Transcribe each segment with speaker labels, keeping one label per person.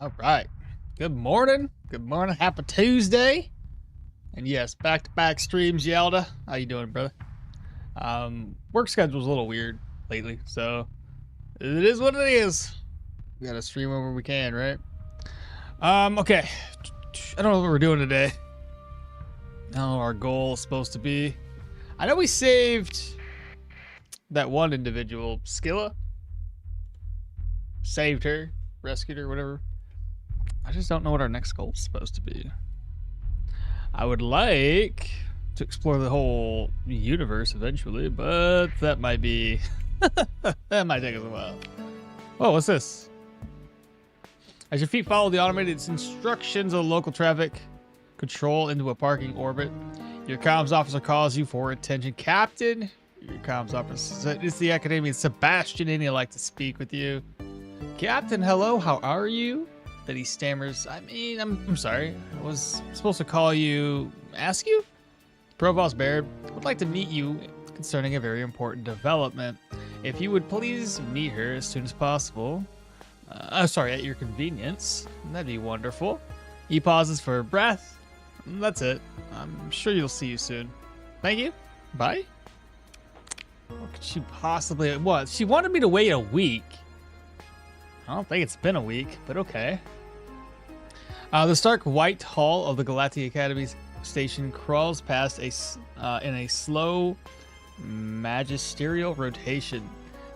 Speaker 1: All right. Good morning. Good morning. Happy Tuesday. And yes, back-to-back streams, Yelda. How you doing, brother? Work schedule's a little weird lately, so it is what it is. We gotta stream whenever we can, right? Okay. I don't know what we're doing today. I don't know what our goal is supposed to be. I know we saved that one individual, Skilla. Saved her, rescued her, whatever. I just don't know what our next goal is supposed to be. I would like to explore the whole universe eventually, but that might be... that might take us a while. Whoa, what's this? As your feet follow the automated instructions of local traffic control into a parking orbit, your comms officer calls you for attention. Captain, your comms officer, it's the Academy. Sebastian, and he'd like to speak with you. Captain, hello, how are you? That he stammers. I mean, I'm sorry. I was supposed to call you, ask you? Provost Baird would like to meet you concerning a very important development. If you would please meet her as soon as possible. Sorry, at your convenience. That'd be wonderful. He pauses for breath. That's it. I'm sure you'll see you soon. Thank you. Bye. What could she possibly... What? She wanted me to wait a week. I don't think it's been a week, but okay. The stark white hull of the Galactic Academy station crawls past in a slow magisterial rotation.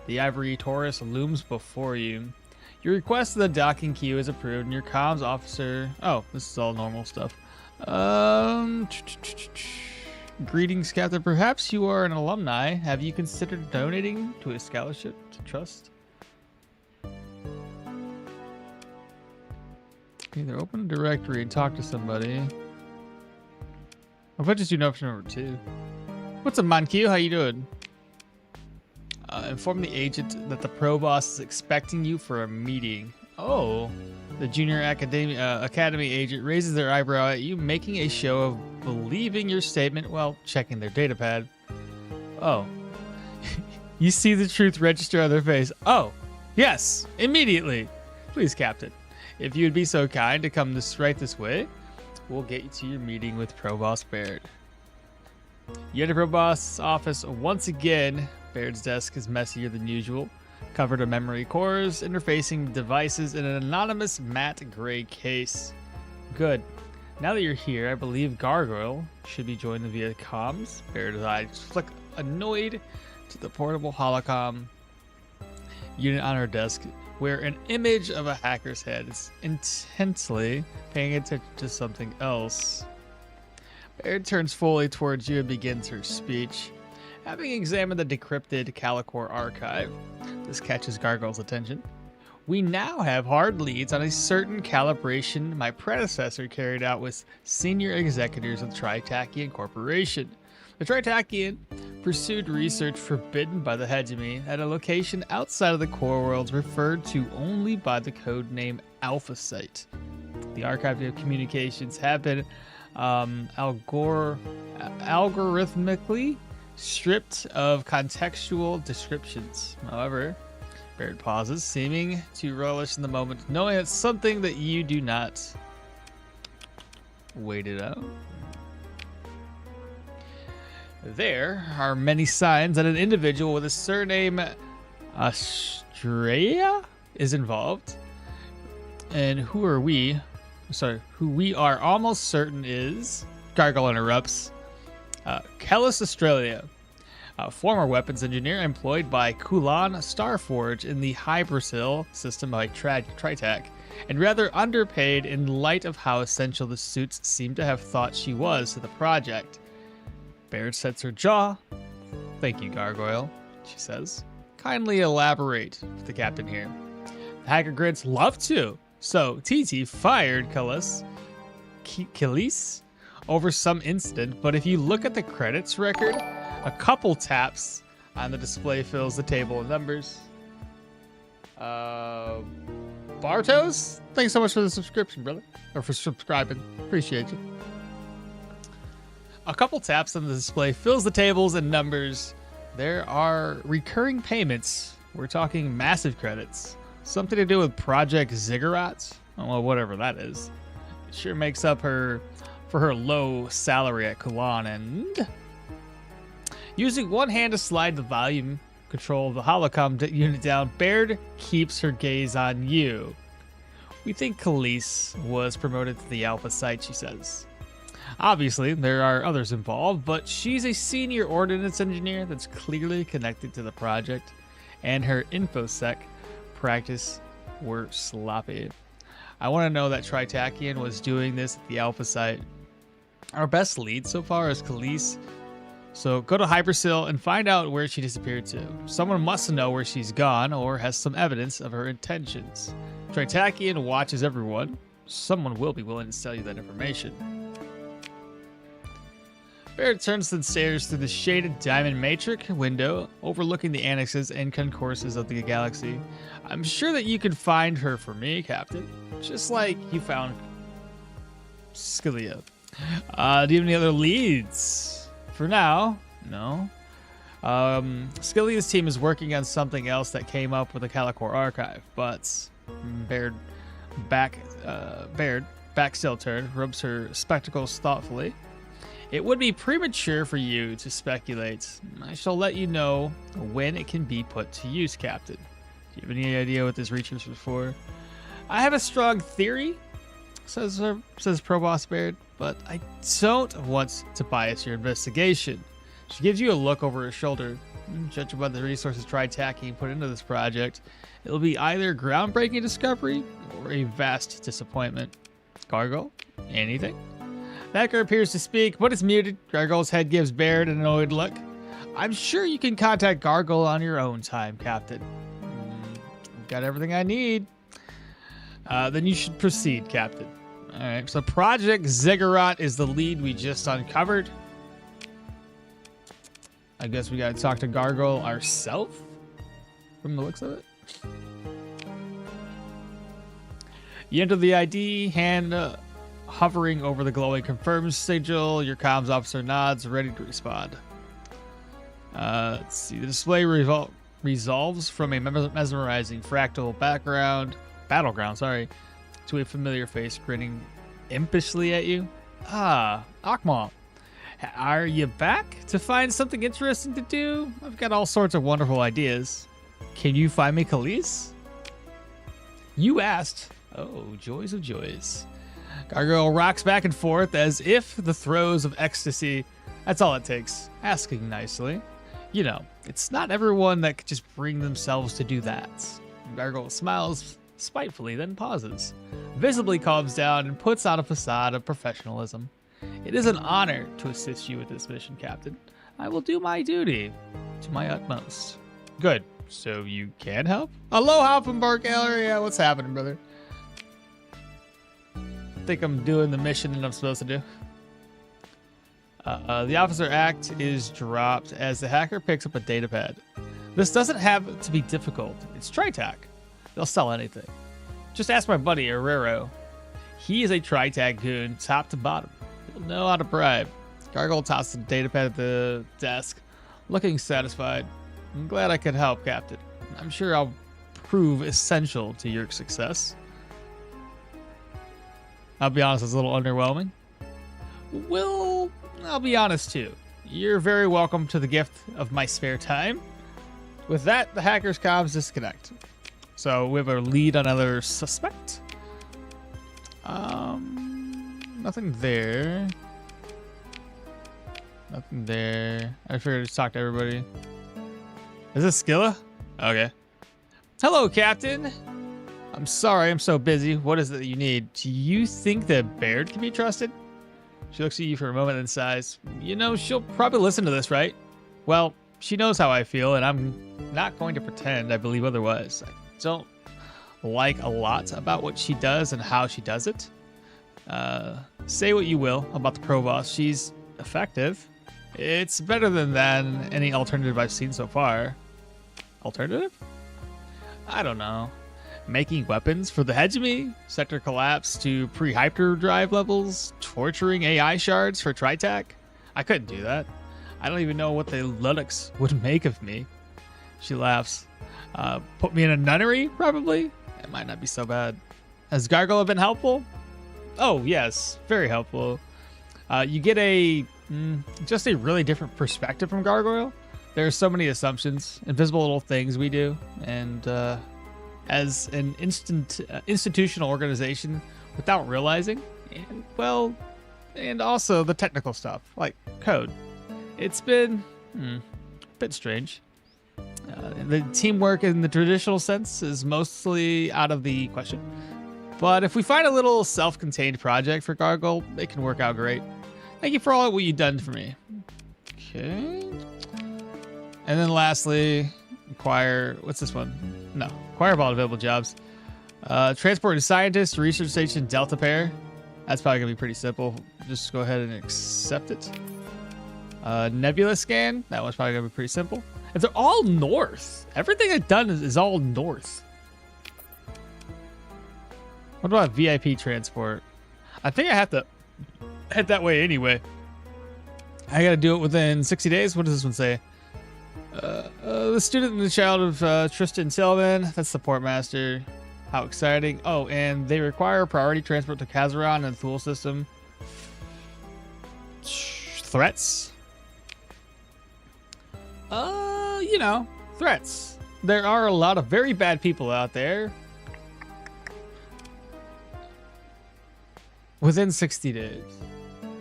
Speaker 1: The ivory Taurus looms before you. Your request to the docking queue is approved, and your comms officer... Oh, this is all normal stuff. Greetings, Captain. Perhaps you are an alumni. Have you considered donating to a scholarship to Trust? Either open a directory and talk to somebody. I'll just do option number 2. What's up, Mankiw? How you doing? Inform the agent that the provost is expecting you for a meeting. Oh, the junior academy agent raises their eyebrow at you, making a show of believing your statement while checking their data pad. Oh, you see the truth register on their face. Oh, yes, immediately. Please, Captain, if you would be so kind to come right this way, we'll get you to your meeting with Provost Baird. You enter Provost's office once again. Baird's desk is messier than usual, covered in memory cores, interfacing devices in an anonymous matte gray case. Good. Now that you're here, I believe Gargoyle should be joined via comms. Baird's eyes flick annoyed to the portable holocom unit on her desk, where an image of a hacker's head is intensely paying attention to something else. Baird turns fully towards you and begins her speech. Having examined the decrypted Calicor archive, this catches Gargoyle's attention. We now have hard leads on a certain calibration my predecessor carried out with senior executives of Tritachian Corporation. The Tritachian pursued research forbidden by the hegemony at a location outside of the core worlds referred to only by the code name Alpha Site. The archive of communications have been algorithmically stripped of contextual descriptions. However, Baird pauses, seeming to relish in the moment, knowing it's something that you do not. Wait it out. There are many signs that an individual with a surname Estrella is involved. And who are we? Sorry, who we are almost certain is... Gargoyle interrupts. Kellis Australia, a former weapons engineer employed by Kulan Starforge in the Hybrasil system by Tritac, and rather underpaid in light of how essential the suits seem to have thought she was to the project. Baird sets her jaw. Thank you, Gargoyle, she says. Kindly elaborate with the captain here. The hacker grids love to. So, TT fired Kellis over some incident, but if you look at the credits record, a couple taps on the display fills the table of numbers. Bartos, thanks so much for the subscription, brother. Or for subscribing. Appreciate you. A couple taps on the display fills the tables and numbers. There are recurring payments. We're talking massive credits. Something to do with Project Ziggurat? Well, whatever that is. It sure makes up for her low salary at Kulan. And using one hand to slide the volume control of the holocom unit down, Baird keeps her gaze on you. We think Khalees was promoted to the Alpha site, she says. Obviously, there are others involved, but she's a senior ordnance engineer that's clearly connected to the project, and her infosec practice were sloppy. I want to know that Tritakian was doing this at the Alpha site. Our best lead so far is Khalees, so go to Hypersil and find out where she disappeared to. Someone must know where she's gone or has some evidence of her intentions. Tritakian watches everyone. Someone will be willing to sell you that information. Baird turns and stares through the shaded diamond matrix window overlooking the annexes and concourses of the galaxy. I'm sure that you can find her for me, Captain. Just like you found Scalia. Do you have any other leads? For now, no. Scalia's team is working on something else that came up with the Calicor archive, but Baird back still turned, rubs her spectacles thoughtfully. It would be premature for you to speculate. I shall let you know when it can be put to use, Captain. Do you have any idea what this research was for? I have a strong theory, says Provost Baird, but I don't want to bias your investigation. She gives you a look over her shoulder. Judging by the resources Tritakian put into this project, it'll be either a groundbreaking discovery or a vast disappointment. Gargle, anything? The hacker appears to speak, but it's muted. Gargle's head gives Baird an annoyed look. I'm sure you can contact Gargle on your own time, Captain. Got everything I need. Then you should proceed, Captain. All right, so Project Ziggurat is the lead we just uncovered. I guess we gotta talk to Gargle ourselves, from the looks of it. You enter the ID, hand hovering over the glowing confirms sigil. Your comms officer nods, ready to respond. Let's see. The display resolves from a mesmerizing fractal battleground, to a familiar face grinning impishly at you. Ah, okmall. Are you back to find something interesting to do? I've got all sorts of wonderful ideas. Can you find me Khalees? You asked. Oh, joys of joys. Gargoyle rocks back and forth as if the throes of ecstasy. That's all it takes. Asking nicely. You know, it's not everyone that could just bring themselves to do that. Gargoyle smiles spitefully, then pauses, visibly calms down, and puts on a facade of professionalism. It is an honor to assist you with this mission, Captain. I will do my duty to my utmost. Good. So you can help? Aloha from Bar Gallery. What's happening, brother? I think I'm doing the mission that I'm supposed to do. The officer act is dropped as the hacker picks up a datapad. This doesn't have to be difficult. It's Tritac. They'll sell anything. Just ask my buddy, Herrero. He is a Tritac goon, top to bottom. He'll know how to bribe. Gargle tosses the datapad at the desk, looking satisfied. I'm glad I could help, Captain. I'm sure I'll prove essential to your success. I'll be honest, it's a little underwhelming. Well, I'll be honest too. You're very welcome to the gift of my spare time. With that, the hacker's comms disconnect. So we have a lead on another suspect. Nothing there. Nothing there. I figured I'd just talk to everybody. Is this Skilla? Okay. Hello, Captain. I'm sorry, I'm so busy. What is it that you need? Do you think that Baird can be trusted? She looks at you for a moment and sighs. You know, she'll probably listen to this, right? Well, she knows how I feel, and I'm not going to pretend I believe otherwise. I don't like a lot about what she does and how she does it. Say what you will about the Provost. She's effective. It's better than any alternative I've seen so far. Alternative? I don't know. Making weapons for the hegemony, sector collapse to pre-hyperdrive levels, torturing AI shards for Tritac. I couldn't do that. I don't even know what the Linux would make of me. She laughs. Put me in a nunnery, probably? It might not be so bad. Has Gargoyle been helpful? Oh, yes. Very helpful. You get just a really different perspective from Gargoyle. There are so many assumptions, invisible little things we do, and as an institutional organization without realizing, and also the technical stuff, like code. It's been a bit strange. The teamwork in the traditional sense is mostly out of the question. But if we find a little self-contained project for Gargoyle, it can work out great. Thank you for all what you've done for me. Okay. And then lastly, acquire, what's this one? No, acquire all available jobs. Transport a scientist, research station, Delta Pair. That's probably gonna be pretty simple. Just go ahead and accept it. Nebula scan, that one's probably gonna be pretty simple. And they're all north. Everything I've done is all north. What about VIP transport? I think I have to head that way anyway. I gotta do it within 60 days. What does this one say? The student and the child of Tristan Tillman. That's the portmaster. How exciting. Oh, and they require priority transport to Kazaron and the Thule system. Threats? You know, threats. There are a lot of very bad people out there. Within 60 days.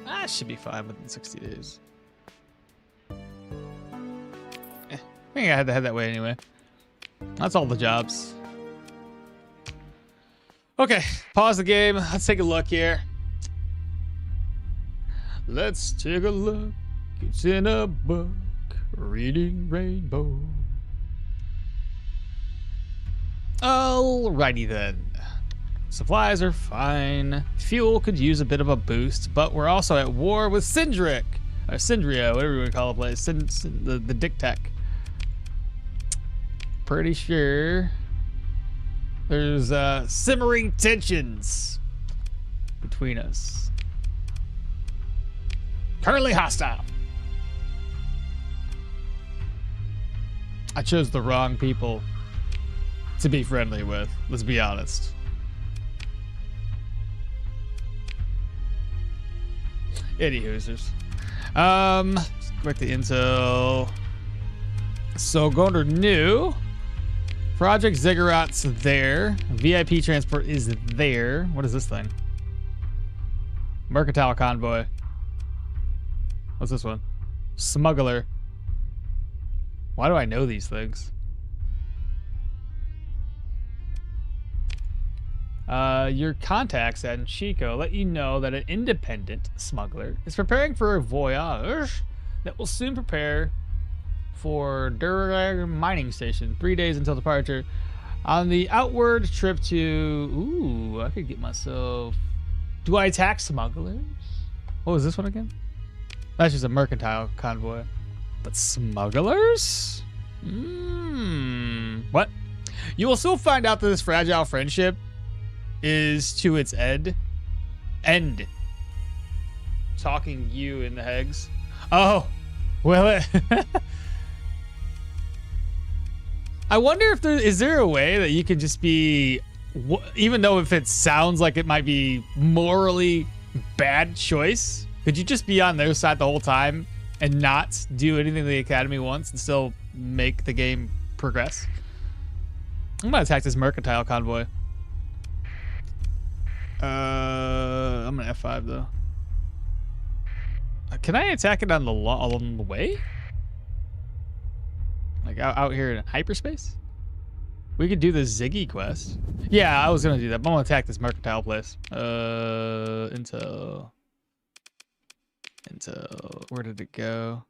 Speaker 1: That should be fine within 60 days. I think I had to head that way anyway. That's all the jobs. Okay, pause the game. Let's take a look here. Let's take a look. It's in a book. Reading Rainbow. Alrighty then. Supplies are fine. Fuel could use a bit of a boost, but we're also at war with Syndric. Or Syndria, whatever you want to call the place. The Dick Tech. Pretty sure there's simmering tensions between us. Currently hostile. I chose the wrong people to be friendly with. Let's be honest. Hoosers. Back to intel. So going to new. Project Ziggurat's there. VIP transport is there. What is this thing? Mercantile convoy. What's this one? Smuggler. Why do I know these things? Your contacts at Chico let you know that an independent smuggler is preparing for a voyage that will soon prepare for Durag mining station. 3 days until departure. On the outward trip to... Ooh, I could get myself... Do I attack smugglers? What was this one again? That's just a mercantile convoy. But smugglers? What? You will still find out that this fragile friendship is to its end. Talking you in the hegs. Oh, well, I wonder if is there a way that you can just be, even though if it sounds like it might be morally bad choice, could you just be on their side the whole time and not do anything the Academy wants and still make the game progress? I'm gonna attack this mercantile convoy. I'm gonna F5 though. Can I attack it on along the way? Like out here in hyperspace? We could do the Ziggy quest. Yeah, I was gonna do that, but I'm gonna attack this mercantile place. Intel. Where did it go?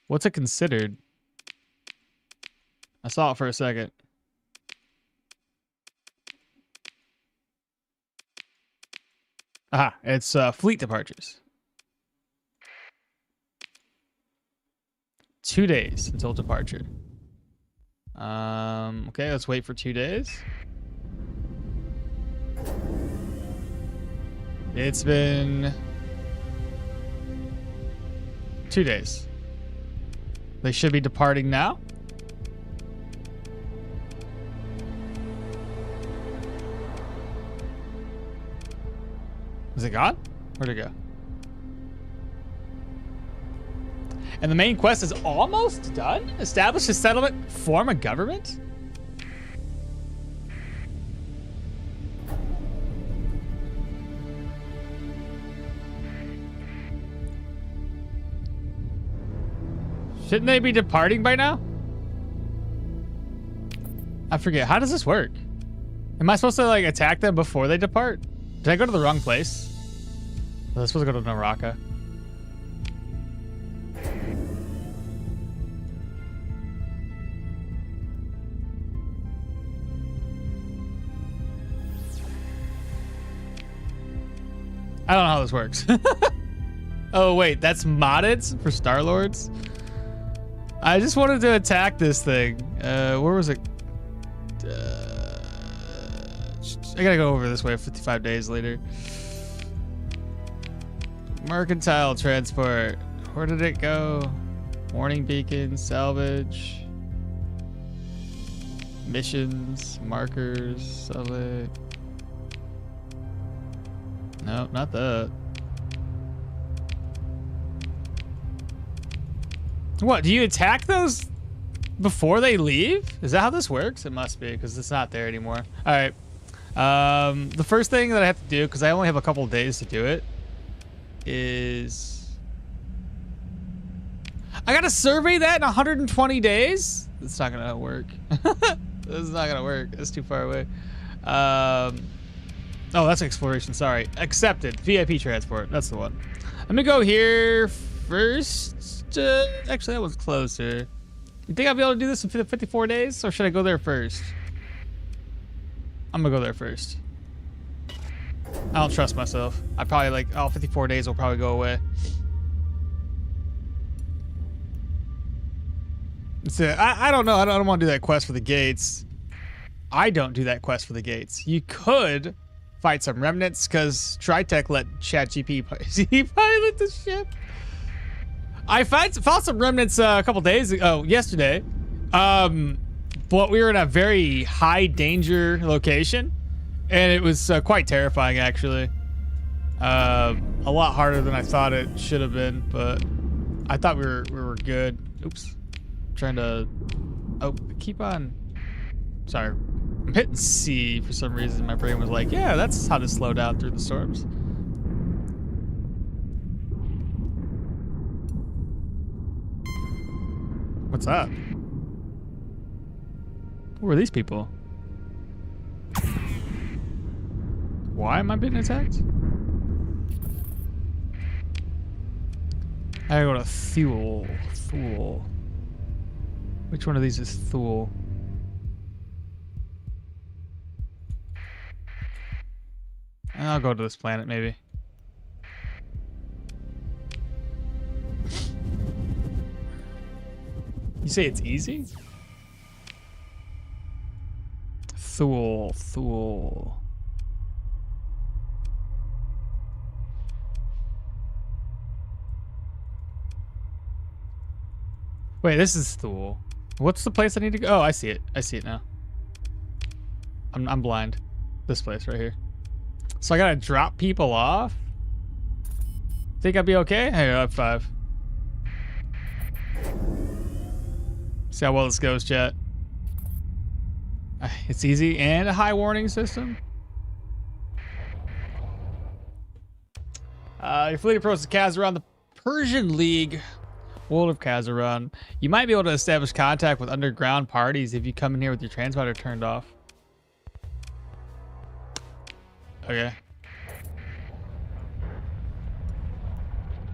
Speaker 1: What's it considered? I saw it for a second. Aha, it's fleet departures. 2 days until departure. Okay, let's wait for 2 days. It's been 2 days. They should be departing now. Is it gone? Where'd it go? And the main quest is almost done? Establish a settlement, form a government? Shouldn't they be departing by now? I forget. How does this work? Am I supposed to like attack them before they depart? Did I go to the wrong place? I was supposed to go to Naraka. I don't know how this works. Oh wait, that's modded for Star Lords? I just wanted to attack this thing. Where was it? I gotta go over this way 55 days later. Mercantile transport. Where did it go? Warning beacon, salvage. Missions, markers, select. No, not that. What, do you attack those before they leave? Is that how this works? It must be, because it's not there anymore. All right. The first thing that I have to do, because I only have a couple days to do it, is... I gotta survey that in 120 days? It's not gonna work. This is not gonna work. It's too far away. Oh, that's exploration. Sorry. Accepted. VIP transport. That's the one. Let me go here first. Actually, that one's closer. You think I'll be able to do this in 54 days? Or should I go there first? I'm gonna go there first. I don't trust myself. I probably like, all 54 days will probably go away. I don't know. I don't want to do that quest for the gates. I don't do that quest for the gates. You could fight some remnants because Tritech let ChatGPT pilot the ship. I fought some remnants a couple days ago, yesterday. But we were in a very high danger location, and it was quite terrifying actually. A lot harder than I thought it should have been, but I thought we were good. Oops. Trying to keep on. Sorry, I'm hitting C for some reason. My brain was like, yeah, that's how to slow down through the storms. What's up? Who are these people? Why am I being attacked? I gotta go to Thule. Thule. Which one of these is Thule? I'll go to this planet, maybe. You say it's easy? Thule, Thule. Wait, this is Thule. What's the place I need to go? Oh, I see it. I see it now. I'm blind. This place right here. So I gotta drop people off? Think I'd be okay? Hey, I have 5. See how well this goes, chat. It's easy and a high warning system. Your fleet approaches Kazaran, the Persian League, world of Kazaran. You might be able to establish contact with underground parties if you come in here with your transponder turned off. Okay.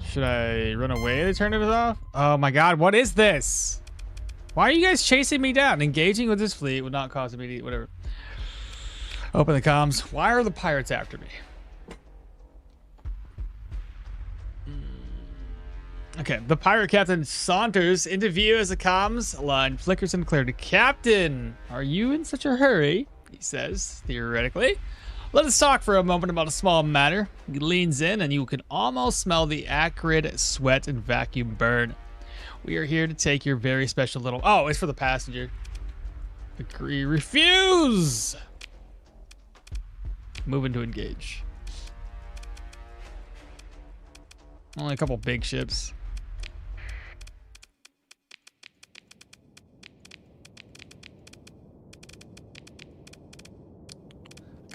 Speaker 1: Should I run away to turn it off? Oh my god, what is this? Why are you guys chasing me down? Engaging with this fleet would not cause immediate whatever. Open the comms. Why are the pirates after me? Okay, the pirate captain saunters into view as the comms line flickers and cleared. Captain, are you in such a hurry? He says, theoretically. Let us talk for a moment about a small matter. He leans in and you can almost smell the acrid sweat and vacuum burn. We are here to take your very special little... Oh, it's for the passenger. Agree, refuse! Moving to engage. Only a couple big ships.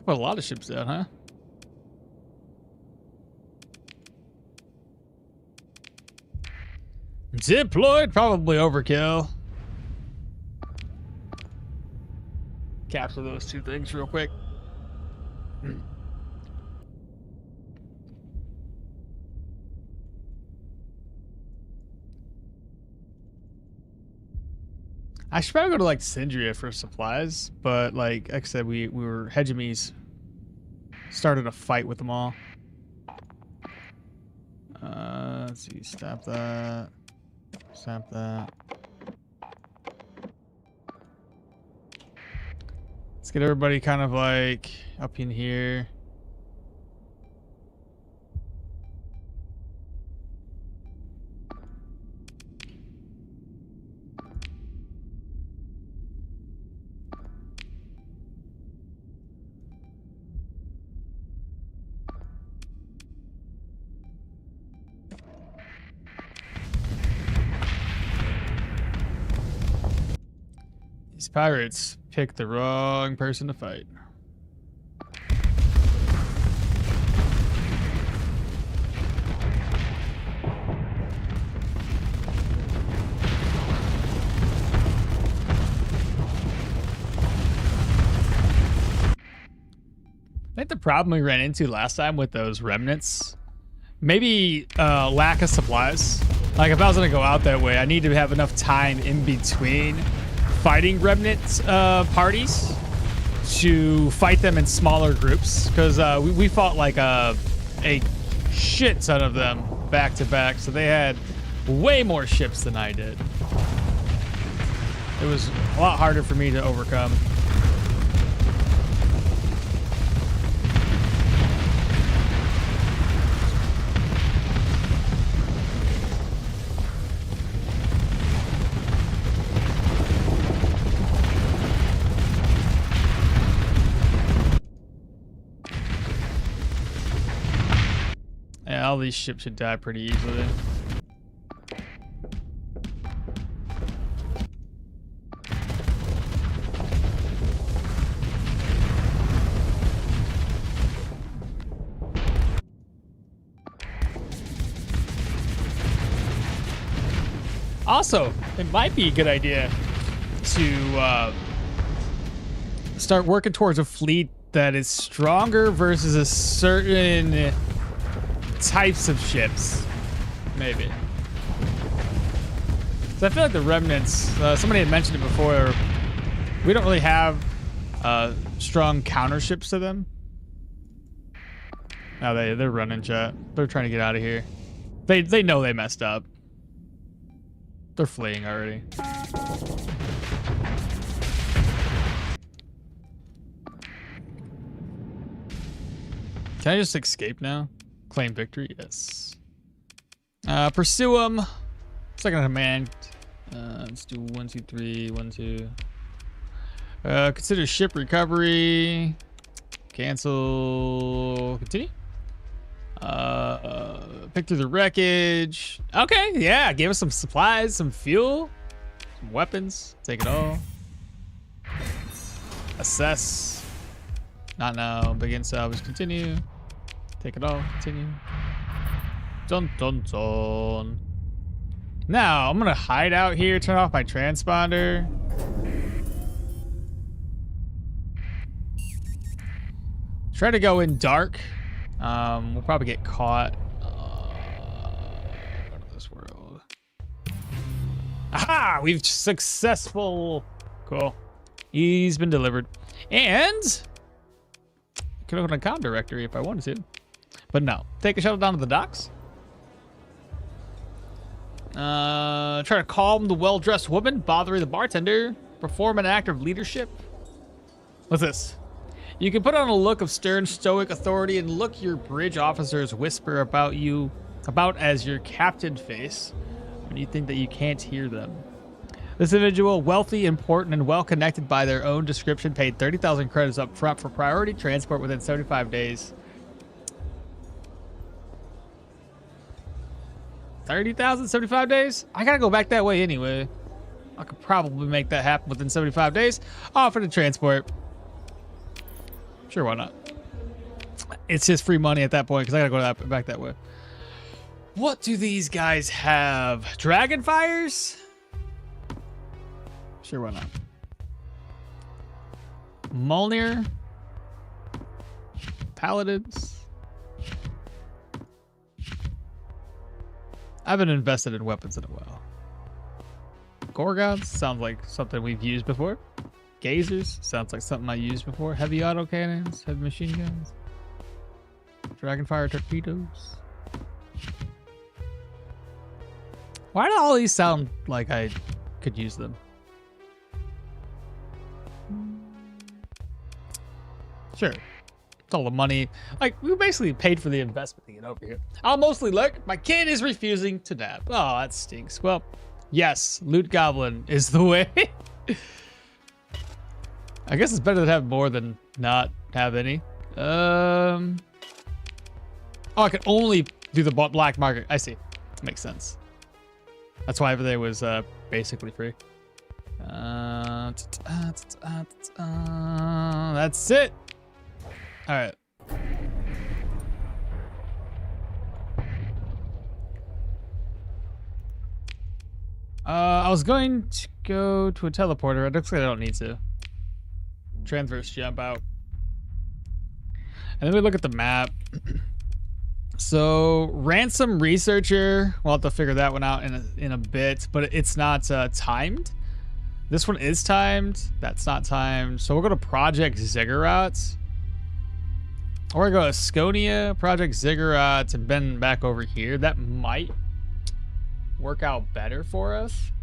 Speaker 1: Put a lot of ships out, huh? Deployed, probably overkill. Capture those two things real quick. I should probably go to like Syndria for supplies, but like I said, we were hegemies. Started a fight with them all. Let's see, stop that. Stop that. Let's get everybody kind of like up in here. These pirates picked the wrong person to fight. I think the problem we ran into last time with those remnants, maybe lack of supplies. Like if I was gonna go out that way, I need to have enough time in between fighting remnant parties to fight them in smaller groups, because we fought like a shit ton of them back to back, so they had way more ships than I did. It was a lot harder for me to overcome. Yeah, all these ships should die pretty easily. Also, it might be a good idea to start working towards a fleet that is stronger versus a certain types of ships, maybe. So I feel like the remnants, somebody had mentioned it before, we don't really have strong counter ships to them. Oh, they're running, chat. They're trying to get out of here. They know they messed up. They're fleeing already. Can I just escape now? Claim victory? Yes. Pursue them. Second command. Let's do 1, 2, 3, 1, 2. Consider ship recovery. Cancel. Continue. Pick through the wreckage. Okay, yeah. Give us some supplies, some fuel, some weapons. Take it all. Assess. Not now. Begin salvage. Continue. Take it all. Continue. Dun dun dun. Now I'm gonna hide out here. Turn off my transponder. Try to go in dark. We'll probably get caught. Out of this world. Aha! We've successful. Cool. He's been delivered. And I could open a comm directory if I wanted to. But no. Take a shuttle down to the docks. Try to calm the well-dressed woman bothering the bartender. Perform an act of leadership. What's this? You can put on a look of stern, stoic authority and look your bridge officers whisper about as your captain face when you think that you can't hear them. This individual, wealthy, important, and well-connected by their own description, paid 30,000 credits up front for priority transport within 75 days. 30,000, 75 days? I gotta go back that way anyway. I could probably make that happen within 75 days. Offer to transport. Sure, why not? It's just free money at that point because I gotta go back that way. What do these guys have? Dragon fires? Sure, why not? Mjolnir? Paladins? I haven't invested in weapons in a while. Gorgons? Sounds like something we've used before. Gazers? Sounds like something I used before. Heavy autocannons? Heavy machine guns? Dragonfire torpedoes? Why do all these sound like I could use them? Sure. It's all the money. Like, we basically paid for the investment to get over here. I'll mostly look. My kid is refusing to nap. Oh, that stinks. Well, yes, Loot Goblin is the way. I guess it's better to have more than not have any. Oh, I can only do the black market. I see. Makes sense. That's why everything was basically free. That's it. All right. I was going to go to a teleporter. It looks like I don't need to. Transverse jump out. And then we look at the map. So ransom researcher, we'll have to figure that one out in a bit, but it's not timed. This one is timed. That's not timed. So we'll go to Project Ziggurat. Or go to Skonia, Project Ziggurat, and then back over here. That might work out better for us.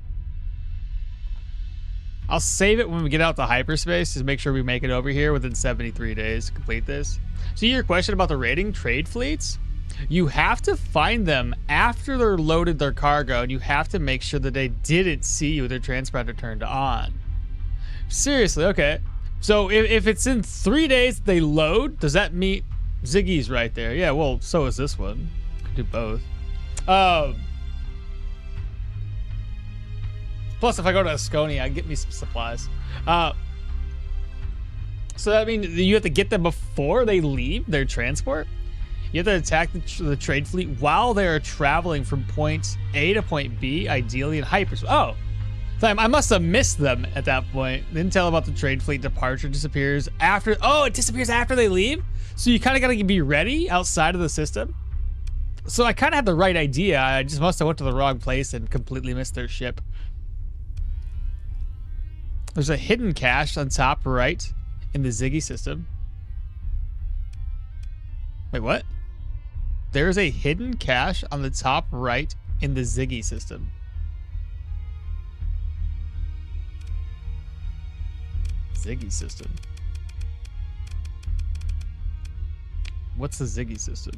Speaker 1: I'll save it when we get out to hyperspace to make sure we make it over here within 73 days to complete this. So your question about the raiding trade fleets? You have to find them after they're loaded their cargo, and you have to make sure that they didn't see you with their transponder turned on. Seriously, okay. So if it's in 3 days they load, does that mean Ziggy's right there? Yeah, well, so is this one. Could do both. Plus, if I go to Asconia, I get me some supplies. So that means you have to get them before they leave their transport. You have to attack the trade fleet while they're traveling from point A to point B, ideally in hyperspace. Oh, I must have missed them at that point. Didn't tell about the trade fleet departure disappears after. Oh, it disappears after they leave. So you kind of got to be ready outside of the system. So I kind of had the right idea. I just must have went to the wrong place and completely missed their ship. There's a hidden cache on top right in the Ziggy system. Wait, what? There's a hidden cache on the top right in the Ziggy system. Ziggy system. What's the Ziggy system?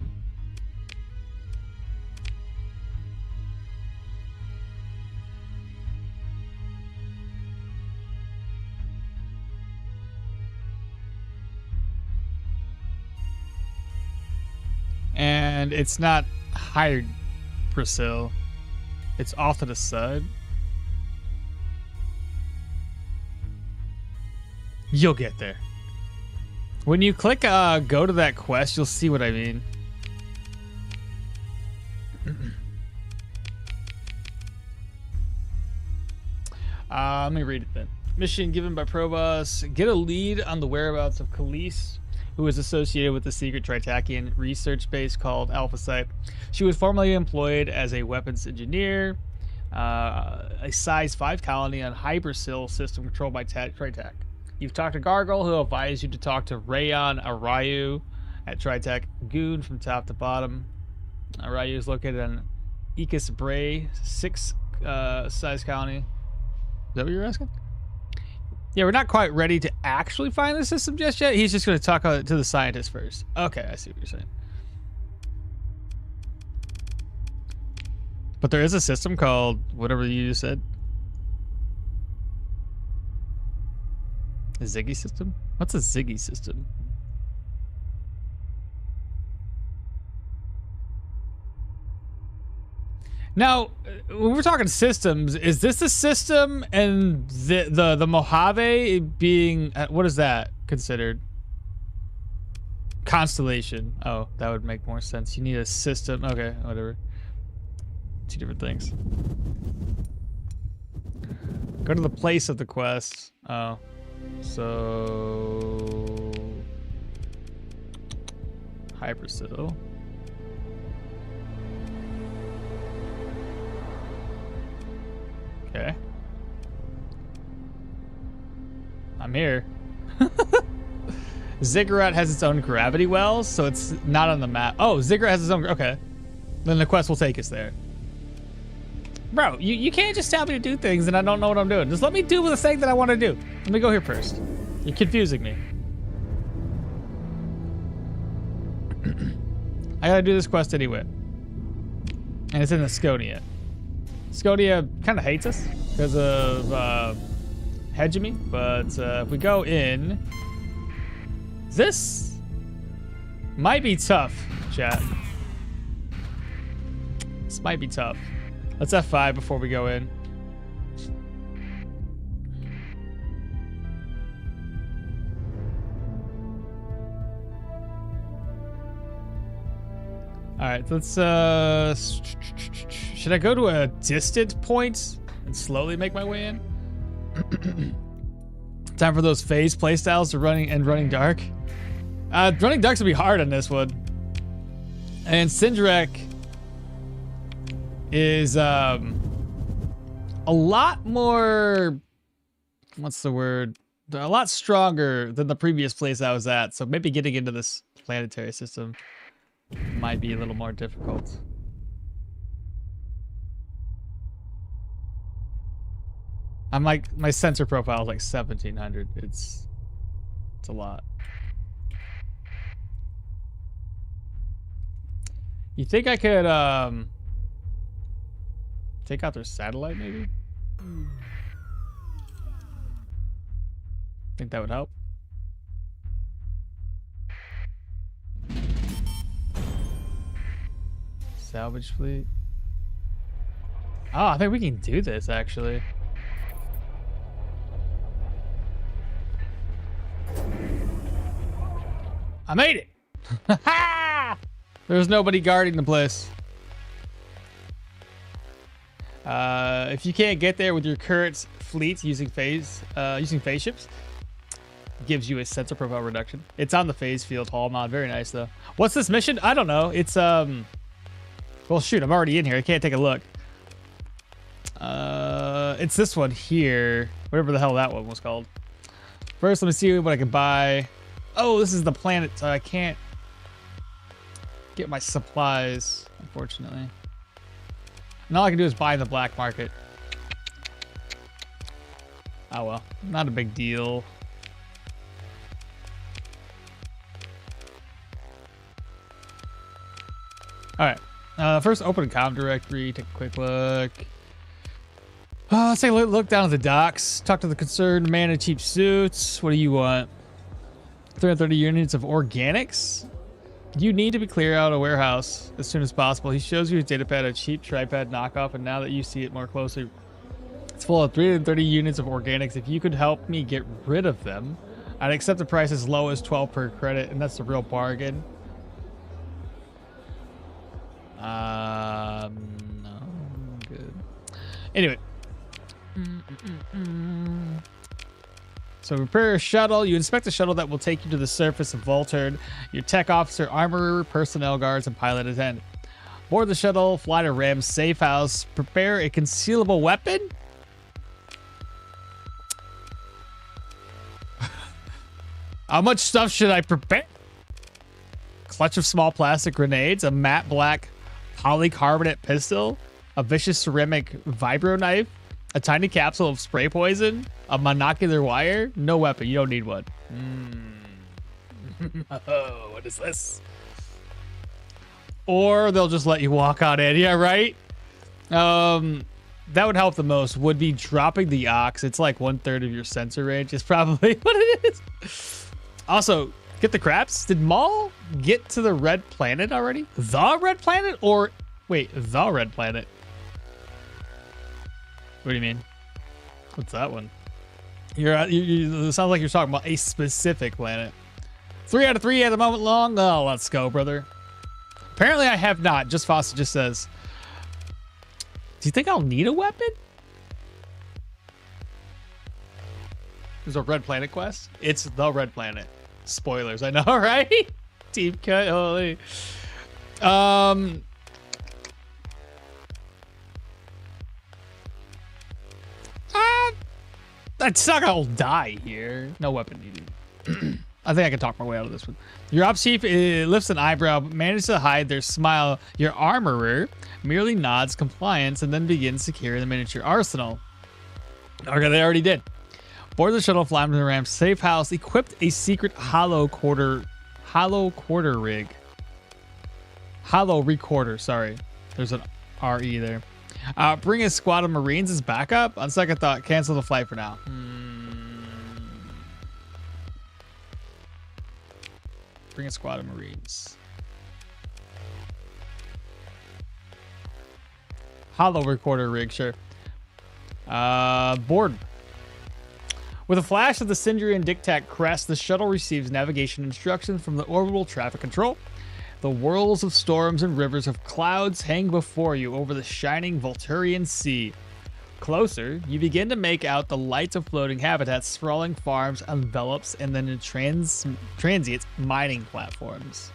Speaker 1: And it's not hired Brazil. It's off to the side. You'll get there. When you click go to that quest, you'll see what I mean. Let me read it then. Mission given by Proboss. Get a lead on the whereabouts of Khalees, who is associated with the secret Tritakian research base called Alpha Site. She was formerly employed as a weapons engineer, a size 5 colony on Hypersil system controlled by Tritak. You've talked to Gargle, who advised you to talk to Rayon Arayu at Tritak Goon from top to bottom. Arayu is located on Ekis Bray 6 size colony. Is that what you're asking? Yeah, we're not quite ready to actually find the system just yet. He's just going to talk to the scientist first. Okay, I see what you're saying. But there is a system called whatever you just said. A Ziggy system? What's a Ziggy system? Now, when we're talking systems, is this a system and the Mojave being, what is that considered? Constellation. Oh, that would make more sense. You need a system. Okay, whatever. Two different things. Go to the place of the quest. Oh, so Hypersil. Okay. I'm here. Ziggurat has its own gravity wells, so it's not on the map. Oh, Ziggurat has its own. Okay. Then the quest will take us there. Bro, you can't just tell me to do things and I don't know what I'm doing. Just let me do the thing that I want to do. Let me go here first. You're confusing me. I gotta do this quest anyway. And it's in Asconia. Asconia kind of hates us because of hegemony, but if we go in, this might be tough, chat. This might be tough. Let's F5 before we go in. All right, let's should I go to a distant point and slowly make my way in? Time for those phase playstyles to running dark. Running dark's gonna be hard on this one. And Sindrek is a lot more, what's the word? A lot stronger than the previous place I was at. So maybe getting into this planetary system might be a little more difficult. I'm like, my sensor profile is like 1700. It's a lot. You think I could take out their satellite maybe? Think that would help? Salvage fleet. Oh, I think we can do this actually. I made it! There's nobody guarding the place. If you can't get there with your current fleet using phase ships, it gives you a sensor profile reduction. It's on the phase field hall mod. Very nice though. What's this mission? I don't know. It's well shoot, I'm already in here. I can't take a look. It's this one here. Whatever the hell that one was called. First, let me see what I can buy. Oh, this is the planet, so I can't get my supplies, unfortunately. And all I can do is buy in the black market. Oh well, not a big deal. All right, first open comm directory, take a quick look. Let's take a look down at the docks. Talk to the concerned man in cheap suits. What do you want? 330 units of organics? You need to be clear out a warehouse as soon as possible. He shows you his datapad, a cheap tripod knockoff, and now that you see it more closely, it's full of 330 units of organics. If you could help me get rid of them, I'd accept the price as low as 12 per credit, and that's the real bargain. No, I'm good. Anyway. So repair a shuttle. You inspect the shuttle that will take you to the surface of Volturn. Your tech officer, armorer, personnel guards, and pilot attend. Board the shuttle, fly to Ram's safe house. Prepare a concealable weapon? How much stuff should I prepare? Clutch of small plastic grenades, a matte black polycarbonate pistol, a vicious ceramic vibro knife, a tiny capsule of spray poison, a monocular wire. No weapon. You don't need one. Oh, what is this? Or they'll just let you walk on in. Yeah, right? That would help the most. Would be dropping the ox. It's like 1/3 of your sensor range. Is probably what it is. Also, get the craps. Did Maul get to the red planet already? The red planet? Or wait, the red planet? What do you mean? What's that one? It sounds like you're talking about a specific planet. 3 out of 3 at the moment long. Oh, let's go, brother. Apparently I have not. Just Foster just says, do you think I'll need a weapon? There's a Red Planet quest. It's the Red Planet. Spoilers, I know, right? Deep cut, holy. It's not gonna die here. No weapon needed. I think I can talk my way out of this one. Your ops chief lifts an eyebrow, but manages to hide their smile. Your armorer merely nods compliance and then begins securing the miniature arsenal. Okay, they already did. Board the shuttle, fly to the ramp, safe house, equipped a secret hollow recorder, sorry. There's an RE there. Bring a squad of Marines as backup. On second thought, cancel the flight for now. Bring a squad of Marines. Hollow recorder rig, sure. Board. With a flash of the Syndrian Dictac crest, the shuttle receives navigation instructions from the orbital traffic control. The whirls of storms and rivers of clouds hang before you over the shining Volturian sea. Closer, you begin to make out the lights of floating habitats, sprawling farms, envelopes, and then transient mining platforms.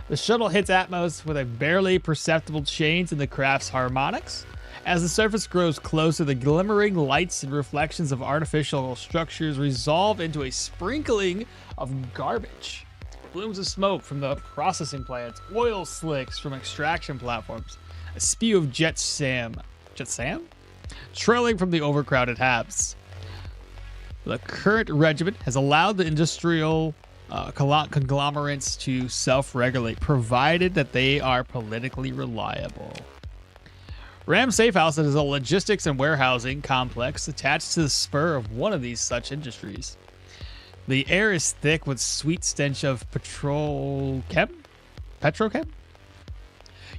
Speaker 1: The shuttle hits Atmos with a barely perceptible change in the craft's harmonics. As the surface grows closer, the glimmering lights and reflections of artificial structures resolve into a sprinkling of garbage. Plumes of smoke from the processing plants, oil slicks from extraction platforms, a spew of jet sam, trailing from the overcrowded habs. The current regiment has allowed the industrial conglomerates to self-regulate, provided that they are politically reliable. Ram Safe House is a logistics and warehousing complex attached to the spur of one of these such industries. The air is thick with sweet stench of petrochem?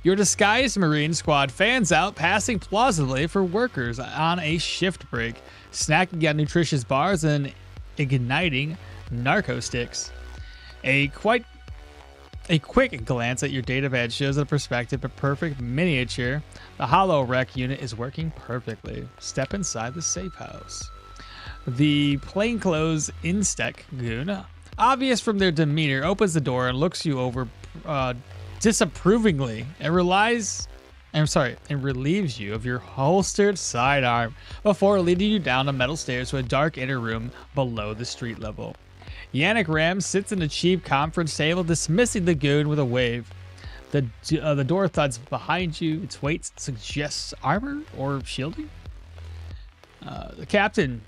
Speaker 1: Your disguised Marine squad fans out, passing plausibly for workers on a shift break, snacking on nutritious bars and igniting narco sticks. A quick glance at your data pad shows a perspective, a perfect miniature. The hollow wreck unit is working perfectly. Step inside the safe house. The plainclothes Instek goon, obvious from their demeanor, opens the door and looks you over disapprovingly and relieves you of your holstered sidearm before leading you down the metal stairs to a dark inner room below the street level. Yannick Ram sits in a cheap conference table, dismissing the goon with a wave. The door thuds behind you. Its weight suggests armor or shielding. The captain,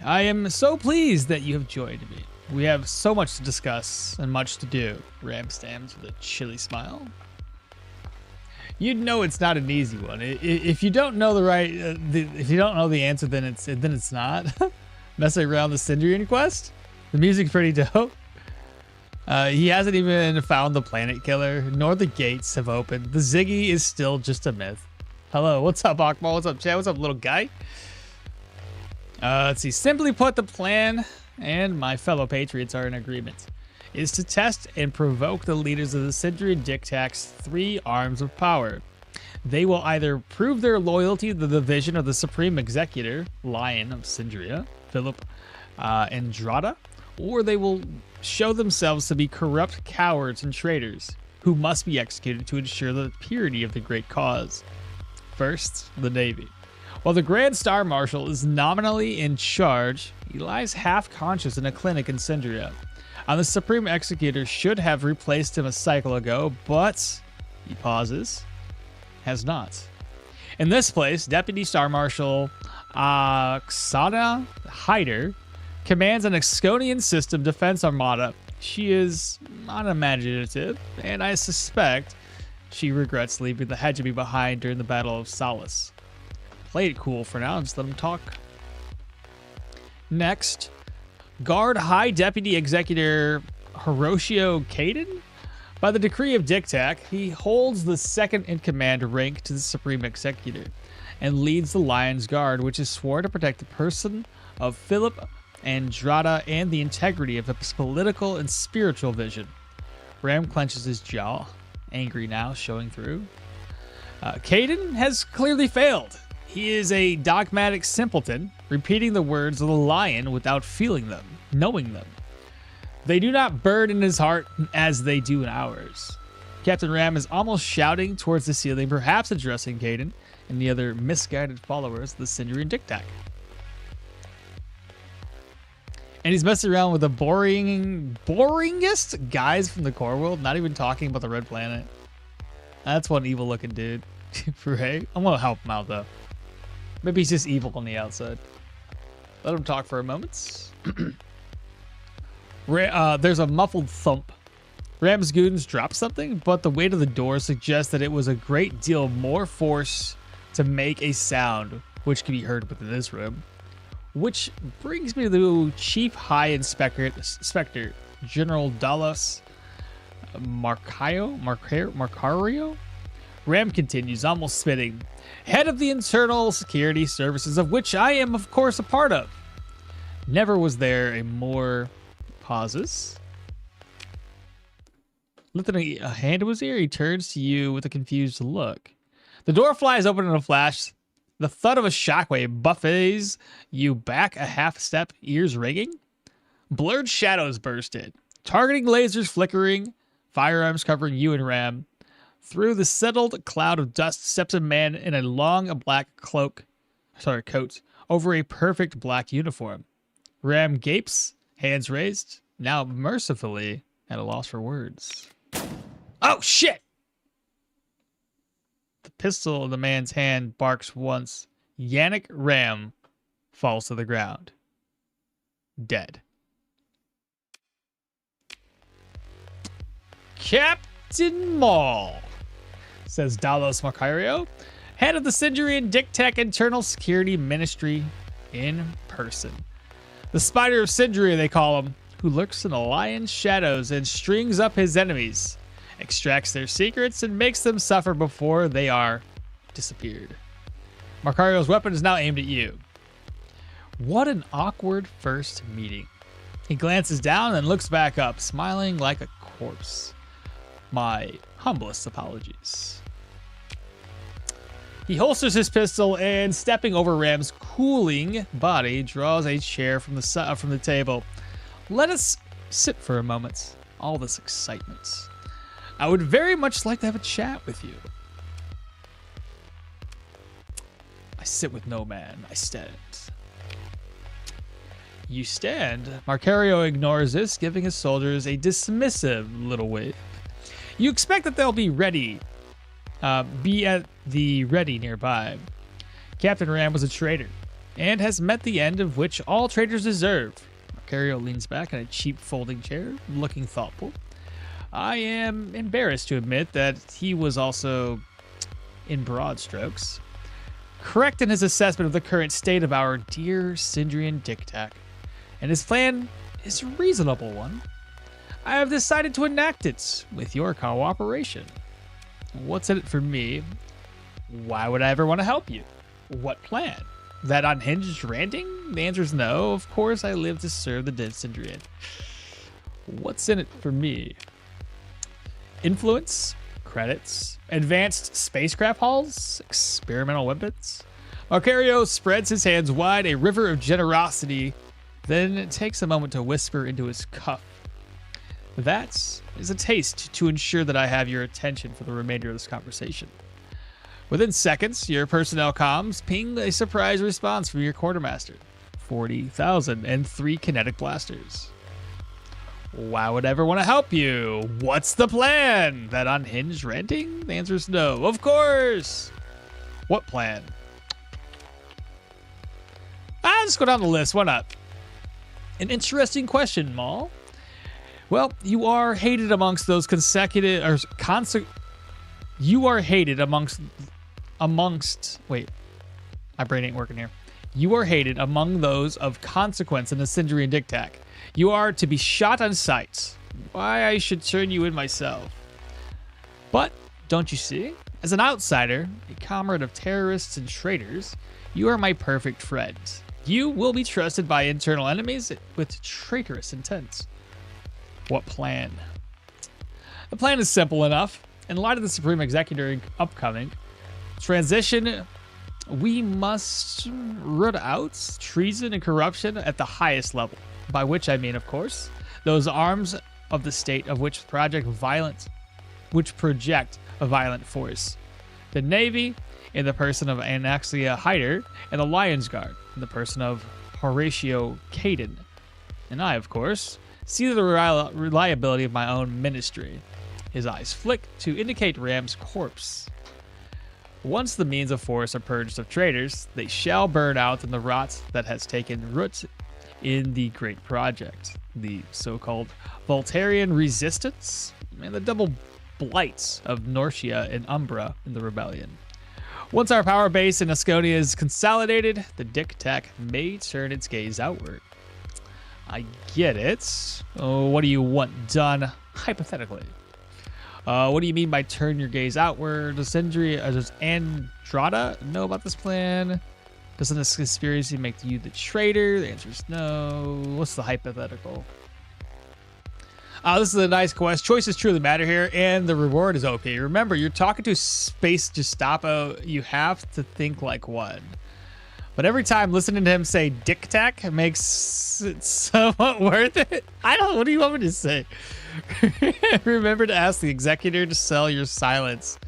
Speaker 1: I am so pleased that you have joined me. We have so much to discuss and much to do. Ram stands with a chilly smile. You know it's not an easy one. If you don't know if you don't know the answer, then it's not. Messing around the Syndrian quest. The music's pretty dope. He hasn't even found the planet killer, nor the gates have opened. The Ziggy is still just a myth. Hello, what's up, okmall? What's up, Chad? What's up, little guy? Let's see. Simply put, the plan, and my fellow patriots are in agreement, is to test and provoke the leaders of the Syndrian Dictac's 3 arms of power. They will either prove their loyalty to the vision of the Supreme Executor, Lion of Syndria, Philip Andrada, or they will show themselves to be corrupt cowards and traitors who must be executed to ensure the purity of the great cause. First, the Navy. While the Grand Star Marshal is nominally in charge, he lies half-conscious in a clinic in Syndria. The Supreme Executor should have replaced him a cycle ago, but he pauses, has not. In this place, Deputy Star Marshal Oksana Hyder commands an Exconian system defense armada. She is unimaginative, and I suspect she regrets leaving the hegemony behind during the Battle of Solace. Play it cool for now, just let him talk. Next, guard High Deputy Executor Hiroshio Kaden. By the decree of Dictac, he holds the second in command rank to the Supreme Executor, and leads the Lion's Guard, which is sworn to protect the person of Philip Andrada and the integrity of his political and spiritual vision. Ram clenches his jaw, angry now, showing through. Caden has clearly failed. He is a dogmatic simpleton, repeating the words of the lion without feeling them, knowing them. They do not burn in his heart as they do in ours. Captain Ram is almost shouting towards the ceiling, perhaps addressing Caden and the other misguided followers of the Sindrian Dictac. And he's messing around with the boringest guys from the core world, not even talking about the Red Planet. That's one evil looking dude. Right? I'm gonna help him out though. Maybe he's just evil on the outside. Let him talk for a moment. There's a muffled thump. Ram's goons drop something, but the weight of the door suggests that it was a great deal more force to make a sound, which can be heard within this room. Which brings me to Chief High Inspector General Dallas Marcario. Ram continues, almost spitting. Head of the Internal Security Services, of which I am, of course, a part of. Never was there a more... Pauses. Lifting a hand to his ear, he turns to you with a confused look. The door flies open in a flash. The thud of a shockwave buffets you back a half step, ears ringing. Blurred shadows burst in, targeting lasers flickering, firearms covering you and Ram. Through the settled cloud of dust steps a man in a long black coat over a perfect black uniform. Ram gapes, hands raised, now mercifully at a loss for words. Oh, shit! The pistol in the man's hand barks once. Yannick Ram falls to the ground. Dead. Captain Maul, says Dalos Marcario, head of the Sindrian Dictac Internal Security Ministry in person. The Spider of Sindria, they call him, who lurks in the lion's shadows and strings up his enemies, extracts their secrets, and makes them suffer before they are disappeared. Marcario's weapon is now aimed at you. What an awkward first meeting. He glances down and looks back up, smiling like a corpse. My humblest apologies. He holsters his pistol and, stepping over Ram's cooling body, draws a chair from the table. Let us sit for a moment. All this excitement. I would very much like to have a chat with you. I sit with no man. I stand. You stand. Marcario ignores this, giving his soldiers a dismissive little wave. You expect that they'll be ready. Be at the ready nearby. Captain Ram was a traitor, and has met the end of which all traitors deserve. Marcario leans back in a cheap folding chair, looking thoughtful. I am embarrassed to admit that he was also, in broad strokes, correct in his assessment of the current state of our dear Sindrian Dictac, and his plan is a reasonable one. I have decided to enact it with your cooperation. What's in it for me? Why would I ever want to help you? What plan? That unhinged ranting? The answer is no. Of course, I live to serve the dead Sindrian. What's in it for me? Influence? Credits? Advanced spacecraft hulls? Experimental weapons? Marcario spreads his hands wide, a river of generosity, then takes a moment to whisper into his cuff. That is a taste to ensure that I have your attention for the remainder of this conversation. Within seconds, your personnel comms ping a surprise response from your quartermaster. 40,000 and 3 kinetic blasters. Why would I ever want to help you? What's the plan? That unhinged ranting? The answer is no. Of course! What plan? Let's go down the list. Why not? An interesting question, Maul. Well, you are hated amongst those you are hated amongst, wait, my brain ain't working here. You are hated among those of consequence in the Sindrian Dictac. You are to be shot on sight. Why I should turn you in myself. But, don't you see? As an outsider, a comrade of terrorists and traitors, you are my perfect friend. You will be trusted by internal enemies with traitorous intent. What plan? The plan is simple enough. In light of the Supreme Executor upcoming transition, we must root out treason and corruption at the highest level. By which I mean, of course, those arms of the state of which project a violent force. The Navy, in the person of Anaxia Hyder, and the Lions Guard, in the person of Horatio Caden. And I, of course, see the reliability of my own ministry. His eyes flick to indicate Ram's corpse. Once the means of force are purged of traitors, they shall burn out in the rot that has taken root in the Great Project, the so-called Voltarian resistance, and the double blights of Norcia and Umbra in the rebellion. Once our power base in Asconia is consolidated, the Dick Tech may turn its gaze outward. I get it. Oh, what do you want done, hypothetically? What do you mean by turn your gaze outward? Does Andrada know about this plan? Doesn't this conspiracy make you the traitor? The answer is no. What's the hypothetical? This is a nice quest. Choices truly matter here, and the reward is OP. Remember, you're talking to Space Gestapo. You have to think like one. But every time listening to him say Dick Tac makes it somewhat worth it. I don't know. What do you want me to say? Remember to ask the executor to sell your silence.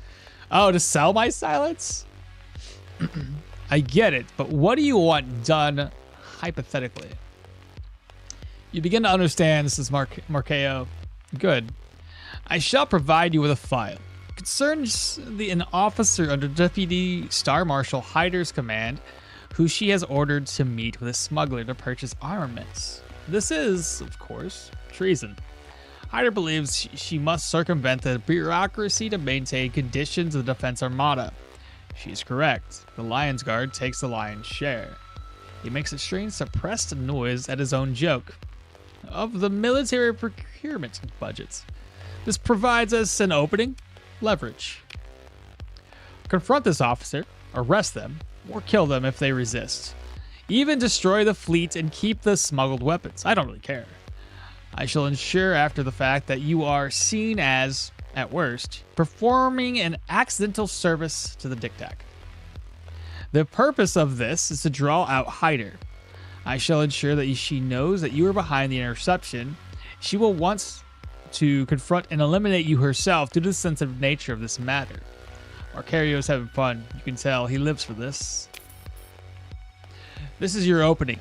Speaker 1: Oh, to sell my silence? I get it, but what do you want done hypothetically? You begin to understand. This is Markeo. Good. I shall provide you with a file. It concerns an officer under Deputy Star Marshal Hyder's command, who she has ordered to meet with a smuggler to purchase armaments. This is, of course, treason. Hyder believes she must circumvent the bureaucracy to maintain conditions of the Defense Armada. She is correct. The Lions Guard takes the lion's share. He makes a strange suppressed noise at his own joke of the military procurement budgets. This provides us an opening, leverage. Confront this officer, arrest them, or kill them if they resist. Even destroy the fleet and keep the smuggled weapons. I don't really care. I shall ensure after the fact that you are seen as, at worst, performing an accidental service to the Dictac. The purpose of this is to draw out Hyder. I shall ensure that she knows that you are behind the interception. She will want to confront and eliminate you herself due to the sensitive nature of this matter. Marcario's having fun. You can tell he lives for this. This is your opening.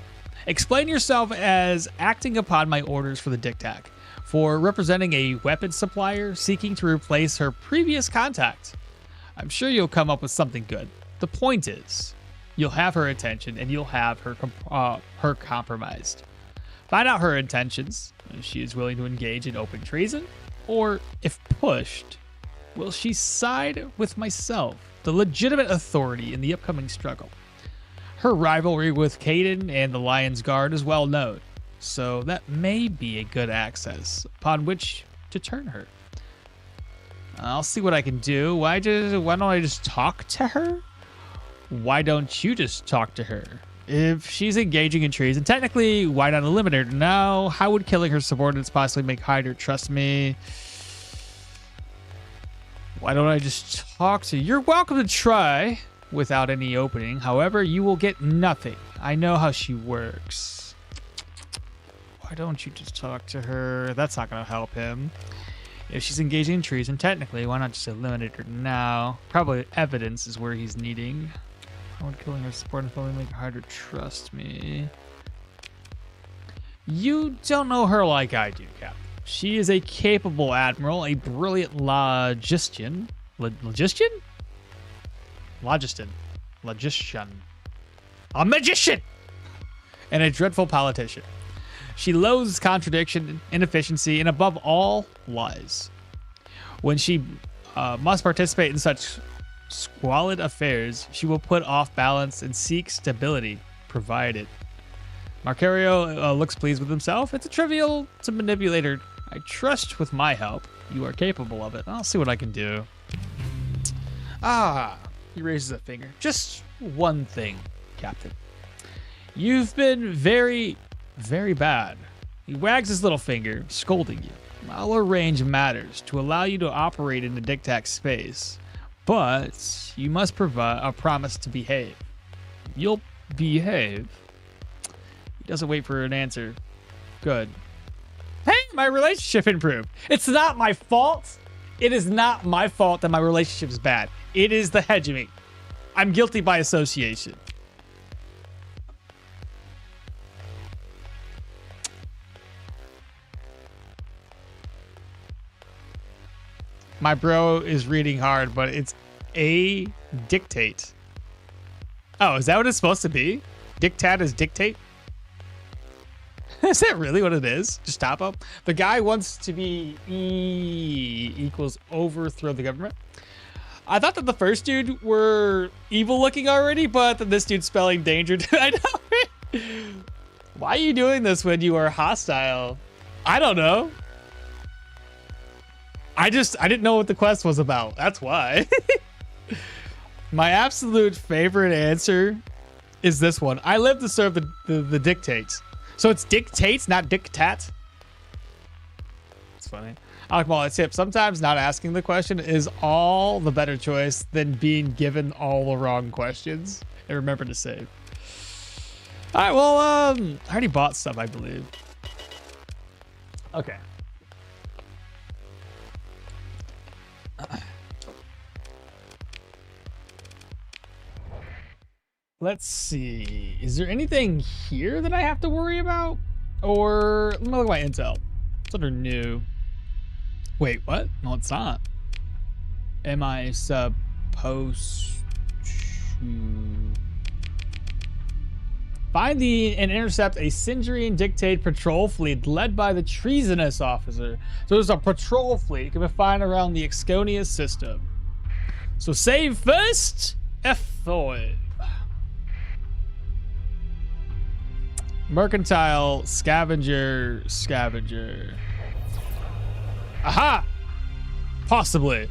Speaker 1: Explain yourself as acting upon my orders for the Dictac, for representing a weapons supplier seeking to replace her previous contact. I'm sure you'll come up with something good. The point is, you'll have her attention and you'll have her compromised. Find out her intentions. If she is willing to engage in open treason, or if pushed, will she side with myself, the legitimate authority in the upcoming struggle? Her rivalry with Caden and the Lions Guard is well known, so that may be a good access upon which to turn her. I'll see what I can do. Why don't I just talk to her? Why don't you just talk to her? If she's engaging in treason, technically, why not eliminate her? Now, how would killing her subordinates possibly make Hyder trust me? Why don't I just talk to you? You're welcome to try without any opening. However, you will get nothing. I know how she works. Why don't you just talk to her? That's not going to help him. If she's engaging in treason, technically, why not just eliminate her now? Probably evidence is where he's needing. How would killing her support and probably make her harder to trust me? You don't know her like I do, Captain. She is a capable admiral, a brilliant logistician. Logistician? Logistician. A magician! And a dreadful politician. She loathes contradiction, inefficiency, and above all, lies. When she must participate in such squalid affairs, she will put off balance and seek stability, provided. Marcario looks pleased with himself. It's a trivial to manipulate her. I trust with my help, you are capable of it. I'll see what I can do. Ah, he raises a finger. Just one thing, Captain. You've been very, very bad. He wags his little finger, scolding you. I'll arrange matters to allow you to operate in the dictac space, but you must provide a promise to behave. You'll behave. He doesn't wait for an answer. Good. Hey, my relationship improved. It's not my fault. It is not my fault that my relationship is bad. It is the hegemony. I'm guilty by association. My bro is reading hard, but it's a dictate. Oh, is that what it's supposed to be? Dictat is dictate? Is that really what it is? Just top up? The guy wants to be E equals overthrow the government. I thought that the first dude were evil looking already, but then this dude's spelling danger. I know. Why are you doing this when you are hostile? I don't know. I didn't know what the quest was about. That's why. My absolute favorite answer is this one. I live to serve the dictates. So it's dictates, not dictat. It's funny. Okmall, a tip. Sometimes not asking the question is all the better choice than being given all the wrong questions. And remember to save. All right, well, I already bought stuff, I believe. Okay. Let's see. Is there anything here that I have to worry about? Or let me look at my intel. It's under new. Wait, what? No, it's not. Am I supposed to find and intercept a Syndrian dictate patrol fleet led by the treasonous officer? So there's a patrol fleet you can find around the Exconia system. So save first. F5. Mercantile scavenger. Aha! Possibly.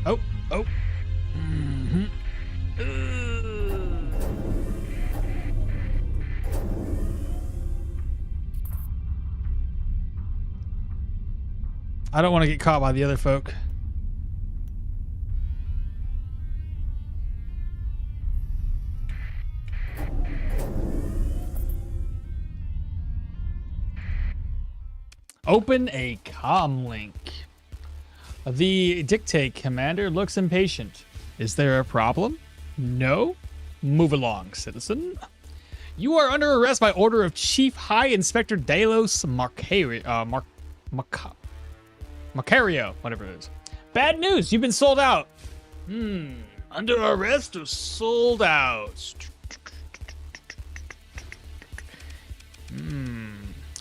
Speaker 1: Oh. Mm-hmm. I don't want to get caught by the other folk. Open a comm link. The dictate commander looks impatient. Is there a problem? No? Move along, citizen. You are under arrest by order of Chief High Inspector Delos Macario, whatever it is. Bad news, you've been sold out. Under arrest or sold out?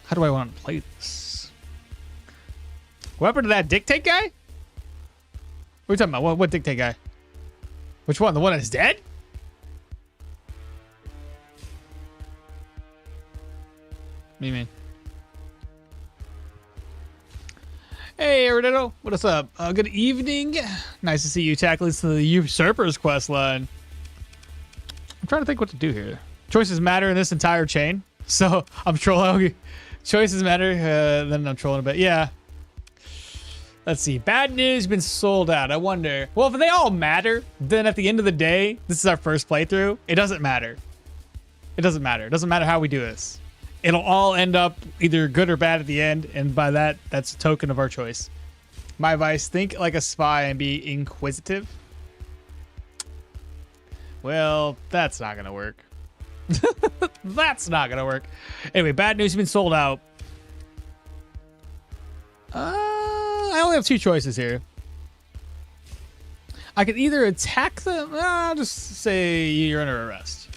Speaker 1: How do I want to play this? What happened to that dictate guy? What are you talking about? What dictate guy? Which one? The one that's dead? What do you mean? Hey, Eridito. What is up? Good evening. Nice to see you tackling the Usurper's quest line. I'm trying to think what to do here. Choices matter in this entire chain. So I'm trolling. Choices matter. Then I'm trolling a bit. Yeah. Let's see. Bad news, been sold out. I wonder. Well, if they all matter, then at the end of the day, this is our first playthrough. It doesn't matter. It doesn't matter. It doesn't matter how we do this. It'll all end up either good or bad at the end. And by that, that's a token of our choice. My advice, think like a spy and be inquisitive. Well, that's not going to work. That's not going to work. Anyway, bad news, you've been sold out. I only have two choices here. I could either attack them. I'll just say you're under arrest.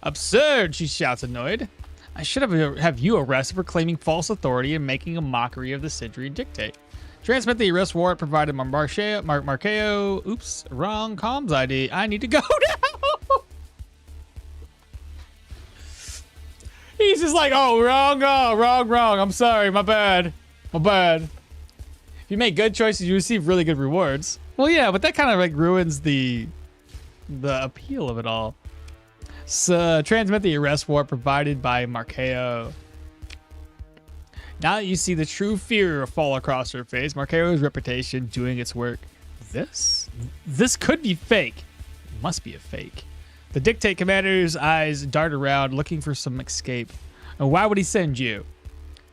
Speaker 1: Absurd, she shouts, annoyed. I should have you arrested for claiming false authority and making a mockery of the Syndrian dictate. Transmit the arrest warrant provided by Marqueo. Oops, wrong comms ID. I need to go now. just like, oh, wrong. I'm sorry, my bad. If you make good choices, you receive really good rewards. Well, yeah, but that kind of like ruins the appeal of it all. So, transmit the arrest warrant provided by Markeo. Now that you see the true fear fall across her face, Markeo's reputation doing its work. This could be fake. It must be a fake. The Dictate Commander's eyes dart around, looking for some escape. And why would he send you?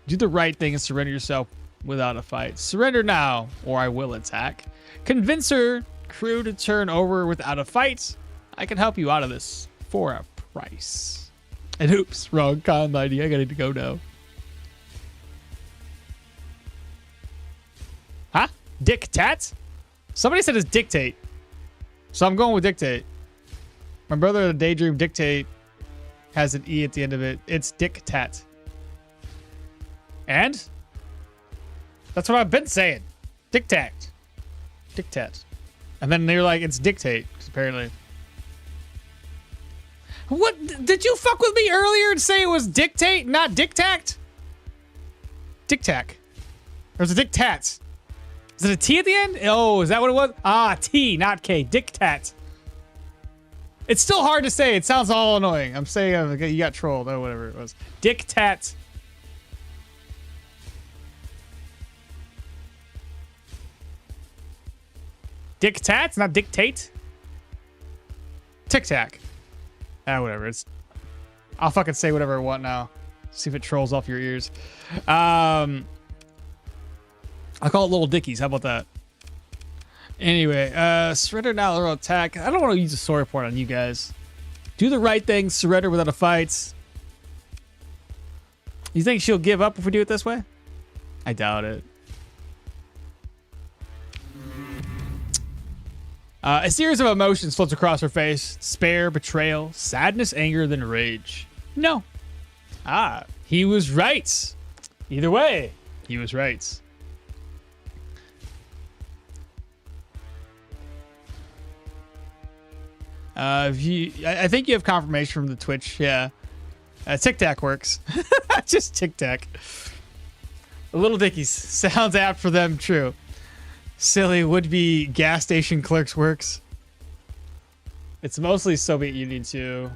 Speaker 1: Do the right thing and surrender yourself without a fight. Surrender now, or I will attack. Convince her crew to turn over without a fight. I can help you out of this for a price. And oops, wrong con ID. I gotta go now. Huh? Dictate? Somebody said it's dictate. So I'm going with dictate. My brother, the Daydream Dictate, has an E at the end of it. It's dictate. And? That's what I've been saying. Dictate. Dictate. And then they're like, it's dictate, apparently. What? Did you fuck with me earlier and say it was dictate, not dictact? Dictac. There's a dictat. Is it a T at the end? Oh, is that what it was? Ah, T, not K. Dictat. It's still hard to say. It sounds all annoying. I'm saying you got trolled or whatever it was. Dictat. Dictat, not dictate. Tic Tac. Whatever. I'll fucking say whatever I want now. See if it trolls off your ears. I'll call it Little Dickies. How about that? Anyway, surrender now or attack. I don't want to use a story report on you guys. Do the right thing. Surrender without a fight. You think she'll give up if we do it this way? I doubt it. A series of emotions floats across her face. Despair, betrayal, sadness, anger, then rage. No. Ah, he was right. Either way, he was right. I think you have confirmation from the Twitch. Yeah. Tic Tac works. Just Tic Tac. Little Dickies. Sounds apt for them, true. Silly would-be gas station clerks works. It's mostly Soviet Union too.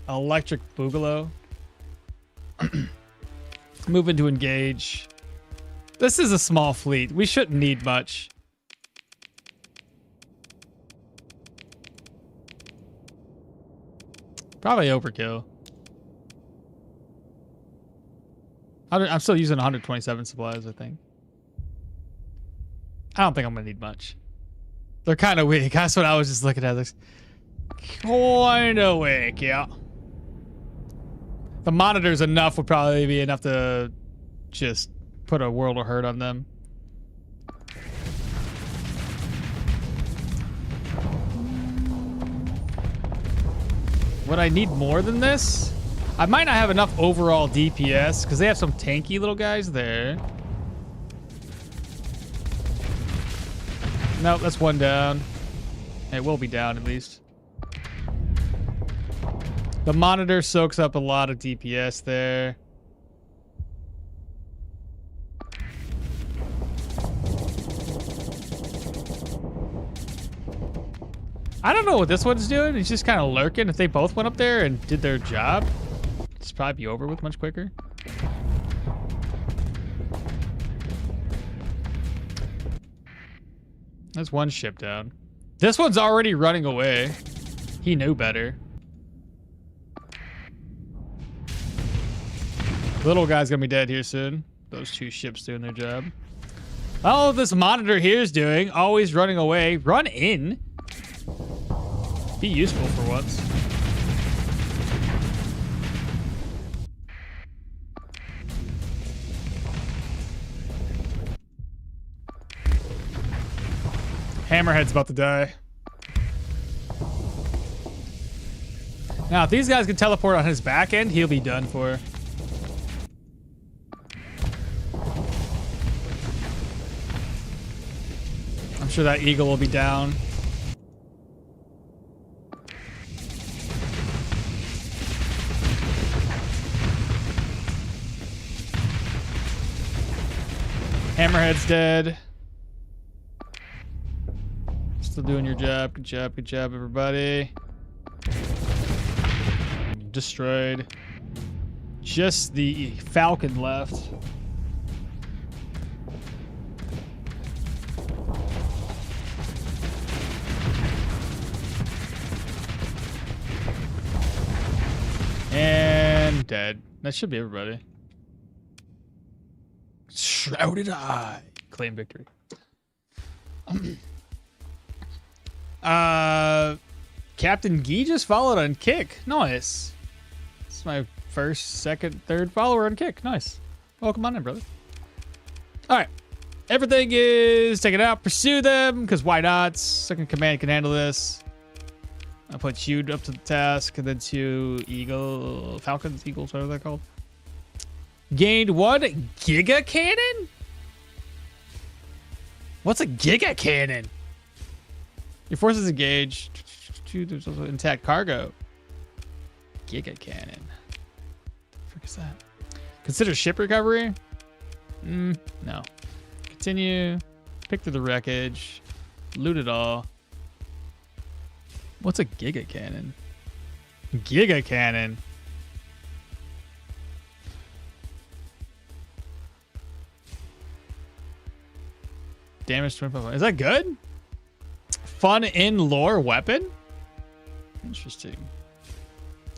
Speaker 1: Electric Boogaloo. Moving to engage. This is a small fleet. We shouldn't need much. Probably overkill. I'm still using 127 supplies, I think. I don't think I'm gonna need much. They're kind of weak. That's what I was just looking at. Kind of weak, yeah. The monitors enough would probably be enough to just put a world of hurt on them. Would I need more than this? I might not have enough overall DPS because they have some tanky little guys there. Nope, that's one down. It will be down at least. The monitor soaks up a lot of DPS there. I don't know what this one's doing. He's just kind of lurking. If they both went up there and did their job, it's probably be over with much quicker. There's one ship down. This one's already running away. He knew better. Little guy's gonna be dead here soon. Those two ships doing their job. Oh, this monitor here is doing. Always running away. Run in. Be useful for once. Hammerhead's about to die. Now, if these guys can teleport on his back end, he'll be done for. I'm sure that eagle will be down. Hammerhead's dead. Still doing your job. Good job. Good job, everybody. Destroyed. Just the Falcon left. And dead. That should be everybody. Shrouded Eye. Claim victory. Captain Gee just followed on Kick. Nice. This is my first, second, third follower on Kick. Nice. Welcome on in, brother. All right. Everything is taken out. Pursue them, because why not? Second command can handle this. I'll put you up to the task, and then two Falcons, Eagles, whatever they're called. Gained 1 Giga Cannon? What's a Giga Cannon? Your forces engaged. There's also intact cargo. Giga Cannon. What the frick is that? Consider ship recovery? No. Continue. Pick through the wreckage. Loot it all. What's a Giga Cannon? Giga Cannon. Damage 25. Is that good? Fun in lore weapon? Interesting.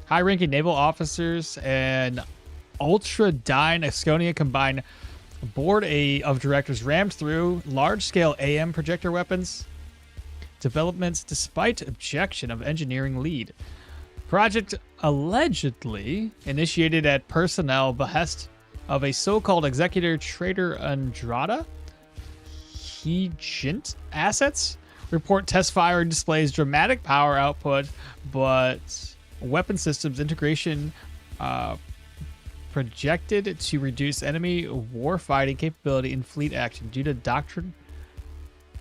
Speaker 1: High-ranking naval officers and Ultra-Dyne Asconia combine board of directors rammed through large-scale AM projector weapons. Developments despite objection of engineering lead. Project allegedly initiated at personnel behest of a so-called executor Trader Andrada. Hegent assets. Report test fire displays dramatic power output, but weapon systems integration projected to reduce enemy warfighting capability in fleet action due to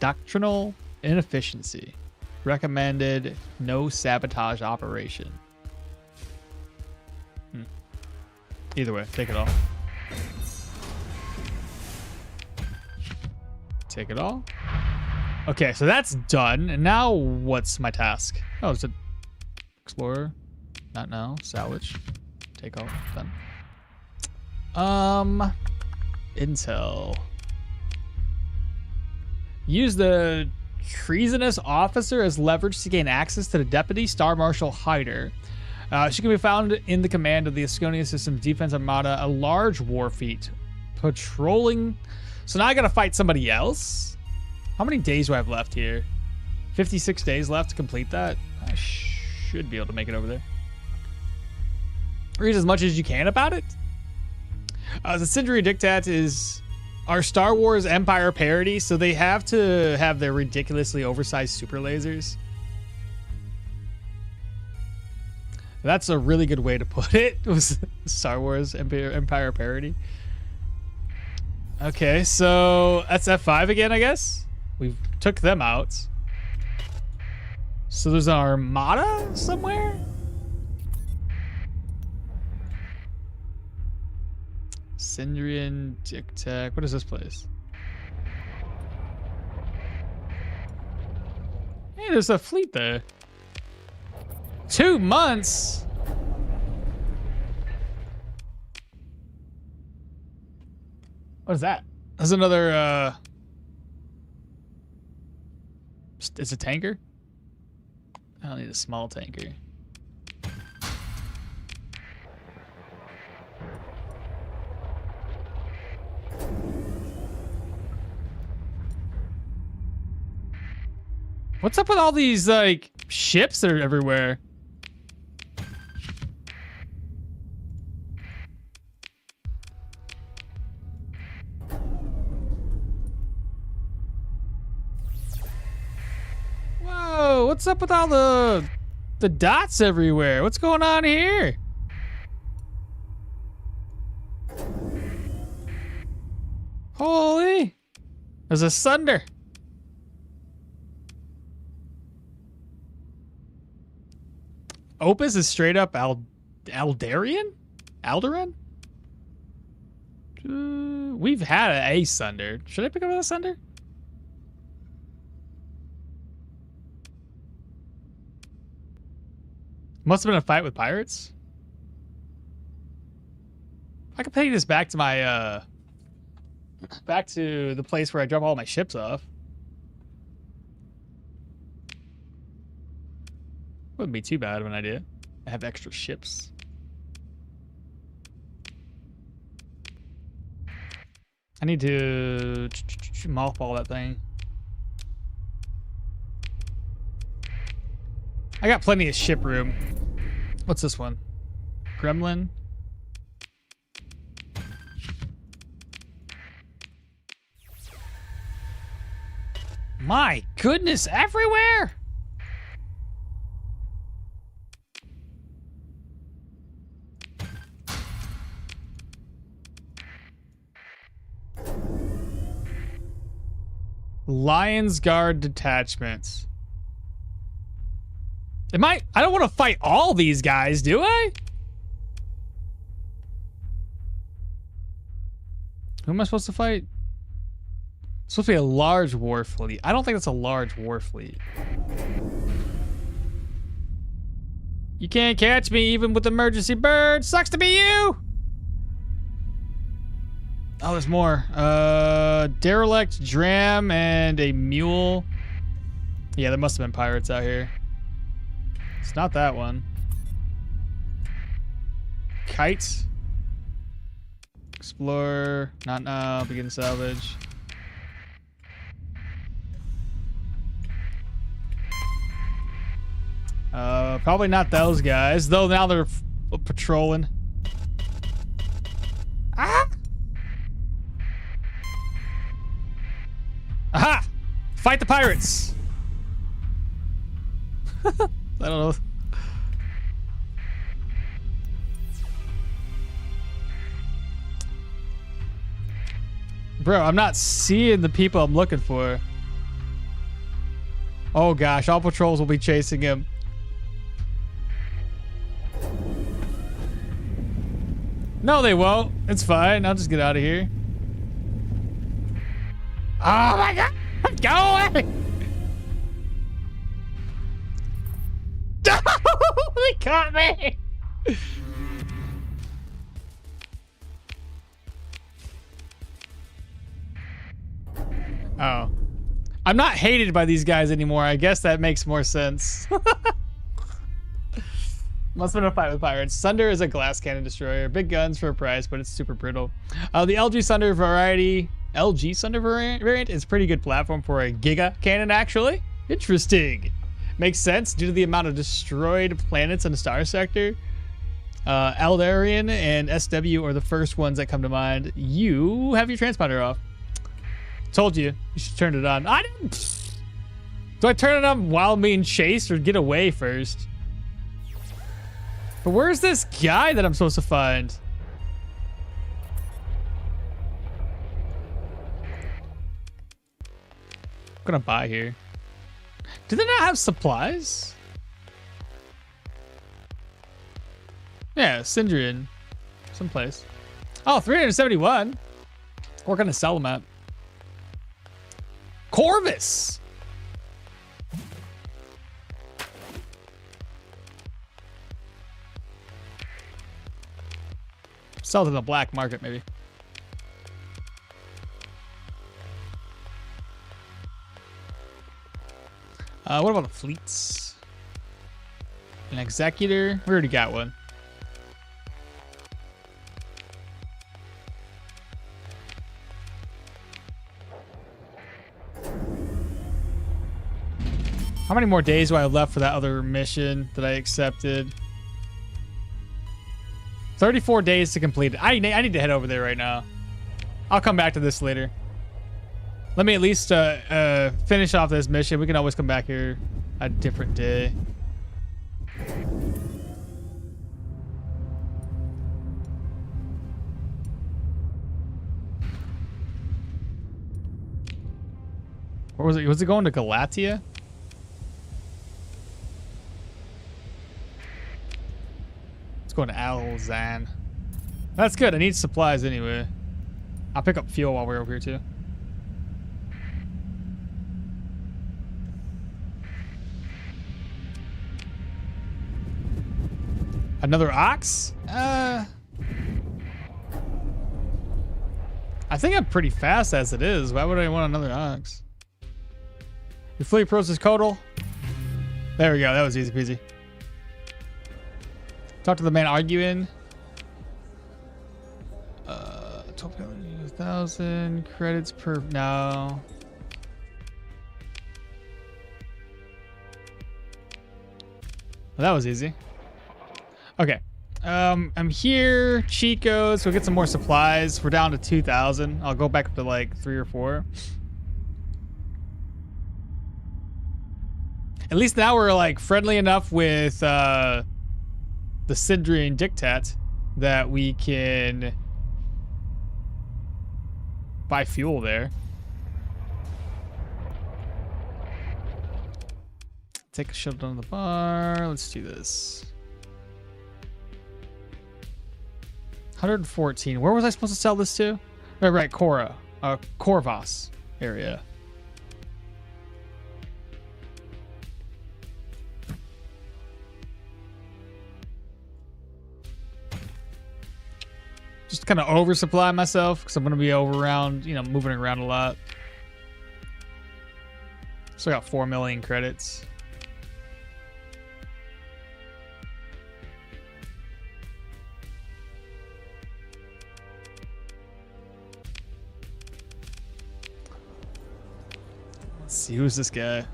Speaker 1: doctrinal inefficiency. Recommended no sabotage operation. Either way, take it all. Take it all. Okay, so that's done. And now what's my task? Oh, it's an explorer. Not now. Salvage. Take all. Done. Intel. Use the treasonous officer as leverage to gain access to the Deputy Star Marshal Hyder. She can be found in the command of the Asconia Systems Defense Armada, a large war fleet patrolling. So now I gotta fight somebody else? How many days do I have left here? 56 days left to complete that? I should be able to make it over there. Read as much as you can about it. The Sindri Diktat is our Star Wars Empire parody, so they have to have their ridiculously oversized super lasers. That's a really good way to put it. It was Star Wars Empire parody. Okay, so that's F5 again, I guess. We took them out. So there's an armada somewhere? Sindrian Diktat. What is this place? Hey, there's a fleet there. 2 months? What is that? There's another, it's a tanker? I don't need a small tanker. What's up with all these, like, ships that are everywhere? Whoa, what's up with all the dots everywhere? What's going on here? Holy, there's a sunder. Opus is straight up Aldarian? Alderan? We've had a Sunder. Should I pick up a Sunder? Must have been a fight with pirates. I can take this back to my, back to the place where I drop all my ships off. Wouldn't be too bad of an idea. I have extra ships. I need to mothball that thing. I got plenty of ship room. What's this one? Gremlin? My goodness, everywhere! Lion's Guard detachments. I don't want to fight all these guys, do I? Who am I supposed to fight? It's supposed to be a large war fleet. I don't think that's a large war fleet. You can't catch me even with emergency bird. Sucks to be you. Oh, there's more. Derelict, Dram, and a mule. Yeah, there must have been pirates out here. It's not that one. Kite. Explorer. Not now. Begin salvage. Probably not those guys. Though now they're patrolling. Ah! Aha! Fight the pirates! I don't know. Bro, I'm not seeing the people I'm looking for. Oh gosh, all patrols will be chasing him. No, they won't. It's fine. I'll just get out of here. Oh my god! Go away! They caught me! Oh. I'm not hated by these guys anymore. I guess that makes more sense. Must have been a fight with pirates. Sunder is a glass cannon destroyer. Big guns for a price, but it's super brittle. The LG Sunder variant is a pretty good platform for a Giga cannon, actually. Interesting. Makes sense due to the amount of destroyed planets in the Starsector. Eldarian and SW are the first ones that come to mind. You have your transponder off. Told you. You should turn it on. I didn't. Do I turn it on while I'm being chased or get away first? But where's this guy that I'm supposed to find? I'm gonna buy here. Do they not have supplies? Yeah, Syndrian. Someplace. Oh, 371. We're gonna sell them at. Corvus! Sell to the black market, maybe. What about the fleets? An executor? We already got one. How many more days do I have left for that other mission that I accepted? 34 days to complete it. I need to head over there right now. I'll come back to this later. Let me at least finish off this mission. We can always come back here a different day. Where was it? Was it going to Galatia? It's going to Alzan. That's good. I need supplies anyway. I'll pick up fuel while we're over here too. Another ox? I think I'm pretty fast as it is. Why would I want another ox? Your fleet approaches Codal. There we go. That was easy peasy. Talk to the man arguing. 12,000 credits per. No. Well, that was easy. Okay. I'm here. Chico's. We'll get some more supplies. We're down to 2,000. I'll go back up to like 3 or 4. At least now we're like friendly enough with the Sidrian Dictat that we can buy fuel there. Take a shuttle down the bar. Let's do this. 114. Where was I supposed to sell this to? Right, Corvos area. Just kind of oversupply myself because I'm going to be moving around a lot. Still got 4 million credits. Let's see, who's this guy?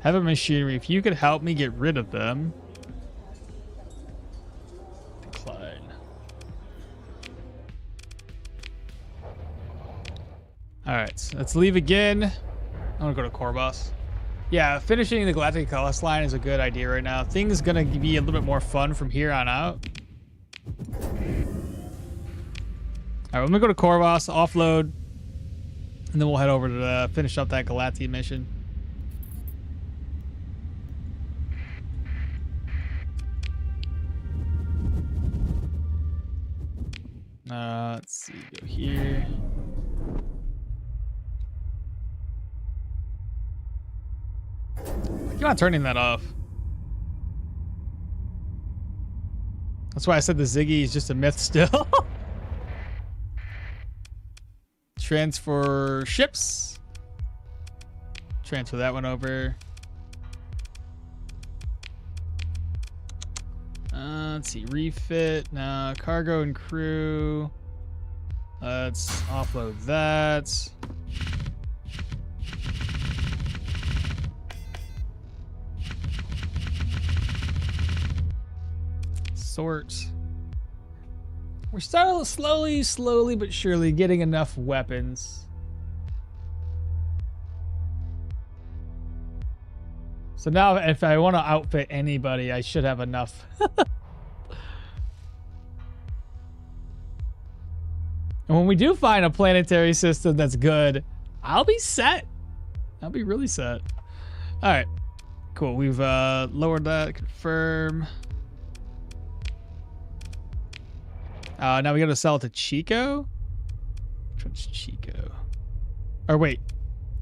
Speaker 1: Heavy machinery. If you could help me get rid of them. Decline. Alright, let's leave again. I want to go to Corvos. Yeah, finishing the Galactic Colossus line is a good idea right now. Things gonna be a little bit more fun from here on out. Alright, I'm gonna go to Corvos, offload, and then we'll head over to finish up that Galactic mission. Let's see, go here. Keep on turning that off. That's why I said the Ziggy is just a myth still. Transfer ships. Transfer that one over. Let's see, refit. No, cargo and crew. Let's offload that. Sort. We're still slowly but surely getting enough weapons. So now if I want to outfit anybody, I should have enough. And when we do find a planetary system that's good, I'll be set. I'll be really set. All right, cool. We've lowered that. Confirm. Now we got to sell it to Chico. Which one's Chico? Or wait,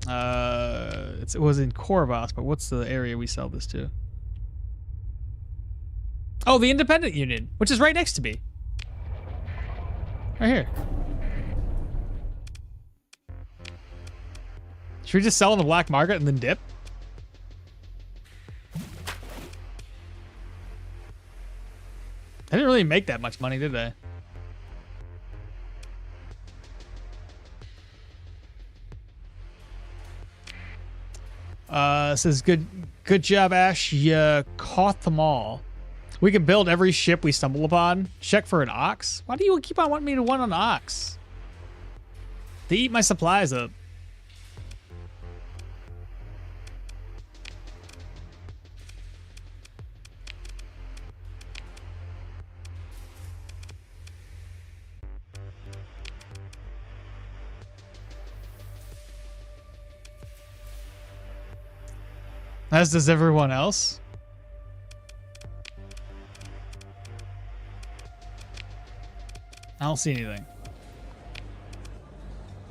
Speaker 1: it was in Corvos, but what's the area we sell this to? Oh, the Independent Union, which is right next to me. Right here. Should we just sell on the black market and then dip? I didn't really make that much money, did I? It says good job, Ash. You caught them all. We can build every ship we stumble upon. Check for an ox. Why do you keep on wanting me to want an ox? They eat my supplies up. As does everyone else. I don't see anything.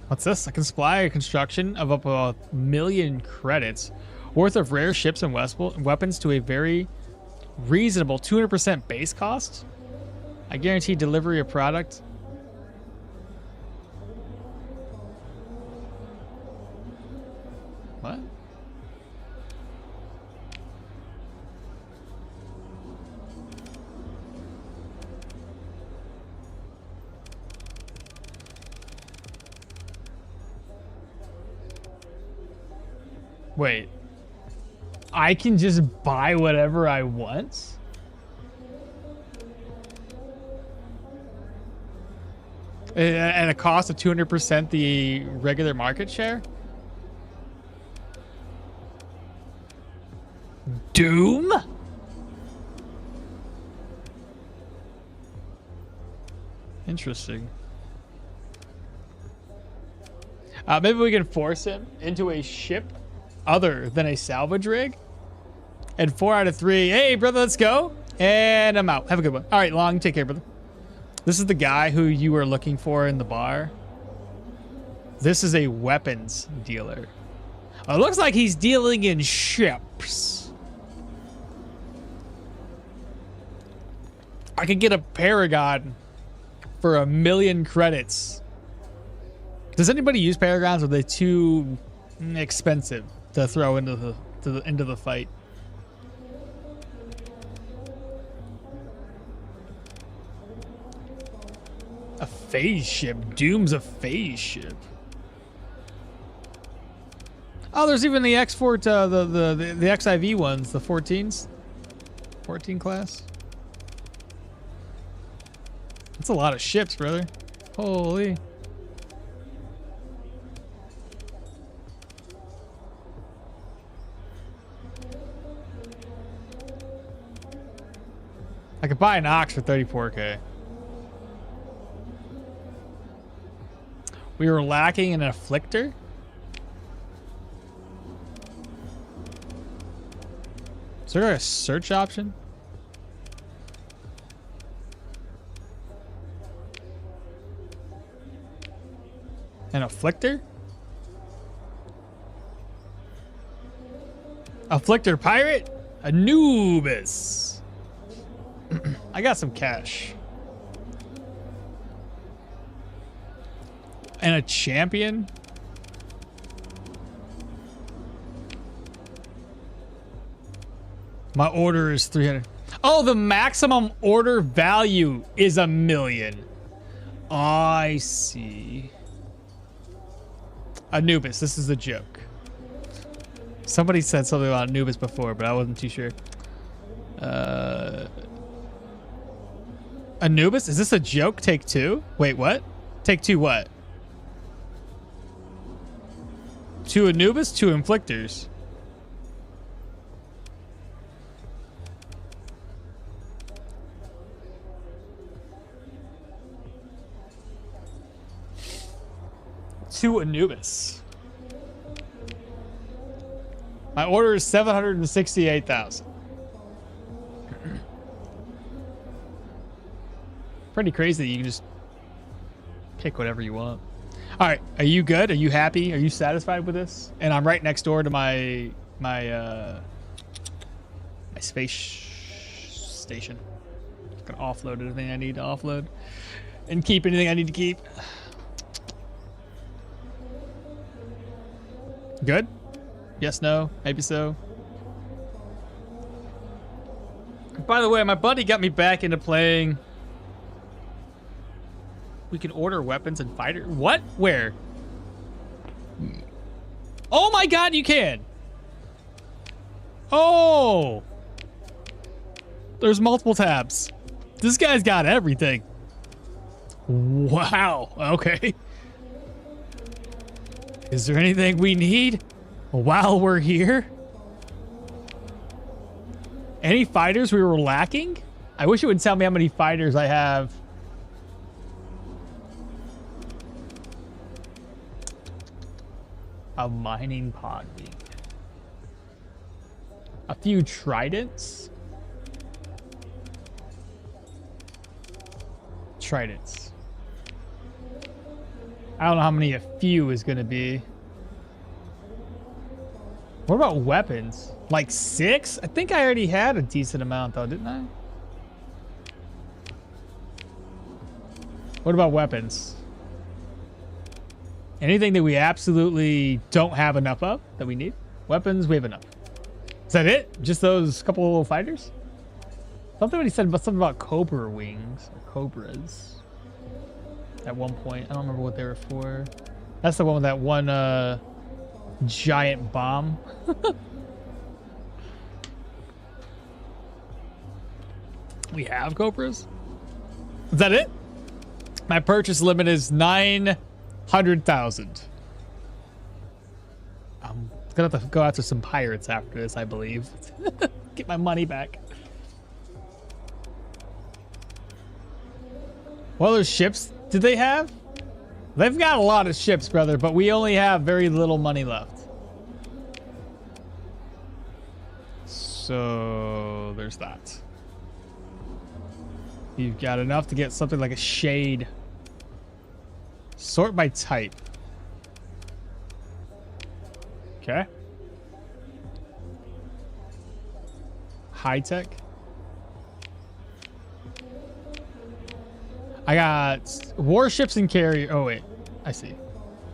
Speaker 1: What's this? I can supply a construction of up to 1,000,000 credits worth of rare ships and weapons to a very reasonable 200% base cost. I guarantee delivery of product. What? Wait. I can just buy whatever I want? At a cost of 200% the regular market share? Doom? Interesting. Maybe we can force him into a ship other than a salvage rig. And 4 out of 3. Hey, brother, let's go. And I'm out. Have a good one. All right, Long, take care, brother. This is the guy who you were looking for in the bar. This is a weapons dealer. It looks like he's dealing in ships. I could get a Paragon for 1,000,000 credits. Does anybody use Paragons, or are they too expensive to throw into the fight? A phase ship. Doom's a phase ship. Oh, there's even the X4, the XIV ones, the 14s, 14 class. That's a lot of ships, brother. Holy. I could buy an Ox for 34K. We were lacking an Afflictor. Is there a search option? An Afflictor? Afflictor pirate? A Noobus. I got some cash. And a champion? My order is 300. Oh, the maximum order value is 1,000,000. I see. Anubis, this is a joke. Somebody said something about Anubis before, but I wasn't too sure. Anubis, is this a joke? Take 2? Wait, what? Take 2 what? 2 Anubis, 2 Inflictors. To Anubis. My order is 768,000. Pretty crazy that you can just pick whatever you want. All right, are you good? Are you happy? Are you satisfied with this? And I'm right next door to my space station. Just gonna offload anything I need to offload and keep anything I need to keep. Good? Yes, no, maybe so. By the way, my buddy got me back into playing. We can order weapons and fighter. What? Where? Oh my god, you can! Oh! There's multiple tabs. This guy's got everything. Wow, okay. Is there anything we need while we're here? Any fighters we were lacking? I wish it would tell me how many fighters I have. A mining pod wing. A few tridents. I don't know how many a few is gonna be. What about weapons? Like 6? I think I already had a decent amount though, didn't I? What about weapons? Anything that we absolutely don't have enough of that we need? Weapons, we have enough. Is that it? Just those couple of little fighters? Something when he said something about cobra wings or cobras at one point. I don't remember what they were for. That's the one with that one giant bomb. We have cobras. Is that it? My purchase limit is 900,000. I'm gonna have to go after some pirates after this, I believe. Get my money back. What other ships did they have? They've got a lot of ships, brother, but we only have very little money left. So there's that. You've got enough to get something like a shade. Sort by type. Okay. High tech. I got warships and carrier. Oh wait, I see.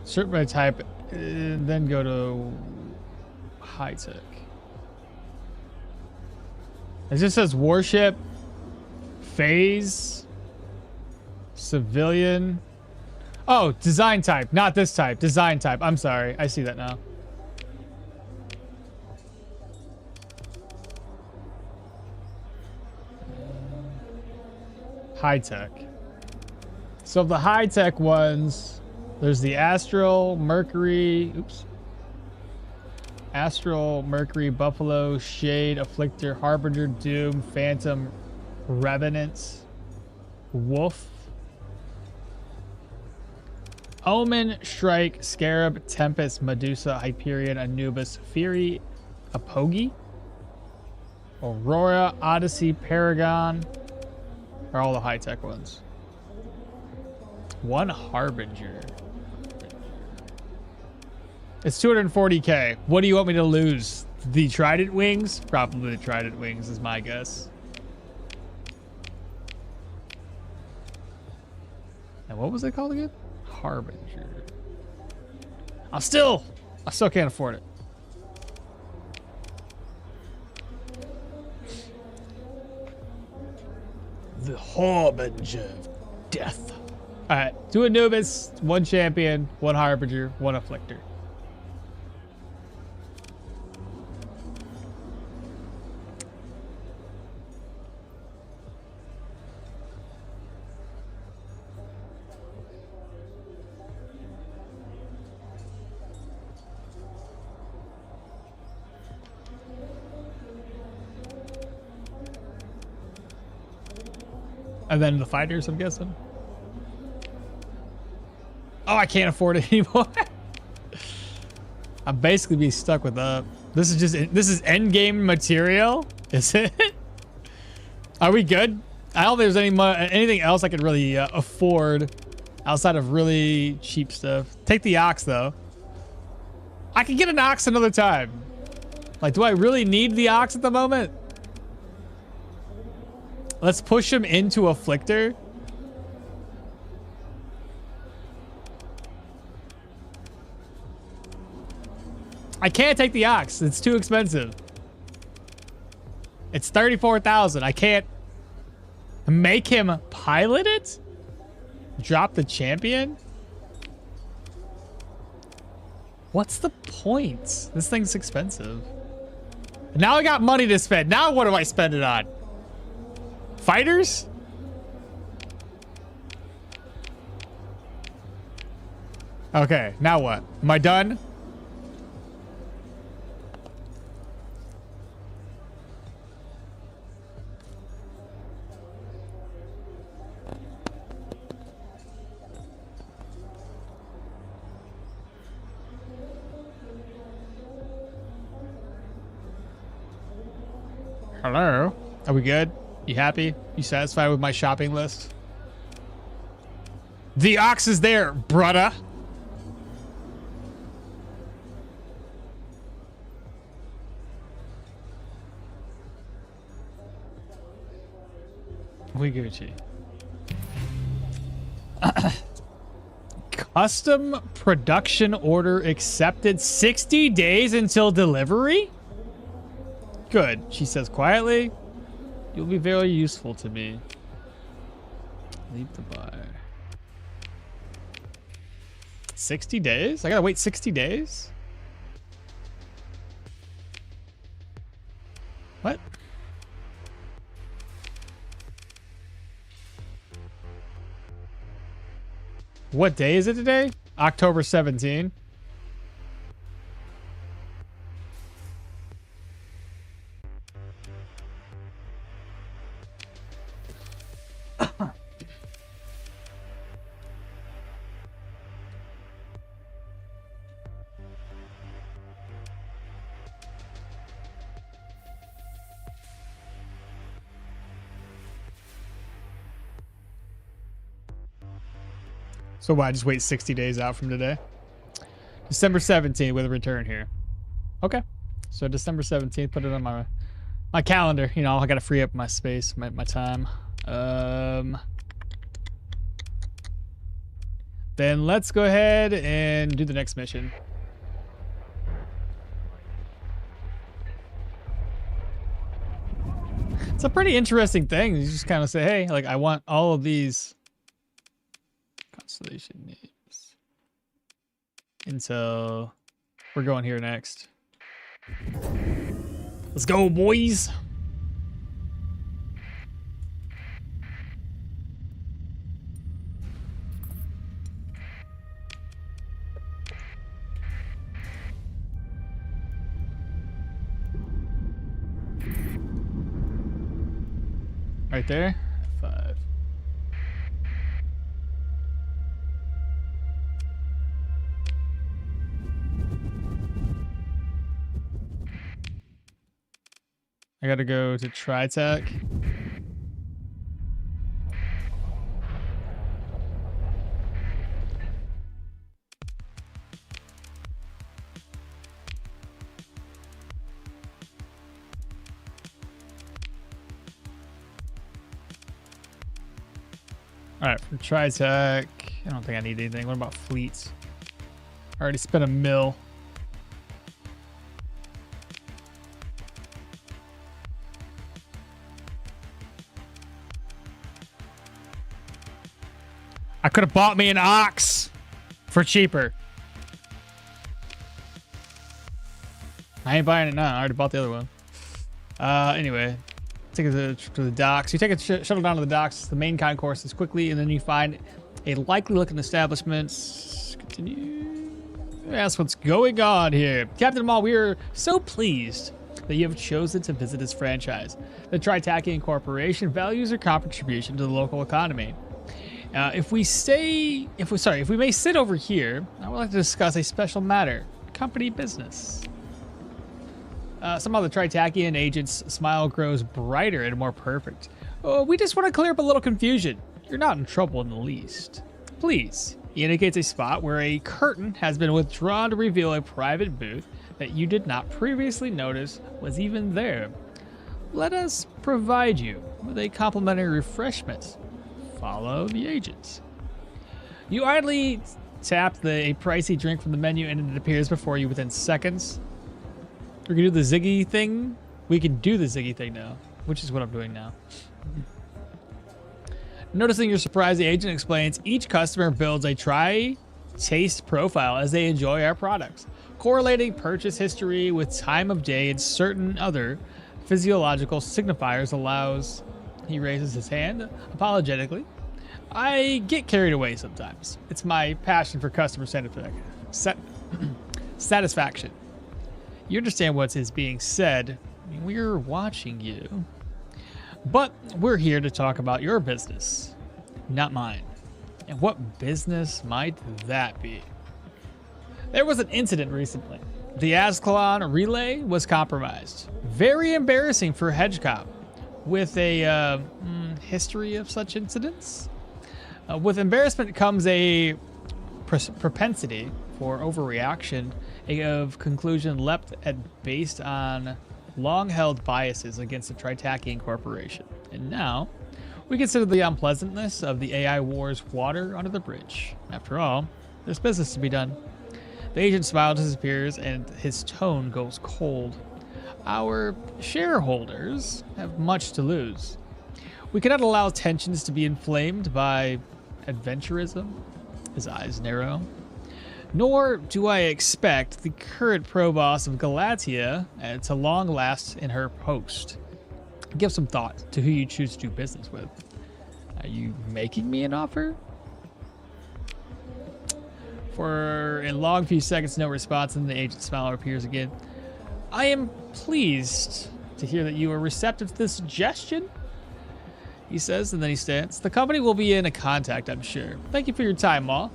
Speaker 1: Sort by type, then go to high tech. It just says warship, phase, civilian. Oh, design type, not this type. Design type. I'm sorry. I see that now. High tech. So the high tech ones, there's the Astral, Mercury. Oops. Astral, Mercury, Buffalo, Shade, Afflictor, Harbinger, Doom, Phantom, Revenant, Wolf, Omen, Strike, Scarab, Tempest, Medusa, Hyperion, Anubis, Fury, Apogi, Aurora, Odyssey, Paragon are all the high-tech ones. One Harbinger. It's 240k. What do you want me to lose? The Trident Wings? Probably the Trident Wings is my guess. And what was it called again? Harbinger. I still can't afford it. The Harbinger of Death. All right, 2 Anubis, 1 Champion, 1 Harbinger, 1 Afflictor. And then the fighters, I'm guessing. Oh, I can't afford it anymore. I'm basically being stuck with this is end game material. Is it? Are we good? I don't think there's anything else I could really afford outside of really cheap stuff. Take the ox though. I can get an ox another time. Like, do I really need the ox at the moment? Let's push him into Afflictor. I can't take the ox. It's too expensive. It's 34,000. I can't make him pilot it? Drop the champion? What's the point? This thing's expensive. Now I got money to spend. Now what do I spend it on? Fighters? Okay, now what? Am I done? Hello? Are we good? You happy? You satisfied with my shopping list? The ox is there, brudda. We Gucci. Custom production order accepted. 60 days until delivery? Good, she says quietly. You'll be very useful to me. Leave the bar. 60 days? I gotta wait 60 days? What? What day is it today? October 17. So why just wait 60 days out from today? December 17th with a return here. Okay. So December 17th, put it on my calendar. You know, I gotta free up my space, my time. Then let's go ahead and do the next mission. It's a pretty interesting thing. You just kind of say, hey, like I want all of these constellation names until we're going here next. Let's go, boys. Right there. 5. I gotta go to TriTech. Alright, for TriTech, I don't think I need anything. What about fleets? I already spent $1 million. I could have bought me an ox for cheaper. I ain't buying it now. I already bought the other one. Anyway, take it to the docks. You take a shuttle down to the docks. The main concourse is quickly, and then you find a likely-looking establishment. Continue. That's what's going on here. Captain Mall, we are so pleased that you have chosen to visit this franchise. The Tritakian Corporation values your contribution to the local economy. If we may sit over here, I would like to discuss a special matter. Company business. Somehow the Tritakian agent's smile grows brighter and more perfect. Oh, we just want to clear up a little confusion. You're not in trouble in the least. Please. He indicates a spot where a curtain has been withdrawn to reveal a private booth that you did not previously notice was even there. Let us provide you with a complimentary refreshment. Follow the agents. You idly tap a pricey drink from the menu and it appears before you within seconds. We're gonna do the Ziggy thing. We can do the Ziggy thing now, which is what I'm doing now. Noticing your surprise, the agent explains each customer builds a taste profile as they enjoy our products, correlating purchase history with time of day and certain other physiological signifiers allows. He raises his hand apologetically. I get carried away sometimes. It's my passion for customer satisfaction. You understand what is being said. We're watching you. But we're here to talk about your business, not mine. And what business might that be? There was an incident recently. The Ascalon relay was compromised. Very embarrassing for Hedgecop. With a history of such incidents. With embarrassment comes a propensity for overreaction of conclusion leapt at based on long-held biases against the Tritakian Corporation. And now, We consider the unpleasantness of the AI wars water under the bridge. After all, there's business to be done. The agent's smile disappears and his tone goes cold. Our shareholders have much to lose. We cannot allow tensions to be inflamed by adventurism. His eyes narrow. Nor do I expect the current provost of Galatia to long last in her post. Give some thought to who you choose to do business with. Are you making me an offer? For a long few seconds, no response, and the agent's smile appears again. I am pleased to hear that you are receptive to this suggestion, he says, and then he stands. The company will be in a contact, I'm sure. Thank you for your time, Ma.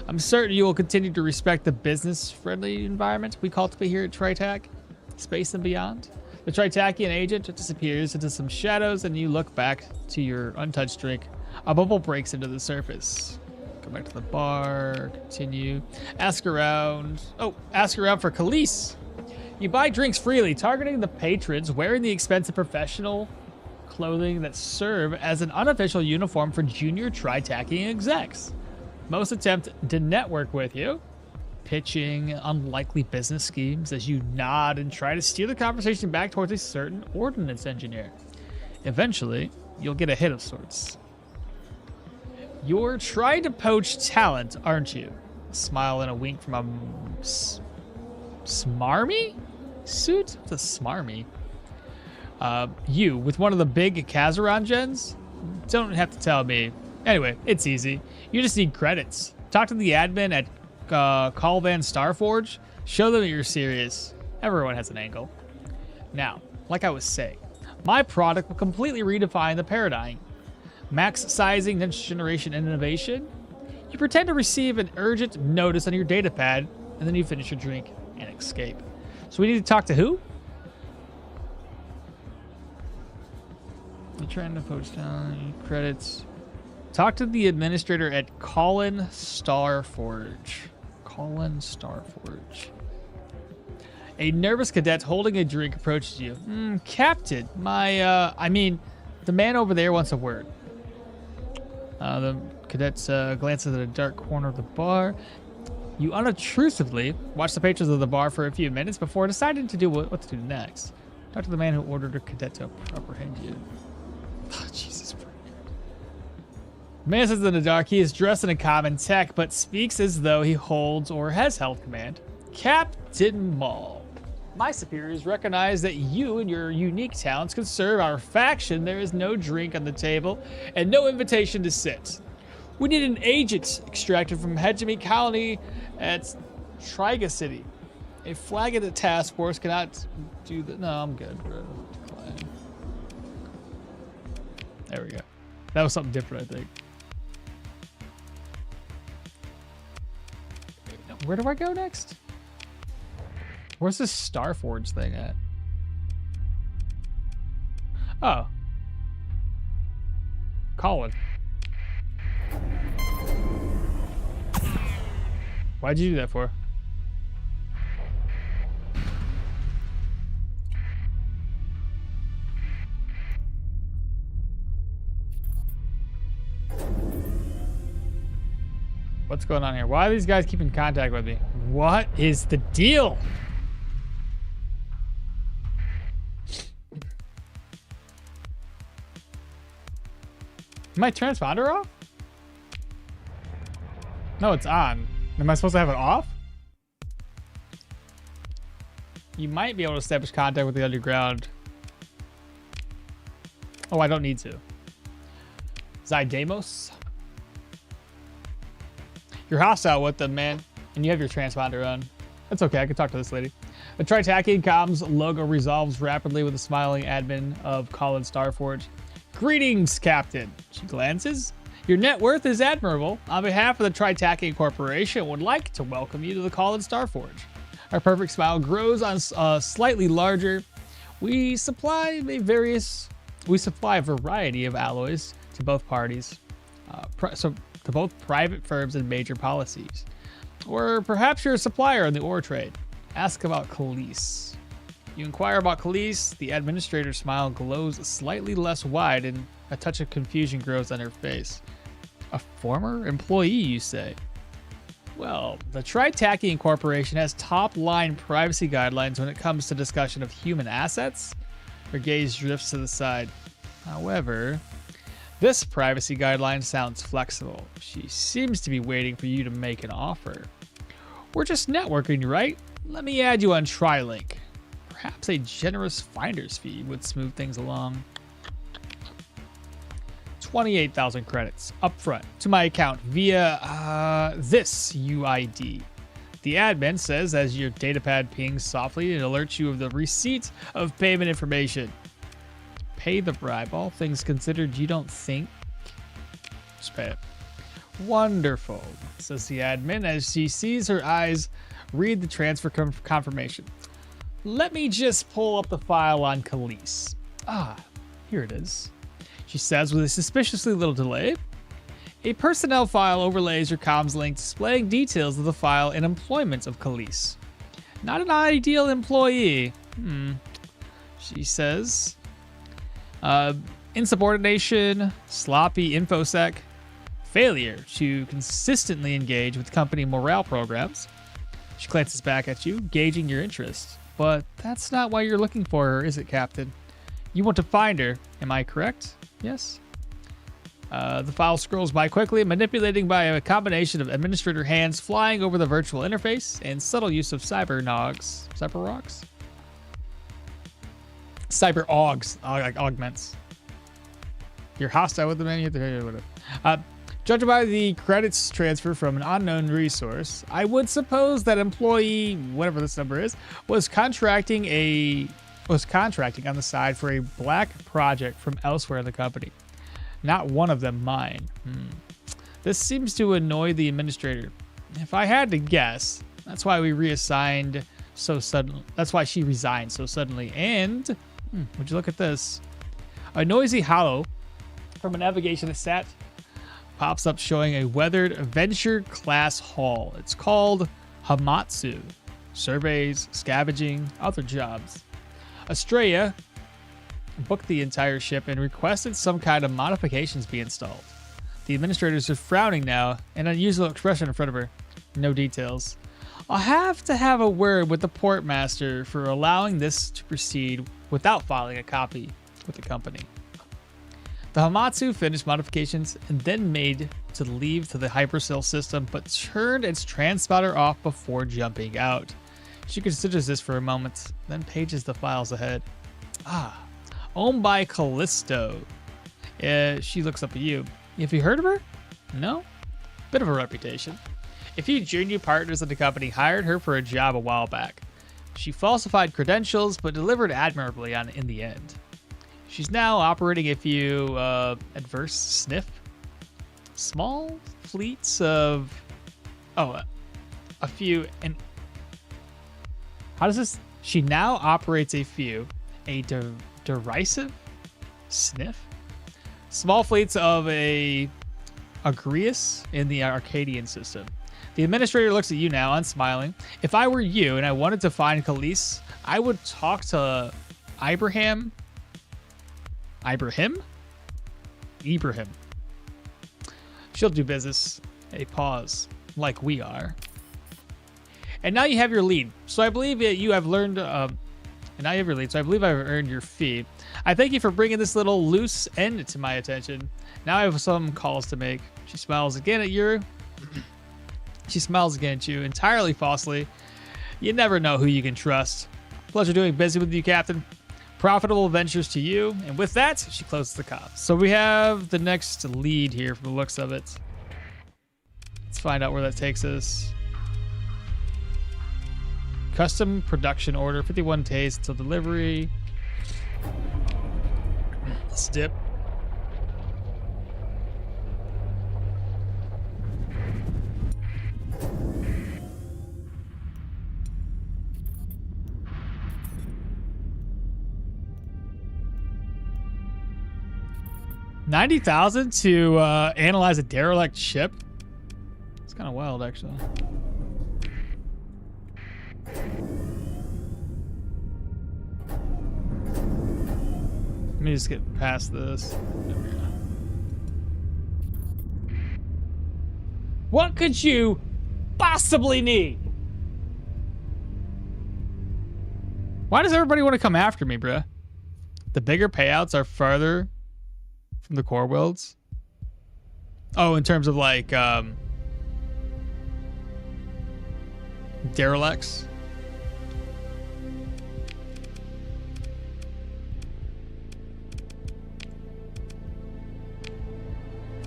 Speaker 1: I'm certain you will continue to respect the business-friendly environment we cultivate here at Tritac, space and beyond. The Tritacian agent disappears into some shadows, and you look back to your untouched drink. A bubble breaks into the surface. Go back to the bar, continue. Ask around for Khalees. You buy drinks freely, targeting the patrons wearing the expensive professional clothing that serve as an unofficial uniform for junior Tritacian execs. Most attempt to network with you, pitching unlikely business schemes as you nod and try to steer the conversation back towards a certain ordnance engineer. Eventually, you'll get a hit of sorts. You're trying to poach talent, aren't you? A smile and a wink from a smarmy suit? What's a smarmy? You, with one of the big Kazaron gens? Don't have to tell me. Anyway, it's easy. You just need credits. Talk to the admin at Calvan Starforge. Show them that you're serious. Everyone has an angle. Now, like I was saying, my product will completely redefine the paradigm. Max sizing, next generation innovation. You pretend to receive an urgent notice on your data pad, and then you finish your drink and escape. So we need to talk to who? You're trying to poach down credits. Talk to the administrator at Colin Starforge. Colin Starforge. A nervous cadet holding a drink approaches you. Captain, the man over there wants a word. The cadet glances at a dark corner of the bar. You unobtrusively watch the patrons of the bar for a few minutes before deciding to do what to do next. Talk to the man who ordered a cadet to apprehend you. Oh, Jesus. The man sits in the dark. He is dressed in a common tech, but speaks as though he holds or has held command. Captain Maul. My superiors recognize that you and your unique talents can serve our faction. There is no drink on the table and no invitation to sit. We need an agent extracted from Hegemony Colony at Triga City. A flag at the task force cannot do that. No, I'm good, bro. There we go. That was something different, I think. Where do I go next? Where's this Starforge thing at? Oh. Colin. Why'd you do that for? What's going on here? Why are these guys keeping contact with me? What is the deal? My transponder off? No, it's on. Am I supposed to have it off? You might be able to establish contact with the underground. Oh, I don't need to. Zydamos. You're hostile with them, man, and you have your transponder on. That's okay, I can talk to this lady. The Tritacian comms logo resolves rapidly with a smiling admin of Colin Starforge. Greetings, Captain. She glances. Your net worth is admirable. On behalf of the Tritacian Corporation, I would like to welcome you to the Colin Starforge. Our perfect smile grows on slightly larger. We supply a variety of alloys to both parties. To both private firms and major policies. Or perhaps you're a supplier in the ore trade. Ask about Khalees. You inquire about Khalees, the administrator's smile glows slightly less wide and A touch of confusion grows on her face. A former employee, you say? Well, the Tritackian Corporation has top-line privacy guidelines when it comes to discussion of human assets. Her gaze drifts to the side. However, this privacy guideline sounds flexible. She seems to be waiting for you to make an offer. We're just networking, right? Let me add you on TriLink. Perhaps a generous finder's fee would smooth things along. 28,000 credits upfront to my account via this UID. The admin says as your datapad pings softly, it alerts you of the receipt of payment information. Pay the bribe. All things considered, you don't think? Just pay it. Wonderful, says the admin as she sees her eyes read the transfer confirmation. Let me just pull up the file on Khalees. Ah, here it is. She says with a suspiciously little delay. A personnel file overlays your comms link displaying details of the file and employment of Khalees. Not an ideal employee. She says. Insubordination, sloppy infosec, failure to consistently engage with company morale programs. She glances back at you, gauging your interest. But that's not why you're looking for her, is it, Captain? You want to find her, am I correct? Yes. The file scrolls by quickly, manipulating by a combination of administrator hands flying over the virtual interface and subtle use of cyber-nogs. Cyber-rogs? Cyber-augs. Like augments. You're hostile with the menu. Judged by the credits transfer from an unknown resource, I would suppose that employee, whatever this number is, was contracting on the side for a black project from elsewhere in the company. Not one of them mine. This seems to annoy the administrator. If I had to guess, that's why we reassigned so suddenly. That's why she resigned so suddenly. And would you look at this? A noisy hollow from a navigation set pops up showing a weathered venture class hall. It's called Hamatsu. Surveys, scavenging, other jobs. Estrella booked the entire ship and requested some kind of modifications be installed. The administrators are frowning now, an unusual expression in front of her. No details. I'll have to have a word with the portmaster for allowing this to proceed without filing a copy with the company. The Hamatsu finished modifications and then made to leave to the hypercell system, but turned its transponder off before jumping out. She considers this for a moment, then pages the files ahead. Owned by Callisto. She looks up at you. Have you heard of her? No? Bit of a reputation. A few junior partners of the company hired her for a job a while back. She falsified credentials, but delivered admirably in the end. She's now operating a few adverse sniff. Small fleets of... a few... and how does this... She now operates a derisive sniff? Small fleets of a Agrius in the Arcadian system. The administrator looks at you now, unsmiling. If I were you and I wanted to find Khalees, I would talk to Ibrahim. She'll do business. A pause, like we are. And now you have your lead. So I believe you have learned. And now you have your lead. So I believe I've earned your fee. I thank you for bringing this little loose end to my attention. Now I have some calls to make. She smiles again at you. She smiles again at you, entirely falsely. You never know who you can trust. Pleasure doing business with you, Captain. Profitable ventures to you. And with that, she closes the comms. So we have the next lead here from the looks of it. Let's find out where that takes us. Custom production order, 51 days until delivery. Let's dip. $90,000 to analyze a derelict ship. It's kind of wild, actually. me just get past this. There we go. What could you possibly need? Why does everybody want to come after me, bruh? The bigger payouts are farther from the core worlds. Oh, in terms of like derelicts.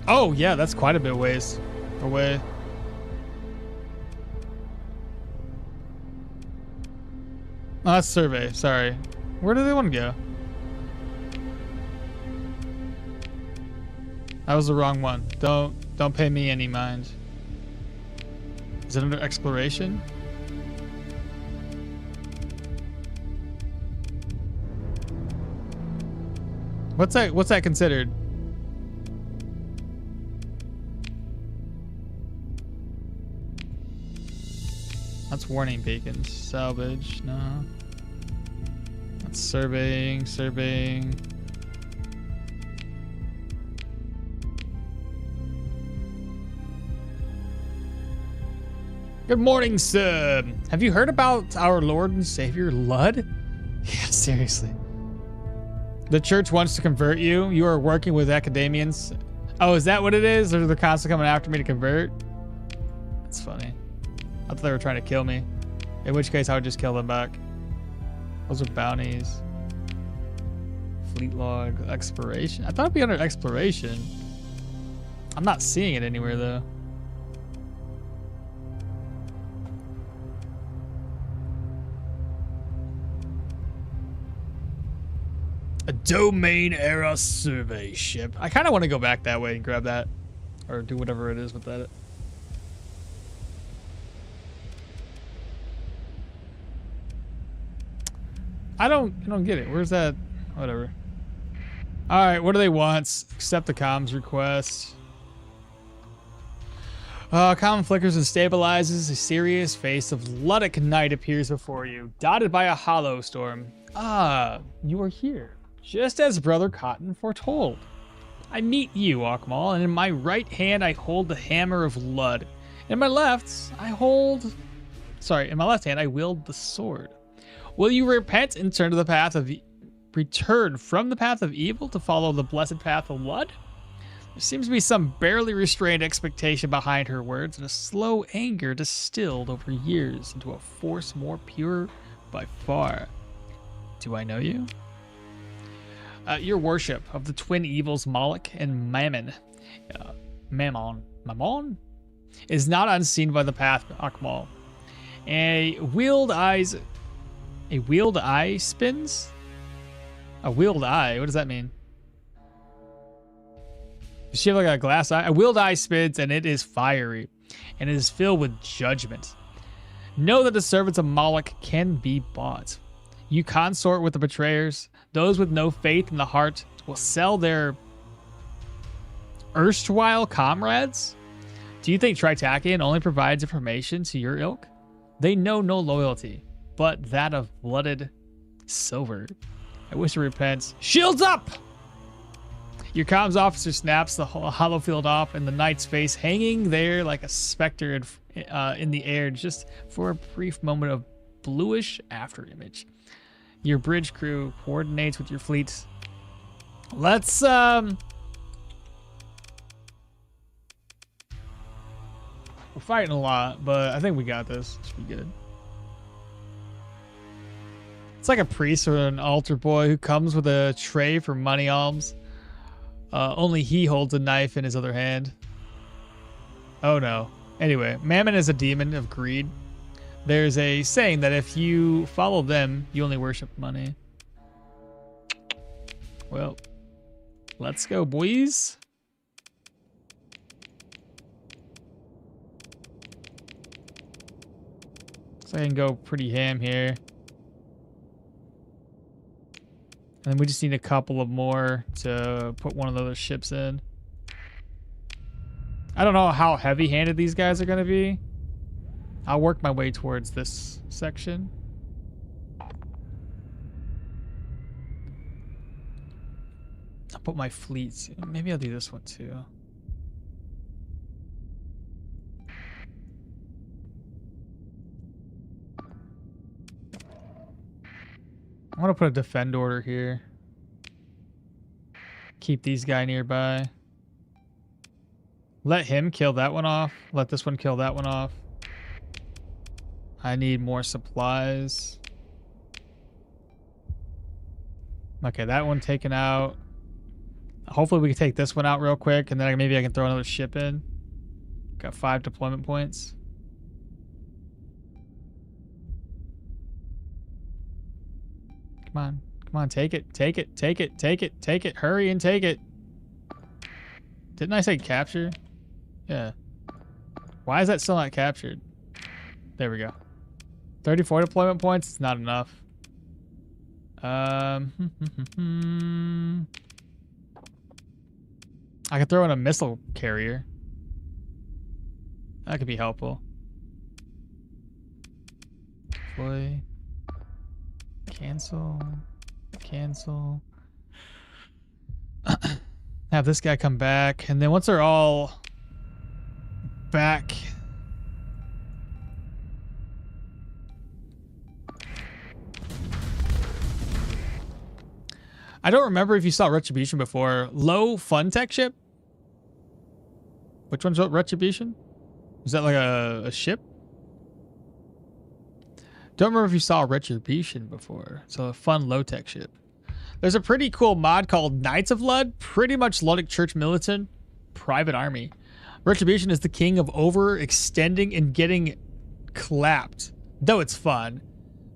Speaker 1: Oh yeah, that's quite a bit ways away. Oh, that's survey. Sorry. Where do they want to go? That was the wrong one. Don't pay me any mind. Is it under exploration? What's that considered? That's warning beacons. Salvage, no. That's surveying. Good morning, sir. Have you heard about our Lord and Savior, Lud? Yeah, seriously. The church wants to convert you. You are working with academians. Oh, is that what it is? Or they're constantly coming after me to convert? That's funny. I thought they were trying to kill me. In which case, I would just kill them back. Those are bounties. Fleet log, exploration. I thought it'd be under exploration. I'm not seeing it anywhere, though. A domain era survey ship. I kind of want to go back that way and grab that. Or do whatever it is with that. I don't get it. Where's that? Whatever. All right, what do they want? Accept the comms request. Common flickers and stabilizes. A serious face of Luddic night appears before you, dotted by a hollow storm. Ah, you are here, just as Brother Cotton foretold. I meet you, Okmall, and in my right hand I hold the hammer of Lud. In my left hand I wield the sword. Will you repent and turn to the path of return from the path of evil to follow the blessed path of Lud? There seems to be some barely restrained expectation behind her words, and a slow anger distilled over years into a force more pure by far. Do I know you? Your worship of the twin evils Moloch and Mammon. Mammon? Is not unseen by the path, Okmall. A wheeled eye spins? A wheeled eye? What does that mean? Does she have like a glass eye? A wheeled eye spins, and it is fiery, and it is filled with judgment. Know that the servants of Moloch can be bought. You consort with the betrayers. Those with no faith in the heart will sell their erstwhile comrades? Do you think Tritakian only provides information to your ilk? They know no loyalty, but that of blooded silver. I wish to repent. Shields up! Your comms officer snaps the hollow field off, and the knight's face hanging there like a specter in the air just for a brief moment of bluish afterimage. Your bridge crew coordinates with your fleet. Let's we're fighting a lot, but I think we got this. Should be good. It's like a priest or an altar boy who comes with a tray for money alms. Only he holds a knife in his other hand. Oh no. Anyway, Mammon is a demon of greed. There's a saying that if you follow them, you only worship money. Well, let's go, boys. So I can go pretty ham here. And then we just need a couple of more to put one of the other ships in. I don't know how heavy-handed these guys are going to be. I'll work my way towards this section. put my fleets. Maybe I'll do this one too. I want to put a defend order here. Keep these guys nearby. Let him kill that one off. Let this one kill that one off. I need more supplies. Okay, that one taken out. Hopefully we can take this one out real quick, and then maybe I can throw another ship in. Got 5 deployment points. Come on. Come on, take it. Take it. Take it. Take it. Take it. Hurry and take it. Didn't I say capture? Yeah. Why is that still not captured? There we go. 34 deployment points. It's not enough. I could throw in a missile carrier. That could be helpful. Deploy. Cancel. Cancel. Have this guy come back, and then once they're all back, I don't remember if you saw Retribution before. Low fun tech ship? Which one's Retribution? Is that like a ship? Don't remember if you saw Retribution before. So a fun low tech ship. There's a pretty cool mod called Knights of Lud. Pretty much Ludic Church Militant Private Army. Retribution is the king of overextending and getting clapped. Though it's fun,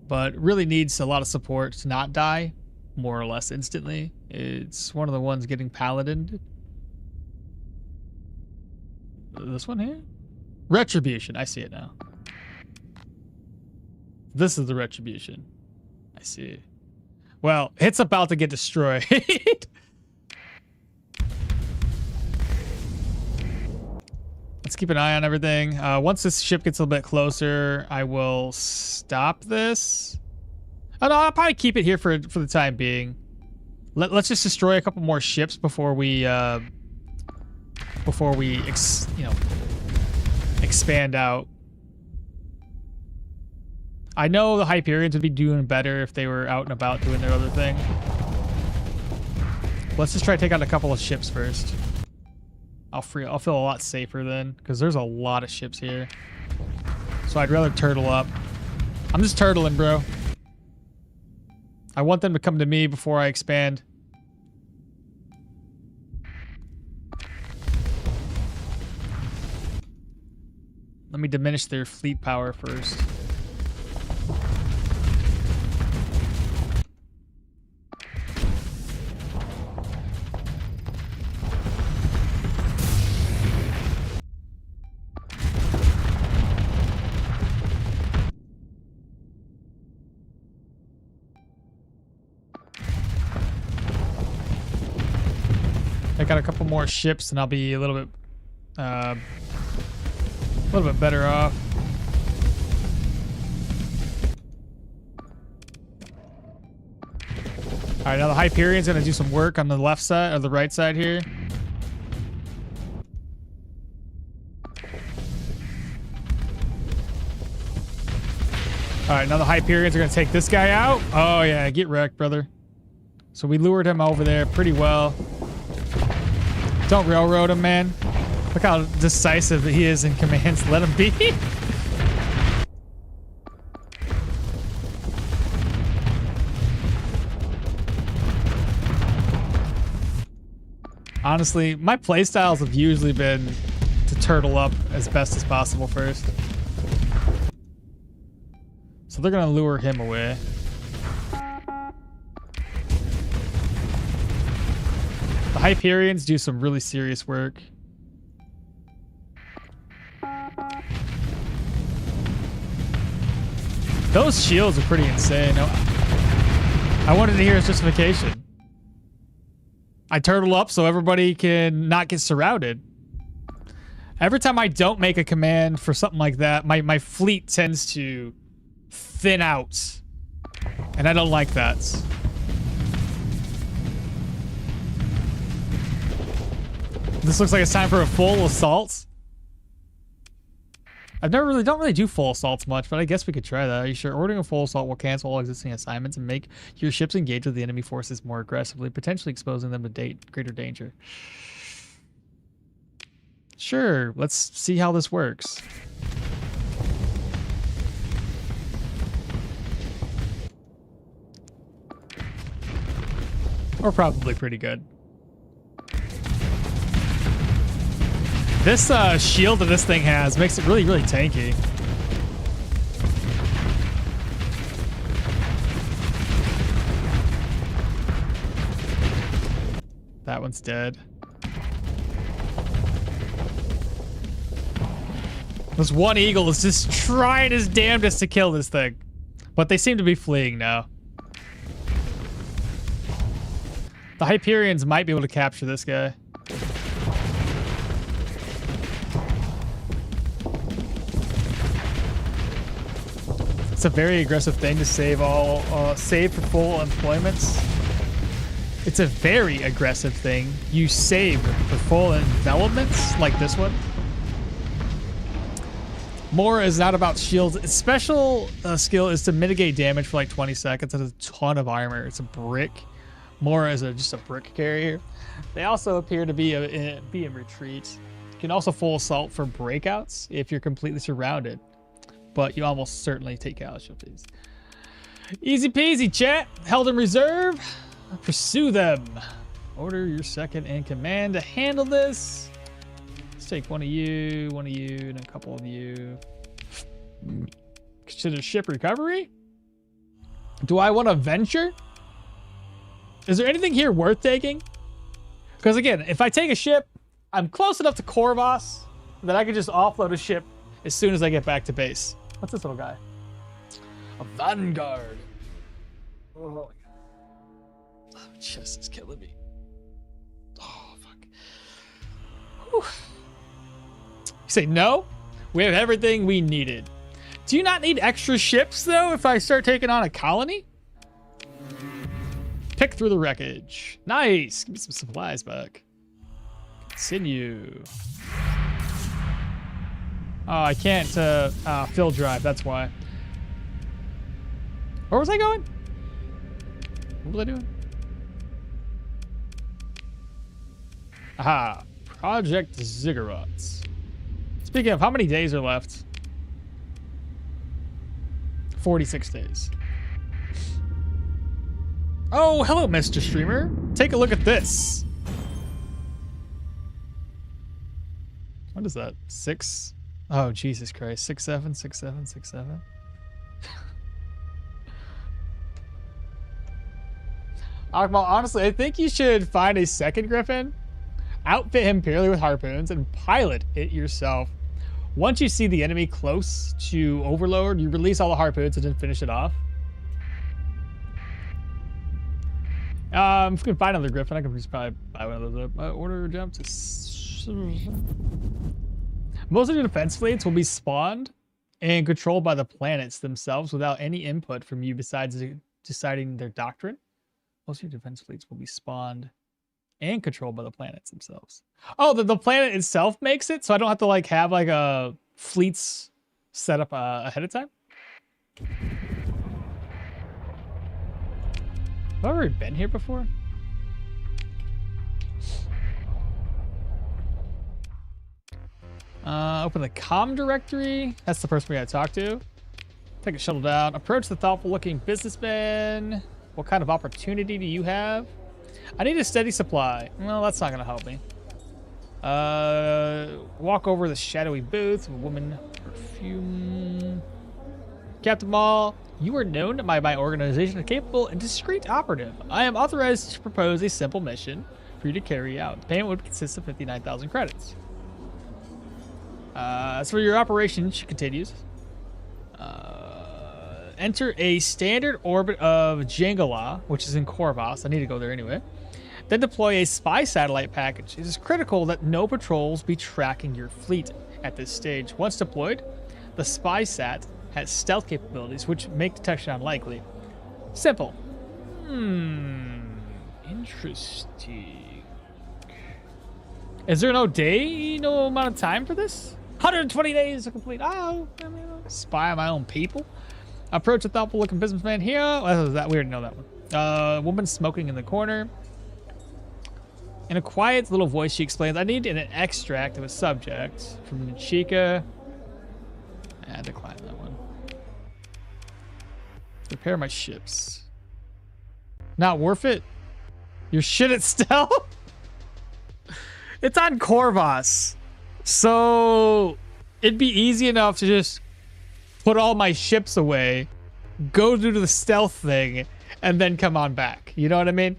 Speaker 1: but really needs a lot of support to not die more or less instantly. It's one of the ones getting paladined. This one here? Retribution. I see it now. This is the Retribution. I see. Well, it's about to get destroyed. Let's keep an eye on everything. Once this ship gets a little bit closer, I will stop this. Oh, no, I'll probably keep it here for the time being. Let's just destroy a couple more ships before we expand out. I know the Hyperions would be doing better if they were out and about doing their other thing. Let's just try to take out a couple of ships first. I'll feel a lot safer then, because there's a lot of ships here. So I'd rather turtle up. I'm just turtling, bro. I want them to come to me before I expand. Let me diminish their fleet power first. I got a couple more ships, and I'll be a little bit better off. All right, now the Hyperion's gonna do some work on the left side or the right side here. All right, now the Hyperions are gonna take this guy out. Oh yeah, get wrecked, brother. So we lured him over there pretty well. Don't railroad him, man. Look how decisive he is in commands. Let him be. Honestly, my playstyles have usually been to turtle up as best as possible first. So they're gonna lure him away. The Hyperions do some really serious work. Those shields are pretty insane. I wanted to hear his justification. I turtle up so everybody can not get surrounded. Every time I don't make a command for something like that, my fleet tends to thin out. And I don't like that. This looks like it's time for a full assault. Don't really do full assaults much, but I guess we could try that. Are you sure? Ordering a full assault will cancel all existing assignments and make your ships engage with the enemy forces more aggressively, potentially exposing them to greater danger. Sure, let's see how this works. We're probably pretty good. This shield that this thing has makes it really, really tanky. That one's dead. This one eagle is just trying his damnedest to kill this thing. But they seem to be fleeing now. The Hyperions might be able to capture this guy. It's a very aggressive thing to save for full employments. It's a very aggressive thing. You save for full envelopments like this one. More is not about shields. Its special skill is to mitigate damage for like 20 seconds and a ton of armor. It's a brick. More is just a brick carrier. They also appear to be in retreat. You can also full assault for breakouts if you're completely surrounded. But you almost certainly take casualties. Easy peasy, chat. Held in reserve. Pursue them. Order your second in command to handle this. Let's take one of you, and a couple of you. Consider ship recovery? Do I want to venture? Is there anything here worth taking? Because again, if I take a ship, I'm close enough to Corvus that I can just offload a ship as soon as I get back to base. What's this little guy? A Vanguard. Oh my god. Oh, my chest is killing me. Oh, fuck. Whew. You say no? We have everything we needed. Do you not need extra ships, though, if I start taking on a colony? Pick through the wreckage. Nice. Give me some supplies back. Continue. Oh, I can't fill drive. That's why. Where was I going? What was I doing? Aha. Project Ziggurats. Speaking of, how many days are left? 46 days. Oh, hello, Mr. Streamer. Take a look at this. What is that? 6? Oh, Jesus Christ. 6, 7, 6, 7, 6, 7. Okmall, honestly, I think you should find a second Griffin, outfit him purely with harpoons, and pilot it yourself. Once you see the enemy close to Overlord, you release all the harpoons and then finish it off. If I can find another Griffin, I can just probably buy one of those up. Order jump to... Most of your defense fleets will be spawned and controlled by the planets themselves without any input from you besides deciding their doctrine. Most of your defense fleets will be spawned and controlled by the planets themselves. Oh, the planet itself makes it, so I don't have to like have like a fleets set up ahead of time. Have I already been here before? Open the comm directory. That's the person we gotta talk to. Take a shuttle down. Approach the thoughtful-looking businessman. What kind of opportunity do you have? I need a steady supply. Well, that's not gonna help me. Walk over the shadowy booth. Woman perfume. Captain Maul, you are known by my organization as a capable and discreet operative. I am authorized to propose a simple mission for you to carry out. The payment would consist of 59,000 credits. As for your operation, she continues. Enter a standard orbit of Jangala, which is in Corvus. I need to go there anyway. Then deploy a spy satellite package. It is critical that no patrols be tracking your fleet at this stage. Once deployed, the spy sat has stealth capabilities, which make detection unlikely. Simple. Interesting. Is there no day, no amount of time for this? 120 days to complete. Oh, I mean, spy on my own people. Approach a thoughtful looking businessman here. Oh, that we already know that one. Woman smoking in the corner. In a quiet little voice, she explains, I need an extract of a subject from Chica. I decline that one. Repair my ships. Not worth it? You're shit at stealth? It's on Corvus. So it'd be easy enough to just put all my ships away, go do the stealth thing, and then come on back. You know what I mean?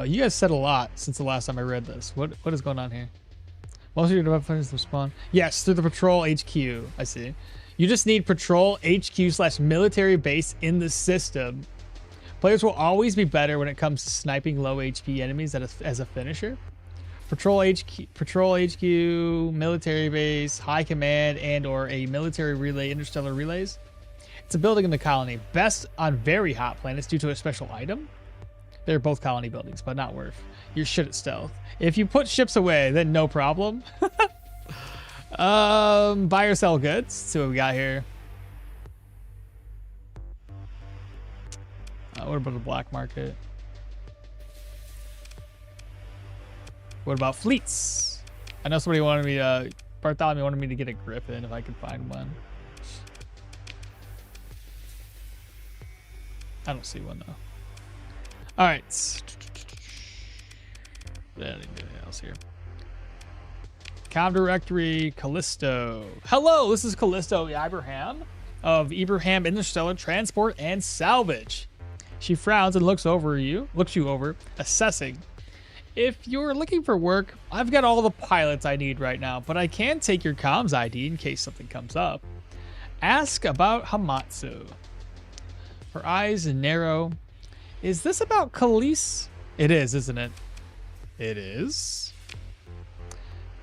Speaker 1: You guys said a lot since the last time I read this. What is going on here? Most of your weapons respond. Yes, through the patrol HQ. I see. You just need patrol HQ/military base in the system. Players will always be better when it comes to sniping low HP enemies as a finisher. Patrol HQ, military base, high command, and/or a military relay, interstellar relays. It's a building in the colony, best on very hot planets due to a special item. They're both colony buildings, but not worth. You're shit at stealth. If you put ships away, then no problem. Buy or sell goods. Let's see what we got here. What about the black market? What about fleets? I know somebody wanted me to, Bartholomew wanted me to get a Griffin if I could find one. I don't see one though. All right. Anything else here? Com directory, Callisto. Hello, this is Callisto Ibrahim of Ibrahim Interstellar Transport and Salvage. She frowns and looks you over, assessing. If you're looking for work, I've got all the pilots I need right now, but I can take your comms ID in case something comes up. Ask about Hamatsu. Her eyes narrow. Is this about Khalees? It is, isn't it? It is.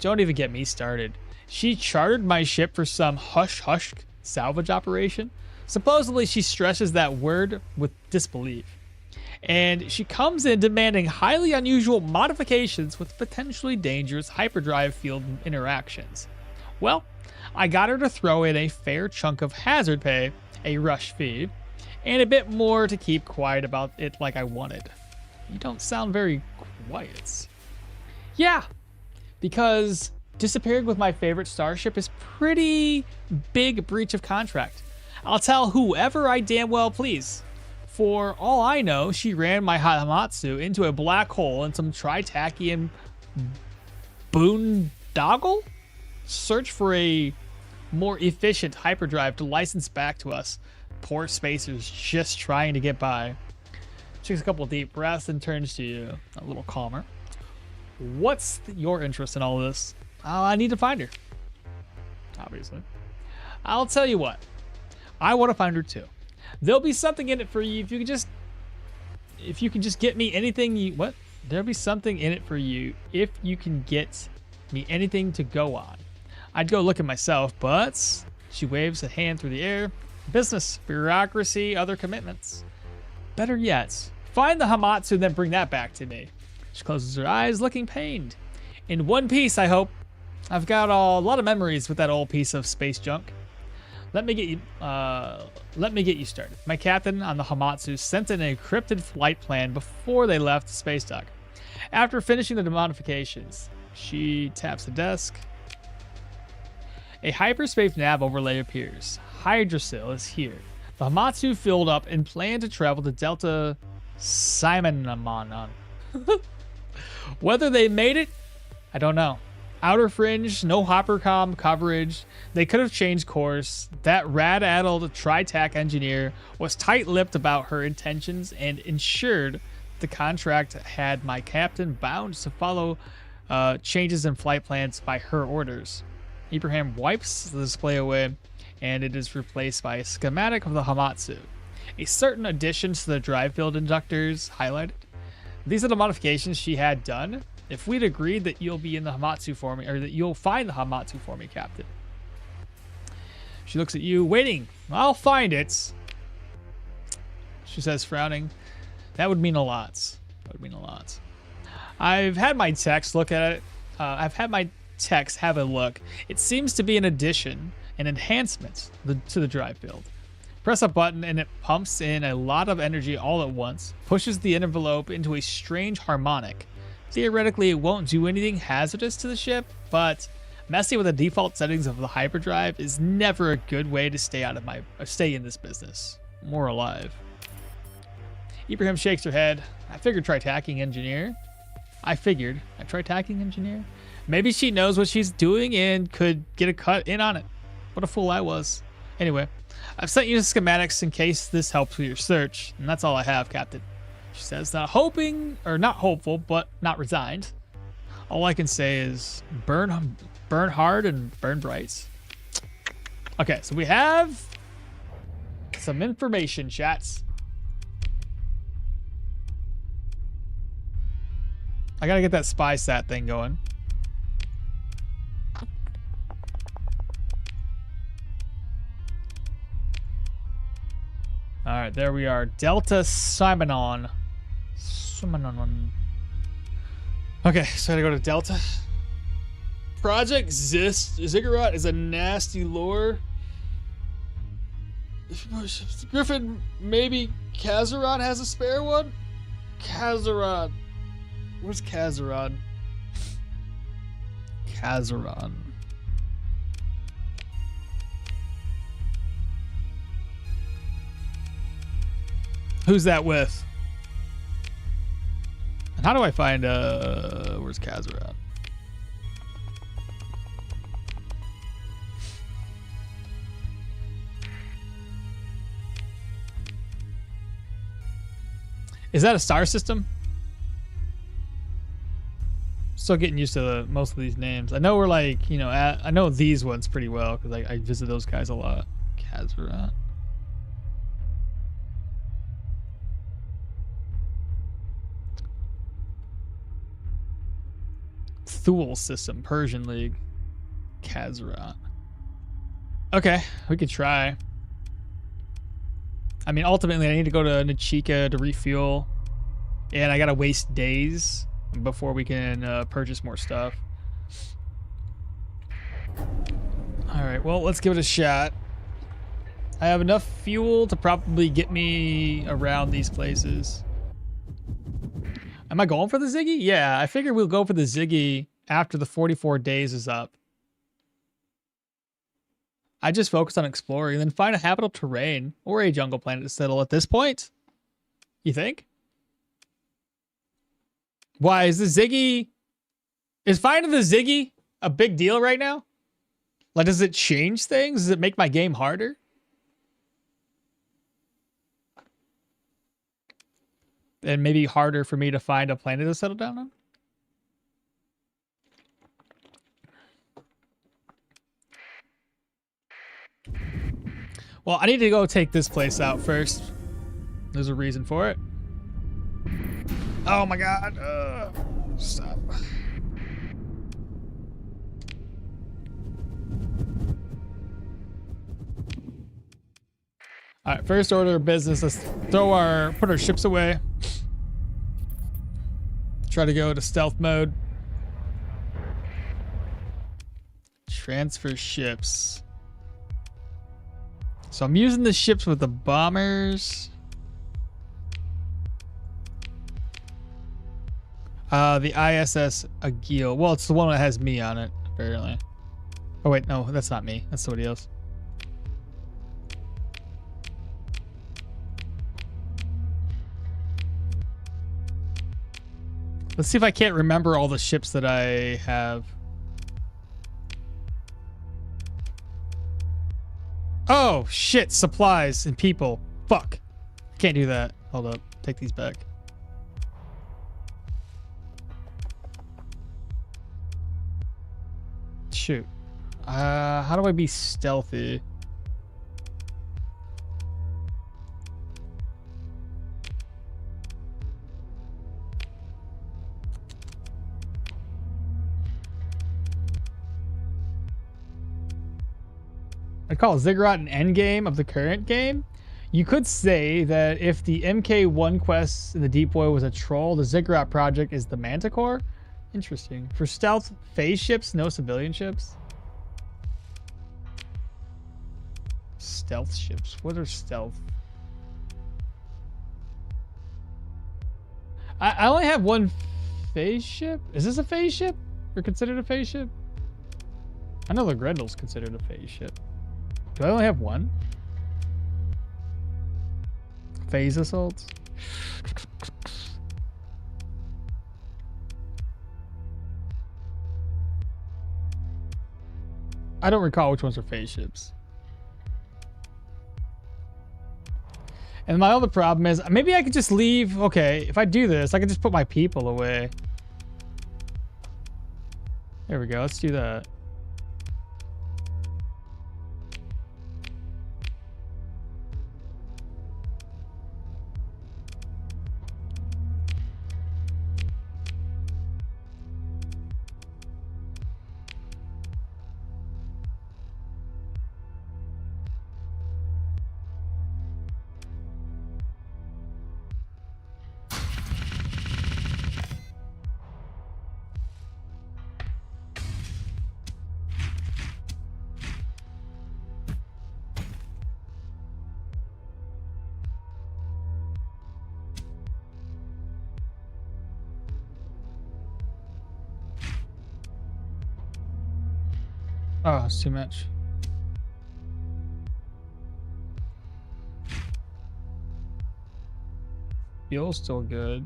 Speaker 1: Don't even get me started. She chartered my ship for some hush-hush salvage operation. Supposedly, she stresses that word with disbelief. And she comes in demanding highly unusual modifications with potentially dangerous hyperdrive field interactions. Well, I got her to throw in a fair chunk of hazard pay, a rush fee, and a bit more to keep quiet about it like I wanted. You don't sound very quiet. Yeah, because disappearing with my favorite starship is pretty big breach of contract. I'll tell whoever I damn well please. For all I know, she ran my Hamatsu into a black hole in some Tritachian boondoggle? Search for a more efficient hyperdrive to license back to us. Poor spacers just trying to get by. Takes a couple of deep breaths and turns to you, a little calmer. What's your interest in all of this? I need to find her. Obviously. I'll tell you what. I want to find her too. There'll be something in it for you if you can just get me anything you what? There'll be something in it for you if you can get me anything to go on. I'd go look at myself, but she waves a hand through the air. Business, bureaucracy, other commitments. Better yet, find the Hamatsu and then bring that back to me. She closes her eyes, looking pained. In one piece, I hope. I've got a lot of memories with that old piece of space junk. Let me get you started. My captain on the Hamatsu sent an encrypted flight plan before they left the space dock. After finishing the modifications, she taps the desk. A hyperspace nav overlay appears. Hydrasil is here. The Hamatsu filled up and planned to travel to Delta Simonamon. Whether they made it, I don't know. Outer fringe, no hoppercom coverage. They could have changed course. That rad-addled Tritac engineer was tight-lipped about her intentions and ensured the contract had my captain bound to follow changes in flight plans by her orders. Ibrahim wipes the display away, and it is replaced by a schematic of the Hamatsu. A certain additions to the drive field inductors highlighted. These are the modifications she had done. If we'd agreed that you'll be in the Hamatsu for me, or that you'll find the Hamatsu for me, Captain. She looks at you, waiting. I'll find it. She says, frowning. That would mean a lot. That would mean a lot. I've had my techs look at it. I've had my techs have a look. It seems to be an addition, an enhancement to the drive build. Press a button and it pumps in a lot of energy all at once, pushes the envelope into a strange harmonic. Theoretically, it won't do anything hazardous to the ship, but messing with the default settings of the hyperdrive is never a good way to stay in this business. More alive. Ibrahim shakes her head. I figured try tacking engineer. I'd try tacking engineer. Maybe she knows what she's doing and could get a cut in on it. What a fool I was. Anyway, I've sent you the schematics in case this helps with your search, and that's all I have, Captain. She says, not hopeful, but not resigned. All I can say is burn hard and burn bright. Okay, so we have some information, chats. I gotta get that spy sat thing going. All right, there we are. Delta Simonon. Okay, so I gotta go to Delta. Project Ziggurat is a nasty lore. Griffin, maybe Kazarad has a spare one? Kazarad. Where's Kazarad? Kazarad. Who's that with? And how do I find where's Kazarad? Is that a star system? Still getting used to most of these names. I know we're like, you know, I know these ones pretty well because I visit those guys a lot. Kazarad. Thule system, Persian League, Kazarad. Okay, we could try. I mean, ultimately, I need to go to Nachika to refuel, and I gotta waste days before we can purchase more stuff. All right, well, let's give it a shot. I have enough fuel to probably get me around these places. Am I going for the Ziggy? Yeah, I figured we'll go for the Ziggy after the 44 days is up. I just focus on exploring and then find a habitable terrain or a jungle planet to settle at this point. You think? Why is the Ziggy... Is finding the Ziggy a big deal right now? Like, does it change things? Does it make my game harder? And maybe harder for me to find a planet to settle down on? Well, I need to go take this place out first. There's a reason for it. Oh my god. Stop. Alright, first order of business. Let's put our ships away. Try to go to stealth mode. Transfer ships. So I'm using the ships with the bombers. The ISS Agil. Well, it's the one that has me on it, apparently. Oh wait, no, that's not me. That's somebody else. Let's see if I can't remember all the ships that I have. Oh, shit. Supplies and people. Fuck. Can't do that. Hold up. Take these back. Shoot. How do I be stealthy? I'd call Ziggurat an end game of the current game. You could say that if the MK1 quest in the Deep Void was a troll, the Ziggurat project is the Manticore. Interesting. For stealth phase ships, no civilian ships. Stealth ships. What are stealth? I only have one phase ship. Is this a phase ship? Or considered a phase ship? I know the Grendel's considered a phase ship. Do I only have one? Phase assaults? I don't recall which ones are phase ships. And my other problem is, maybe I could just leave. Okay, if I do this, I could just put my people away. There we go. Let's do that. Oh, it's too much. Fuel's still good.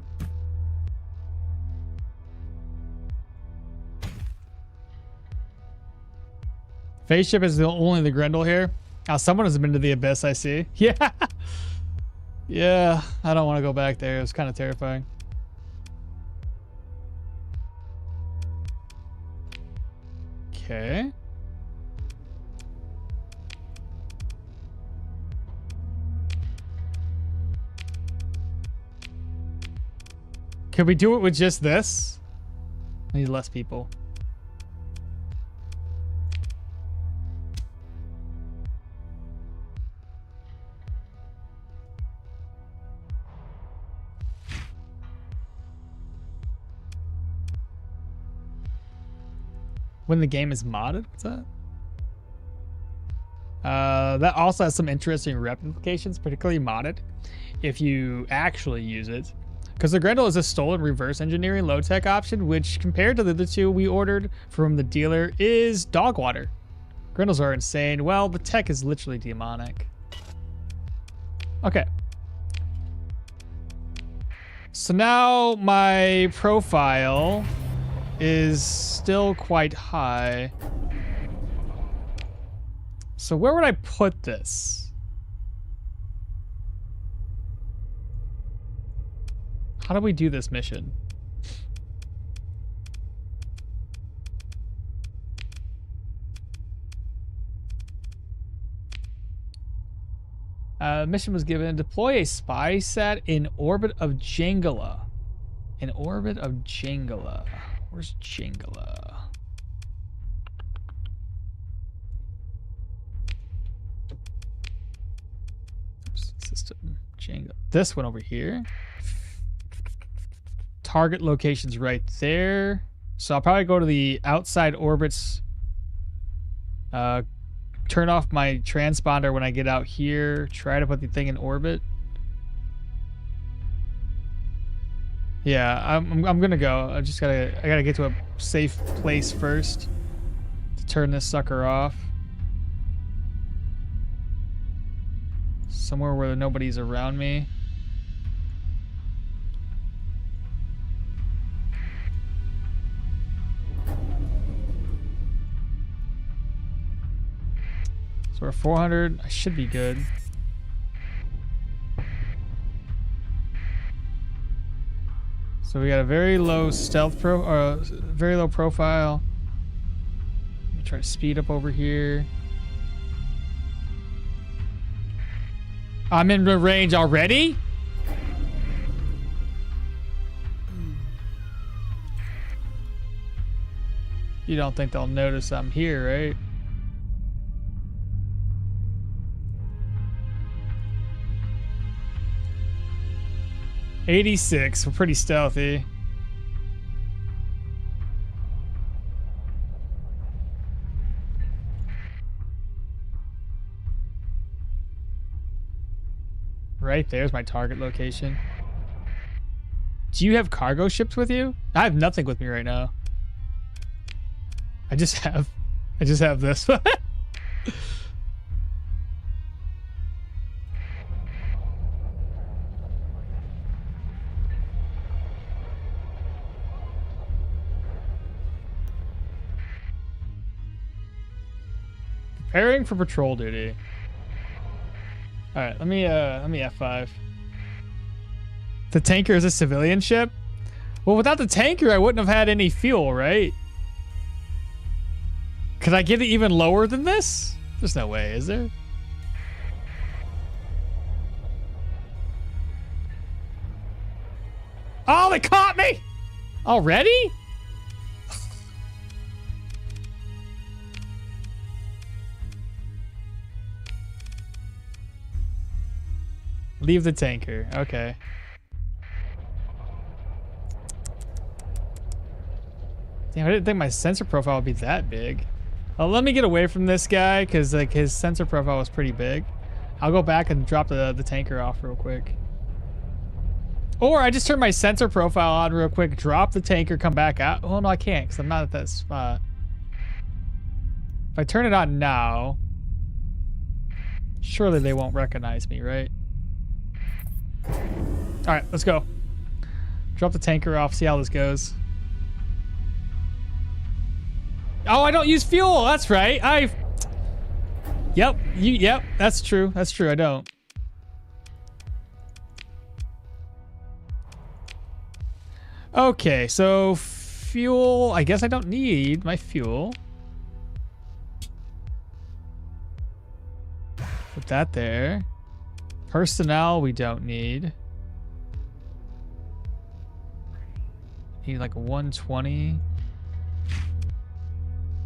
Speaker 1: Phase ship is only the Grendel here. Oh, someone has been to the Abyss, I see. Yeah. Yeah, I don't want to go back there. It's kind of terrifying. Okay. Could we do it with just this? I need less people. When the game is modded? What's that? That also has some interesting rep implications, particularly modded, if you actually use it. Because the Grendel is a stolen reverse engineering low-tech option, which compared to the other two we ordered from the dealer is dog water. Grendels are insane. Well, the tech is literally demonic. Okay. So now my profile is still quite high. So where would I put this? How do we do this mission? Mission was given. Deploy a spy set in orbit of Jangala. In orbit of Jangala. Where's Jangala? System. Jangala. This one over here. Target location's right there. So I'll probably go to the outside orbits. Turn off my transponder when I get out here. Try to put the thing in orbit. Yeah, I'm gonna go. I gotta get to a safe place first to turn this sucker off. Somewhere where nobody's around me. So we're 400. I should be good. So we got a very low stealth very low profile. Let me try to speed up over here. I'm in the range already? You don't think they'll notice I'm here, right? 86. We're pretty stealthy. Right there's my target location. Do you have cargo ships with you? I have nothing with me right now. I just have this. Preparing for patrol duty. All right, let me F5. The tanker is a civilian ship? Well, without the tanker, I wouldn't have had any fuel, right? Could I get it even lower than this? There's no way, is there? Oh, they caught me! Already? Leave the tanker. Okay. Damn, I didn't think my sensor profile would be that big. Let me get away from this guy because like his sensor profile was pretty big. I'll go back and drop the tanker off real quick. Or I just turn my sensor profile on real quick, drop the tanker, come back out. Oh no, I can't because I'm not at that spot. If I turn it on now, surely they won't recognize me, right? All right, let's go. Drop the tanker off, see how this goes. Oh, I don't use fuel. That's right. Yep, that's true. That's true. I don't. Okay, so fuel. I guess I don't need my fuel. Put that there. Personnel, we don't need. Need like a 120.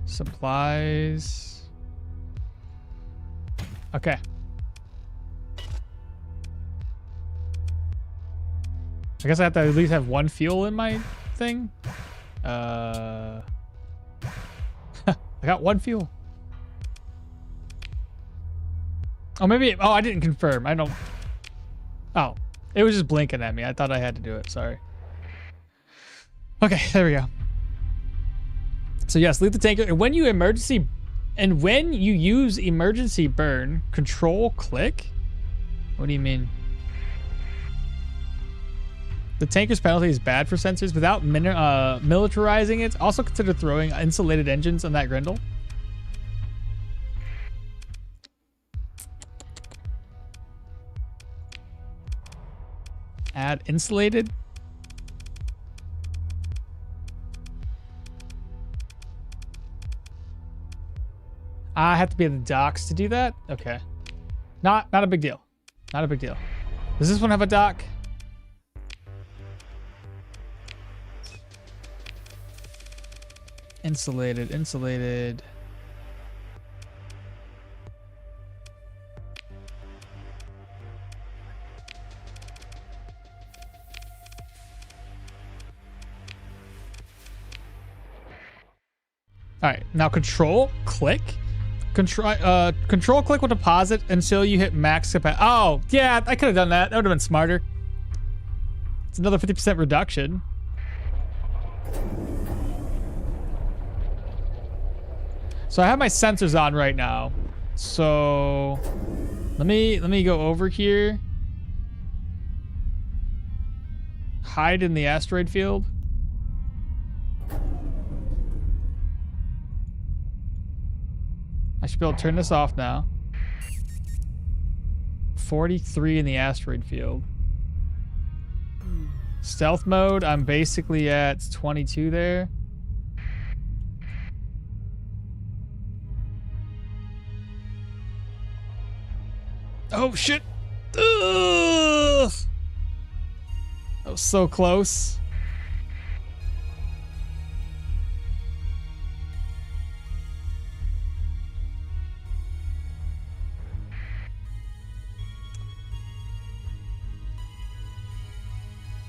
Speaker 1: Supplies. Okay. I guess I have to at least have one fuel in my thing. I got one fuel. Oh, maybe. Oh, I didn't confirm. I don't. Oh, it was just blinking at me. I thought I had to do it. Sorry. Okay, there we go. So yes, leave the tanker. And when you use emergency burn, control click. What do you mean? The tanker's penalty is bad for sensors. Without militarizing it, also consider throwing insulated engines on that grindle. Add insulated. I have to be at the docks to do that? Okay. Not a big deal. Not a big deal. Does this one have a dock? Insulated, insulated. All right, now control click. Control click will deposit until you hit max capacity. Oh, yeah, I could have done that. That would have been smarter. It's another 50% reduction. So I have my sensors on right now. So let me go over here. Hide in the asteroid field. I should be able to turn this off now. 43 in the asteroid field. Stealth mode, I'm basically at 22 there. Oh shit! Ugh! That was so close.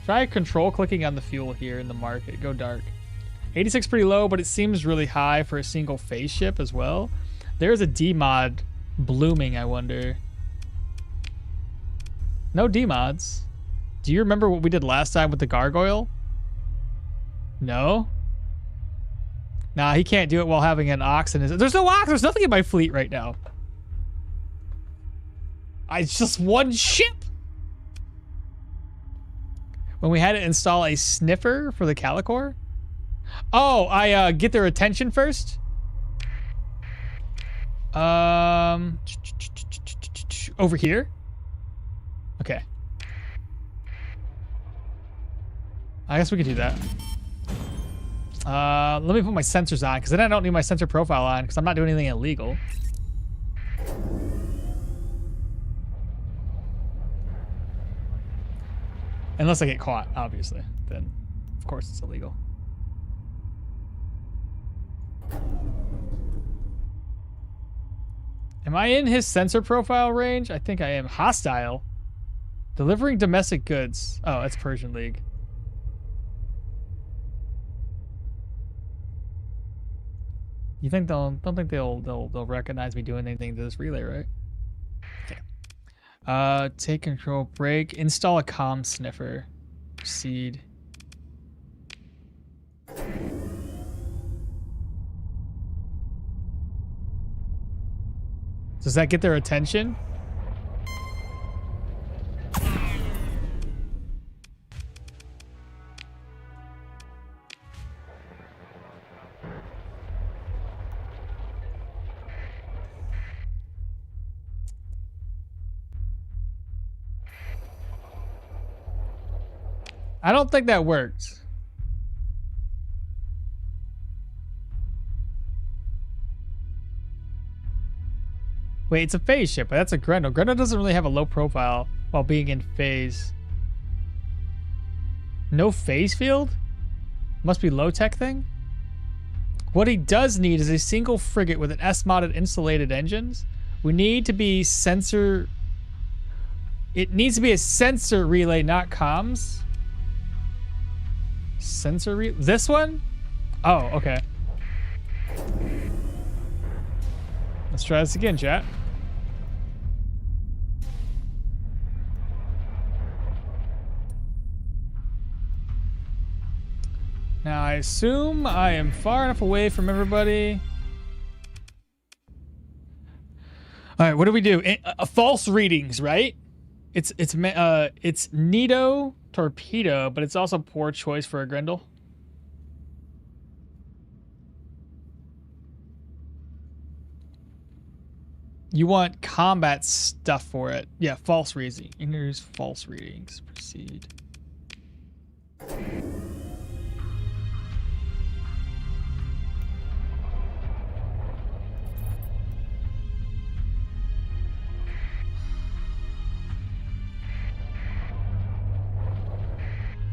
Speaker 1: Try control clicking on the fuel here in the market. Go dark. 86 pretty low, but it seems really high for a single phase ship as well. There's a D mod blooming, I wonder. No D mods. Do you remember what we did last time with the gargoyle? No? Nah, he can't do it while having an ox in his... There's no ox! There's nothing in my fleet right now. It's just one ship! When we had to install a sniffer for the Calicor? Oh, I get their attention first? Over here? Okay. I guess we could do that. Let me put my sensors on, because then I don't need my sensor profile on, because I'm not doing anything illegal. Unless I get caught, obviously. Then, of course, it's illegal. Am I in his sensor profile range? I think I am. Hostile. Delivering domestic goods. Oh, it's Persian League. You think don't think they'll recognize me doing anything to this relay, right? Okay. Take control, break, install a comm sniffer. Proceed. Does that get their attention? I don't think that worked. Wait, it's a phase ship, but that's a Grendel. Grendel doesn't really have a low profile while being in phase. No phase field? Must be low tech thing? What he does need is a single frigate with an S-modded insulated engines. We need to be sensor... It needs to be a sensor relay, not comms. Sensor relay? This one? Oh, okay. Let's try this again, chat. Now, I assume I am far enough away from everybody. All right, what do we do? False readings, right? It's Nido torpedo, but it's also poor choice for a Grendel. You want combat stuff for it. Yeah, false reading. Introduce false readings. Proceed.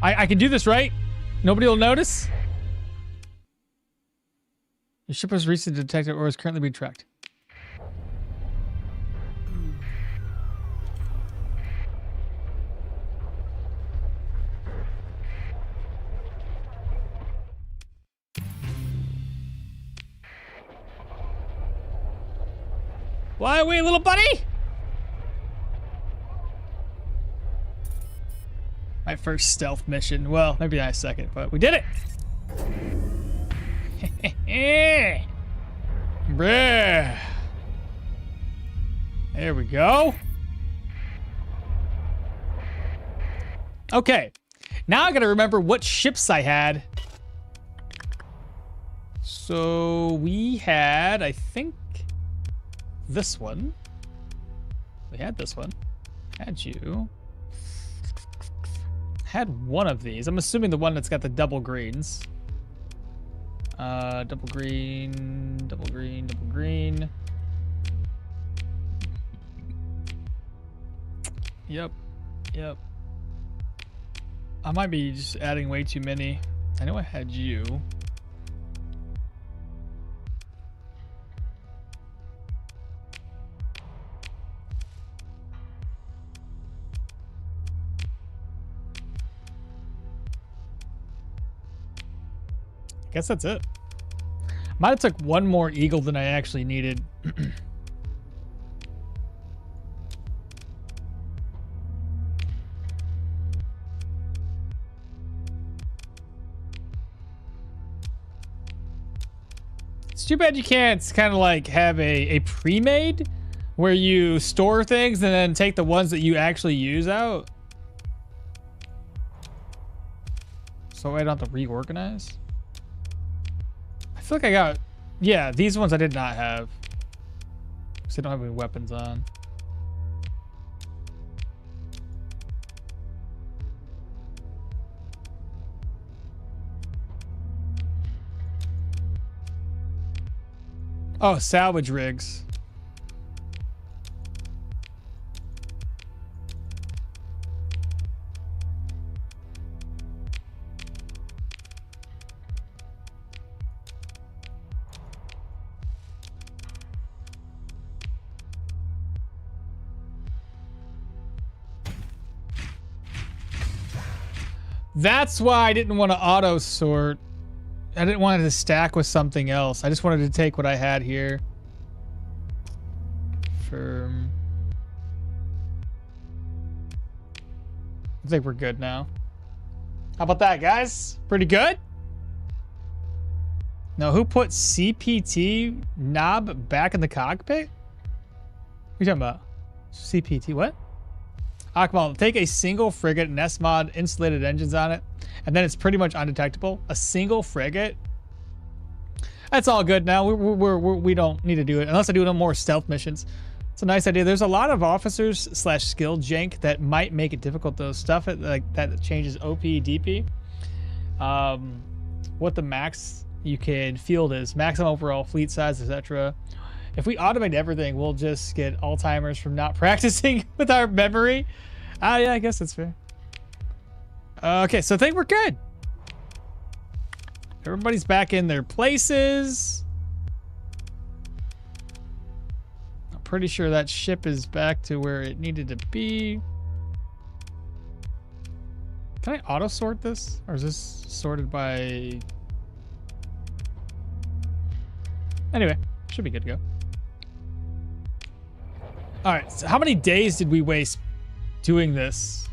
Speaker 1: I can do this, right? Nobody will notice? Your ship was recently detected or is currently being tracked. Fly away, little buddy! My first stealth mission. Well, maybe not a second, but we did it! Bruh. There we go. Okay. Now I gotta remember what ships I had. So we had, I think, this one. We had this one. Had you. Had one of these. I'm assuming the one that's got the double greens. Double green, double green, double green. Yep. Yep. I might be just adding way too many. I know I had you. Guess that's it. Might have took one more eagle than I actually needed. It's too bad you can't kind of like have a pre-made where you store things and then take the ones that you actually use out. So I don't have to reorganize. I feel like I got, yeah, these ones I did not have. Because I don't have any weapons on. Oh, salvage rigs. That's why I didn't want to auto sort. I didn't want it to stack with something else. I just wanted to take what I had here. Firm. I think we're good now. How about that, guys? Pretty good? Now, who put CPT knob back in the cockpit? What are you talking about? CPT, what? Okmall, take a single frigate, nest mod, insulated engines on it, and then it's pretty much undetectable. A single frigate? That's all good now. We don't need to do it unless I do no more stealth missions. It's a nice idea. There's a lot of officers / skill jank that might make it difficult though. Stuff like that changes OP, DP. What the max you can field is, maximum overall fleet size, etc. If we automate everything, we'll just get Alzheimer's from not practicing with our memory. Yeah, I guess that's fair. Okay, so I think we're good. Everybody's back in their places. I'm pretty sure that ship is back to where it needed to be. Can I auto sort this? Or is this sorted by... Anyway, should be good to go. All right, so how many days did we waste doing this?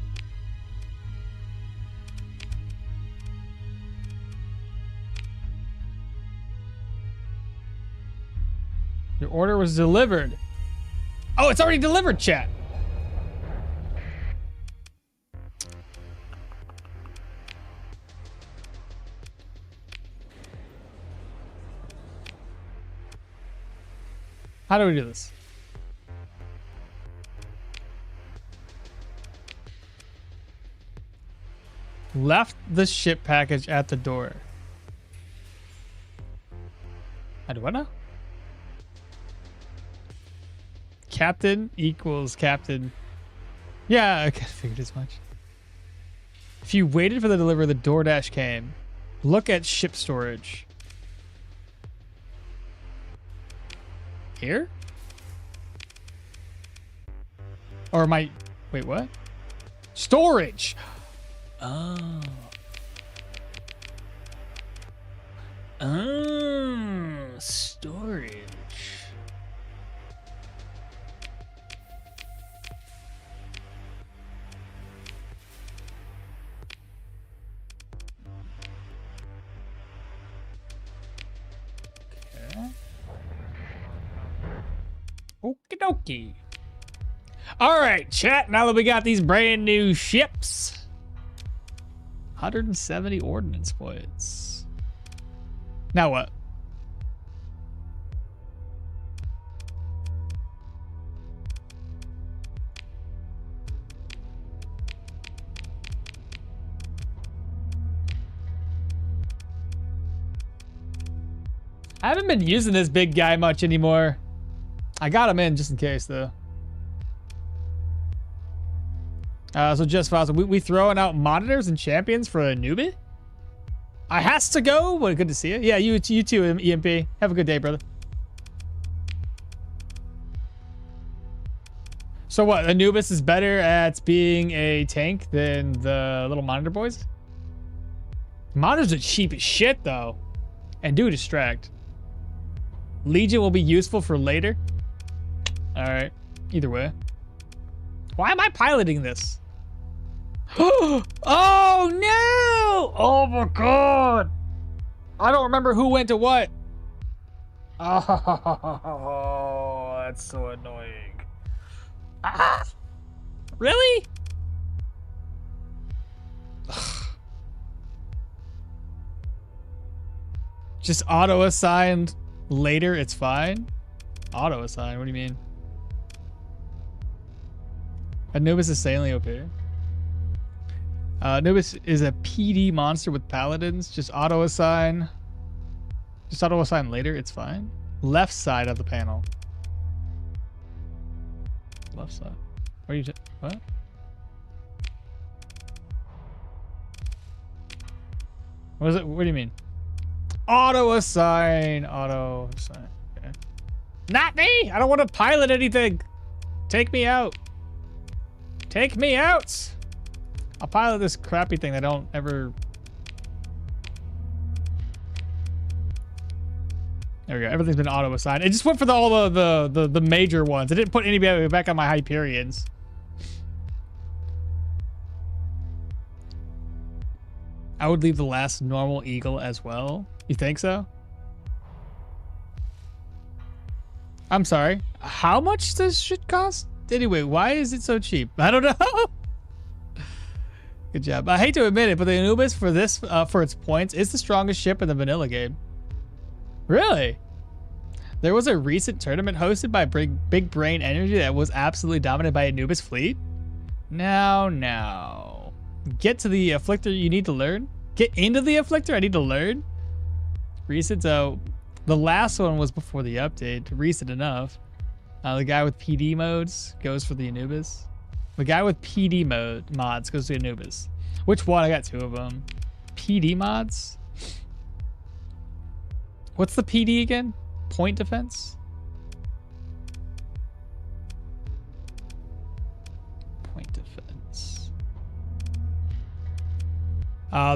Speaker 1: Your order was delivered. Oh, it's already delivered, chat. How do we do this? Left the ship package at the door. I do what now? Captain equals captain. Yeah, I figured as much. If you waited for the delivery, the DoorDash came. Look at ship storage. Here? Or am I... Wait, what? Storage! Oh. Oh, storage. Okay. Okie dokie. All right, chat. Now that we got these brand new ships. 170 ordnance points. Now what? I haven't been using this big guy much anymore. I got him in just in case though. So just Fossil, we throwing out monitors and champions for a newbie? I has to go. Well, good to see you. Yeah, you too, EMP. Have a good day, brother. So what? Anubis is better at being a tank than the little monitor boys? Monitors are cheap as shit, though. And do distract. Legion will be useful for later. All right. Either way. Why am I piloting this? Oh no! Oh my god! I don't remember who went to what. Oh, that's so annoying. Ah! Really? Just auto assigned later, it's fine. Auto assigned, what do you mean? Anubis is insanely OP. Anubis is a PD monster with paladins. Just auto assign. Just auto assign later, it's fine. Left side of the panel. Left side. What are you what? What is it? What do you mean? Auto assign. Auto assign. Okay. Not me! I don't want to pilot anything. Take me out. Take me out! I'll pilot this crappy thing that I don't ever... There we go. Everything's been auto-assigned. It just went for all the major ones. It didn't put anybody back on my Hyperions. I would leave the last normal eagle as well. You think so? I'm sorry. How much does shit cost? Anyway, why is it so cheap? I don't know. Good job. I hate to admit it, but the Anubis for this, for its points, is the strongest ship in the vanilla game. Really? There was a recent tournament hosted by Big Brain Energy that was absolutely dominated by Anubis fleet. Now. Get to the Afflictor you need to learn. Get into the Afflictor I need to learn. Recent, the last one was before the update. Recent enough. The guy with PD modes goes for the Anubis. The guy with PD mods goes to Anubis. Which one? I got two of them. PD mods? What's the PD again? Point defense? Point defense.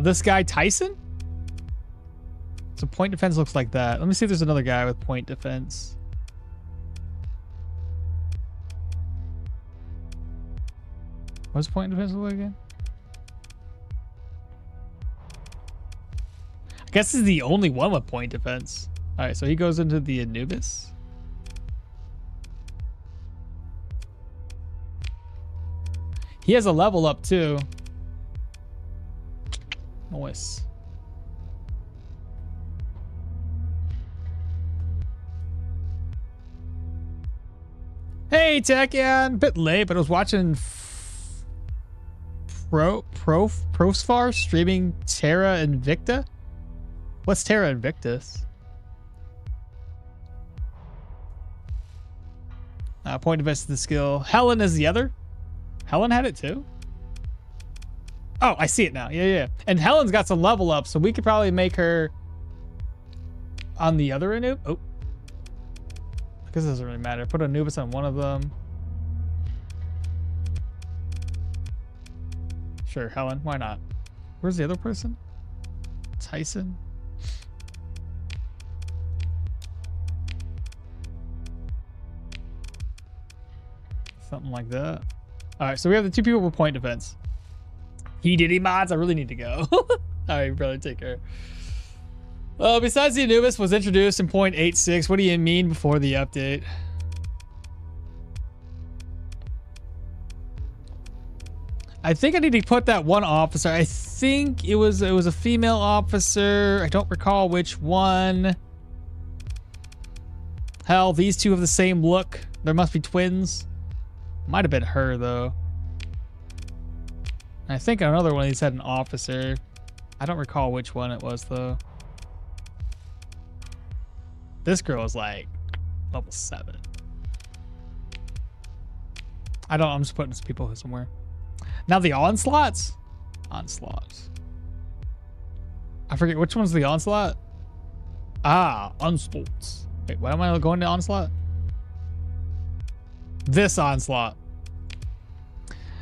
Speaker 1: This guy, Tyson? So point defense looks like that. Let me see if there's another guy with point defense. What's point defense look like again? I guess this is the only one with point defense. All right, so he goes into the Anubis. He has a level up too. Nice. Hey, Techian. Bit late, but I was watching Prosfar streaming Terra Invicta. What's Terra Invictus? Point defense to the skill. Helen is the other. Helen had it too. Oh, I see it now. Yeah. And Helen's got some level up, so we could probably make her on the other Anubis. Oh, I guess it doesn't really matter. Put Anubis on one of them. Sure, Helen. Why not? Where's the other person? Tyson. Something like that. All right, so we have the two people with point defense. He diddy mods. I really need to go. All right, brother, take care. Besides the Anubis was introduced in 0.86. What do you mean before the update? I think I need to put that one officer. I think it was a female officer. I don't recall which one. Hell, these two have the same look. There must be twins. Might have been her though. I think another one of these had an officer. I don't recall which one it was though. This girl is like level 7. I'm just putting some people somewhere. Now the onslaughts? Onslaughts. I forget which one's the onslaught. Ah, onslaughts. Wait, why am I going to onslaught? This onslaught.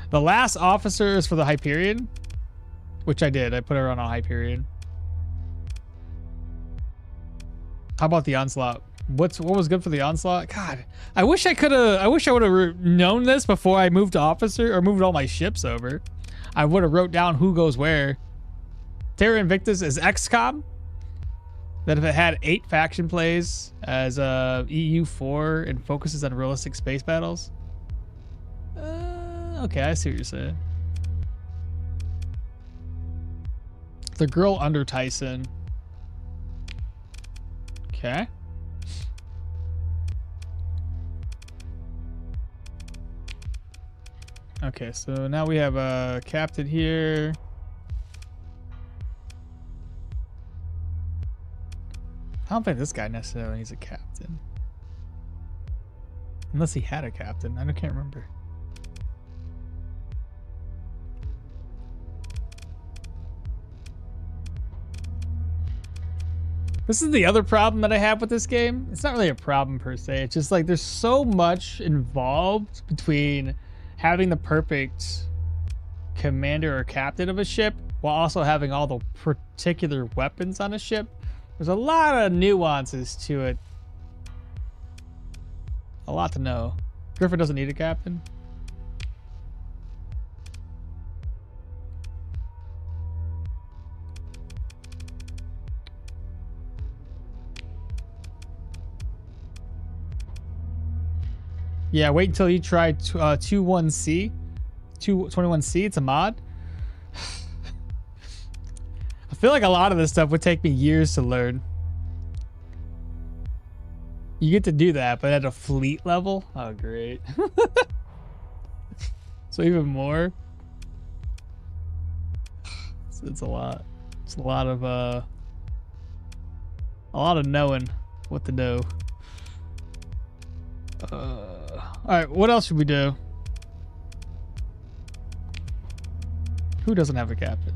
Speaker 1: The last officer is for the Hyperion, which I did. I put her on a Hyperion. How about the onslaught? What was good for the onslaught? God, I wish I would have known this before I moved to officer or moved all my ships over. I would have wrote down who goes where. Terra Invictus is XCOM. That if it had 8 faction plays as EU4 and focuses on realistic space battles. Okay, I see what you're saying. The girl under Tyson. Okay. Okay, so now we have a captain here. I don't think this guy necessarily needs a captain. Unless he had a captain. I can't remember. This is the other problem that I have with this game. It's not really a problem per se. It's just like there's so much involved between having the perfect commander or captain of a ship while also having all the particular weapons on a ship. There's a lot of nuances to it. A lot to know. Griffin doesn't need a captain. Yeah, wait until you try 21C. 21C, it's a mod. I feel like a lot of this stuff would take me years to learn. You get to do that, but at a fleet level? Oh, great. So even more. It's a lot. It's a lot of knowing what to know. All right, what else should we do? Who doesn't have a captain?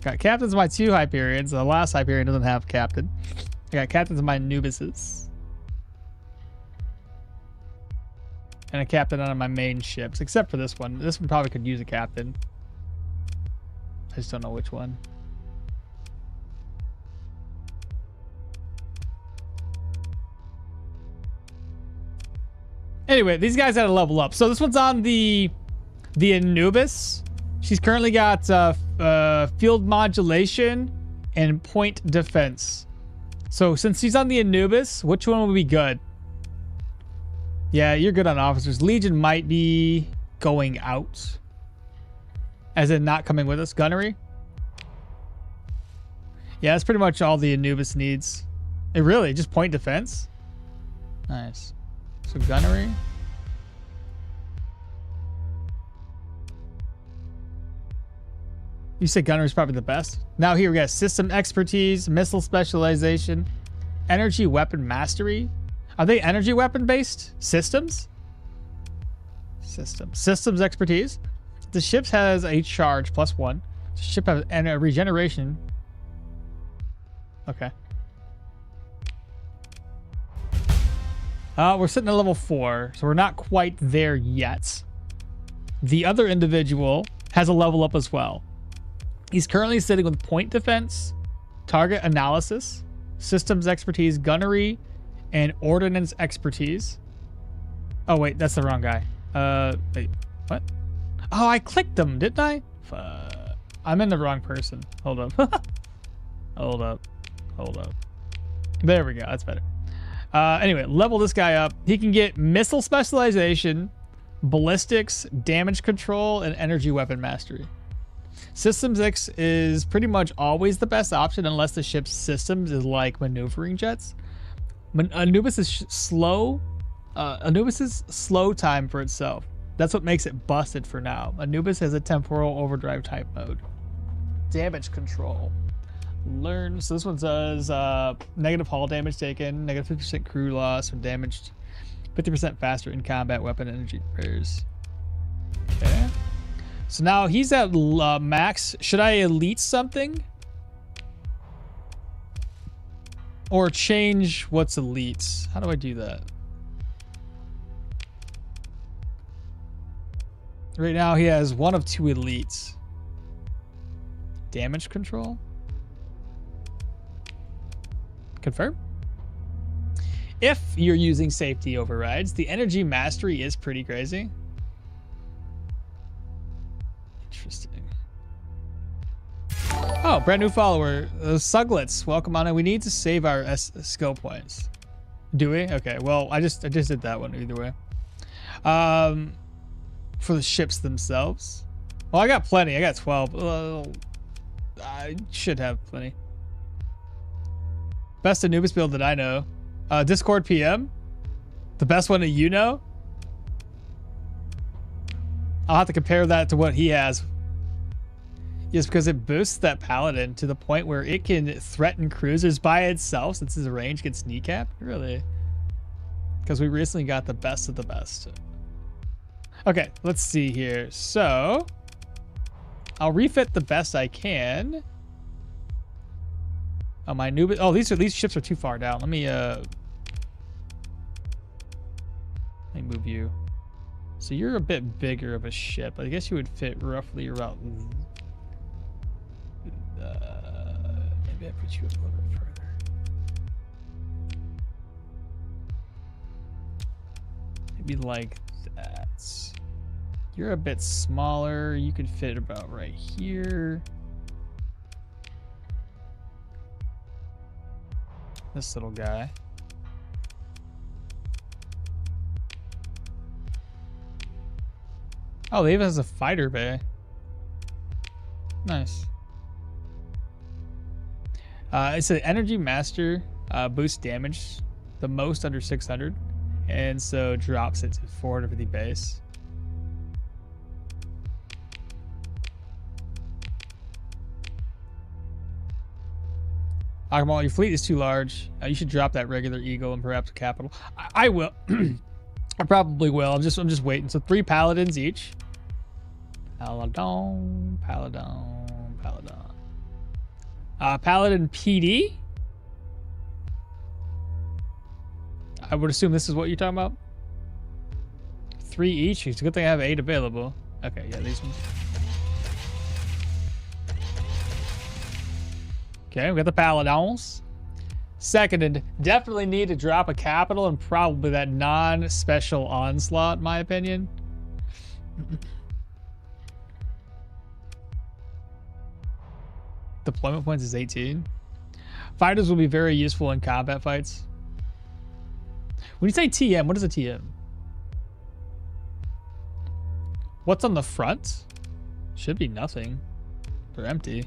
Speaker 1: Got captains of my 2 Hyperions. The last Hyperion doesn't have a captain. I got captains of my Noobuses. And a captain on my main ships, except for this one. This one probably could use a captain. I just don't know which one. Anyway, these guys had to level up. So this one's on the Anubis. She's currently got field modulation and point defense. So since she's on the Anubis, which one would be good? Yeah, you're good on officers. Legion might be going out. As in not coming with us. Gunnery? Yeah, that's pretty much all the Anubis needs. It really, just point defense? Nice. So gunnery. You say gunnery is probably the best. Now here we got system expertise, missile specialization, energy weapon mastery. Are they energy weapon based systems? Systems expertise. The ship has a charge +1. The ship has a regeneration. Okay. We're sitting at level 4, so we're not quite there yet. The other individual has a level up as well. He's currently sitting with point defense, target analysis, systems expertise, gunnery, and ordnance expertise. Oh, wait, that's the wrong guy. Wait, what? Oh, I clicked them, didn't I? I'm in the wrong person. Hold up. Hold up. There we go. That's better. Anyway, level this guy up. He can get missile specialization, ballistics, damage control, and energy weapon mastery. Systems X is pretty much always the best option unless the ship's systems is like maneuvering jets. Anubis is slow. Anubis's slow time for itself. That's what makes it busted for now. Anubis has a temporal overdrive type mode. Damage control. Learn. So this one says negative hull damage taken, negative 50% crew loss when damaged, 50% faster in combat weapon energy repairs. Okay. So now he's at max. Should I elite something? Or change what's elite? How do I do that? Right now he has 1 of 2 elites. Damage control. Confirm. If you're using safety overrides, the energy mastery is pretty crazy. Interesting. Oh, brand new follower. Suglets, welcome on in. We need to save our skill points. Do we? Okay, well, I just did that one either way. For the ships themselves. Well, I got plenty. I got 12. I should have plenty. Best Anubis build that I know. Discord PM. The best one that you know. I'll have to compare that to what he has. Yes, because it boosts that paladin to the point where it can threaten cruisers by itself since his range gets kneecapped. Really? Because we recently got the best of the best. Okay, let's see here. So I'll refit the best I can. Oh, my Noob. Oh, these ships are too far down. Let me move you. So you're a bit bigger of a ship. I guess you would fit roughly around. Maybe I put you a little bit further. Maybe like that. You're a bit smaller. You could fit about right here. This little guy. Oh, they even has a fighter bay. Nice. It's an energy master, boosts damage the most under 600, and so drops it to 450 base. Okmall, your fleet is too large. You should drop that regular eagle and perhaps a capital. I will. I probably will. I'm just waiting. So 3 paladins each. Paladin. Paladin PD. I would assume this is what you're talking about. 3 each. It's a good thing I have 8 available. Okay, yeah, these ones. Okay, we got the paladins. Seconded, definitely need to drop a capital and probably that non-special onslaught, in my opinion. Deployment points is 18. Fighters will be very useful in combat fights. When you say TM, what is a TM? What's on the front? Should be nothing. They're empty.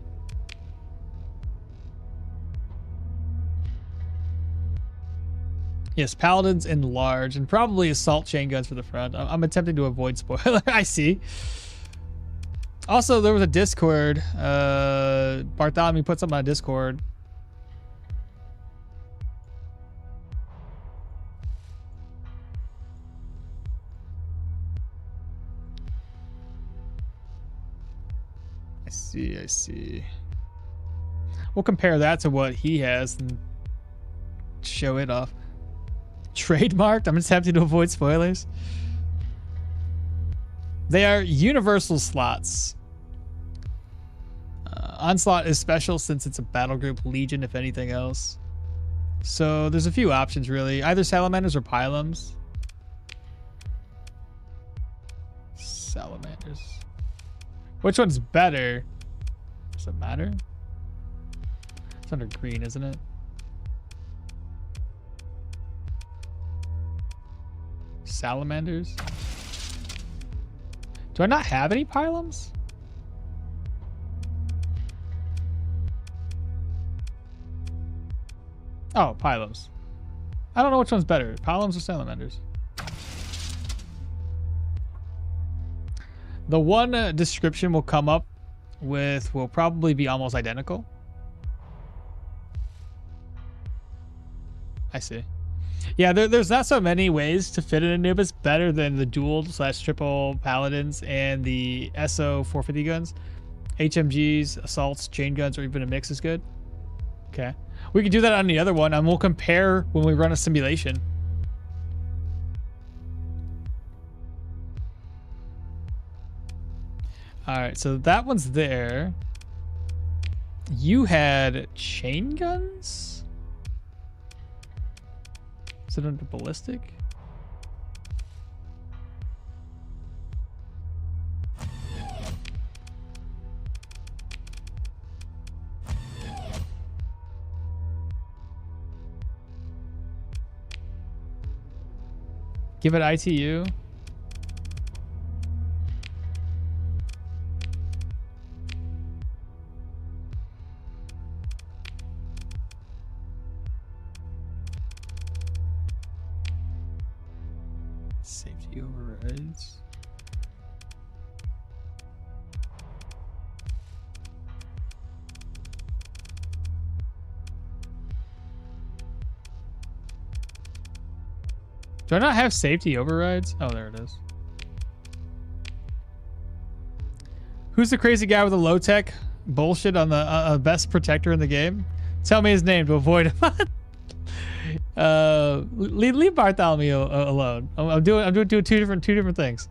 Speaker 1: Yes, paladins in large, and probably assault chain guns for the front. I'm attempting to avoid spoiler. I see. Also, there was a Discord. Bartholomew put something on Discord. I see. We'll compare that to what he has and show it off. Trademarked? I'm attempting to avoid spoilers. They are universal slots. Onslaught is special since it's a battle group legion, if anything else. So there's a few options, really. Either salamanders or pylums. Salamanders. Which one's better? Does it matter? It's under green, isn't it? Salamanders. Do I not have any pylums? Oh, pylums. I don't know which one's better, pylums or salamanders. The one description will come up with will probably be almost identical. I see. Yeah, there's not so many ways to fit an Anubis better than the dual/triple paladins and the SO 450 guns. HMGs, assaults, chain guns, or even a mix is good. Okay. We can do that on the other one, and we'll compare when we run a simulation. All right, so that one's there. You had chain guns? Is it under ballistic? Give it ITU. Safety overrides. Do I not have safety overrides? Oh, there it is. Who's the crazy guy with the low tech bullshit on the best protector in the game? Tell me his name to avoid him. Leave Bartholomew alone. I'm doing two different things.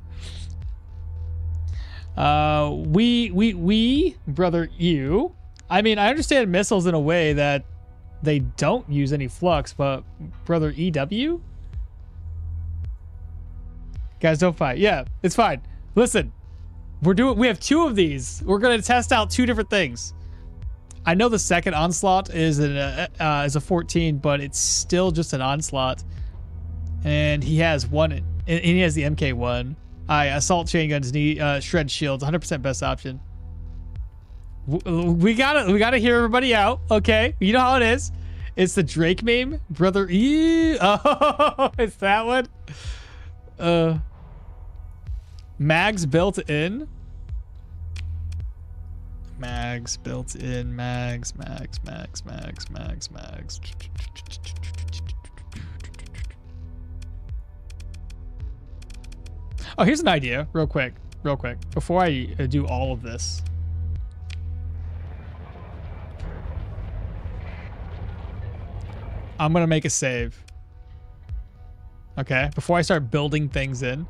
Speaker 1: We brother you. I mean, I understand missiles in a way that they don't use any flux, but brother EW. Guys, don't fight. Yeah, it's fine. Listen, we have two of these. We're gonna test out two different things. I know the second onslaught is a 14, but it's still just an onslaught. And he has one, and he has the MK1. Assault chain guns, shred shields, 100% best option. We gotta hear everybody out, okay? You know how it is. It's the Drake meme, brother. Oh, it's that one. Mags built in. Mags built in. Mags. Oh, here's an idea, real quick, before I do all of this. I'm gonna make a save. Okay, before I start building things in.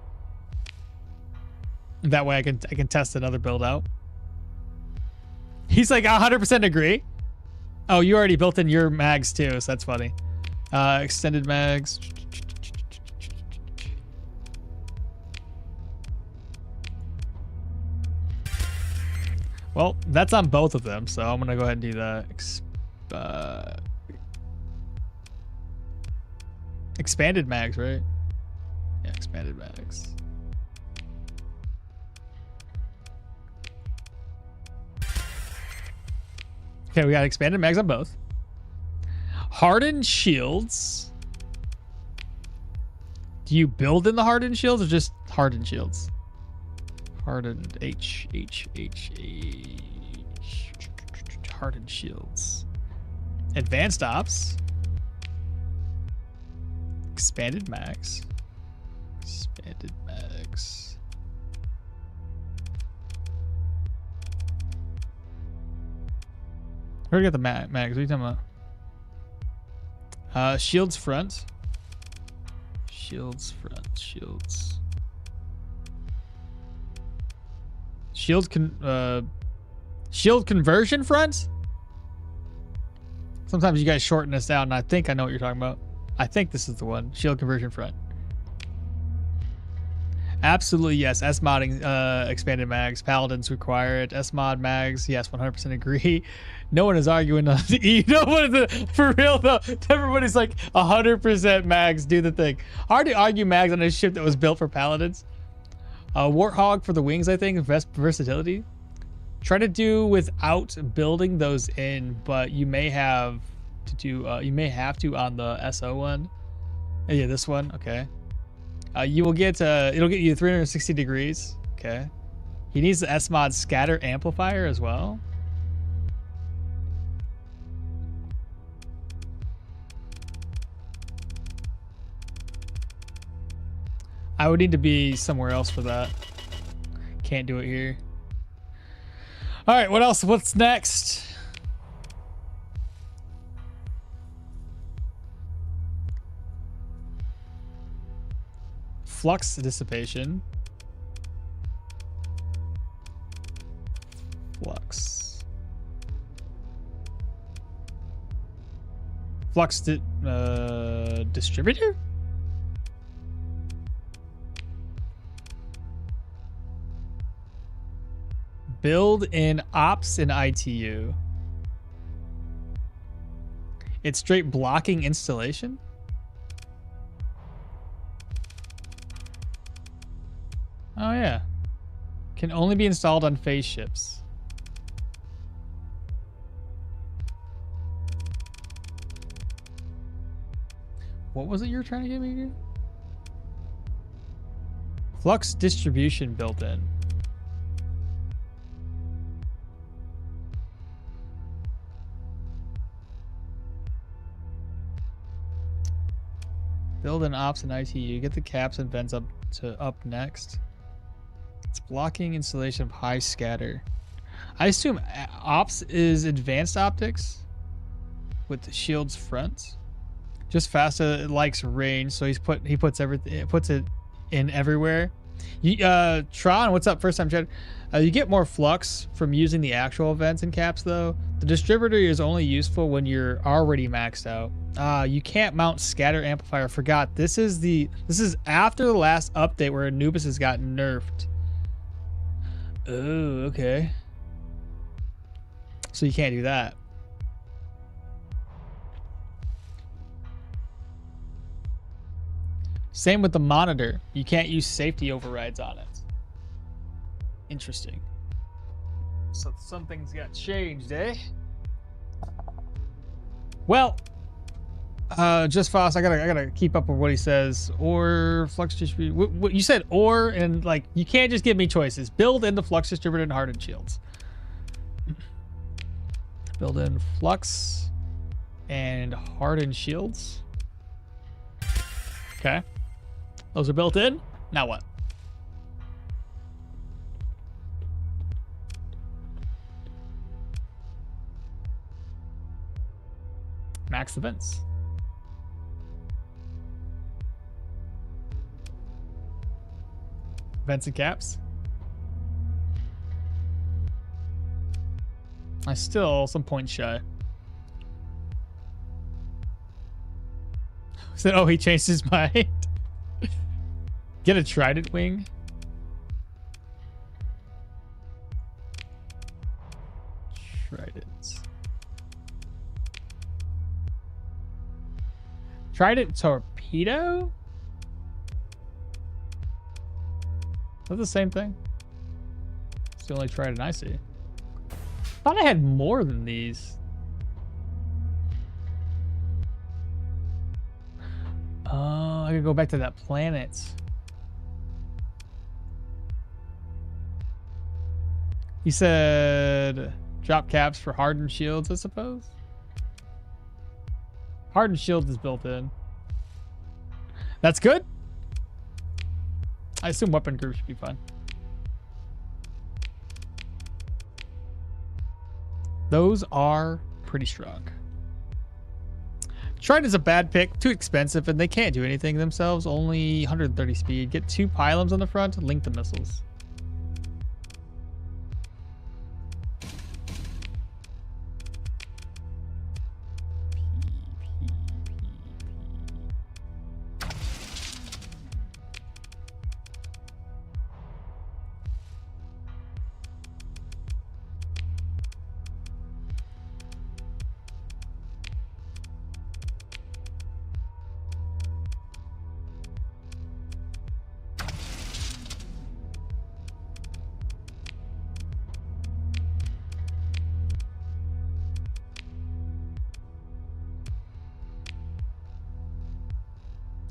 Speaker 1: That way I can test another build out. He's like 100% agree. Oh, you already built in your mags too, so that's funny. Extended mags. Well, that's on both of them, so I'm gonna go ahead and do that. Expanded mags, right? Yeah, expanded mags. Okay, we got expanded mags on both. Hardened shields. Do you build in the hardened shields or just hardened shields? Hardened H. Hardened shields. Advanced ops. Expanded mags. Expanded mags. Where do you get the mags? What are you talking about? Shields front. Shields front. Shields. Shield conversion front? Sometimes you guys shorten this out, and I think I know what you're talking about. I think this is the one. Shield conversion front. Absolutely, yes. S-modding expanded mags. Paladins require it. S-mod mags, yes, 100% agree. No one is arguing on the E. No one is, for real though. Everybody's like 100% mags, do the thing. Hard to argue mags on a ship that was built for Paladins. Warthog for the wings, I think. Versatility. Try to do without building those in, but you may have to do. You may have to on the SO one. Yeah, this one. Okay. You will get. It'll get you 360 degrees. Okay. He needs the S-mod scatter amplifier as well. I would need to be somewhere else for that. Can't do it here. All right, what else? What's next? Flux dissipation. Flux. Flux distributor? Build in ops and ITU. It's straight blocking installation? Oh yeah. Can only be installed on phase ships. What was it you were trying to get me to do? Flux distribution built in. Build an ops and ITU. Get the caps and vents up next. It's blocking installation of high scatter. I assume ops is advanced optics with the shield's front. Just faster, it likes range, so he puts it in everywhere. Tron, what's up? First time chat. You get more flux from using the actual vents and caps though. The distributor is only useful when you're already maxed out. You can't mount scatter amplifier. Forgot. This is after the last update where Anubis has gotten nerfed. Oh, okay. So you can't do that. Same with the monitor. You can't use safety overrides on it. Interesting. So some things got changed, eh? Well, just fast. I gotta keep up with what he says. Or flux distributor. What you said? Or and like you can't just give me choices. Build in the flux distributor and hardened shields. Build in flux and hardened shields. Okay. Those are built in. Now what? Max the vents. Vents and caps. I still some points shy. Said, oh, he changed his mind. Get a trident wing. Trident. Trident torpedo? Is that the same thing? It's the only trident I see. Thought I had more than these. Oh, I could go back to that planet. He said drop caps for hardened shields, I suppose. Hardened shield is built in. That's good. I assume weapon group should be fine. Those are pretty strong. Trident is a bad pick, too expensive, and they can't do anything themselves. Only 130 speed. Get 2 pylons on the front, link the missiles.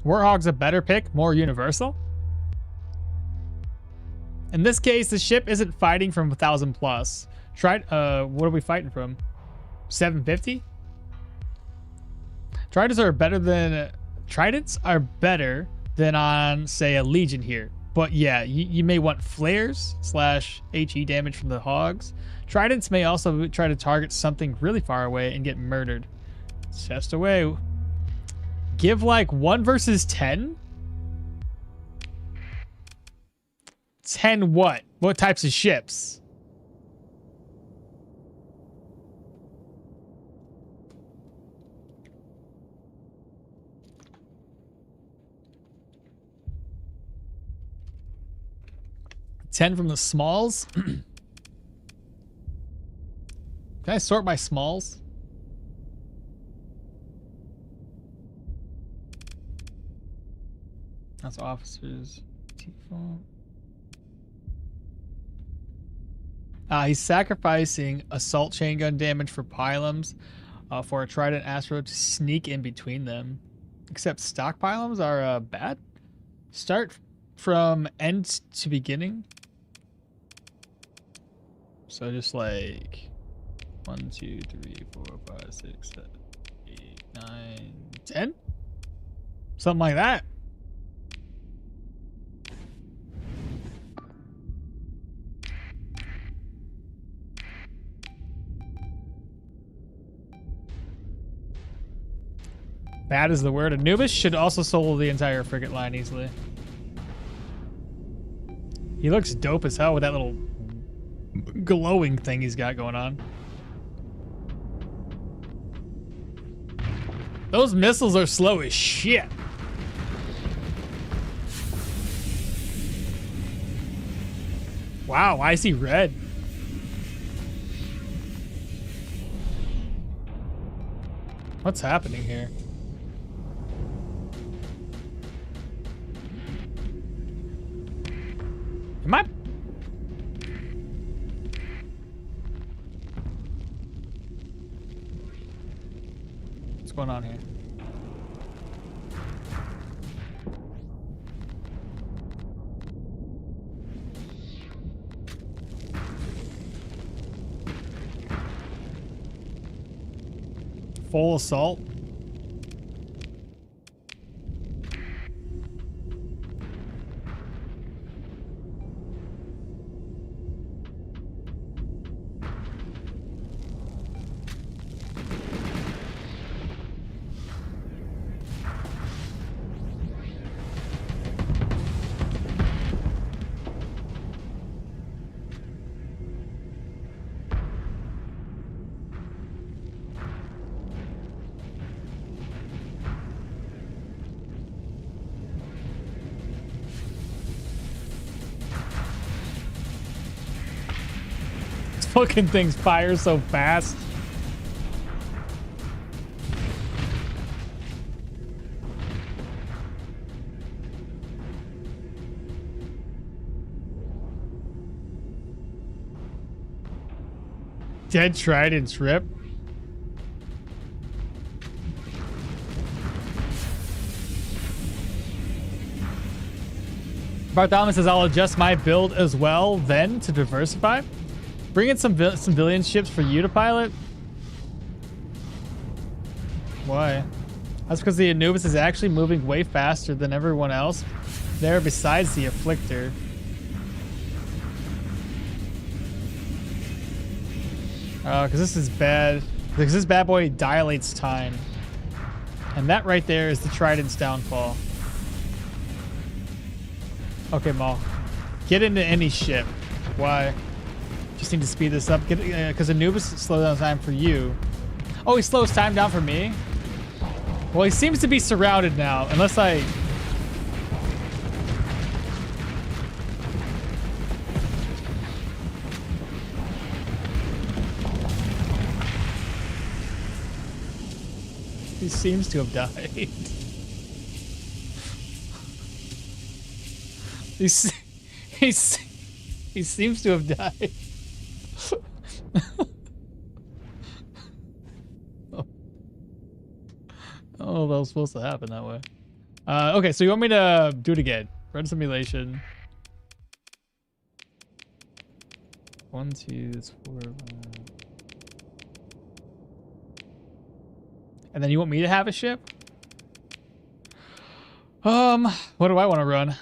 Speaker 1: Warthog's a better pick, more universal. In this case, the ship isn't fighting from 1,000 plus. What are we fighting from? 750? Tridents are better than on, say, a Legion here. But yeah, you may want flares / HE damage from the hogs. Tridents may also try to target something really far away and get murdered. Chest away. Give like 1 versus 10? 10 what? What types of ships? 10 from the smalls. Can I sort by smalls? That's officers. Default. He's sacrificing assault chain gun damage for pylums for a trident astro to sneak in between them. Except stock pylums are bad. Start from end to beginning. So just like 1, 2, 3, 4, 5, 6, 7, 8, 9, 10? Something like that. Bad is the word. Anubis should also solo the entire frigate line easily. He looks dope as hell with that little glowing thing he's got going on. Those missiles are slow as shit. Wow, I see red. What's happening here? Am I? What's going on here? Full assault? Fucking things fire so fast. Dead tridents rip. Bartholomew says I'll adjust my build as well then to diversify. Bring in some civilian ships for you to pilot? Why? That's because the Anubis is actually moving way faster than everyone else there besides the Afflictor. Because this is bad. Because this bad boy dilates time. And that right there is the Trident's downfall. Okay, Maul. Get into any ship. Why? Just need to speed this up. Because Anubis slows down time for you. Oh, he slows time down for me? Well, he seems to be surrounded now. Unless I... He seems to have died. He seems to have died. Oh, that was supposed to happen that way. Okay, so you want me to do it again? Run simulation. 1, 2, that's 4, 5. And then you want me to have a ship? What do I want to run?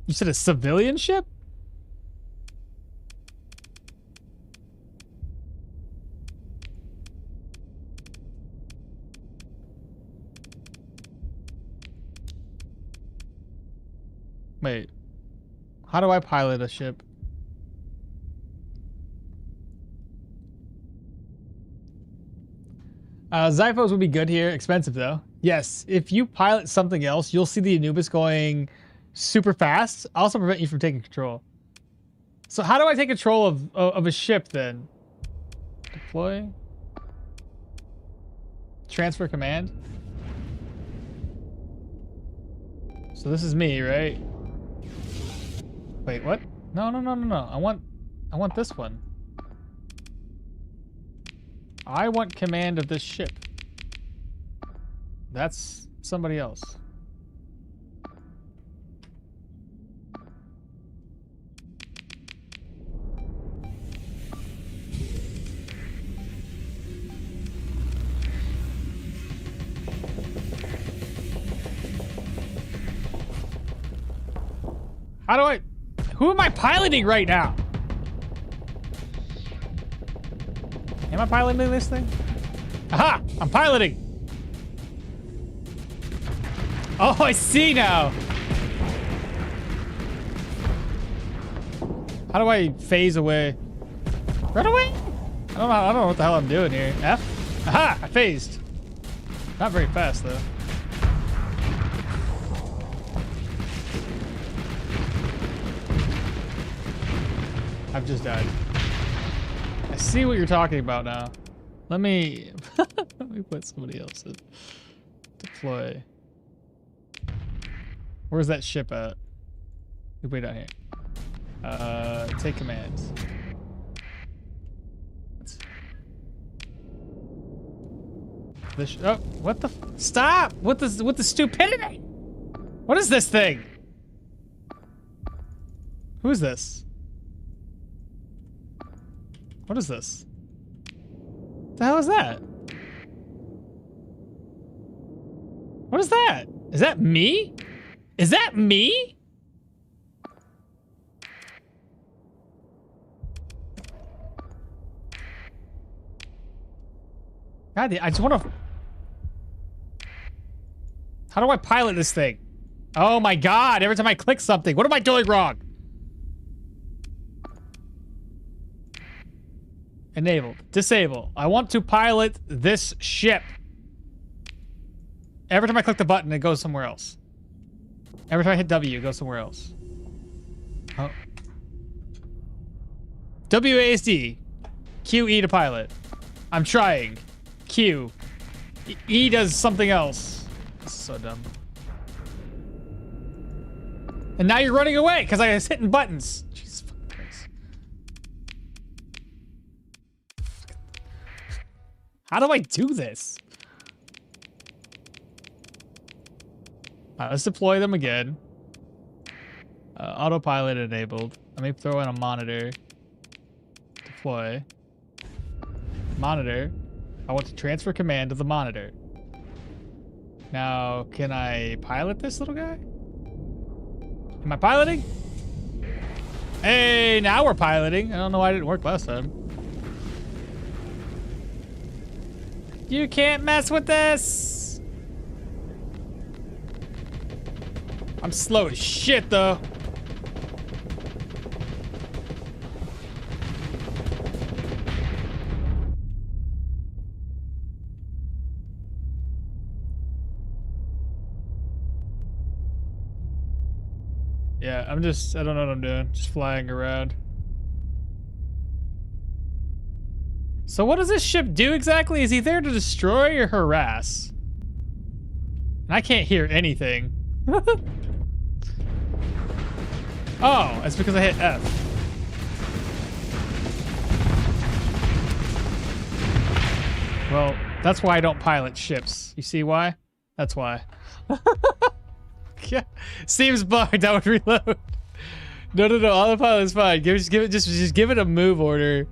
Speaker 1: You said a civilian ship? Wait. How do I pilot a ship? Zyphos would be good here. Expensive, though. Yes, if you pilot something else, you'll see the Anubis going super fast. Also prevent you from taking control. So how do I take control of a ship then? Deploy. Transfer command. So this is me, right? Wait, what? No. I want this one. I want command of this ship. That's somebody else. How do I... Who am I piloting right now? Am I piloting this thing? Aha! I'm piloting! Oh, I see now! How do I phase away? Run away! I don't know what the hell I'm doing here. F? Aha! I phased. Not very fast, though. I've just died. I see what you're talking about now. Let me let me put somebody else in. Deploy. Where's that ship at? Way down here. Take commands. This oh, what the stop! With the stupidity! What is this thing? Who is this? What is this? The hell is that? What is that? Is that me? Is that me? God, I just want to... How do I pilot this thing? Oh my God, every time I click something, what am I doing wrong? Enabled. Disable. I want to pilot this ship. Every time I click the button, it goes somewhere else. Every time I hit W, it goes somewhere else. Oh. WASD. QE to pilot. I'm trying. Q. E does something else. This is so dumb. And now you're running away because I was hitting buttons. Jesus fucking Christ. How do I do this? Alright, let's deploy them again. Autopilot enabled. Let me throw in a monitor. Deploy. Monitor. I want to transfer command to the monitor. Now, can I pilot this little guy? Am I piloting? Hey, now we're piloting. I don't know why it didn't work last time. You can't mess with this. I'm slow as shit, though. Yeah, I don't know what I'm doing. Just flying around. So what does this ship do exactly? Is he there to destroy or harass? And I can't hear anything. Oh, it's because I hit F. Well, that's why I don't pilot ships. You see why? That's why. Yeah, seems bugged. I would reload. No, autopilot is fine. Just give it a move order.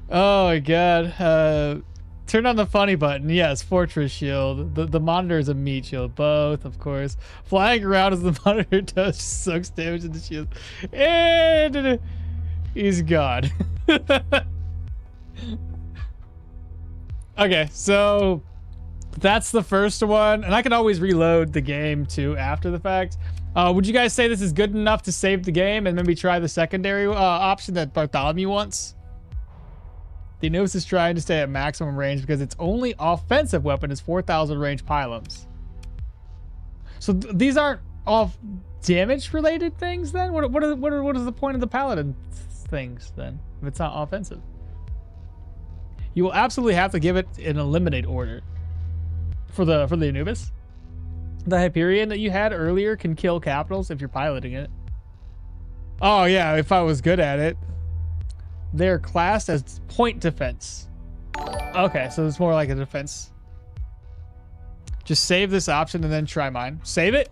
Speaker 1: Oh my God. Turn on the funny button. Yes, fortress shield. The monitor is a meat shield. Both, of course. Flying around as the monitor does sucks damage in the shield. And he's gone. Okay, so that's the first one, and I can always reload the game too after the fact. Would you guys say this is good enough to save the game and maybe try the secondary option that Bartholomew wants? The Noob is trying to stay at maximum range because its only offensive weapon is 4,000 range pylons. So these aren't off. damage related things then? What is the point of the paladin things then if it's not offensive? You will absolutely have to give it an eliminate order for the Anubis. The Hyperion that you had earlier can kill capitals if you're piloting it. Oh yeah, if I was good at it. They're classed as point defense. Okay, so it's more like a defense. Just save this option and then try mine. Save it?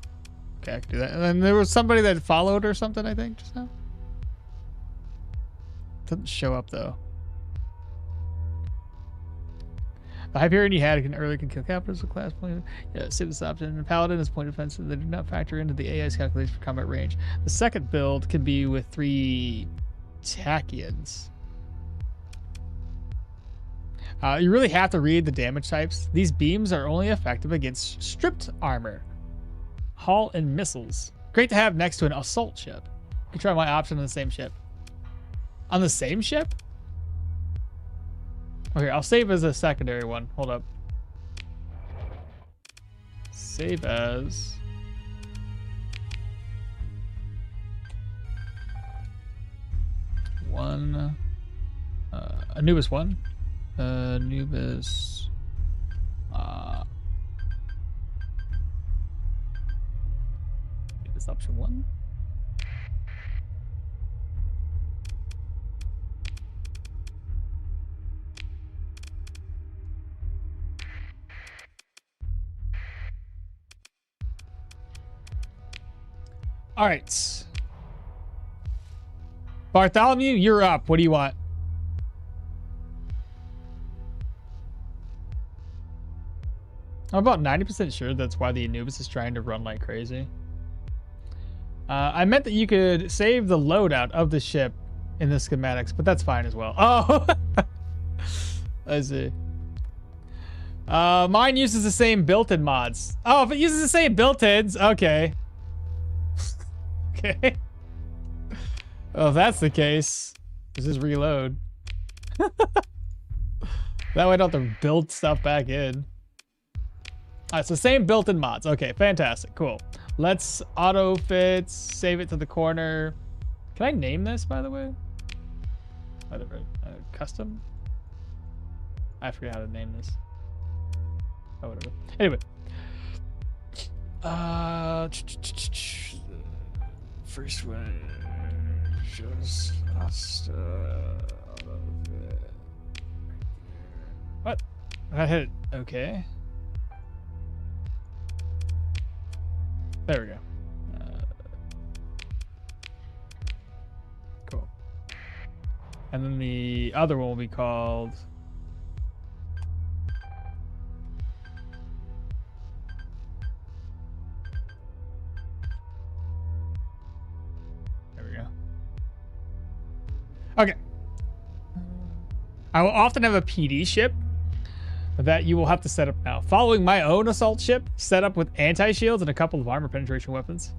Speaker 1: Okay, I can do that. And then there was somebody that followed or something, I think, just now. Doesn't show up though. The Hyperion you had can kill capitals with class point. Yeah, save this option. And Paladin is point defensive. They do not factor into the AI's calculation for combat range. The second build can be with 3 Tachyons. You really have to read the damage types. These beams are only effective against stripped armor, hull, and missiles. Great to have next to an assault ship. You can try my option on the same ship. On the same ship? Okay, I'll save as a secondary one. Hold up. Save as... one... Anubis 1. Anubis... Anubis option 1. All right. Bartholomew, you're up. What do you want? I'm about 90% sure that's why the Anubis is trying to run like crazy. I meant that you could save the loadout of the ship in the schematics, but that's fine as well. Oh, I see. Mine uses the same built-in mods. Oh, if it uses the same built-ins, okay. Okay. Oh, if that's the case, let's just reload. That way I don't have to build stuff back in. All right, so same built-in mods. Okay, fantastic, cool. Let's auto fit, save it to the corner. Can I name this, by the way? Whatever. Custom? I forget how to name this. Oh, whatever. Anyway. First one shows us. What? I hit it. Okay. There we go. Cool. And then the other one will be called. There we go. Okay. I will often have a PD ship that you will have to set up now. Following my own assault ship, set up with anti-shields and a couple of armor penetration weapons.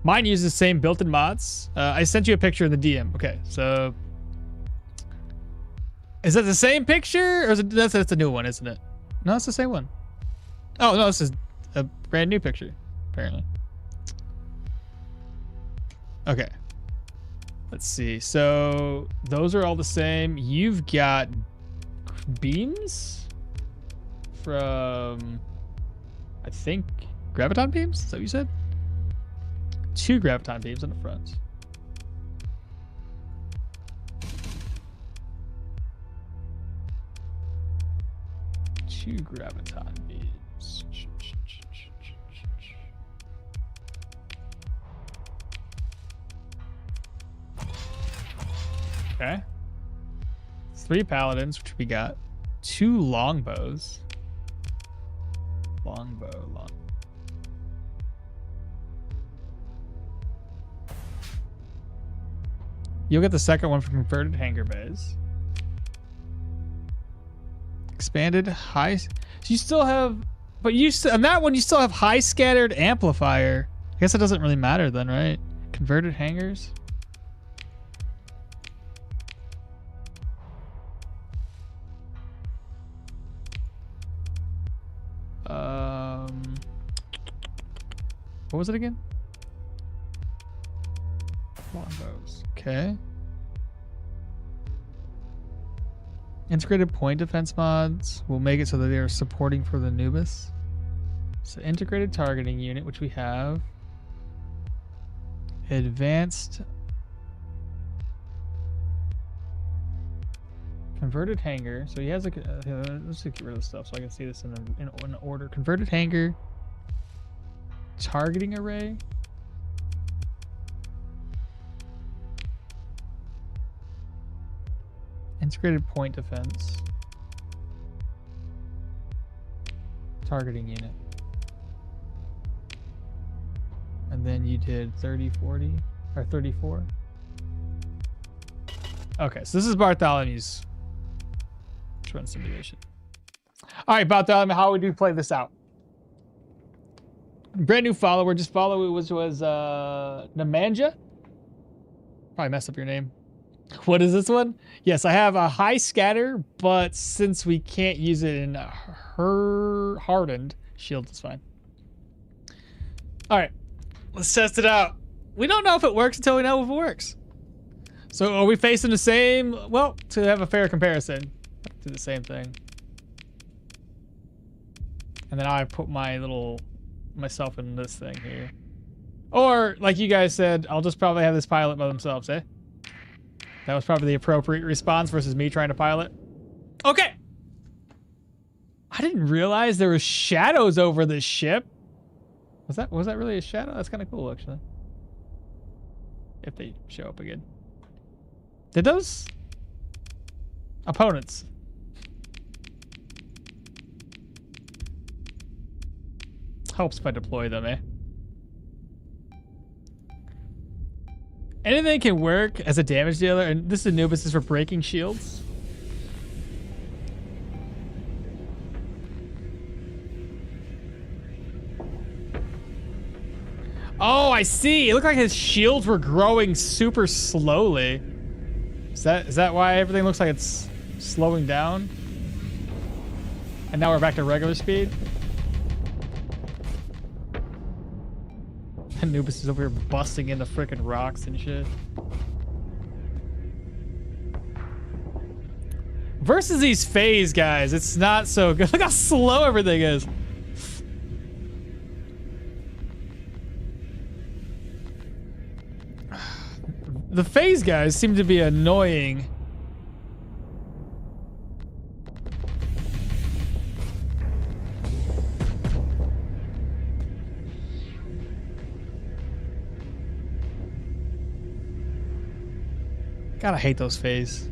Speaker 1: Mine uses the same built-in mods. I sent you a picture in the DM. Okay, so... Is that the same picture? Or is it, that's a new one, isn't it? No, it's the same one. Oh, no, this is a brand new picture, apparently. Okay. Let's see. So, those are all the same. You've got... beams from, I think, graviton beams? Is that what you said? 2 graviton beams on the front. Two graviton beams. Okay. 3 paladins, which we got. 2 longbows. Long. You'll get the second one from converted hangar bays. Expanded high. So you still have, but you on that one you still have high scattered amplifier. I guess it doesn't really matter then, right? Converted hangars. What was it again? Okay. Integrated point defense mods will make it so that they are supporting for the Noobus. So integrated targeting unit, which we have. Advanced converted hanger. So he has a. Let's just get rid of the stuff so I can see this in order. Converted hanger. Targeting array. Integrated point defense. Targeting unit. And then you did 30, 40, or 34. Okay, so this is Bartholomew's run simulation. All right, Bartholomew, how would you play this out? Brand new follower, just follow, which was Nemanja. Probably messed up your name. What is this one? Yes, I have a high scatter, but since we can't use it in her hardened shield, it's fine. All right, let's test it out. We don't know if it works until we know if it works. So are we facing the same? Well, to have a fair comparison, do the same thing. And then I put my little myself in this thing here. Or like you guys said, I'll just probably have this pilot by themselves, eh? That was probably the appropriate response versus me trying to pilot. Okay. I didn't realize there was shadows over this ship. Was that really a shadow? That's kind of cool, actually. If they show up again. Did those opponents? Helps if I deploy them, eh? Anything can work as a damage dealer, and this is Noob. This is for breaking shields. Oh, I see. It looked like his shields were growing super slowly. Is that why everything looks like it's slowing down? And now we're back to regular speed? Anubis is over here busting into freaking rocks and shit. Versus these phase guys, it's not so good. Look how slow everything is. The phase guys seem to be annoying. God, I hate those phase.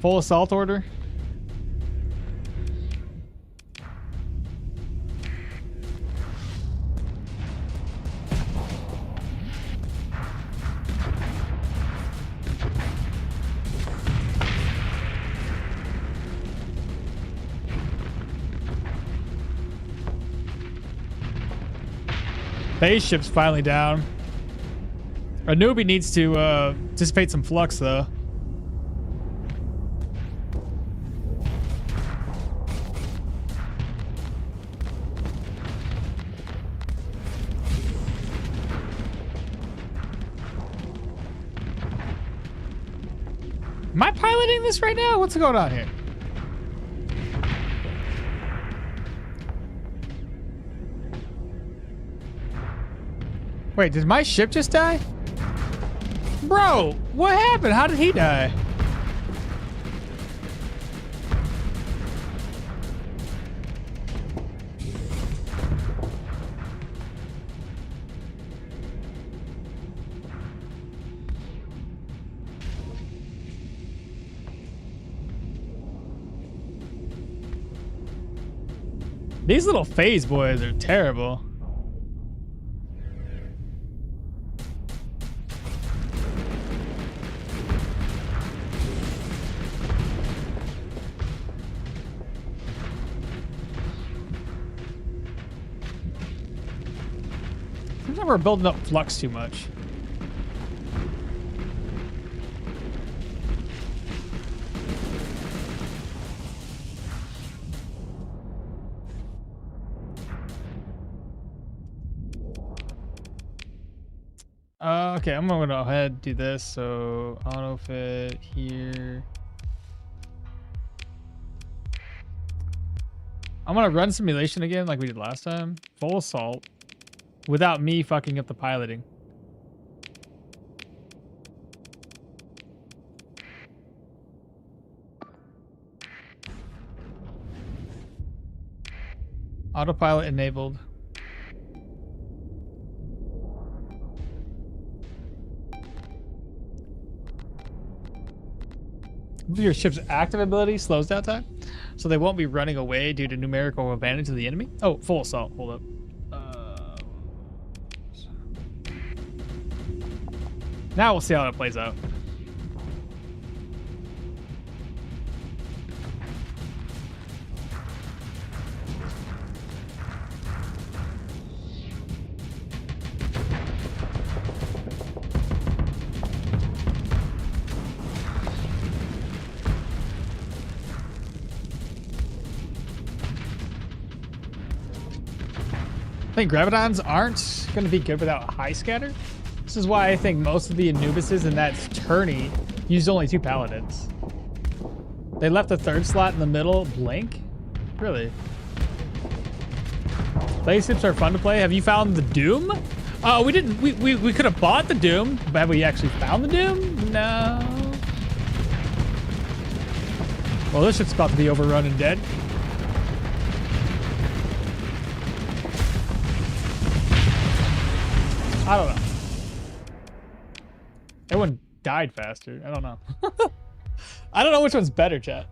Speaker 1: Full assault order. Phase ship's finally down. Our newbie needs to dissipate some flux, though. Am I piloting this right now? What's going on here? Wait, did my ship just die? Bro, what happened? How did he die? These little phase boys are terrible. Seems like we're building up flux too much. Okay, I'm gonna go ahead and do this. So auto fit here. I'm gonna run simulation again like we did last time. Full assault. Without me fucking up the piloting. Autopilot enabled. Your ship's active ability slows down time, so they won't be running away due to numerical advantage of the enemy. Oh, full assault. Hold up. Now we'll see how it plays out. I think Gravitons aren't going to be good without high scatter. This is why I think most of the Anubises in that tourney used only 2 paladins. They left the 3rd slot in the middle blank? Really? Playships are fun to play. Have you found the Doom? We didn't. We could have bought the Doom, but have we actually found the Doom? No. Well, this shit's about to be overrun and dead. I don't know. Everyone died faster. I don't know. I don't know which one's better, chat.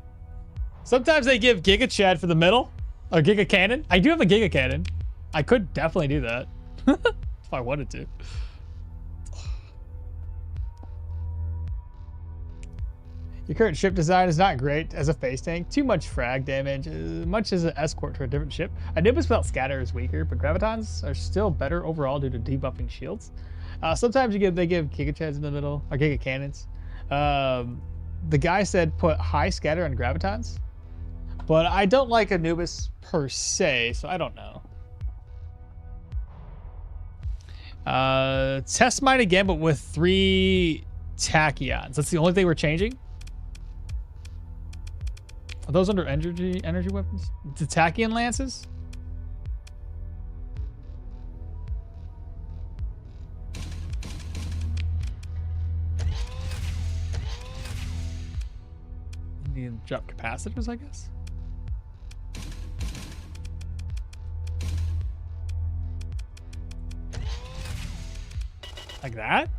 Speaker 1: Sometimes they give Giga Chad for the middle, or Giga Cannon. I do have a Giga Cannon. I could definitely do that if I wanted to. Your current ship design is not great as a face tank. Too much frag damage, much as an escort to a different ship. Anubis without scatter is weaker, but Gravitons are still better overall due to debuffing shields. Sometimes they give Giga Chads in the middle, or Giga Cannons. The guy said put high scatter on Gravitons, but I don't like Anubis per se, so I don't know. Test mine again, but with 3 tachyons. That's the only thing we're changing. Are those under energy weapons? The tachyon lances? Need to drop capacitors, I guess. Like that?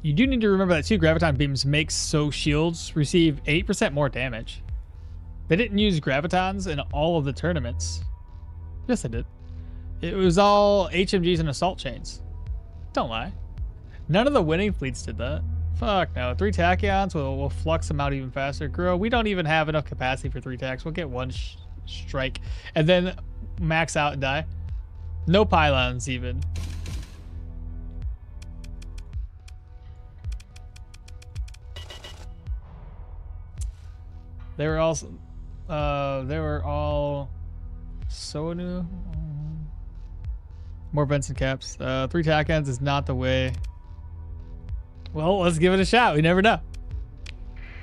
Speaker 1: You do need to remember that 2 graviton beams make so shields receive 8% more damage. They didn't use gravitons in all of the tournaments. Yes, they did. It was all HMGs and assault chains. Don't lie. None of the winning fleets did that. Fuck no. 3 tachyons will flux them out even faster. Girl, we don't even have enough capacity for 3 tacks. We'll get 1 strike and then max out and die. No pylons even. They were all so new. More Benson caps. 3 tachyons is not the way. Well, let's give it a shot. We never know.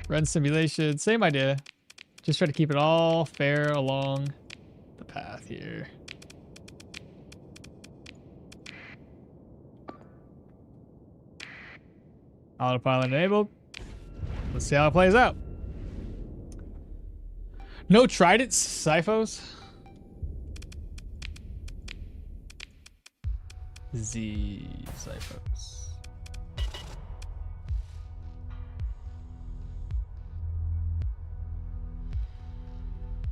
Speaker 1: Run simulation, same idea. Just try to keep it all fair along the path here. Autopilot enabled. Let's see how it plays out. No trident Syphos. Z Syphos.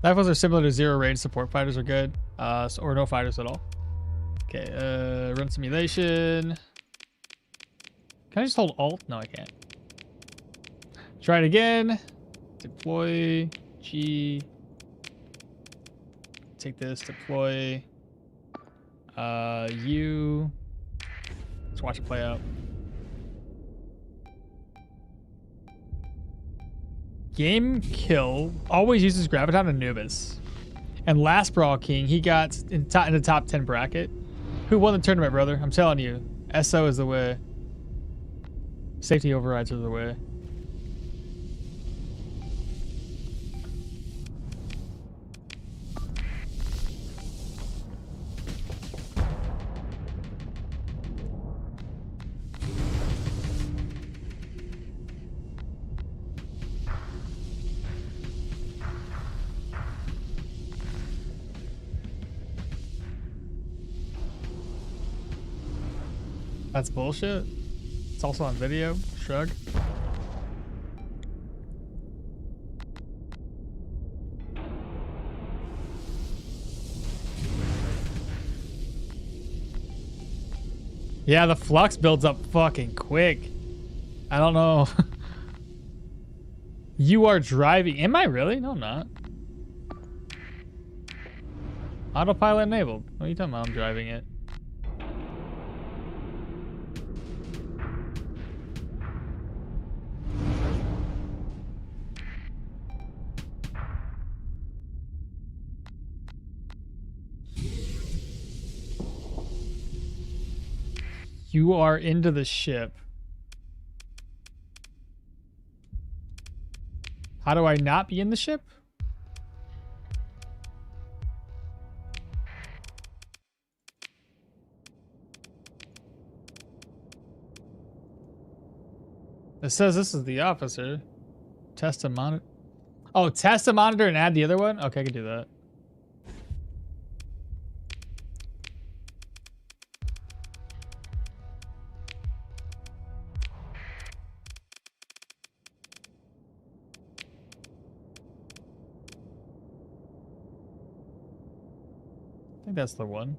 Speaker 1: Syphos are similar to 0 range. Support fighters are good, or no fighters at all. Okay, run simulation. Can I just hold Alt? No, I can't. Try it again. Deploy. G. Take this, deploy. U. Let's watch it play out. Game kill always uses Graviton and Anubis. And last Brawl King, he got in the top 10 bracket. Who won the tournament, brother? I'm telling you, SO is the way. Safety overrides are the way. That's bullshit. It's also on video. Shrug. Yeah, the flux builds up fucking quick. I don't know. You are driving. Am I really? No, I'm not. Autopilot enabled. What are you talking about? I'm driving it. You are into the ship. How do I not be in the ship? It says this is the officer. Test a monitor. Oh, test a monitor and add the other one? Okay, I can do that. I think that's the one.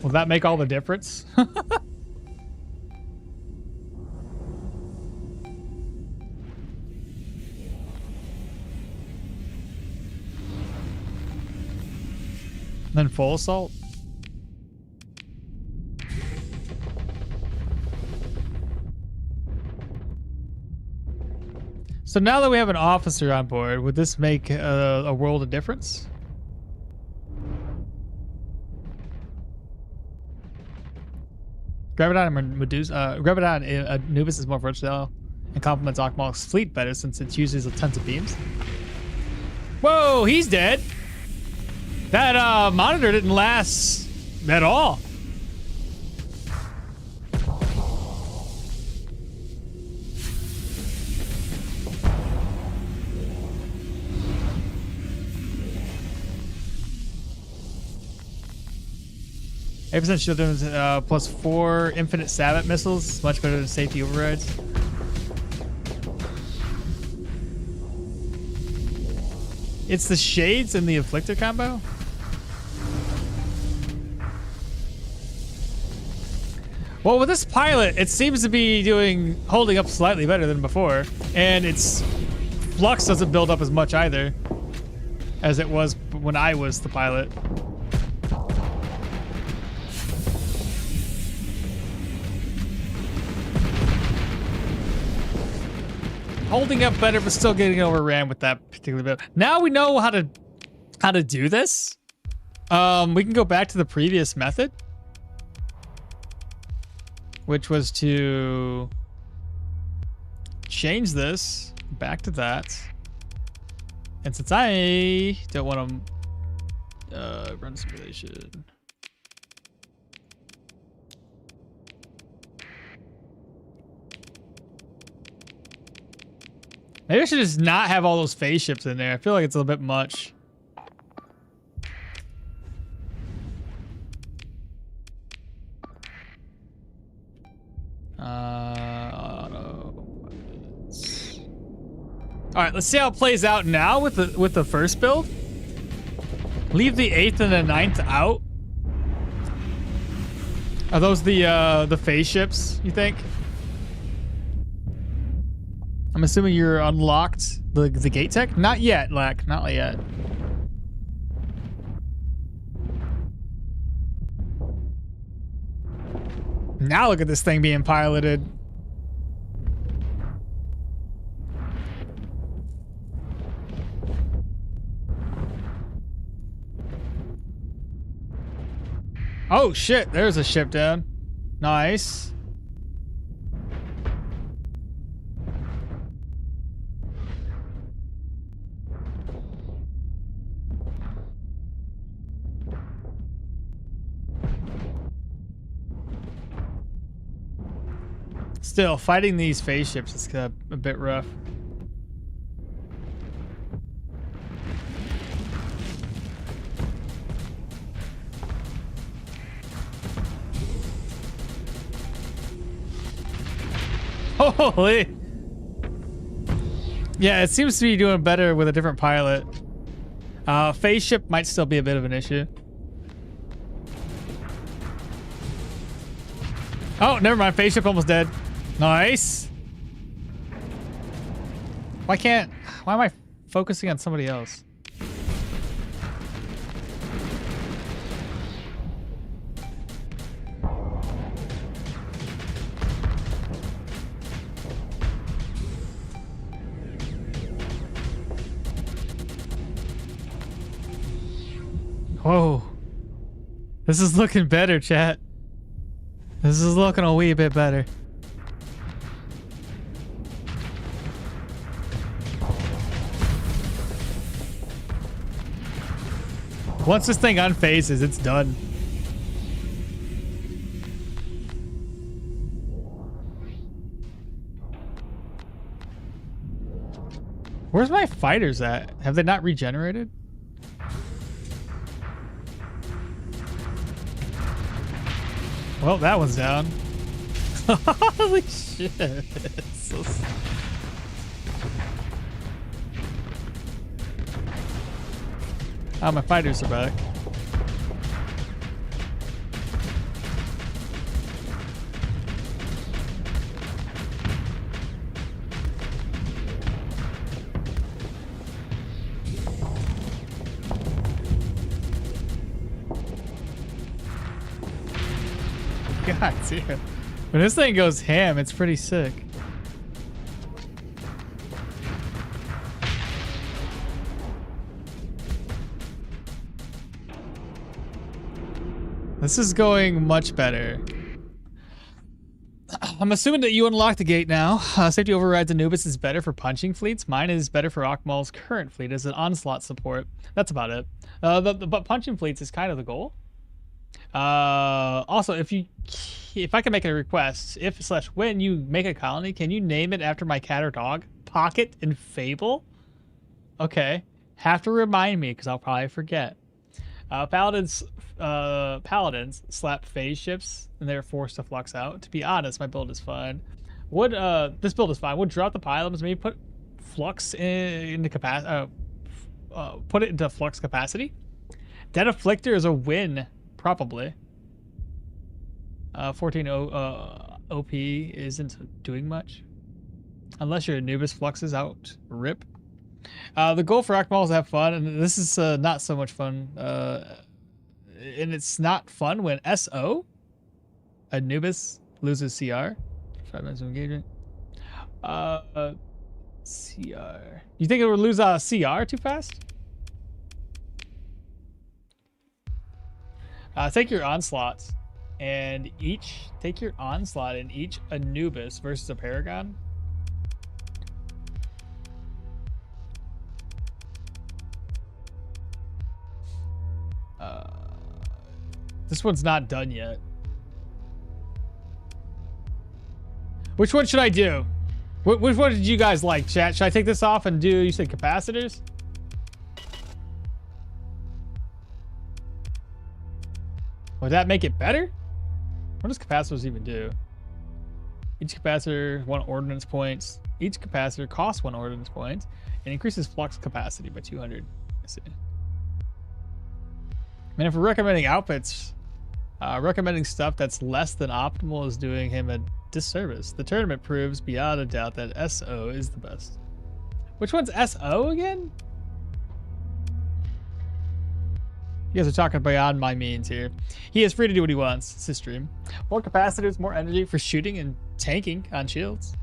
Speaker 1: Will that make all the difference? Then full assault? So now that we have an officer on board, would this make a world of difference? Graviton and Medusa, Graviton Anubis is more versatile and complements okmall's fleet better since it uses tons of beams. Whoa, he's dead. That monitor didn't last at all. %, shield damage, +4 infinite Sabbath missiles, much better than safety overrides. It's the shades and the inflictor combo. Well, with this pilot, it seems to be holding up slightly better than before, and its flux doesn't build up as much either as it was when I was the pilot. Holding up better, but still getting overran with that particular bit. Now we know how to do this. We can go back to the previous method, which was to change this back to that. And since I don't want to run simulation. Maybe I should just not have all those phase ships in there. I feel like it's a little bit much. All right, let's see how it plays out now with the first build. Leave the 8th and the 9th out. Are those the phase ships, you think? I'm assuming you're unlocked the gate tech? Not yet, Lack. Not yet. Now look at this thing being piloted. Oh shit, there's a ship down. Nice. Still, fighting these phase ships is a bit rough. Holy! Yeah, it seems to be doing better with a different pilot. Phase ship might still be a bit of an issue. Oh, never mind. Phase ship almost dead. Nice. Why am I focusing on somebody else? Whoa. This is looking better, chat. This is looking a wee bit better. Once this thing unphases, it's done. Where's my fighters at? Have they not regenerated? Well, that one's down. Holy shit. Oh, my fighters are back. God damn. When this thing goes ham, it's pretty sick. This is going much better. I'm assuming that you unlocked the gate now. Safety overrides Anubis is better for punching fleets. Mine is better for okmall's current fleet as an onslaught support. That's about it. But punching fleets is kind of the goal. Also, if I can make a request, if/when you make a colony, can you name it after my cat or dog? Pocket and Fable? Okay. Have to remind me because I'll probably forget. Paladins slap phase ships and they're forced to flux out. To be honest, my build is fine. This build is fine. Would drop the pylons, maybe put flux into capacity. Put it into flux capacity. Dead Afflictor is a win, probably. 14 OP isn't doing much unless your Anubis fluxes out. Rip. The goal for okmall is to have fun, and this is not so much fun. And it's not fun when SO, Anubis, loses CR. 5 minutes of engagement. CR. You think it would lose CR too fast? Take your onslaughts, and take your onslaught in each Anubis versus a Paragon. This one's not done yet. Which one should I do? Which one did you guys like, chat? Should I take this off and do, you said capacitors? Would that make it better? What does capacitors even do? Each capacitor, 1 ordnance points. Each capacitor costs 1 ordnance point and increases flux capacity by 200. I see. And if we're recommending outfits, recommending stuff that's less than optimal is doing him a disservice. The tournament proves beyond a doubt that SO is the best. Which one's SO again? You guys are talking beyond my means here. He is free to do what he wants. It's his stream. More capacitors, more energy for shooting and tanking on shields.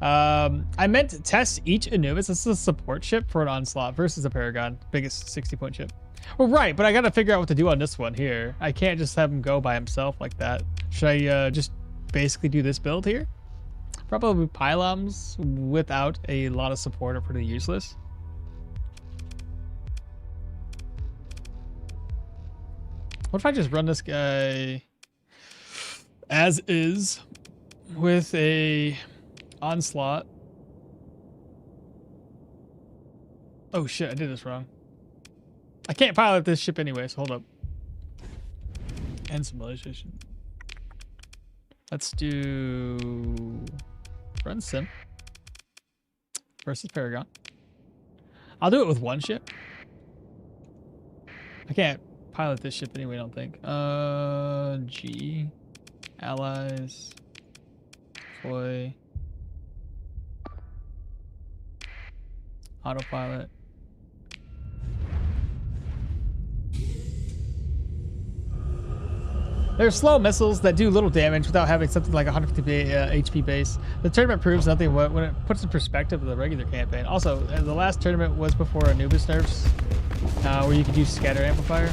Speaker 1: I meant to test each Anubis. This is a support ship for an Onslaught versus a Paragon. Biggest 60-point ship. Well, right, but I gotta figure out what to do on this one here. I can't just have him go by himself like that. Should I just basically do this build here? Probably pylons without a lot of support are pretty useless. What if I just run this guy as is with a Onslaught? Oh shit, I did this wrong. I can't pilot this ship anyway, so hold up. End simulation. Let's do run sim versus Paragon. I'll do it with one ship. I can't pilot this ship anyway, I don't think. G. Allies. Deploy. Autopilot. They're slow missiles that do little damage without having something like 150 HP base. The tournament proves nothing when it puts in perspective of the regular campaign. Also, the last tournament was before Anubis nerfs, where you could use scatter amplifier.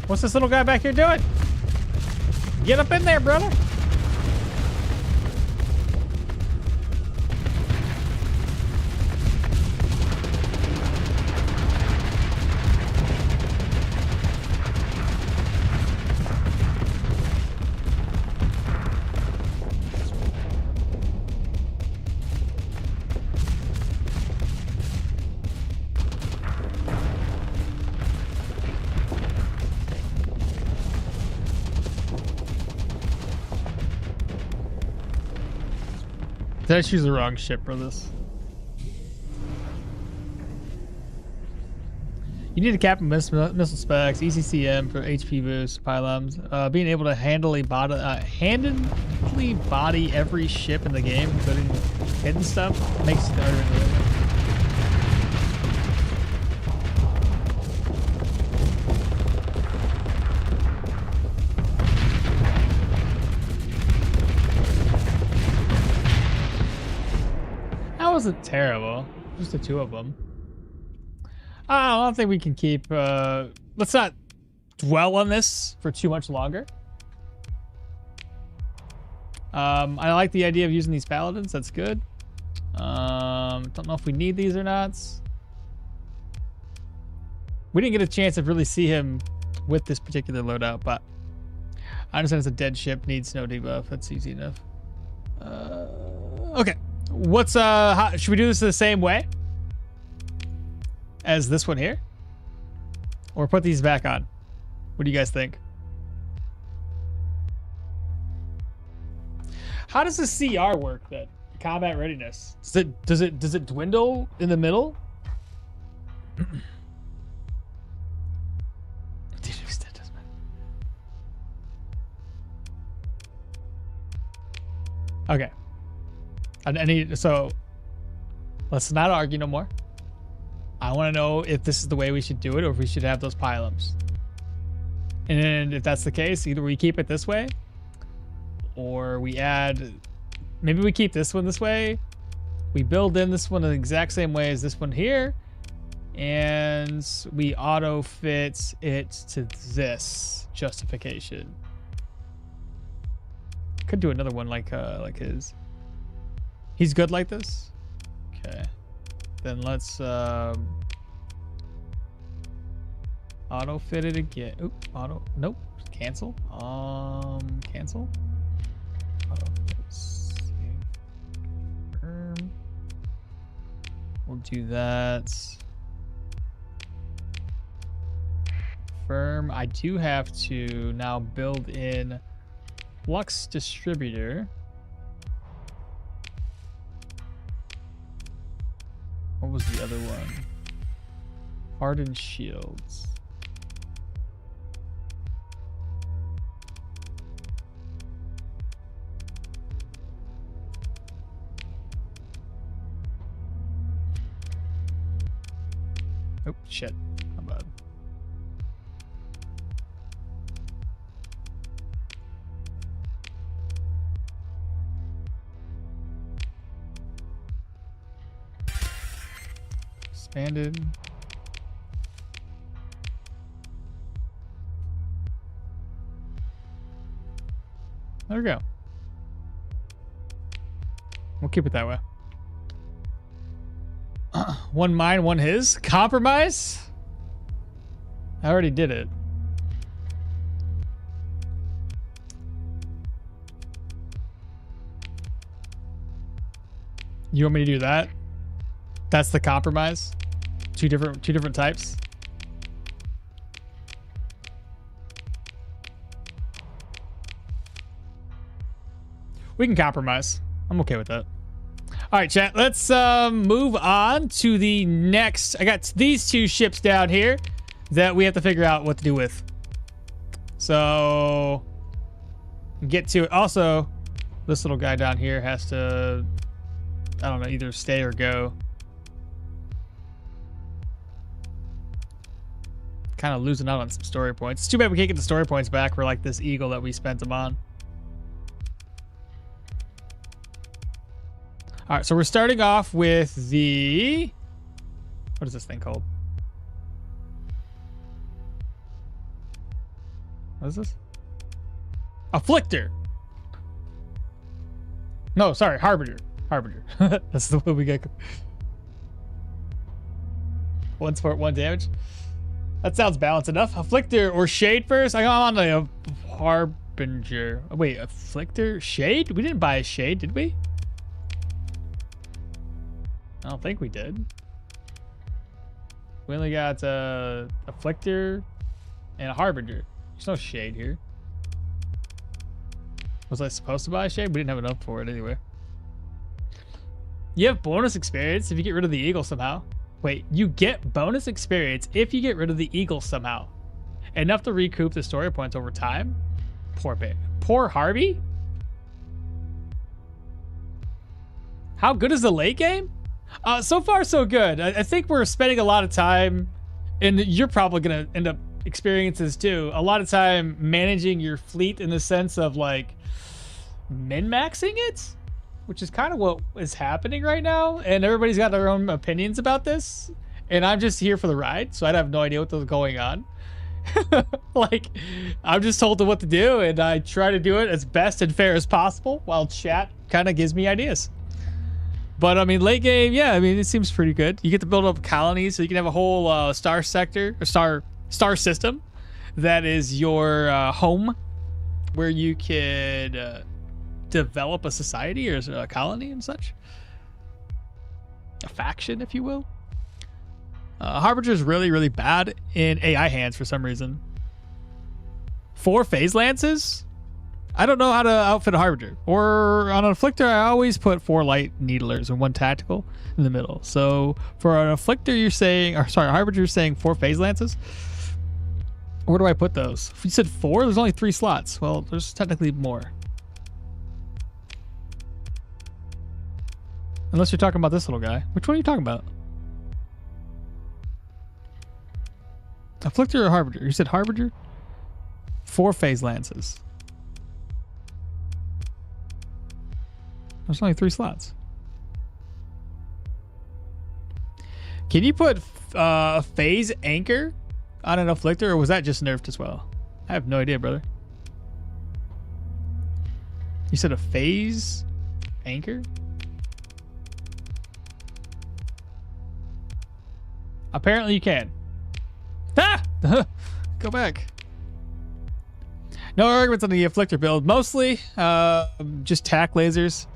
Speaker 1: What's this little guy back here doing? Get up in there, brother. Did I choose the wrong ship for this? You need to cap missile specs, ECCM for HP boost, pylons. Being able to handily body every ship in the game, including hidden stuff, makes it harder to do. Wasn't terrible. Just the two of them. I don't think we can keep. Let's not dwell on this for too much longer. I like the idea of using these paladins. That's good. Don't know if we need these or not. We didn't get a chance to really see him with this particular loadout, but I understand it's a dead ship, needs no debuff. That's easy enough. Okay. What's should we do this the same way as this one here, or put these back on? What do you guys think? How does the CR work then? Combat readiness. Does it dwindle in the middle? Okay. So let's not argue no more. I want to know if this is the way we should do it, or if we should have those pylons. And if that's the case, either we keep it this way, or we add, maybe we keep this one this way. We build in this one the exact same way as this one here, and we auto fit it to this justification. Could do another one like his. He's good like this? Okay. Then let's auto fit it again. Oop, auto. Nope. Cancel. Cancel. Auto fit. Save. Confirm. We'll do that. Confirm. I do have to now build in Flux Distributor. What was the other one? Hardened shields. Oh, shit. My bad. Expanded. There we go. We'll keep it that way. One mine, one his. Compromise? I already did it. You want me to do that? That's the compromise? Two different types? We can compromise. I'm okay with that. All right, chat. Let's move on to the next. I got these two ships down here that we have to figure out what to do with. So get to it. Also, this little guy down here has to, I don't know, either stay or go. Kind of losing out on some story points. It's too bad we can't get the story points back for like this eagle that we spent them on. All right, so we're starting off with the, what is this thing called? What is this? Afflictor. No, sorry, Harbinger. Harbinger. That's the one we get. One support, one damage. That sounds balanced enough. Afflictor or Shade first? I'm on the Harbinger. Oh, wait, Afflictor? Shade? We didn't buy a Shade, did we? I don't think we did. We only got a Afflictor and a Harbinger. There's no Shade here. Was I supposed to buy a Shade? We didn't have enough for it anyway. You have bonus experience if you get rid of the eagle somehow. Wait, you get bonus experience if you get rid of the eagle somehow. Enough to recoup the story points over time? Poor Harvey? How good is the late game? So far, so good. I think we're spending a lot of time, and you're probably going to end up experiencing this too, a lot of time managing your fleet in the sense of like min-maxing it, which is kind of what is happening right now. And everybody's got their own opinions about this. And I'm just here for the ride, so I have no idea what's going on. Like, I'm just told what to do, and I try to do it as best and fair as possible while chat kind of gives me ideas. But I mean, late game, yeah, I mean, it seems pretty good. You get to build up colonies, so you can have a whole star sector, or star system that is your home, where you could develop a society or a colony and such. A faction, if you will. Harbinger is really, really bad in AI hands for some reason. 4 phase lances? I don't know how to outfit a Harbinger. Or on an Afflictor, I always put 4 light needlers and 1 tactical in the middle. So for an Afflictor, you're saying, or sorry, Harbinger, you're saying 4 phase lances? Where do I put those? If you said 4, there's only 3 slots. Well, there's technically more. Unless you're talking about this little guy. Which one are you talking about? Afflictor or Harbinger? You said Harbinger? 4 phase lances. There's only 3 slots. Can you put a phase anchor on an Afflictor, or was that just nerfed as well? I have no idea, brother. You said a phase anchor? Apparently you can. Ah! Go back. No arguments on the Afflictor build. Mostly just tack lasers.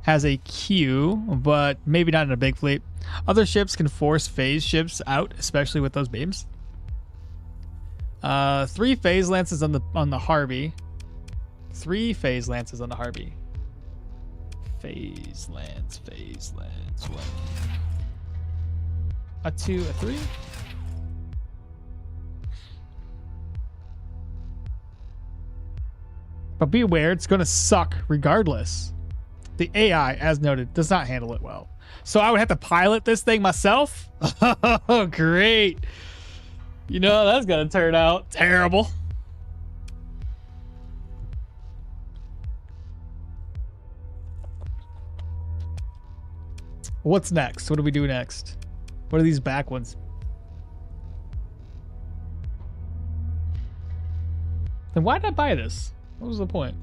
Speaker 1: Has a Q, but maybe not in a big fleet. Other ships can force phase ships out, especially with those beams. 3 phase lances on the Harvey. 3 phase lances on the Harvey. Phase lance. What? A 2, a 3. But be aware, it's going to suck regardless. The AI, as noted, does not handle it well. So I would have to pilot this thing myself? Oh, great. You know, that's going to turn out terrible. What's next? What do we do next? What are these back ones? Then why did I buy this? What was the point?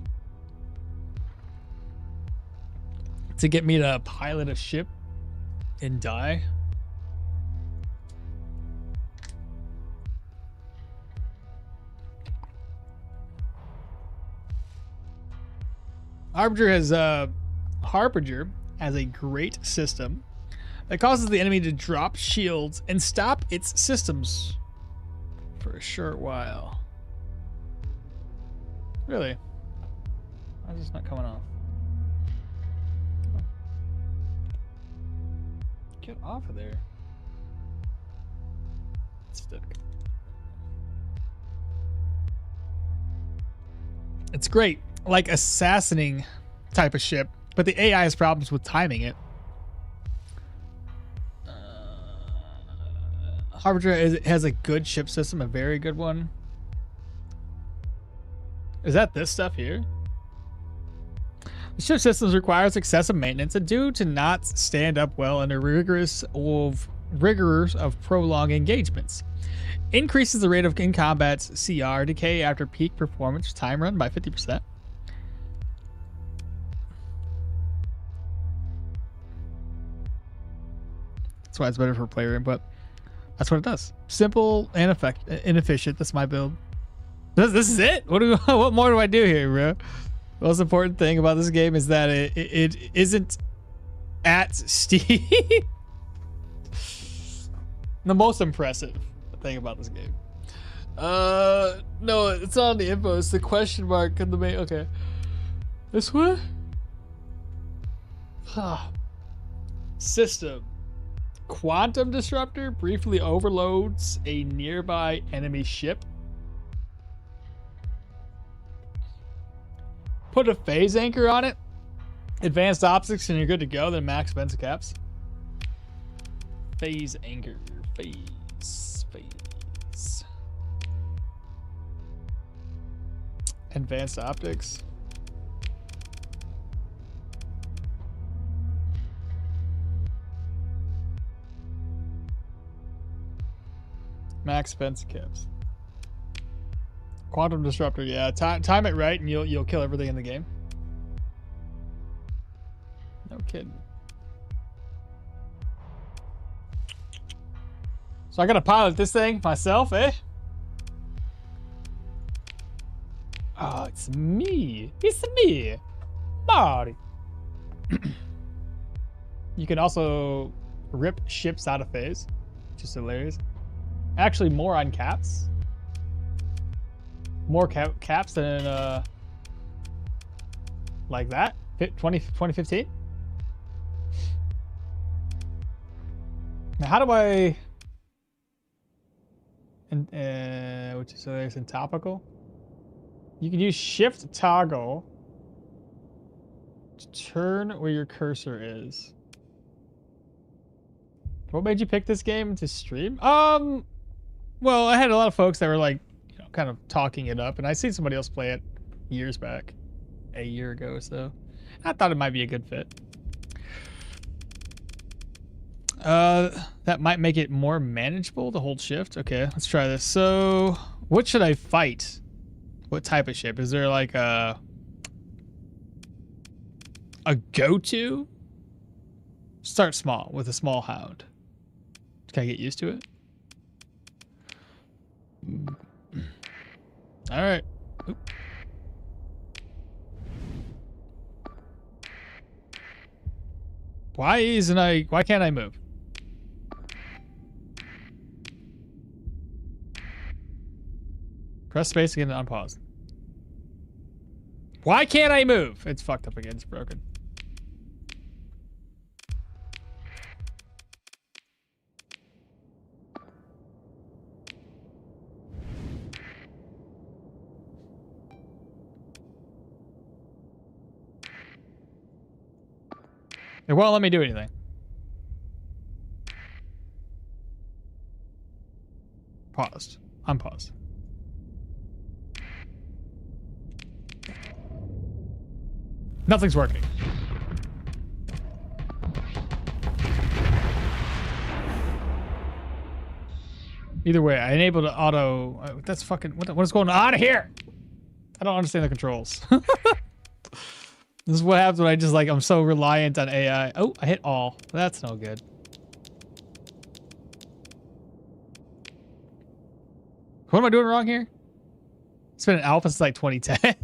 Speaker 1: To get me to pilot a ship and die? Harbinger has a great system that causes the enemy to drop shields and stop its systems for a short while. Really? Why is this not coming off? Get off of there. It's stuck. It's great, like assassinating type of ship, but the AI has problems with timing it. Harbinger has a good ship system, a very good one. Is that this stuff here? The ship systems requires excessive maintenance and due to not stand up well under rigors of prolonged engagements. Increases the rate of in-combat CR decay after peak performance time run by 50%. That's why it's better for player input. That's what it does. Simple and inefficient. That's my build. This is it? What more do I do here, bro? The most important thing about this game is that it isn't at Steam. The most impressive thing about this game. No, it's not on the info. It's the question mark in the main. Okay. This one? System. Quantum disruptor briefly overloads a nearby enemy ship. Put a phase anchor on it. Advanced optics and you're good to go. Then max defense caps. Phase anchor. Phase. Advanced optics. Max defense caps. Quantum disruptor, yeah. Time it right, and you'll kill everything in the game. No kidding. So I gotta pilot this thing myself, eh? Oh, it's me. It's me, Marty. You can also rip ships out of phase, which is hilarious. Actually, more on caps. More caps than like that 2015. Now how do I which is hilarious in topical? You can use shift toggle to turn where your cursor is. What made you pick this game to stream? Well, I had a lot of folks that were like, you know, kind of talking it up, and I seen somebody else play it years back, a year ago or so. I thought it might be a good fit. That might make it more manageable to hold shift. Okay, let's try this. So, what should I fight? What type of ship? Is there like a go-to? Start small with a small hound. Can I get used to it? All right. Oop. Why can't I move? Press space again to unpause. Why can't I move? It's fucked up again. It's broken. It won't let me do anything. Paused. Unpaused. Nothing's working. Either way, I enabled auto. That's fucking. What is going on here? I don't understand the controls. This is what happens when I just like. I'm so reliant on AI. Oh, I hit all. That's no good. What am I doing wrong here? It's been an alpha since like 2010.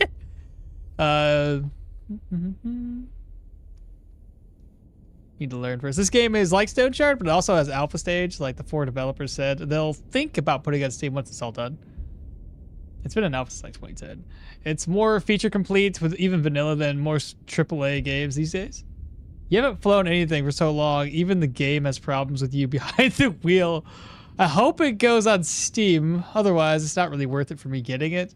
Speaker 1: Need to learn first. This game is like Stone Shard, but it also has alpha stage, like the 4 developers said. They'll think about putting it on Steam once it's all done. It's been an alpha since like 2010. It's more feature complete with even vanilla than most AAA games these days. You haven't flown anything for so long. Even the game has problems with you behind the wheel. I hope it goes on Steam. Otherwise, it's not really worth it for me getting it.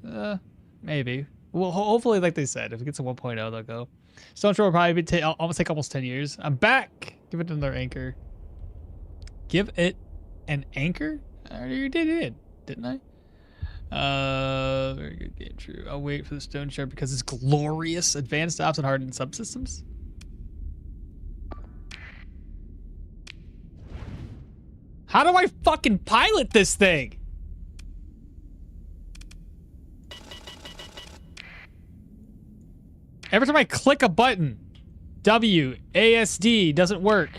Speaker 1: Maybe. Well, hopefully, like they said, if it gets a 1.0, they'll go. Stone Shore will probably almost take almost 10 years. I'm back. Give it another anchor. Give it an anchor? I already did it, didn't I? Very good game, true. I'll wait for the Stone Shard because it's glorious. Advanced ops and hardened subsystems. How do I fucking pilot this thing? Every time I click a button, WASD doesn't work.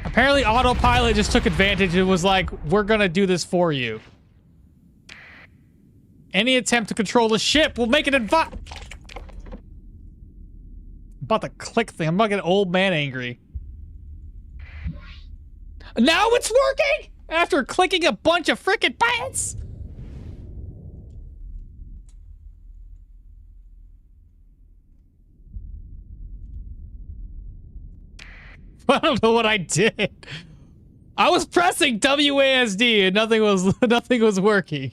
Speaker 1: Apparently autopilot just took advantage and was like, we're gonna do this for you. Any attempt to control the ship will make it about the click thing. I'm about to get old man angry. Now it's working! After clicking a bunch of frickin' buttons! I don't know what I did. I was pressing WASD and nothing was working.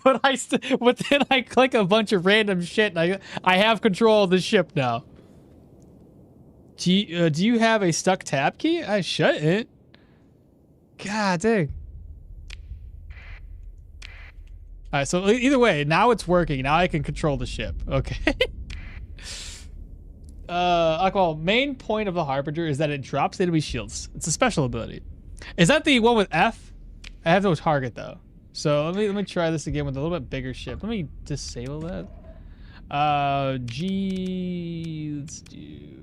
Speaker 1: But then I click a bunch of random shit and I have control of the ship now. Do you have a stuck tab key? I shouldn't. God dang. Alright, so either way, now it's working. Now I can control the ship. Okay. Okmall, main point of the Harbinger is that it drops enemy shields. It's a special ability. Is that the one with F? I have no target though. So let me try this again with a little bit bigger ship. Let me disable that. G, let's do.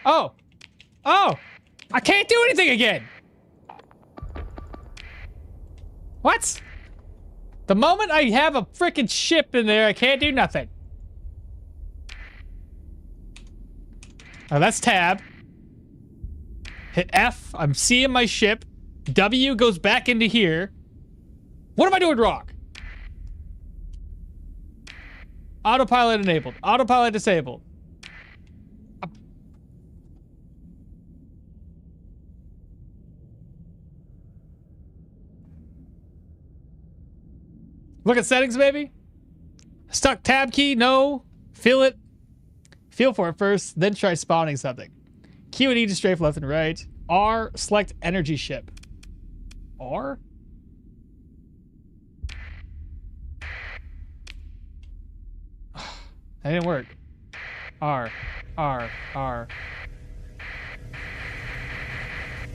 Speaker 1: Oh! Oh! I can't do anything again! What? The moment I have a frickin' ship in there, I can't do nothing. Oh, that's tab. Hit F, I'm seeing my ship. W goes back into here. What am I doing wrong? Autopilot enabled. Autopilot disabled. Look at settings, baby. Stuck tab key, no. Feel it. Feel for it first, then try spawning something. Q and E to strafe left and right. R, select energy ship. R? That didn't work. R. R. R.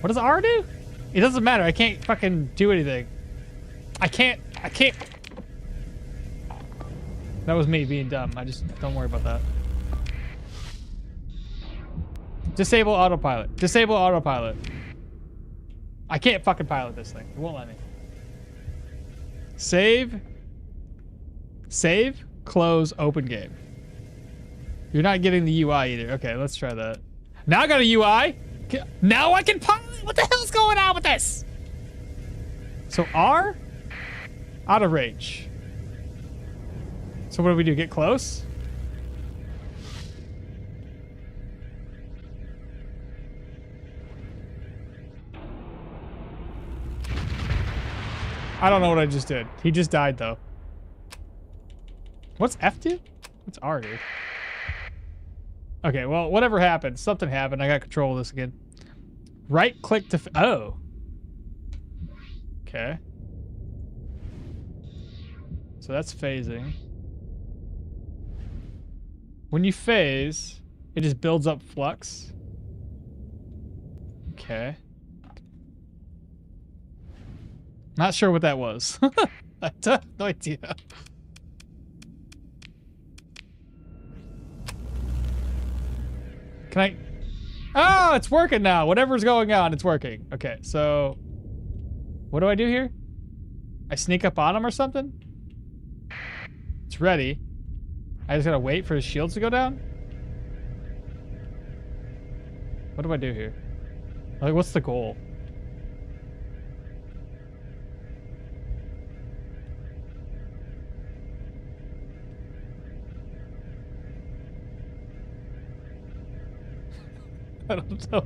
Speaker 1: What does R do? It doesn't matter. I can't fucking do anything. I can't. That was me being dumb. Don't worry about that. Disable autopilot. Disable autopilot. I can't fucking pilot this thing. It won't let me. Save. Save. Close. Open game. You're not getting the UI either. Okay, let's try that. Now I got a UI. Now I can pilot. What the hell's going on with this? So R. Out of range. So what do we do? Get close? I don't know what I just did. He just died though. What's F do? What's R do? Okay, well, whatever happened, something happened. I got control of this again. Right click to, oh. Okay. So that's phasing. When you phase, it just builds up flux. Okay. Not sure what that was. I have no idea. Can I? Oh, it's working now. Whatever's going on, it's working. Okay, so what do I do here? I sneak up on him or something? It's ready. I just gotta wait for his shields to go down? What do I do here? Like, what's the goal? I don't know.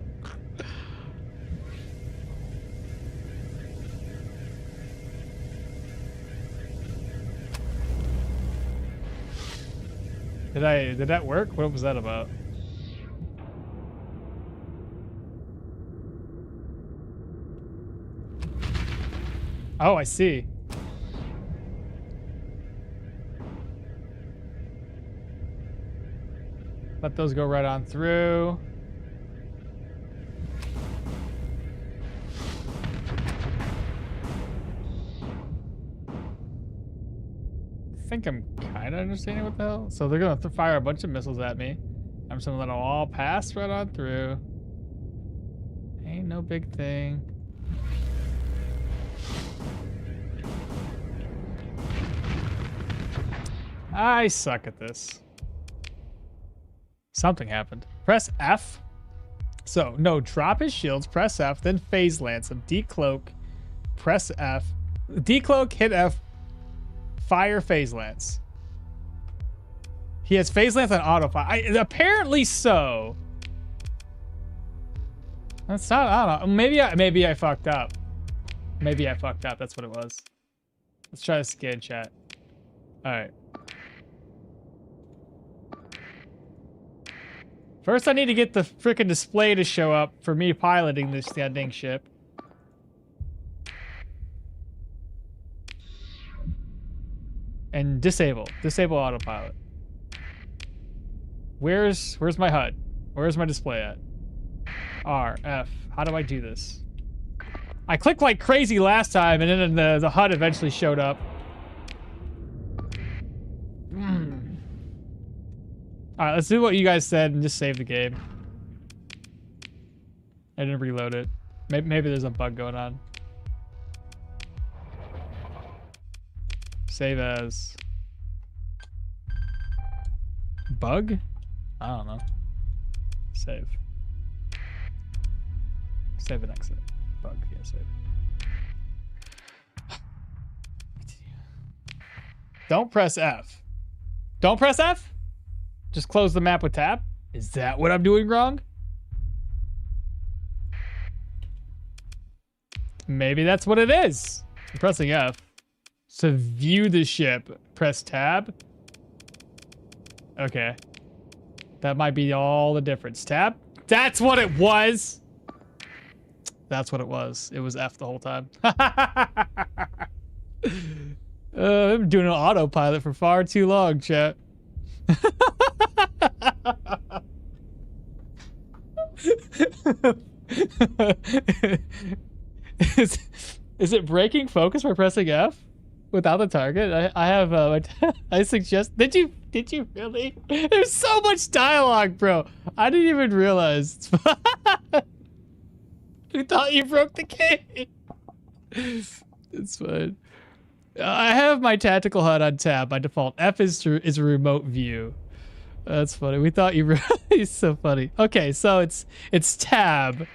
Speaker 1: Did that work? What was that about? Oh, I see. Let those go right on through. I think I'm kind of understanding what the hell. So they're gonna fire a bunch of missiles at me. I'm just gonna let them all pass right on through. Ain't no big thing. I suck at this. Something happened. Press F. So, no, drop his shields, press F, then phase lance him. Decloak, press F. Decloak, hit F, fire phase lance. He has phase lance on autofire. Apparently so. That's not, I don't know. Maybe I fucked up. Maybe I fucked up. That's what it was. Let's try to scan chat. All right. First, I need to get the freaking display to show up for me piloting this goddamn ship. And disable autopilot. Where's my HUD? Where's my display at? R, F. How do I do this? I clicked like crazy last time, and then the HUD eventually showed up. Alright, let's do what you guys said and just save the game. I didn't reload it. Maybe there's a bug going on. Save as. Bug? I don't know. Save. Save and exit. Bug, yeah, save. Don't press F. Don't press F? Just close the map with tab? Is that what I'm doing wrong? Maybe that's what it is. I'm pressing F. To view the ship, press tab. Okay. That might be all the difference. Tab? That's what it was! That's what it was. It was F the whole time. I'm doing an autopilot for far too long, chat. Is it breaking focus by pressing F without the target? I have I suggest. Did you really? There's so much dialogue, bro. I didn't even realize. I thought you broke the game. It's fine. I have my tactical HUD on tab by default. F is a remote view. That's funny. We thought you were. He's so funny. Okay, so it's tab.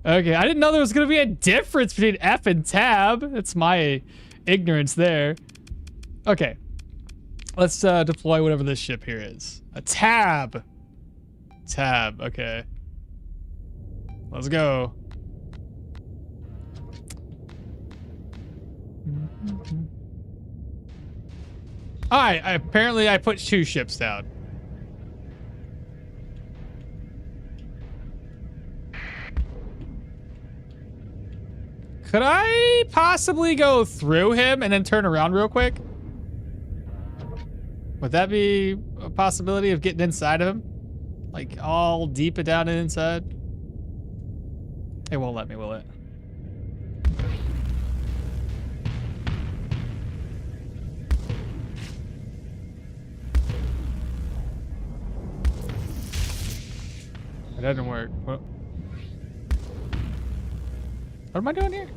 Speaker 1: Okay, I didn't know there was gonna be a difference between F and tab. That's my ignorance there. Okay, let's deploy whatever this ship here is. A tab. Tab. Okay. Let's go. Alright, apparently I put 2 ships down. Could I possibly go through him and then turn around real quick? Would that be a possibility of getting inside of him? Like all deep and down and inside? It won't let me, will it? It doesn't work. What am I doing here?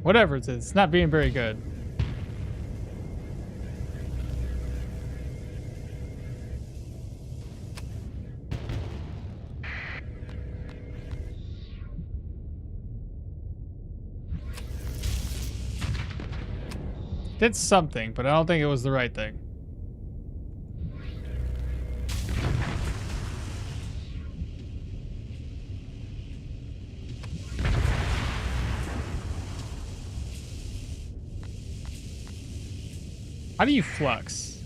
Speaker 1: Whatever it is, it's not being very good. Did something, but I don't think it was the right thing. How do you flux?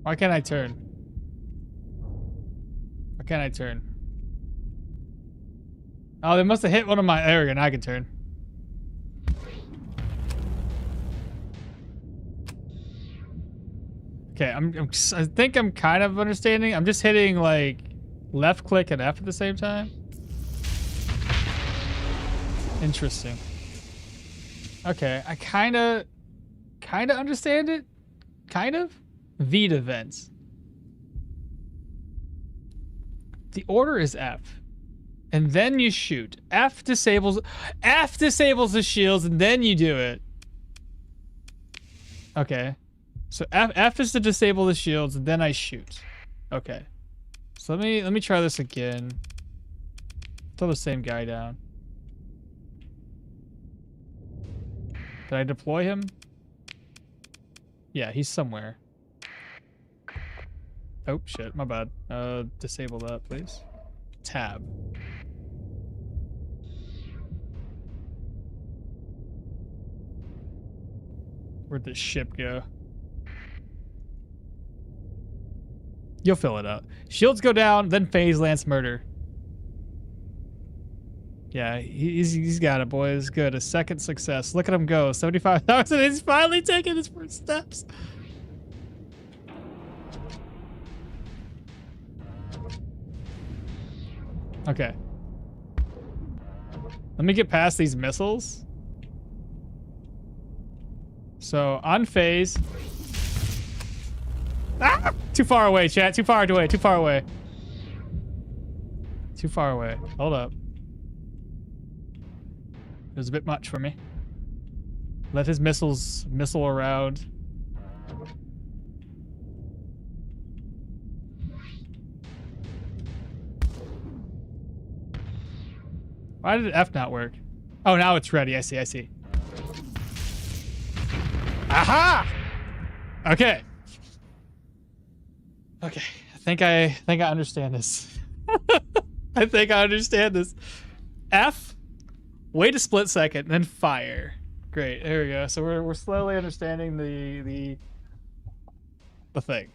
Speaker 1: Why can't I turn? Why can't I turn? Oh, they must have hit one of my... There we go, now I can turn. Okay, I think I'm kind of understanding. I'm just hitting, like, left click and F at the same time. Interesting. Okay, I kind of understand it. Kind of. Vita vents. The order is F. And then you shoot. F disables the shields, and then you do it. Okay. So F is to disable the shields, and then I shoot. Okay. So let me try this again. Throw the same guy down. Did I deploy him? Yeah, he's somewhere. Oh shit, my bad. Disable that, please. Tab. Where'd this ship go? You'll fill it up. Shields go down, then phase lance murder. Yeah, he's got it, boys. Good. A second success. Look at him go. 75,000. He's finally taking his first steps. Okay. Let me get past these missiles. So, on phase. Ah! Too far away, chat. Too far away. Too far away. Too far away. Hold up. It was a bit much for me. Let his missiles missile around. Why did F not work? Oh, now it's ready. I see. I see. Aha! Okay. Okay. I think I understand this. I think I understand this. F. Wait a split second, then fire. Great. There we go. So we're slowly understanding the thing.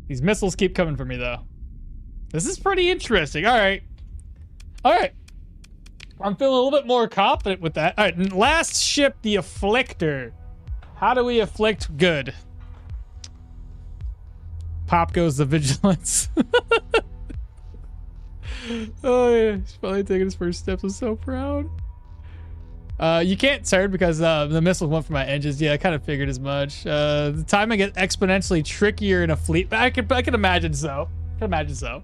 Speaker 1: These missiles keep coming for me though. This is pretty interesting. All right. All right. I'm feeling a little bit more confident with that. All right. Last ship, the Afflictor. How do we afflict good? Pop goes the vigilance. Oh yeah, he's finally taking his first steps. I'm so proud. You can't turn because the missile went for my engines. Yeah, I kind of figured as much. The timing gets exponentially trickier in a fleet, but I can imagine so. I can imagine so.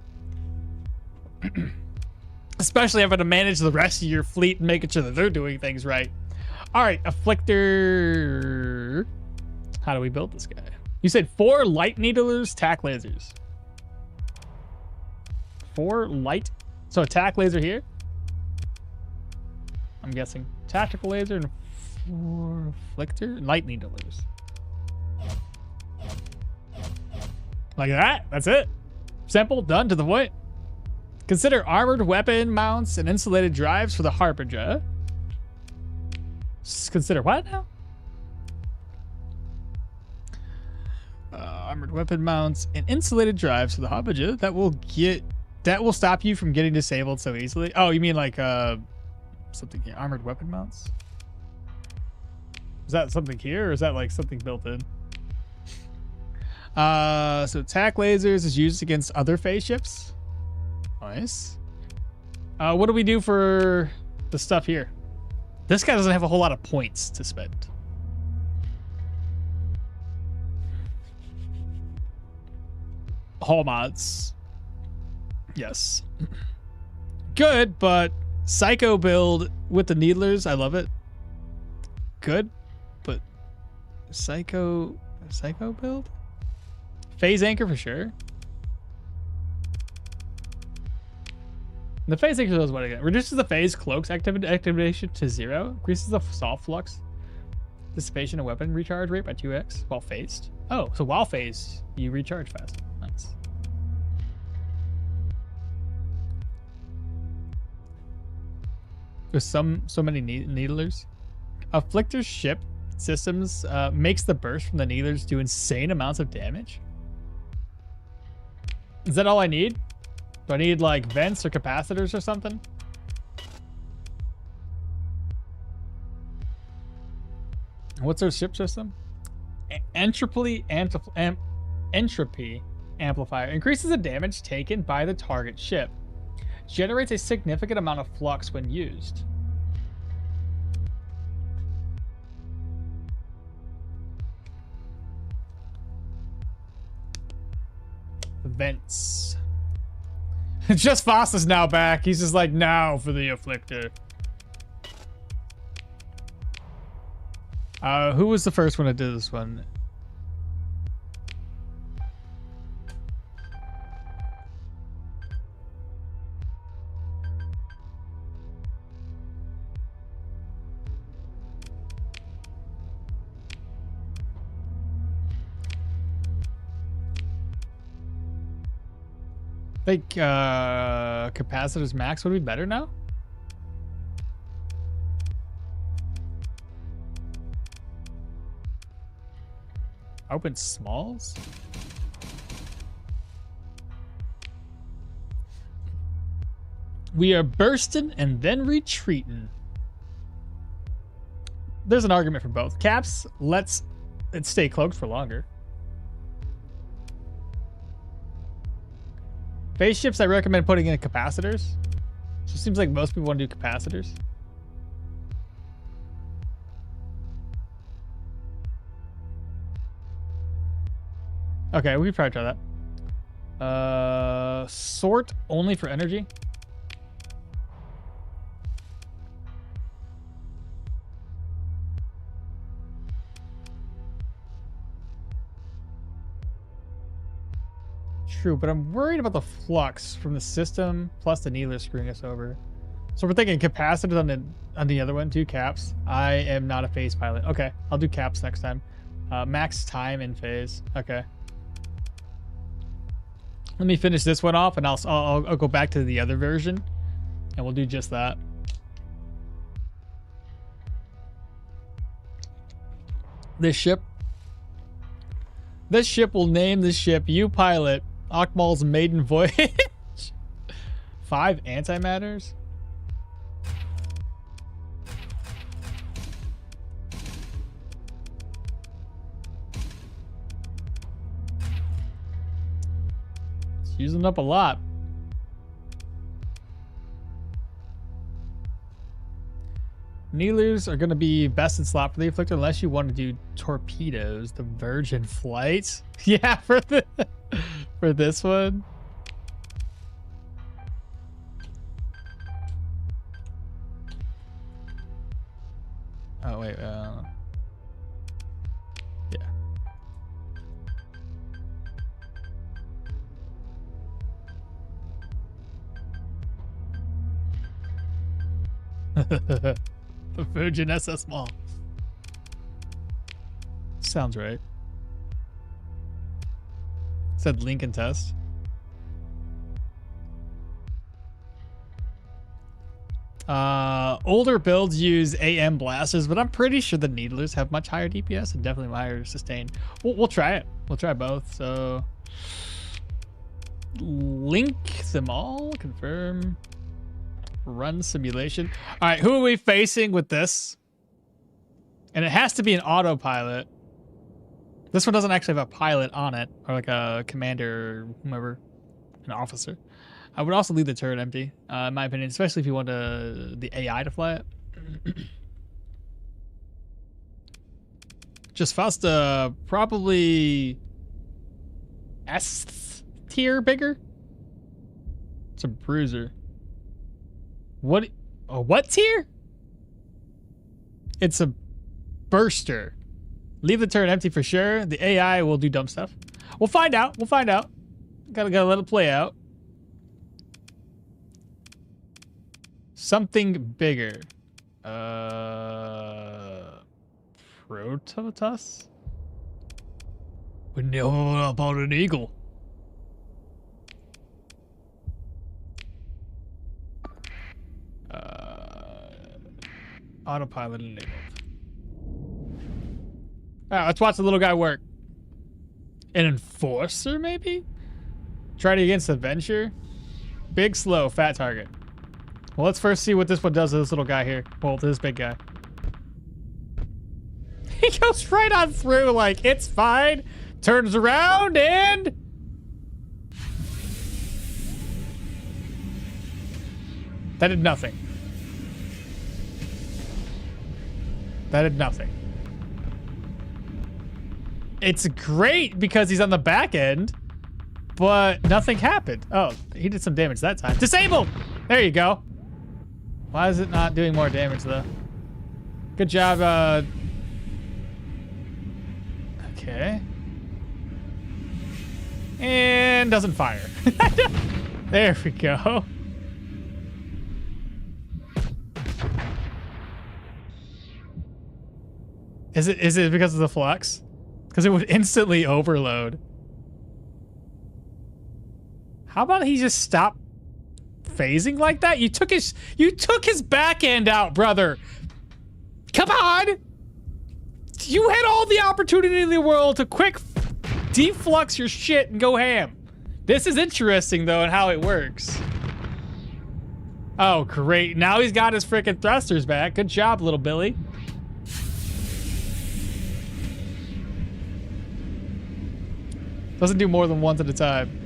Speaker 1: Especially having to manage the rest of your fleet and making sure that they're doing things right. All right, Afflictor. How do we build this guy? You said 4 light needlers, tack lasers. 4 light. So attack laser here. I'm guessing tactical laser and 4 flictor light needlers. Like that. That's it. Simple. Done. To the point. Consider armored weapon mounts and insulated drives for the Harbinger. Consider what now? Armored weapon mounts and insulated drives for the Harbinger that will stop you from getting disabled so easily. Oh, you mean like something here? Armored weapon mounts? Is that something here, or is that like something built in? So attack lasers is used against other phase ships. Nice. What do we do for the stuff here? This guy doesn't have a whole lot of points to spend. Hull mods. Yes. Good, but Psycho build with the needlers, I love it. Good, but Psycho build? Phase anchor for sure. The phase anchor does what again? Reduces the phase cloak's activation to 0. Increases the soft flux dissipation and weapon recharge rate by 2x while phased. Oh, so while phased, you recharge faster. Nice. There's so many needlers. Afflictor's ship systems makes the burst from the needlers do insane amounts of damage. Is that all I need? Do I need like vents or capacitors or something? What's our ship system? Entropy amplifier increases the damage taken by the target ship. Generates a significant amount of flux when used. Vents. Just Foss is now back. He's just like, now for the Afflictor. Who was the first one to do this one? I think capacitors max would be better now. Open smalls. We are bursting and then retreating. There's an argument for both. Caps lets it stay cloaked for longer. Phase ships, I recommend putting in capacitors. So it seems like most people want to do capacitors. Okay, we can probably try that. Sort only for energy. True, but I'm worried about the flux from the system plus the needler screwing us over. So we're thinking capacitors on the other one, 2 caps. I am not a phase pilot. Okay, I'll do caps next time. Max time in phase. Okay. Let me finish this one off, and I'll go back to the other version, and we'll do just that. This ship will name this ship you pilot okmall's maiden voyage. 5 antimatters. It's using up a lot. Needlers are going to be best in slot for the Afflictor unless you want to do torpedoes. The Virgin Flight. Yeah, for this one. Oh, wait. Yeah. The Virgin SS Mall. Sounds right. Said Lincoln test. Older builds use AM blasters, but I'm pretty sure the Needlers have much higher DPS and definitely higher sustain. We'll try it. We'll try both. So link them all. Confirm. Run simulation. All right, who are we facing with this? And it has to be an autopilot. This one doesn't actually have a pilot on it, or like a commander or whomever, an officer. I would also leave the turret empty, in my opinion, especially if you want the AI to fly it. Just Fausta, probably S tier bigger. It's a bruiser. What? A what tier? It's a burster. Leave the turret empty for sure. The AI will do dumb stuff. We'll find out. We'll find out. Gotta let it play out. Something bigger. Protoss? We know about an eagle. Autopilot enabled. Alright, let's watch the little guy work. An enforcer, maybe? Try it against Adventure. Big, slow, fat target. Well, let's first see what this one does to this little guy here. Well, to this big guy. He goes right on through like, it's fine. Turns around and... That did nothing. That did nothing. It's great because he's on the back end, but nothing happened. Oh, he did some damage that time. Disabled! There you go. Why is it not doing more damage though? Good job, okay. And doesn't fire. There we go. Is it because of the flux? Because it would instantly overload. How about he just stop phasing like that? You took his back end out, brother. Come on. You had all the opportunity in the world to quick deflux your shit and go ham. This is interesting though and how it works. Oh, great. Now he's got his freaking thrusters back. Good job, little Billy. Doesn't do more than once at a time.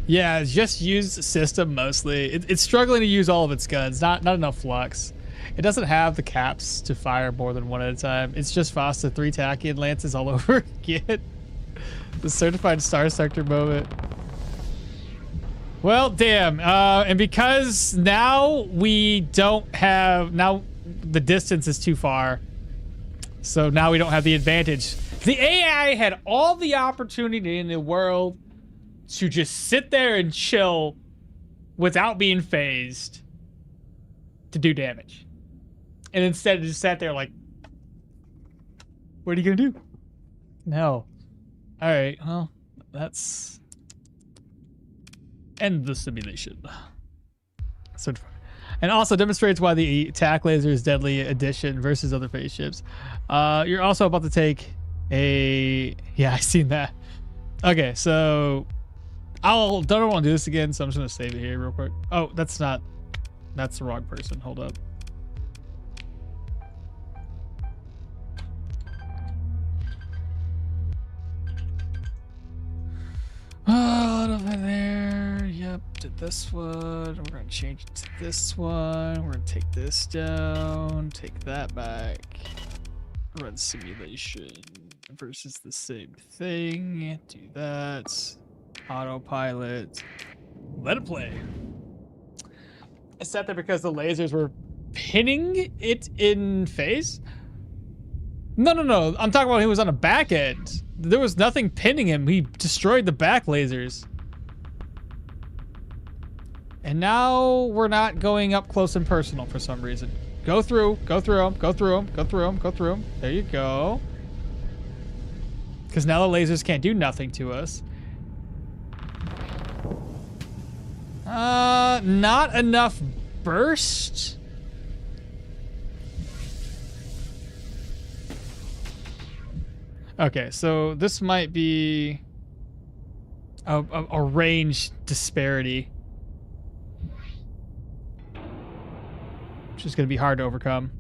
Speaker 1: Yeah, just use system mostly. It's struggling to use all of its guns. Not enough flux. It doesn't have the caps to fire more than one at a time. It's just Fausta 3 Tachyon Lances all over again. The certified Starsector moment. Well, damn. And because now we don't have... Now the distance is too far. So now we don't have the advantage. The AI had all the opportunity in the world to just sit there and chill without being phased to do damage. And instead it just sat there like, what are you gonna do? No. All right, well, that's end the simulation. So, and also demonstrates why the attack laser is deadly addition versus other phase ships. You're also about to take a... Yeah, I seen that. Okay, so don't want to do this again, so I'm just gonna save it here real quick. Oh, that's the wrong person. Hold up. Over there. Yep, did this one. We're gonna change it to this one. We're gonna take this down, take that back. Run simulation versus the same thing. Do that. Autopilot. Let it play. I sat there because the lasers were pinning it in phase. No. I'm talking about he was on a back end. There was nothing pinning him. He destroyed the back lasers. And now we're not going up close and personal for some reason. Go through them, go through them, go through them, go through them. There you go. Because now the lasers can't do nothing to us. Not enough burst. Okay, so this might be a range disparity, which is going to be hard to overcome.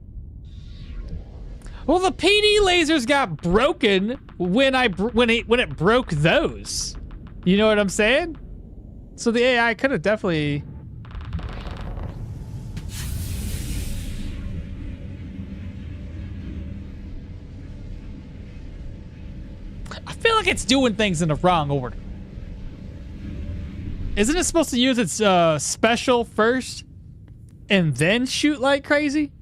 Speaker 1: Well, the PD lasers got broken when it broke those. You know what I'm saying? So the AI could have definitely. I feel like it's doing things in the wrong order. Isn't it supposed to use its special first and then shoot like crazy?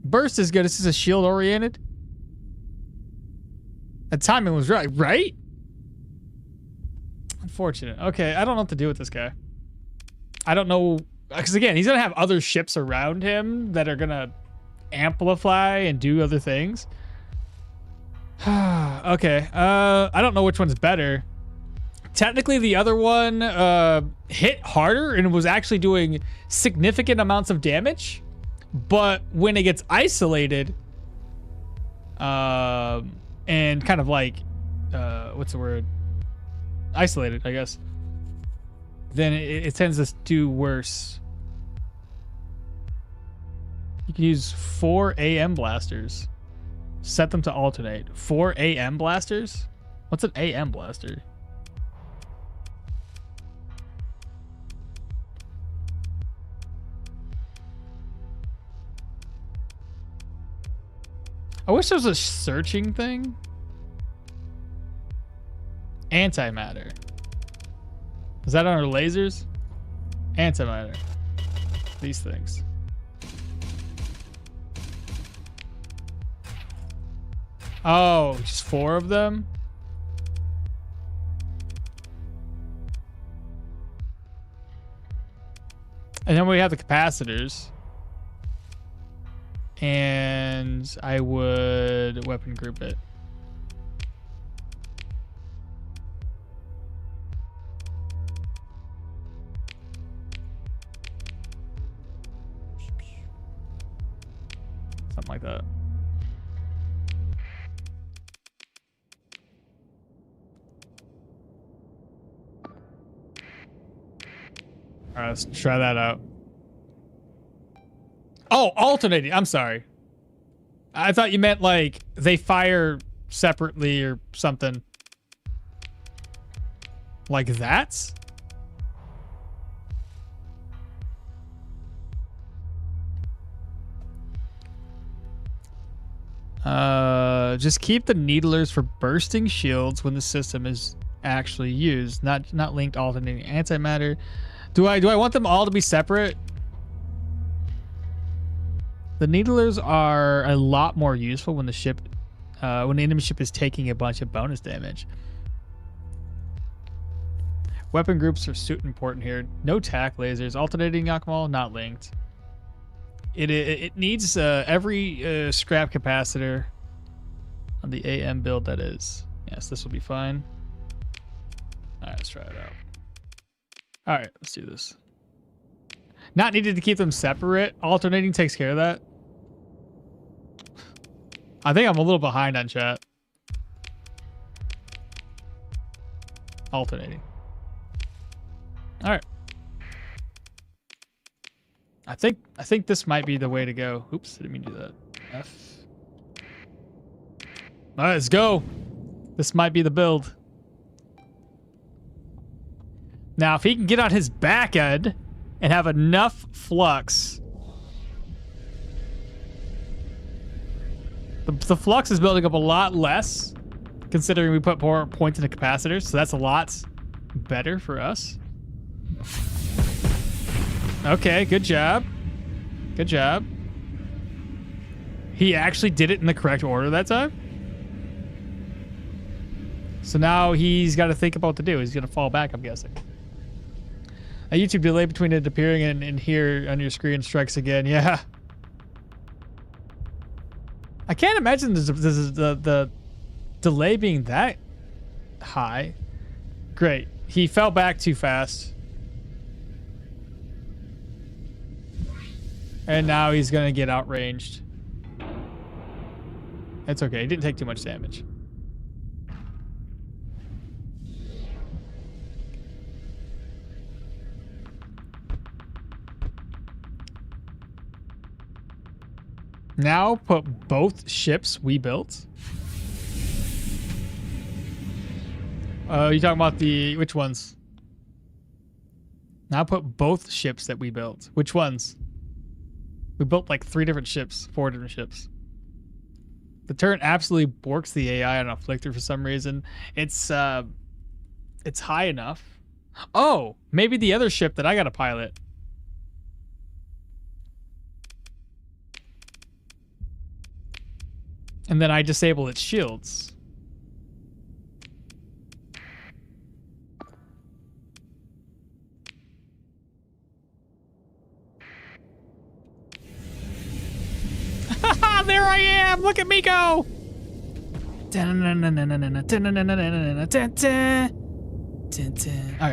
Speaker 1: Burst is good. This is a shield oriented. The timing was right, right? Unfortunate. Okay, I don't know what to do with this guy. I don't know, because again, he's gonna have other ships around him that are gonna amplify and do other things. Okay, I don't know which one's better. Technically, the other one hit harder and was actually doing significant amounts of damage, but when it gets isolated, and kind of like, what's the word? Isolated, I guess. Then it tends to do worse. You can use 4 AM blasters. Set them to alternate. 4 AM blasters? What's an AM blaster? I wish there was a searching thing. Antimatter. Is that on our lasers? Antimatter. These things. Oh, just 4 of them? And then we have the capacitors. And I would weapon group it. Something like that. All right, let's try that out. Oh, alternating. I'm sorry. I thought you meant like they fire separately or something. Like that? Just keep the needlers for bursting shields when the system is actually used, not linked alternating antimatter. Do I want them all to be separate? The needlers are a lot more useful when the enemy ship is taking a bunch of bonus damage. Weapon groups are super important here. No tac lasers. Alternating okmall, not linked. It needs every scrap capacitor on the AM build, that is. Yes, this will be fine. All right, let's try it out. All right, let's do this. Not needed to keep them separate. Alternating takes care of that. I think I'm a little behind on chat. Alternating. All right. I think this might be the way to go. Oops, didn't mean to do that. F. All right, let's go. This might be the build. Now, if he can get on his back end and have enough flux. The flux is building up a lot less, considering we put more points into capacitors, so that's a lot better for us. Okay, good job. Good job. He actually did it in the correct order that time. So now he's got to think about what to do. He's going to fall back, I'm guessing. A YouTube delay between it appearing and here on your screen strikes again. Yeah. I can't imagine the delay being that high. Great. He fell back too fast. And now he's going to get outranged. It's okay. He didn't take too much damage. Now put both ships we built. You talking about which ones? Now put both ships that we built. Which ones? We built like 4 different ships. The turret absolutely borks the AI on Afflictor for some reason. It's high enough. Oh, maybe the other ship that I gotta pilot. And then I disable its shields. There I am! Look at me go! Alright,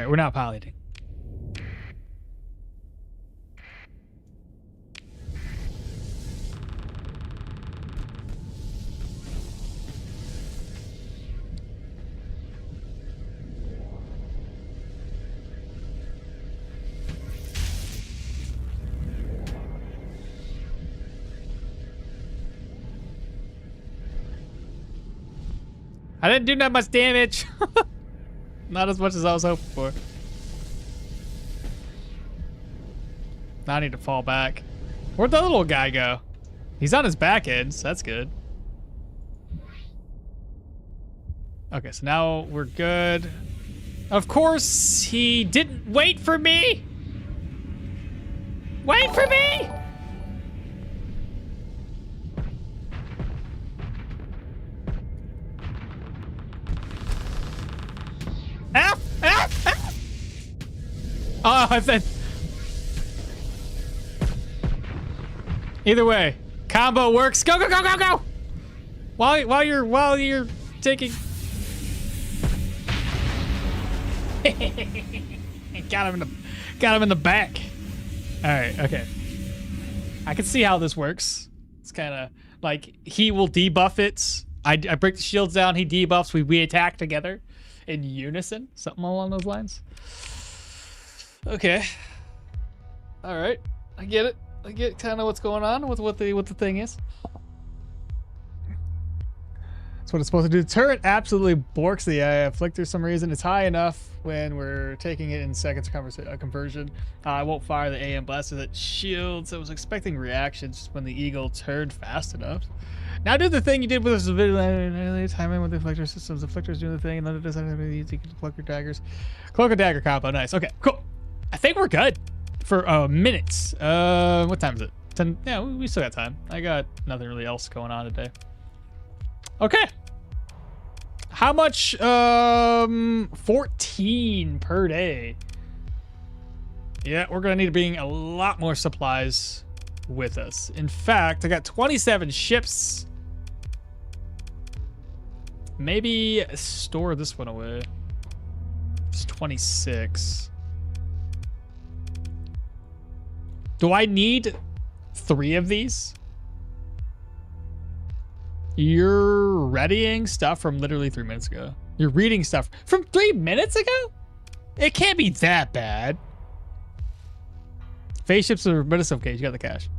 Speaker 1: we're now piloting. I didn't do that much damage. Not as much as I was hoping for. Now I need to fall back. Where'd the little guy go? He's on his back end, so that's good. Okay, so now we're good. Of course, he didn't wait for me. Wait for me! Oh, I said. Either way, combo works. Go, go, go, go, go! While you're taking. got him in the back. All right, okay. I can see how this works. It's kind of like he will debuff it. I break the shields down. He debuffs. We attack together in unison. Something along those lines. Okay. All right. I get it. I get kind of what's going on with what the thing is. That's what it's supposed to do. The turret absolutely borks the AI Afflictor for some reason. It's high enough when we're taking it in seconds conversion. I won't fire the AM blaster that shields. I was expecting reactions when the Eagle turned fast enough. Now do the thing you did with the video timing with the Afflictor systems. The Afflictor's doing the thing, and then it doesn't have any easy cloak or daggers. Cloak or dagger combo. Nice. Okay, cool. I think we're good for minutes. What time is it? 10. Yeah, we still got time. I got nothing really else going on today. Okay. How much? 14 per day. Yeah, we're gonna need to bring a lot more supplies with us. In fact, I got 27 ships. Maybe store this one away. It's 26. Do I need 3 of these? You're readying stuff from literally 3 minutes ago. You're reading stuff from 3 minutes ago? It can't be that bad. Phase ships are, but it's okay. You got the cash.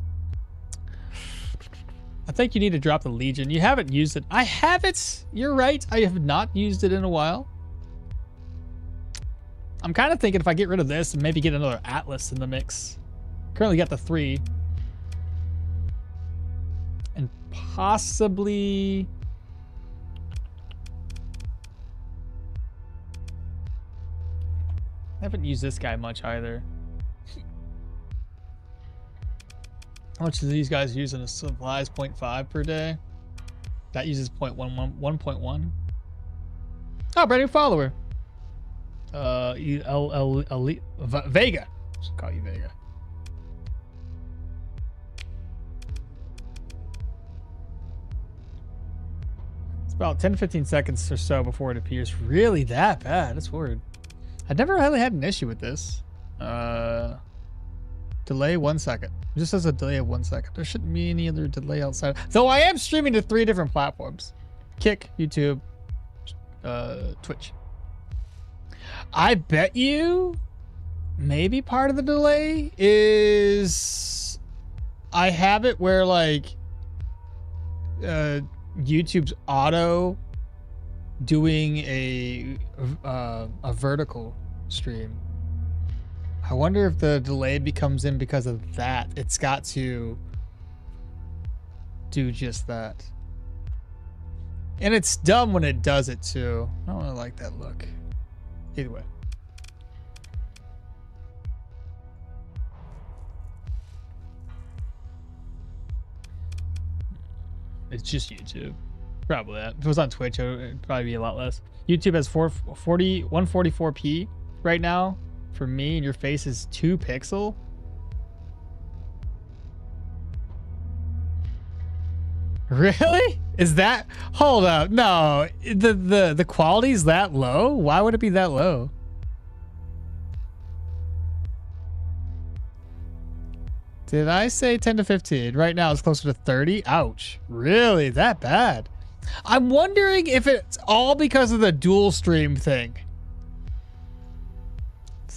Speaker 1: I think you need to drop the Legion. You haven't used it. I haven't. You're right. I have not used it in a while. I'm kind of thinking if I get rid of this and maybe get another Atlas in the mix. Currently got the 3. And possibly... I haven't used this guy much either. How much do these guys use in a supplies? 0.5 per day. That uses 0.11, 1.1. Oh, brand new follower. Vega. Just call you Vega. It's about 10 to 15 seconds or so before it appears. Really that bad? That's weird. I've never really had an issue with this. Delay 1 second. It just says a delay of 1 second. There shouldn't be any other delay outside. Though I am streaming to 3 different platforms. Kick, YouTube, Twitch. I bet you maybe part of the delay is I have it where like YouTube's auto doing a vertical stream. I wonder if the delay becomes in because of that. It's got to do just that. And it's dumb when it does it too. I don't really like that look. Either way. It's just YouTube. Probably that. If it was on Twitch, it would probably be a lot less. YouTube has 144p right now for me, and your face is 2 pixel. Really? Is that? Hold up. No, the quality's that low? Why would it be that low? Did I say 10 to 15? Right now it's closer to 30. Ouch. Really? That bad? I'm wondering if it's all because of the dual stream thing.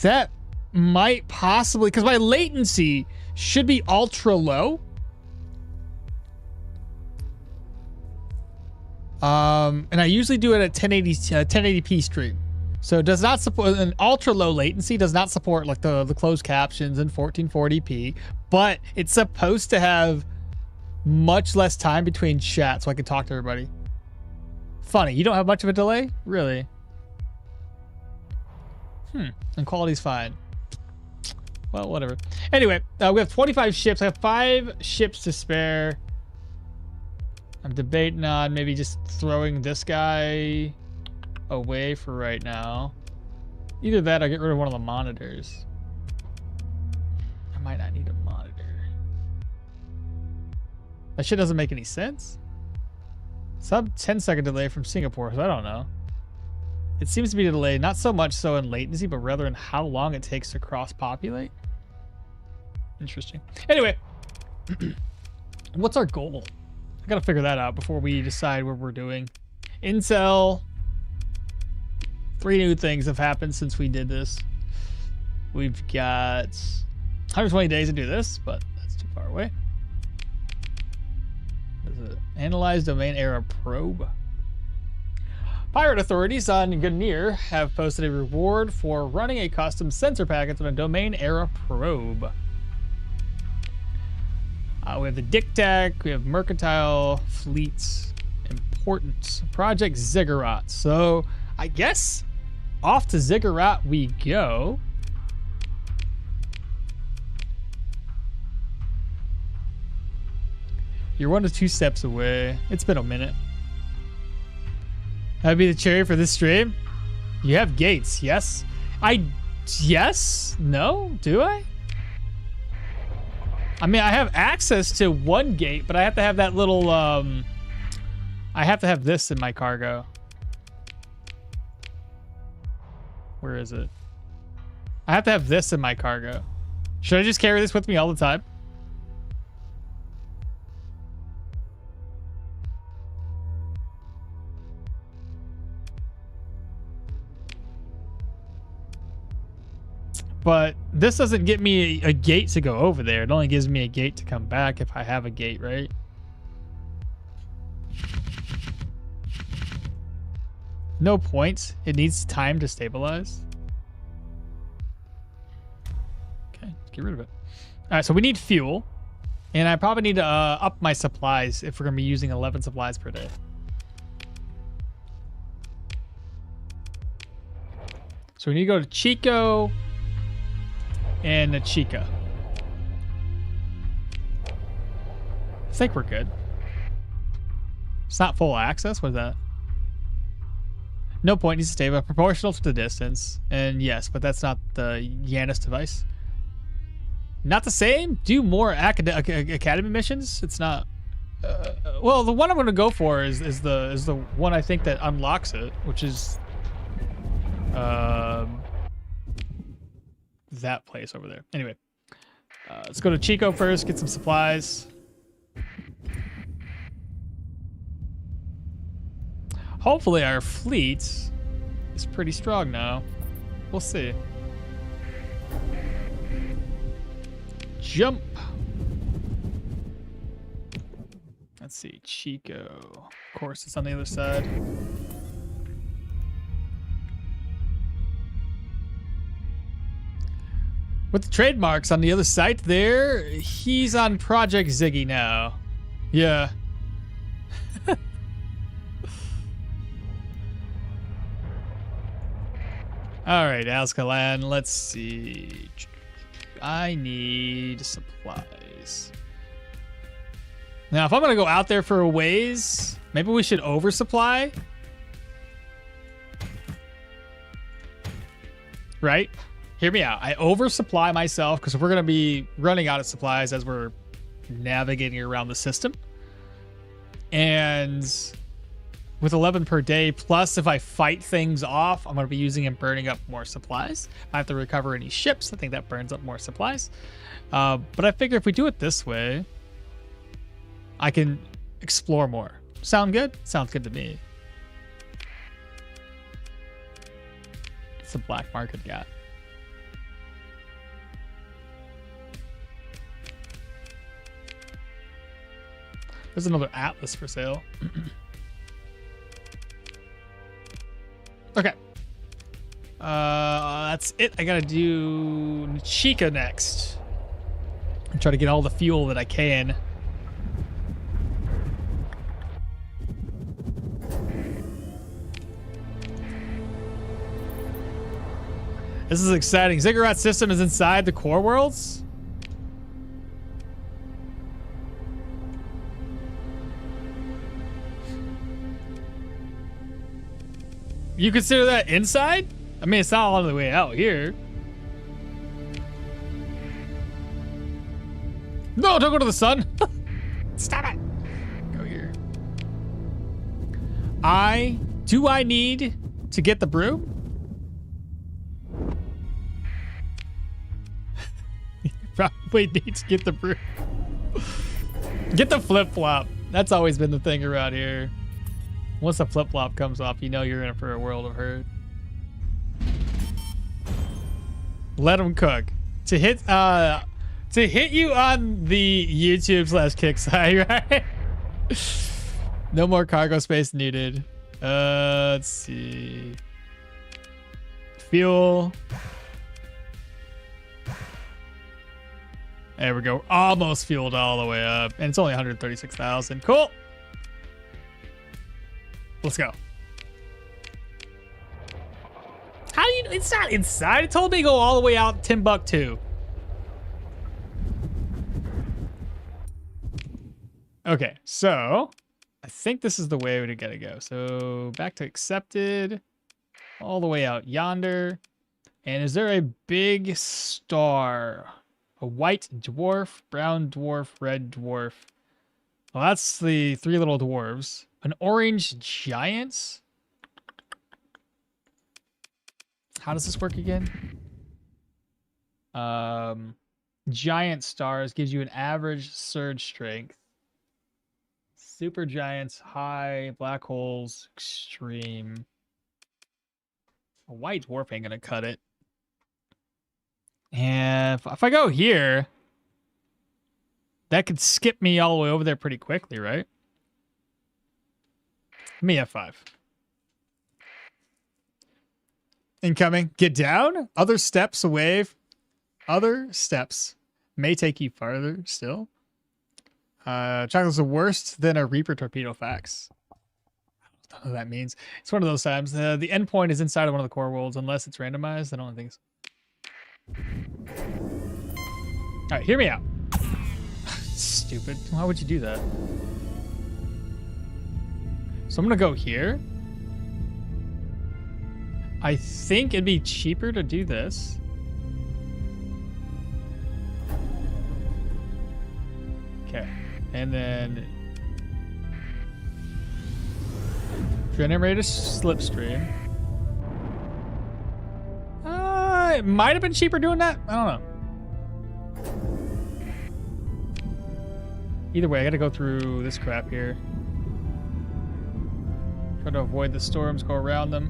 Speaker 1: That might possibly, because my latency should be ultra low. And I usually do it at 1080p stream. So it does not support an ultra low latency, does not support like the closed captions and 1440p, but it's supposed to have much less time between chat so I can talk to everybody. Funny, you don't have much of a delay? Really? And quality's fine. Well, whatever. Anyway, we have 25 ships. I have 5 ships to spare. I'm debating on maybe just throwing this guy away for right now. Either that or get rid of one of the monitors. I might not need a monitor. That shit doesn't make any sense. Sub 10-second delay from Singapore, so I don't know. It seems to be a delay, not so much so in latency, but rather in how long it takes to cross-populate. Interesting. Anyway, what's our goal? I gotta figure that out before we decide what we're doing. Intel. 3 new things have happened since we did this. We've got 120 days to do this, but that's too far away. Analyze domain error probe. Pirate authorities on Ganir have posted a reward for running a custom sensor package on a domain error probe. We have the Dictac, we have Mercantile Fleets, Importance, Project Ziggurat. So I guess off to Ziggurat we go. You're 1 to 2 steps away. It's been a minute. That'd be the cherry for this stream. You have gates, yes? Yes? No? Do I? I mean, I have access to 1 gate, but I have to have that little, I have to have this in my cargo. Where is it? I have to have this in my cargo. Should I just carry this with me all the time? But this doesn't get me a gate to go over there. It only gives me a gate to come back if I have a gate, right? No points. It needs time to stabilize. Okay, let's get rid of it. All right, so we need fuel. And I probably need to up my supplies if we're going to be using 11 supplies per day. So we need to go to Chico and Chica. I think we're good. It's not full access. What is that? No point needs to stay, but proportional to the distance. And yes, but that's not the Yanis device. Not the same? Do more academy missions? It's not. Well, the one I'm going to go for is the one I think that unlocks it, which is that place over there. Anyway, let's go to Chico first, get some supplies. Hopefully our fleet is pretty strong now. We'll see. Jump. Let's see, Chico. Of course, it's on the other side. With the trademarks on the other site there, he's on Project Ziggy now. Yeah. All right, Azkaban, let's see. I need supplies. Now, if I'm going to go out there for a ways, maybe we should oversupply. Right? Hear me out. I oversupply myself because we're going to be running out of supplies as we're navigating around the system. And with 11 per day, plus if I fight things off, I'm going to be using and burning up more supplies. If I have to recover any ships, I think that burns up more supplies. But I figure if we do it this way, I can explore more. Sound good? Sounds good to me. What's the black market got? There's another Atlas for sale. Okay. That's it. I gotta do Chica next. And try to get all the fuel that I can. This is exciting. Ziggurat system is inside the core worlds? You consider that inside? I mean, it's not all the way out here. No, don't go to the sun. Stop it. Go here. Do I need to get the broom? You probably need to get the broom. Get the flip-flop. That's always been the thing around here. Once the flip-flop comes off, you know you're in for a world of hurt. Let them cook. To hit you on the YouTube/kick side, right? No more cargo space needed. Let's see. Fuel. There we go. Almost fueled all the way up. And it's only 136,000. Cool. Let's go. How do you know it's not inside? It told me to go all the way out Timbuktu. Okay, so I think this is the way we gotta go. So back to accepted, all the way out yonder. And is there a big star? A white dwarf, brown dwarf, red dwarf. Well, that's the three little dwarves. An orange giant? How does this work again? Giant stars gives you an average surge strength. Super giants, high. Black holes, extreme. A white dwarf ain't gonna cut it. And if I go here, that could skip me all the way over there pretty quickly, right? Me F5. Incoming. Get down. Other steps away. Other steps may take you farther still. Chocolate's the worst than a Reaper torpedo fax. I don't know what that means. It's one of those times. The endpoint is inside of one of the core worlds unless it's randomized. I don't think so. All right, hear me out. Stupid. Why would you do that? So I'm gonna go here. I think it'd be cheaper to do this. Okay. And then generate a slipstream. It might have been cheaper doing that. I don't know. Either way, I gotta go through this crap here. Try to avoid the storms, go around them.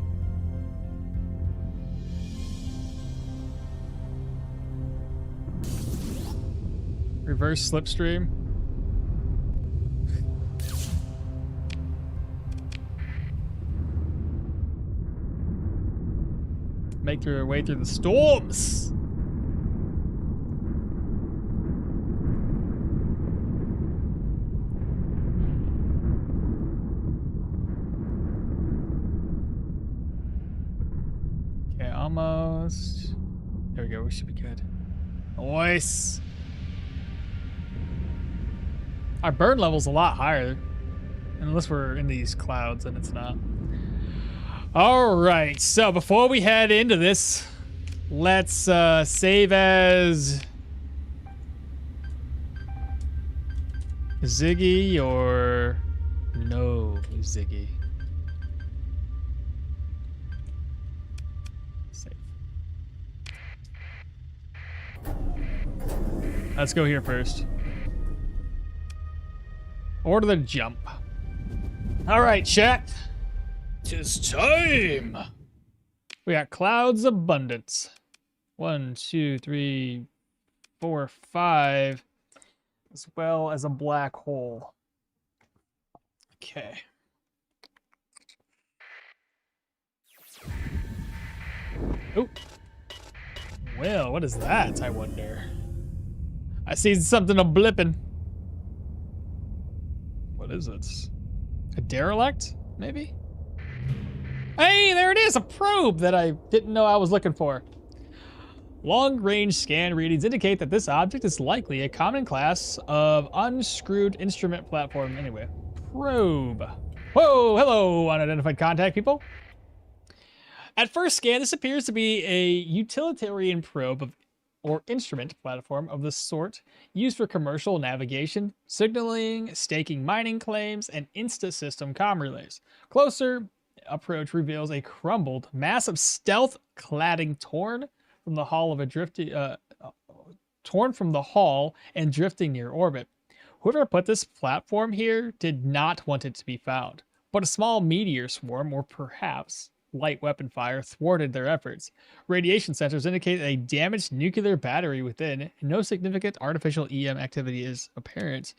Speaker 1: Reverse slipstream. Make your way through the storms. Okay, almost. There we go. We should be good. Nice. Our burn level's a lot higher. Unless we're in these clouds, and it's not. All right, so before we head into this, let's save as Ziggy or no Ziggy. Save. Let's go here first. Order the jump. All right, chat. 'Tis time. We got clouds abundance. 1, 2, 3, 4, 5, as well as a black hole. Okay. Oh. Well, what is that, I wonder? I see something a-blipping. What is it? A derelict, maybe? Hey, there it is, a probe that I didn't know I was looking for. Long-range scan readings indicate that this object is likely a common class of unscrewed instrument platform. Anyway, probe. Whoa, hello, unidentified contact people. At first scan, this appears to be a utilitarian probe or instrument platform of the sort used for commercial navigation, signaling, staking mining claims, and insta-system comm relays. Closer approach reveals a crumbled, massive stealth cladding torn from the hull and drifting near orbit. Whoever put this platform here did not want it to be found, but a small meteor swarm, or perhaps light weapon fire, thwarted their efforts. Radiation sensors indicate a damaged nuclear battery within, and no significant artificial EM activity is apparent.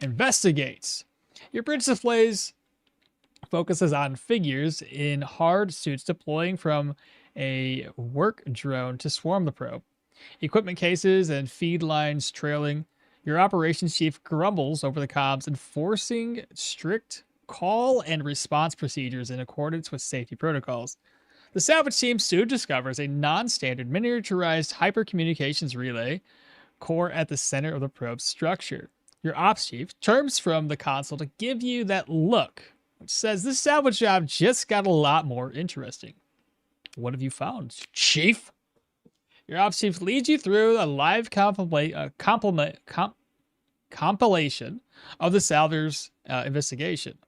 Speaker 1: Investigates. Your bridge displays focuses on figures in hard suits deploying from a work drone to swarm the probe. Equipment cases and feed lines trailing. Your operations chief grumbles over the comms, enforcing strict call and response procedures in accordance with safety protocols. The salvage team soon discovers a non-standard miniaturized hypercommunications relay core at the center of the probe's structure. Your ops chief turns from the console to give you that look, which says this salvage job just got a lot more interesting. What have you found, Chief? Your ops chief leads you through a live compilation of the salver's investigation.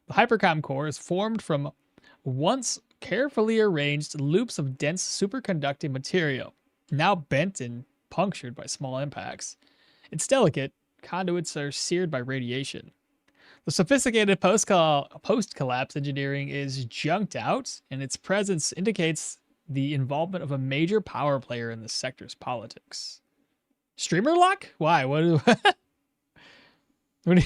Speaker 1: The hypercom core is formed from once carefully arranged loops of dense superconducting material, now bent and punctured by small impacts. It's delicate. Conduits are seared by radiation. The sophisticated post-collapse engineering is junked out, and its presence indicates the involvement of a major power player in the sector's politics. Streamer luck? Why? And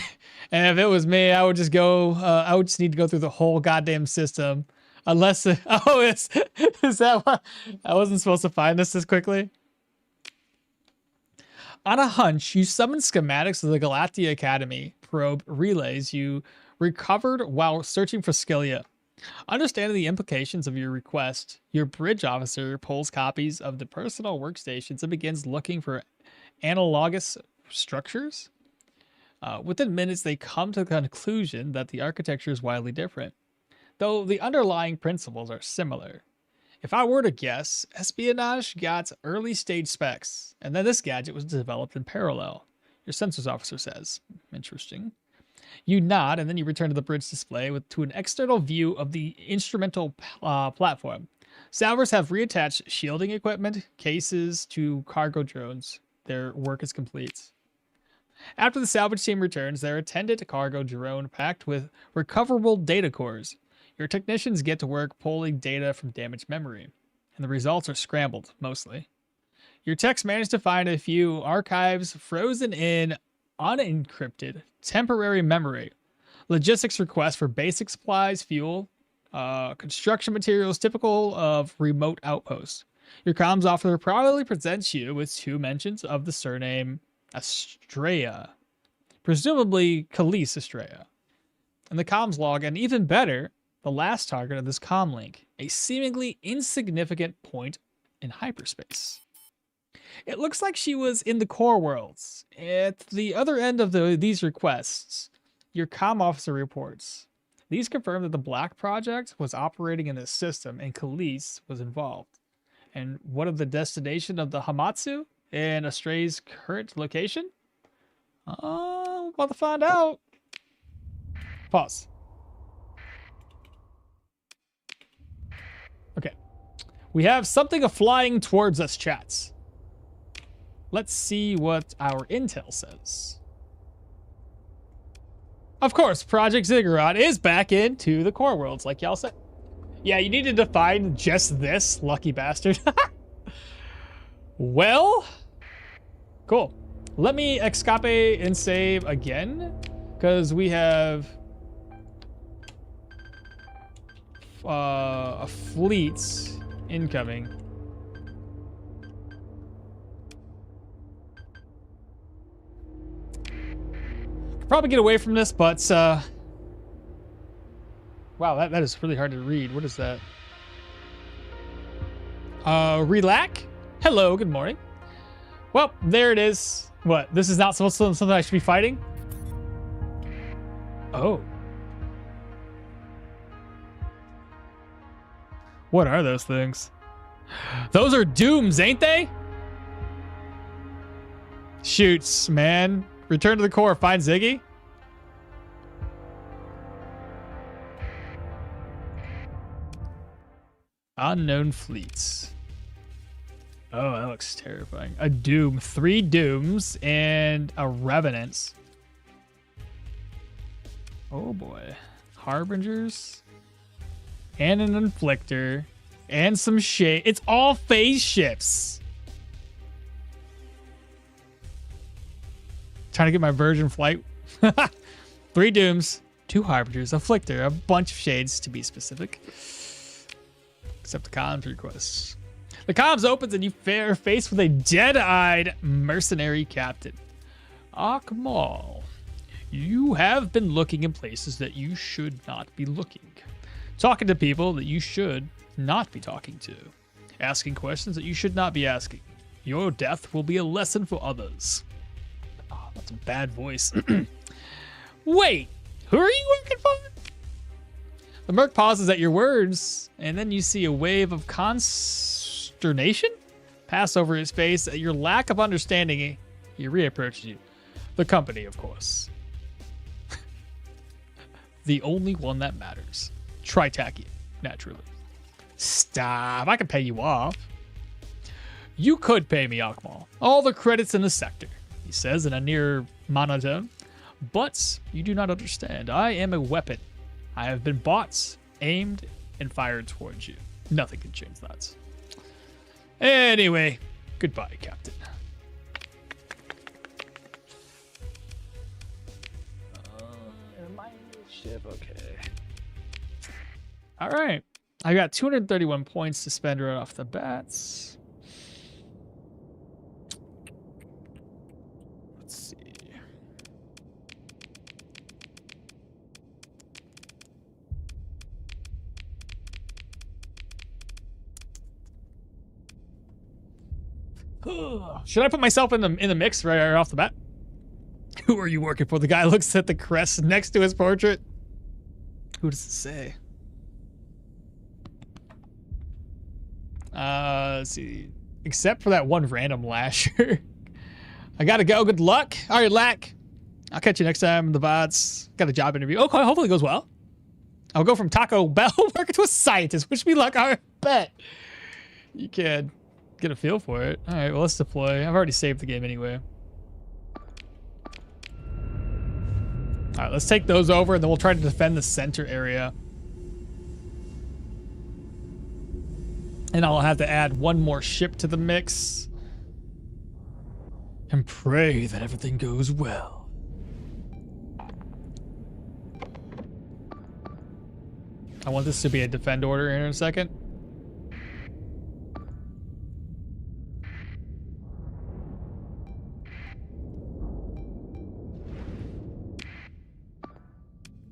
Speaker 1: if it was me, I would just go. I would just need to go through the whole goddamn system, unless. Is that why I wasn't supposed to find this quickly? On a hunch, you summoned schematics of the Galactica Academy probe relays you recovered while searching for Scylla. Understanding the implications of your request, your bridge officer pulls copies of the personal workstations and begins looking for analogous structures. Within minutes, they come to the conclusion that the architecture is wildly different, though the underlying principles are similar. If I were to guess, espionage got early stage specs, and then this gadget was developed in parallel. Your sensors officer says. Interesting. You nod, and then you return to the bridge display to an external view of the instrumental platform. Salvers have reattached shielding equipment, cases to cargo drones. Their work is complete. After the salvage team returns, they're attended to cargo drone packed with recoverable data cores. Your technicians get to work pulling data from damaged memory, and the results are scrambled, mostly. Your techs manage to find a few archives frozen in unencrypted temporary memory, logistics requests for basic supplies, fuel, construction materials typical of remote outposts. Your comms officer probably presents you with 2 mentions of the surname Estrella, presumably Khalees Estrella. And the comms log, and even better, the last target of this comm link, a seemingly insignificant point in hyperspace. It looks like she was in the core worlds. At the other end of these requests, your comm officer reports. These confirm that the Black Project was operating in this system and Khalees was involved. And what of the destination of the Hamatsu and Estrella's current location? Oh, about to find out. Pause. Okay. We have something flying towards us, chats. Let's see what our intel says. Of course, Project Ziggurat is back into the core worlds, like y'all said. Yeah, you need to define just this, lucky bastard. Well, cool. Let me escape and save again, because we have a fleet incoming. Could probably get away from this, but wow, that is really hard to read. What is that? Relax. Hello, good morning. Well, there it is. What? This is not supposed to something I should be fighting? Oh. What are those things? Those are dooms, ain't they? Shoots, man. Return to the core. Find Ziggy. Unknown fleets. Oh, that looks terrifying. A doom. 3 dooms and a revenant. Oh boy. Harbingers. And an inflictor. And some shade. It's all phase ships. Trying to get my Virgin flight. 3 dooms, 2 harbingers, afflictor, a bunch of shades to be specific. Except the comms requests. The comms opens and you are faced with a dead-eyed mercenary captain. Okmall, you have been looking in places that you should not be looking. Talking to people that you should not be talking to. Asking questions that you should not be asking. Your death will be a lesson for others. Oh, that's a bad voice. Wait, who are you working for? The merc pauses at your words, and then you see a wave of consternation pass over his face at your lack of understanding. He reapproaches you. The company, of course. The only one that matters. Tritachia, naturally. Stop, I can pay you off. You could pay me, Okmall. All the credits in the sector, he says in a near monotone. But you do not understand. I am a weapon. I have been bought, aimed, and fired towards you. Nothing can change that. Anyway, goodbye, Captain. My ship, okay. All right. I got 231 points to spend right off the bats. Let's see. Should I put myself in the mix right off the bat? Who are you working for? The guy looks at the crest next to his portrait. Who does it say? Let's see. Except for that one random lasher. I gotta go. Good luck. All right, Lack. I'll catch you next time in the VODs. Got a job interview. Okay, hopefully it goes well. I'll go from Taco Bell worker to a scientist. Wish me luck. I bet. You can get a feel for it. All right, well, let's deploy. I've already saved the game anyway. All right, let's take those over, and then we'll try to defend the center area. And I'll have to add one more ship to the mix. And pray that everything goes well. I want this to be a defend order here in a second.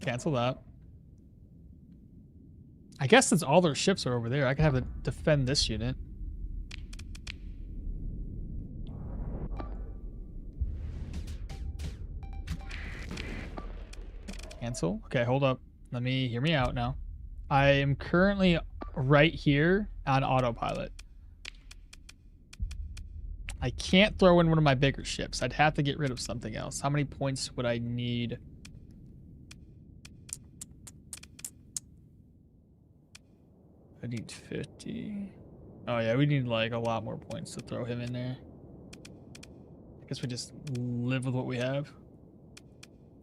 Speaker 1: Cancel that. I guess since all their ships are over there, I can have to defend this unit. Cancel. Okay, hold up. Hear me out now. I am currently right here on autopilot. I can't throw in one of my bigger ships. I'd have to get rid of something else. How many points would I need? I need 50. Oh yeah, we need like a lot more points to throw him in there. I guess we just live with what we have.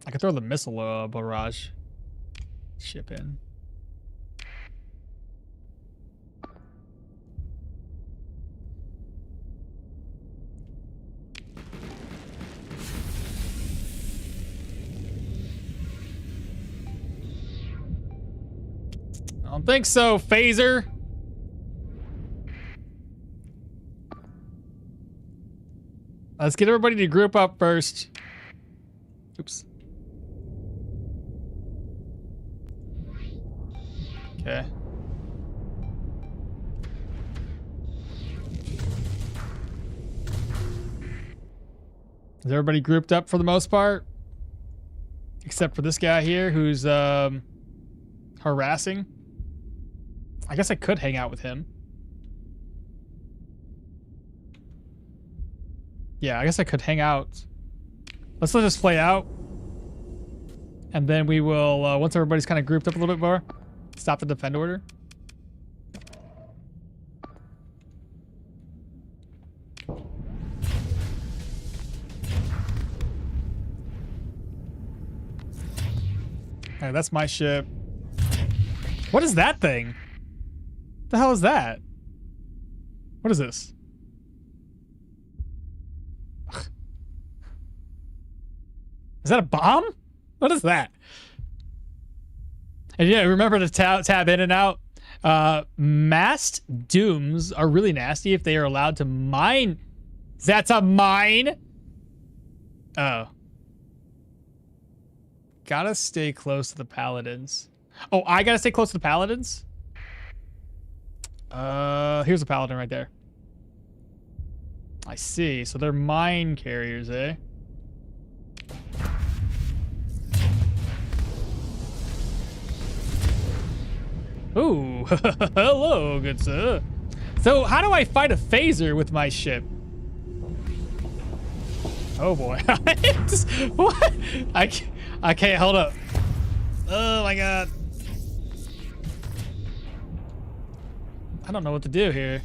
Speaker 1: I could throw the missile barrage ship in. I don't think so, Phaser. Let's get everybody to group up first. Oops. Okay. Is everybody grouped up for the most part? Except for this guy here who's harassing. I guess I could hang out with him. Yeah, I guess I could hang out. Let's let this play out. And then we will, once everybody's kind of grouped up a little bit more, stop the defend order. Alright, that's my ship. What is that thing? What the hell is that? What is this? Ugh. Is that a bomb? What is that? And yeah, remember to tab in and out. Masked dooms are really nasty if they are allowed to mine. That's a mine? Oh. Gotta stay close to the paladins. Oh, I gotta stay close to the paladins? Here's a paladin right there. I see. So they're mine carriers, eh? Ooh, hello, good sir. So how do I fight a phaser with my ship? Oh boy. What? I can't, hold up. Oh my god. I don't know what to do here.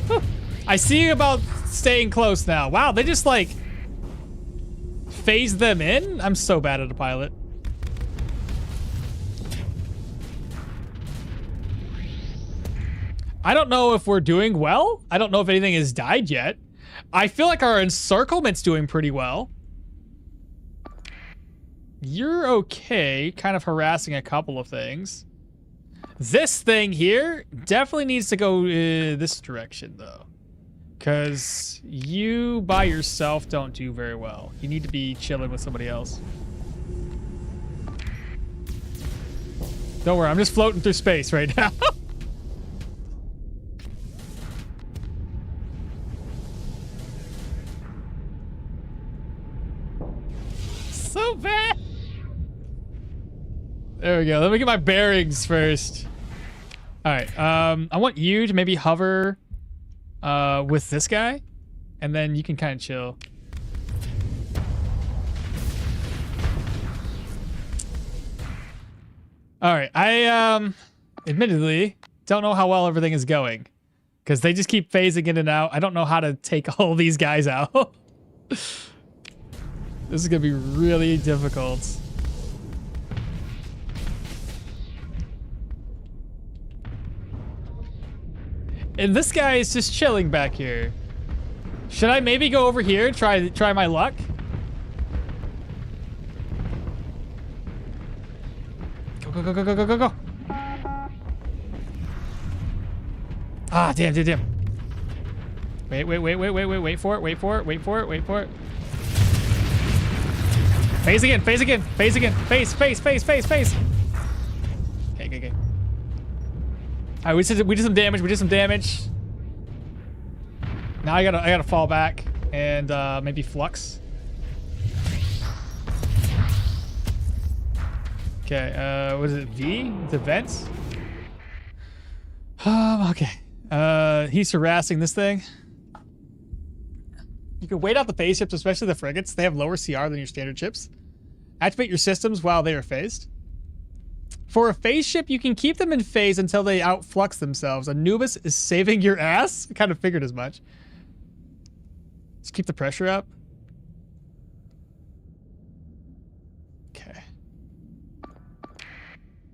Speaker 1: Whew. I see about staying close now. Wow, they just like phase them in? I'm so bad at a pilot. I don't know if we're doing well. I don't know if anything has died yet. I feel like our encirclement's doing pretty well. You're okay, kind of harassing a couple of things. This thing here definitely needs to go this direction, though. Because you by yourself don't do very well. You need to be chilling with somebody else. Don't worry, I'm just floating through space right now. So bad. There we go. Let me get my bearings first. All right. I want you to maybe hover with this guy, and then you can kind of chill. All right. I admittedly don't know how well everything is going because they just keep phasing in and out. I don't know how to take all these guys out. This is gonna be really difficult. And this guy is just chilling back here. Should I maybe go over here and try my luck? Go, go, go, go, go, go, go. Ah, damn. Wait for it, wait for it. Phase again. Phase. Okay. All right, we did some damage. Now I gotta fall back and maybe flux. Okay, what is it? V? The vents? Okay. He's harassing this thing. You can wait out the phase ships, especially the frigates. They have lower CR than your standard ships. Activate your systems while they are phased. For a phase ship, you can keep them in phase until they outflux themselves. Anubis is saving your ass? I kind of figured as much. Just keep the pressure up. Okay.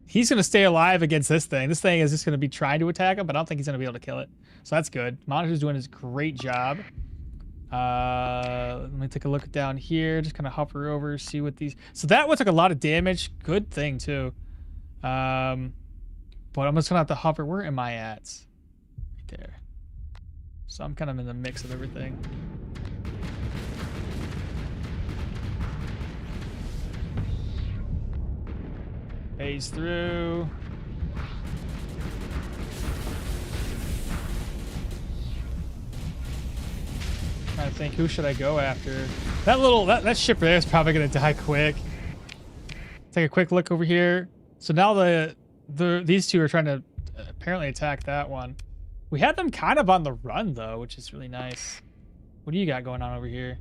Speaker 1: He's going to stay alive against this thing. This thing is just going to be trying to attack him, but I don't think he's going to be able to kill it. So that's good. Monitor's doing his great job. Let me take a look down here. Just kind of hover over, see what these... So that one took a lot of damage. Good thing, too. But I'm just gonna have to hover. Where am I at? Right there. So I'm kind of in the mix of everything. Phase through. Trying to think, who should I go after? That ship there is probably gonna die quick. Take a quick look over here. So now these two are trying to apparently attack that one. We had them kind of on the run though, which is really nice. What do you got going on over here?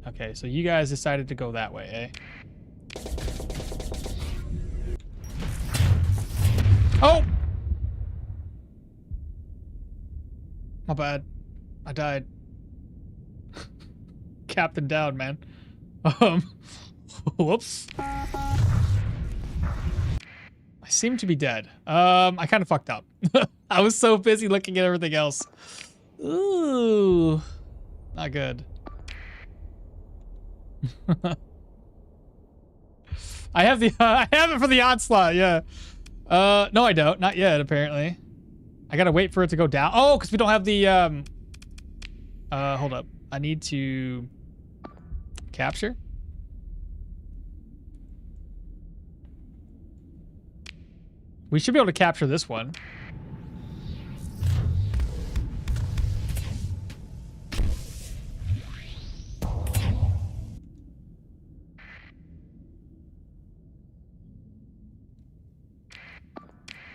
Speaker 1: Okay, so you guys decided to go that way, eh? Oh! My bad. I died. Captain down, man. Whoops. I seem to be dead. I kind of fucked up. I was so busy looking at everything else. Ooh. Not good. I have it for the onslaught, yeah. No I don't. Not yet, apparently. I gotta wait for it to go down. Oh, because we don't have the hold up. I need to capture. We should be able to capture this one.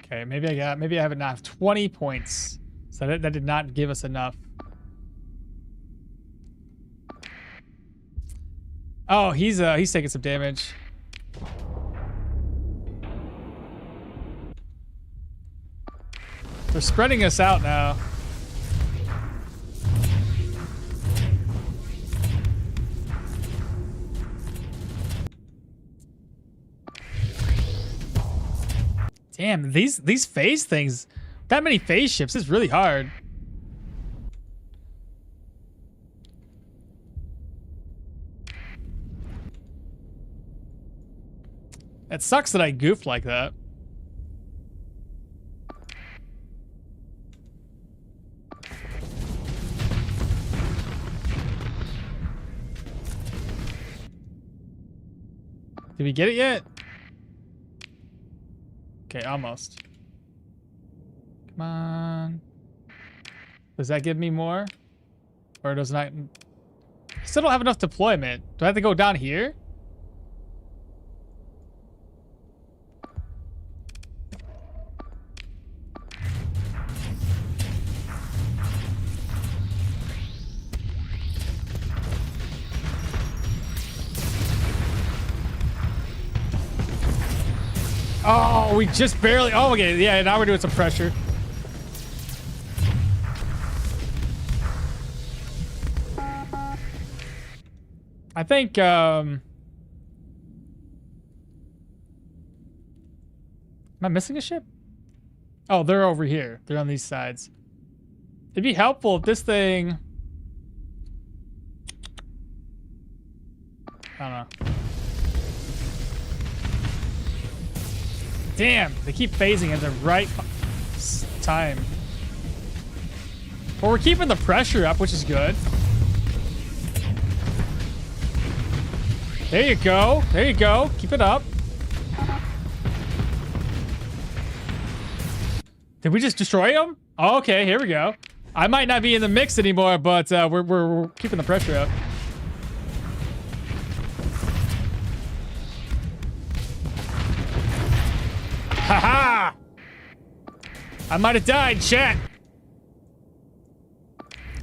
Speaker 1: Okay, maybe I have enough. 20 points. So that did not give us enough. Oh, he's taking some damage. They're spreading us out now. Damn, these phase things, that many phase ships is really hard. It sucks that I goofed like that. Did we get it yet? Okay, almost. Come on. Does that give me more? Or does not? I still don't have enough deployment. Do I have to go down here? Oh, we just barely. Oh, okay. Yeah, now we're doing some pressure. I think, am I missing a ship? Oh, they're over here. They're on these sides. It'd be helpful if this thing... I don't know. Damn, they keep phasing at the right time. But we're keeping the pressure up, which is good. There you go. There you go. Keep it up. Did we just destroy him? Oh, okay, here we go. I might not be in the mix anymore, but we're keeping the pressure up. Haha! I might have died, chat.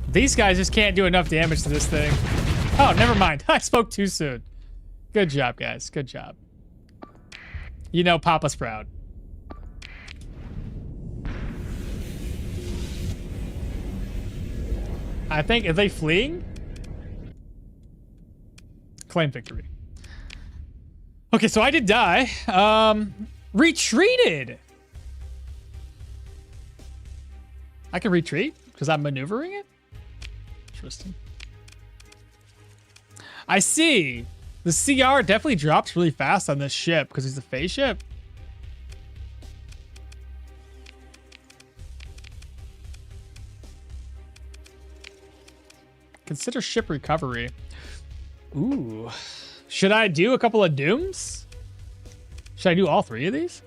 Speaker 1: These guys just can't do enough damage to this thing. Oh, never mind. I spoke too soon. Good job, guys. Good job. You know, Papa's proud. I think, are they fleeing? Claim victory. Okay, so I did die. Retreated. I can retreat because I'm maneuvering it. Interesting. I see. The CR definitely drops really fast on this ship because it's a phase ship. Consider ship recovery. Ooh. Should I do a couple of dooms? Should I do all three of these?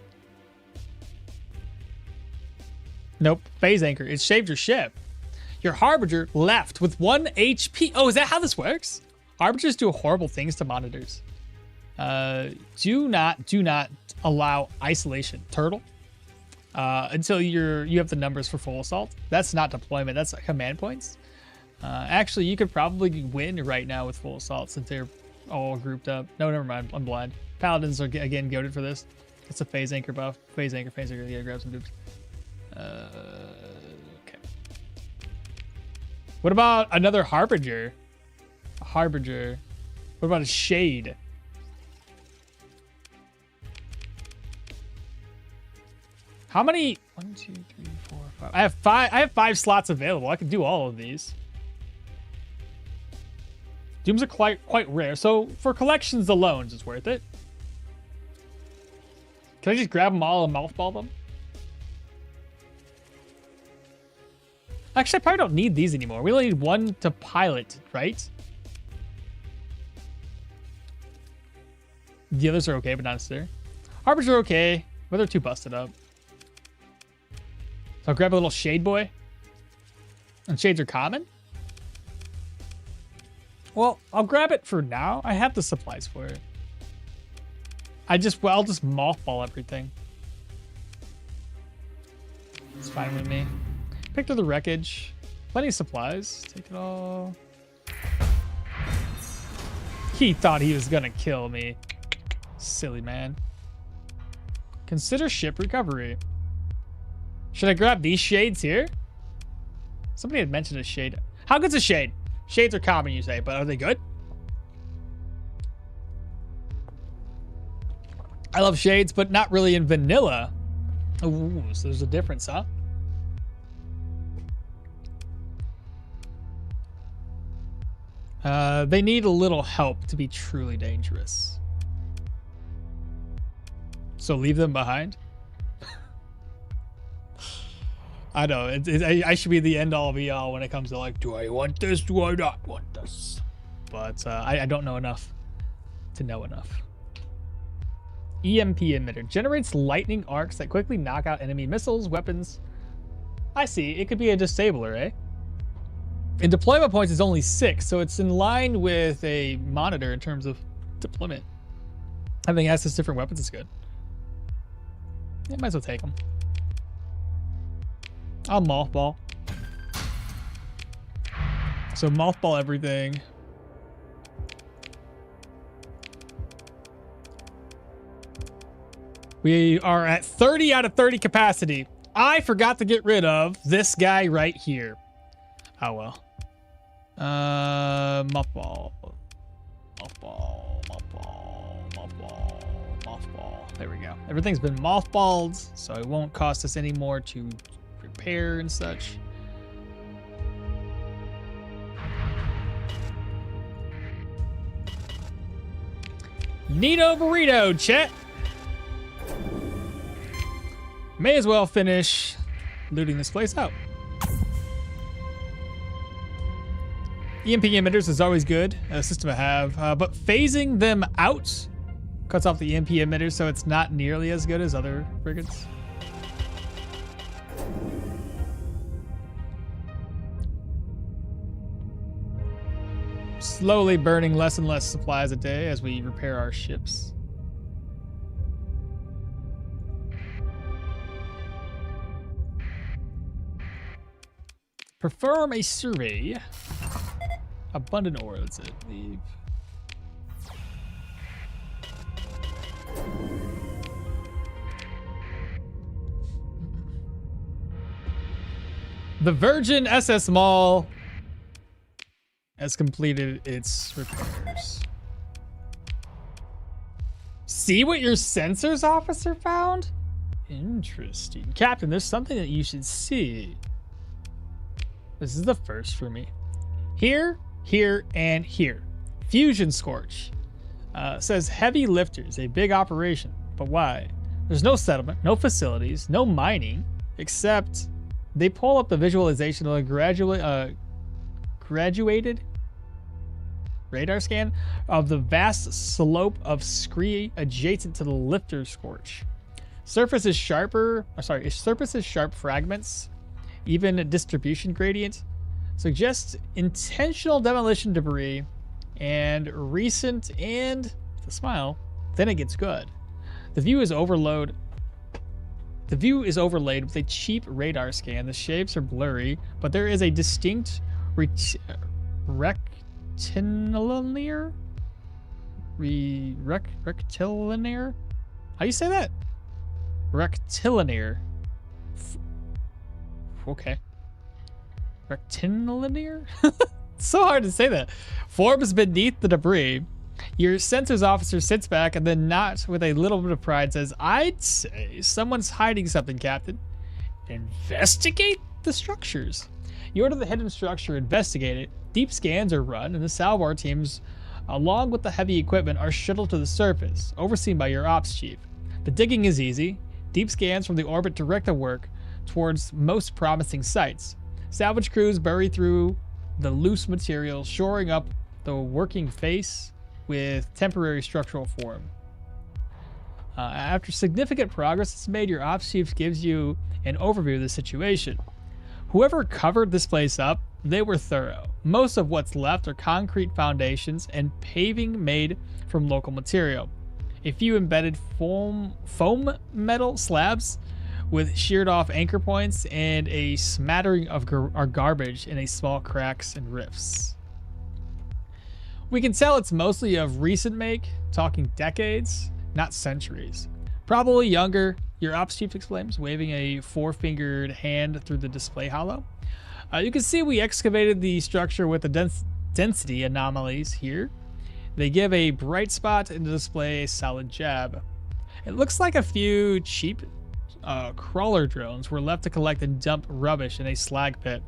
Speaker 1: Nope. Phase anchor. It shaved your ship. Your Harbinger left with 1 HP. Oh, is that how this works? Harbingers do horrible things to monitors. Do not allow isolation. Turtle. Until you have the numbers for full assault. That's not deployment. That's command points. Actually, you could probably win right now with full assault since they're all grouped up. No, never mind. I'm blind. Paladins are again goated for this. It's a phase anchor buff. Phase anchor. Yeah, grab some dupes. Okay. What about another Harbinger? A Harbinger. What about a Shade? How many? 1, 2, 3, 4, 5. I have 5 slots available. I can do all of these. Dooms are quite rare, so for collections alone, it's worth it. Can I just grab them all and mouthball them? Actually, I probably don't need these anymore. We only need 1 to pilot, right? The others are okay, but not necessary. Harbors are okay, but they're too busted up. So I'll grab a little Shade Boy. And Shades are common? Well, I'll grab it for now. I have the supplies for it. I'll just mothball everything. It's fine with me. Pick through the wreckage. Plenty of supplies. Take it all. He thought he was gonna kill me. Silly man. Consider ship recovery. Should I grab these shades here? Somebody had mentioned a shade. How good's a shade? Shades are common, you say, but are they good? I love shades, but not really in vanilla. Ooh, so there's a difference, huh? They need a little help to be truly dangerous. So leave them behind? I know, I should be the end-all be-all when it comes to like, do I want this, do I not want this? But I don't know enough to know enough. EMP emitter. Generates lightning arcs that quickly knock out enemy missiles, weapons. I see, it could be a disabler, eh? In deployment points, it's only 6, so it's in line with a monitor in terms of deployment. Having access to different weapons is good. Yeah, might as well take them. I'll mothball. So mothball everything. We are at 30 out of 30 capacity. I forgot to get rid of this guy right here. Oh well. Mothball. There we go. Everything's been mothballed, so it won't cost us any more to repair and such. Neato burrito, chat. May as well finish looting this place out. EMP emitters is always good, a system to have, but phasing them out cuts off the EMP emitters, so it's not nearly as good as other frigates. Slowly burning less and less supplies a day as we repair our ships. Perform a survey. Abundant ore, that's it. Leave. The Virgin SS Mall has completed its repairs. See what your sensors officer found? Interesting. Captain, there's something that you should see. This is the first for me. Here, here, and here. Fusion Scorch. Says heavy lifters, a big operation. But why? There's no settlement, no facilities, no mining, except they pull up the visualization of a graduated radar scan of the vast slope of scree adjacent to the lifter scorch. Surface is sharp fragments, even distribution gradient, suggests intentional demolition debris and recent, and with a smile, then it gets good. The view is overlaid with a cheap radar scan. The shapes are blurry, but there is a distinct rectilinear rectilinear? How do you say that? Rectilinear. Okay. Rectilinear? It's so hard to say that. Forms beneath the debris. Your sensors officer sits back and then nods with a little bit of pride, says, I'd say someone's hiding something, Captain. Investigate the structures. You order the hidden structure, investigate it. Deep scans are run, and the Salvar teams, along with the heavy equipment, are shuttled to the surface, overseen by your ops chief. The digging is easy. Deep scans from the orbit direct the work towards most promising sites. Salvage crews bury through the loose material, shoring up the working face with temporary structural form. After significant progress is made, your ops chief gives you an overview of the situation. Whoever covered this place up, they were thorough. Most of what's left are concrete foundations and paving made from local material. A few embedded foam metal slabs with sheared off anchor points and a smattering of garbage in a small cracks and rifts. We can tell it's mostly of recent make, talking decades, not centuries. Probably younger, your ops chief exclaims, waving a four-fingered hand through the display hollow. You can see we excavated the structure with the density anomalies here. They give a bright spot and display a solid jab. It looks like a few cheap crawler drones were left to collect and dump rubbish in a slag pit.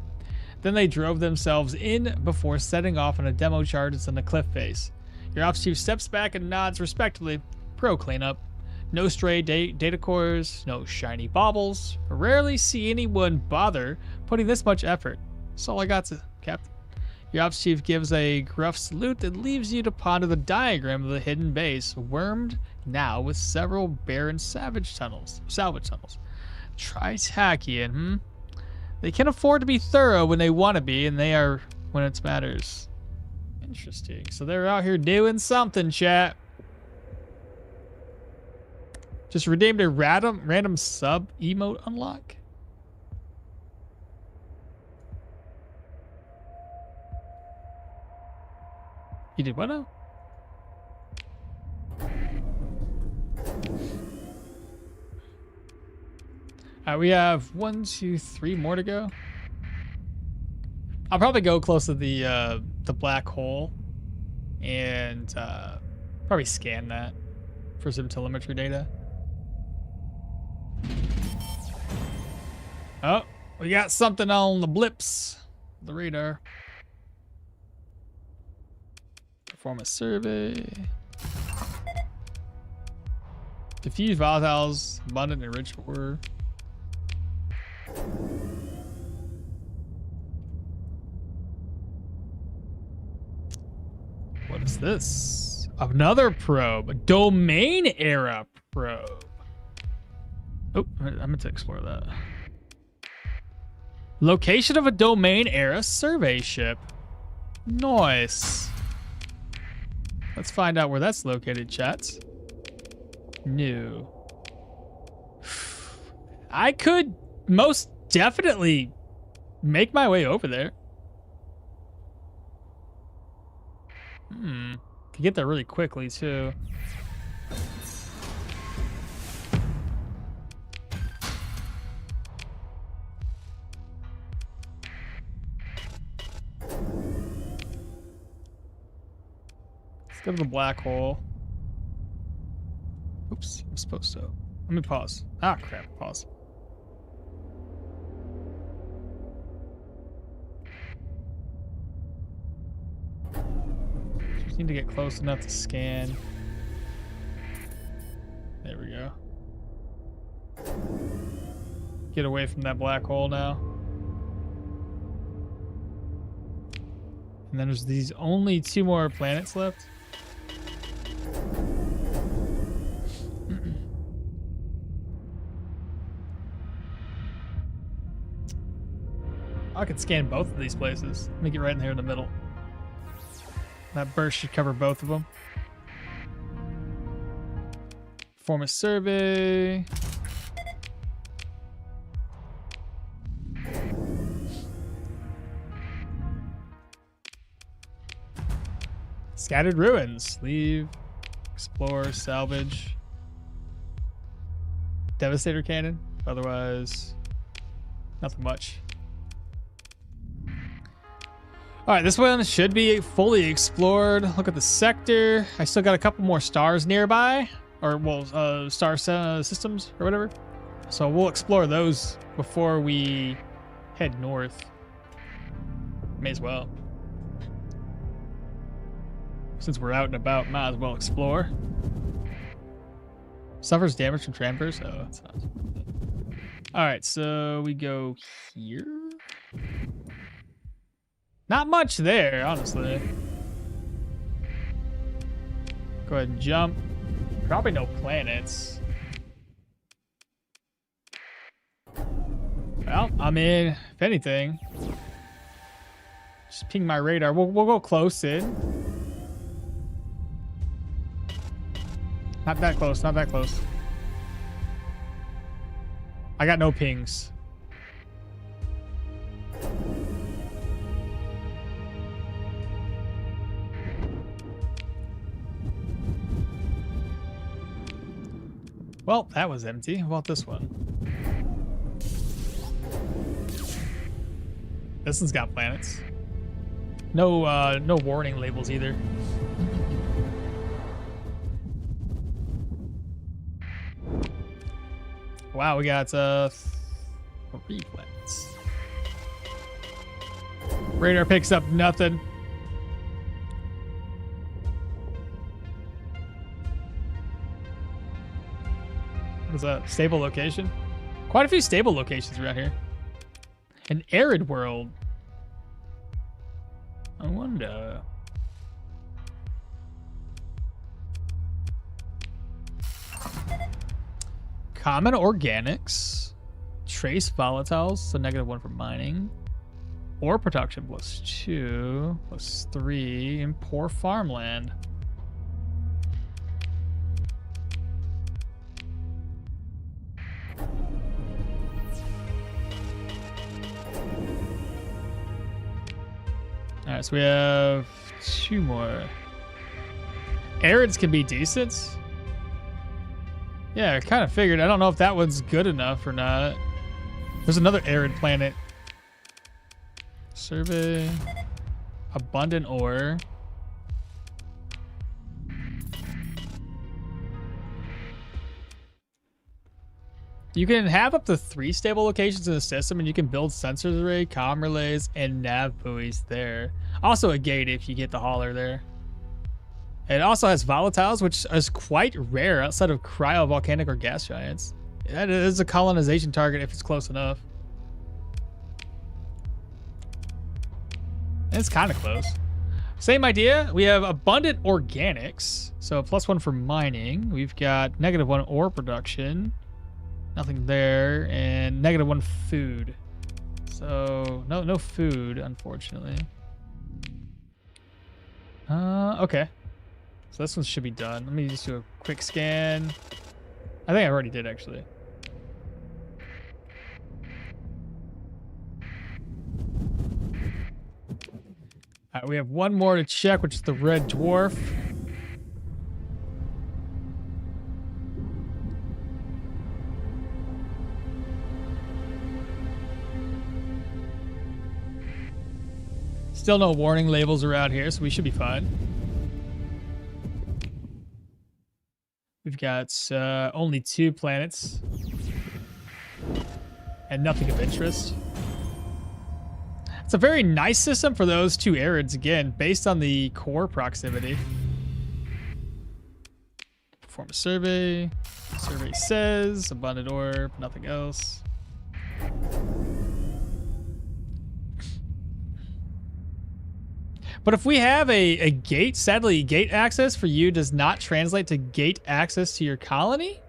Speaker 1: Then they drove themselves in before setting off on a demo charge on the cliff face. Your ops chief steps back and nods respectfully. Pro cleanup. No stray data cores, no shiny baubles. Rarely see anyone bother putting this much effort. That's all I got, Captain. Your ops chief gives a gruff salute that leaves you to ponder the diagram of the hidden base, wormed now with several barren salvage tunnels. Tritachian, They can afford to be thorough when they want to be, and they are when it matters. Interesting. So they're out here doing something, chat. Just redeemed a random sub emote unlock. You did what now? We have 1, 2, 3 more to go. I'll probably go close to the black hole and probably scan that for some telemetry data. Oh, we got something on the blips, the radar. Perform a survey. Diffuse volatiles, abundant and rich ore. What is this? Another probe, a domain era probe. Oh, I meant to explore that. Location of a domain era survey ship. Nice. Let's find out where that's located, chats. New. I could most definitely make my way over there. Can get there really quickly too. Let's go to the black hole. Oops, I'm supposed to. Let me pause. Ah, crap, pause. Just need to get close enough to scan. There we go. Get away from that black hole now. And then there's these only 2 more planets left. I could scan both of these places. Let me get right in here in the middle. That burst should cover both of them. Perform a survey. Scattered ruins. Leave. Explore. Salvage. Devastator cannon. Otherwise, nothing much. All right, this one should be fully explored. Look at the sector. I still got a couple more stars nearby, or well, star systems or whatever. So we'll explore those before we head north. May as well. Since we're out and about, might as well explore. Suffers damage from trampers. Oh, that's not. All right, so we go here. Not much there, honestly. Go ahead and jump. Probably no planets. Well, I mean, if anything, just ping my radar. We'll go close in. Not that close, not that close. I got no pings. Well, that was empty. How about this one? This one's got planets. No, no warning labels either. Wow, we got 3 planets. Radar picks up nothing. What is that? Stable location? Quite a few stable locations around here. An arid world. I wonder. Common organics. Trace volatiles, so -1 for mining. Ore production +2, +3, and poor farmland. All right, so we have 2 more. Arids can be decent. Yeah, I kind of figured. I don't know if that one's good enough or not. There's another arid planet. Survey. Abundant ore. You can have up to 3 stable locations in the system, and you can build sensors array, comm relays, and nav buoys there. Also a gate if you get the hauler there. It also has volatiles, which is quite rare outside of cryovolcanic or gas giants. That is a colonization target if it's close enough. It's kind of close. Same idea. We have abundant organics, so +1 for mining. We've got -1 ore production. Nothing there, and -1 food. So no food, unfortunately. Okay. So this one should be done. Let me just do a quick scan. I think I already did, actually. All right, we have one more to check, which is the red dwarf. Still no warning labels around here, so we should be fine. We've got only 2 planets. And nothing of interest. It's a very nice system for those 2 arids, again, based on the core proximity. Perform a survey. Survey says abundant orb, nothing else. But if we have a gate, sadly, gate access for you does not translate to gate access to your colony.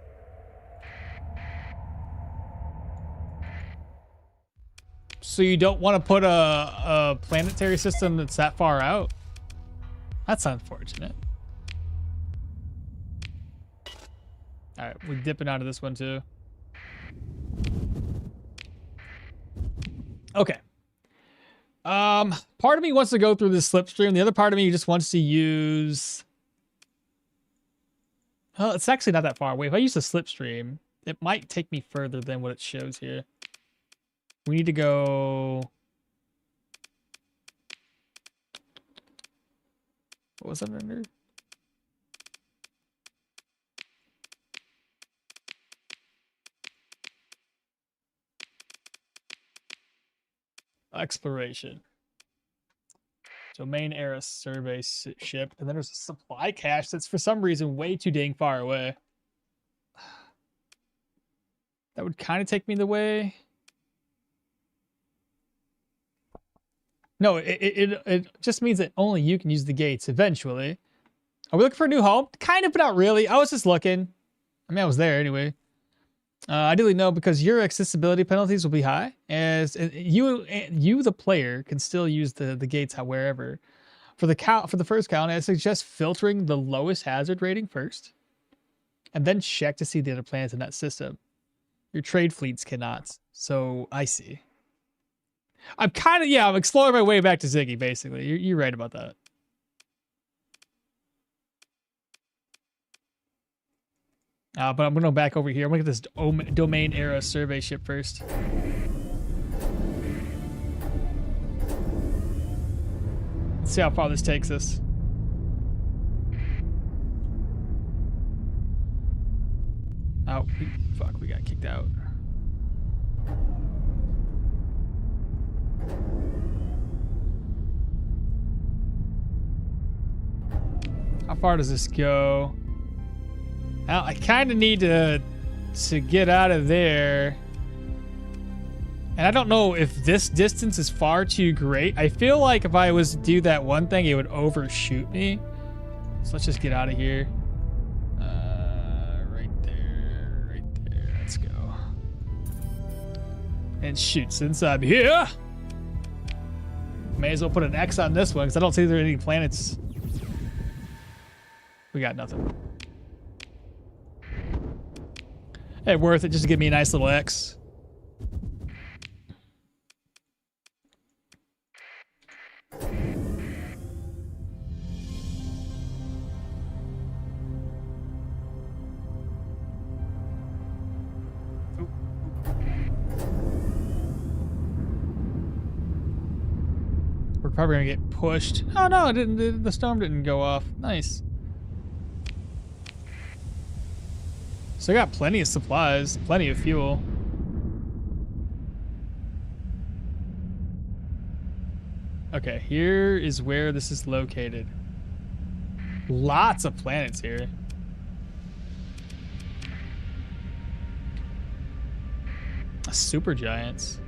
Speaker 1: So you don't want to put a planetary system that's that far out? That's unfortunate. All right, we're dipping out of this one too. Okay. Part of me wants to go through this slipstream. The other part of me just wants to use... Well, it's actually not that far away. If I use the slipstream, it might take me further than what it shows here. We need to go... What was that under? Exploration. Domain era survey ship. And then there's a supply cache that's for some reason way too dang far away. That would kind of take me the way. No, it just means that only you can use the gates eventually. Are we looking for a new home? Kind of, but not really. I was just looking. I mean, I was there anyway. Ideally, no, because your accessibility penalties will be high, as you the player can still use the gates wherever. For the first count, I suggest filtering the lowest hazard rating first, and then check to see the other planets in that system. Your trade fleets cannot. So I see. I'm exploring my way back to Ziggy, basically. You're right about that. But I'm going to go back over here. I'm going to get this domain era survey ship first. Let's see how far this takes us. Oh, fuck, we got kicked out. How far does this go? Now, I kind of need to get out of there. And I don't know if this distance is far too great. I feel like if I was to do that one thing, it would overshoot me. So let's just get out of here. Right there. Let's go. And shoot, since I'm here, may as well put an X on this one because I don't see there are any planets. We got nothing. Hey, worth it just to give me a nice little X. We're probably gonna get pushed. Oh no, it didn't. The storm didn't go off. Nice. So I got plenty of supplies, plenty of fuel. Okay, here is where this is located. Lots of planets here. Super giants.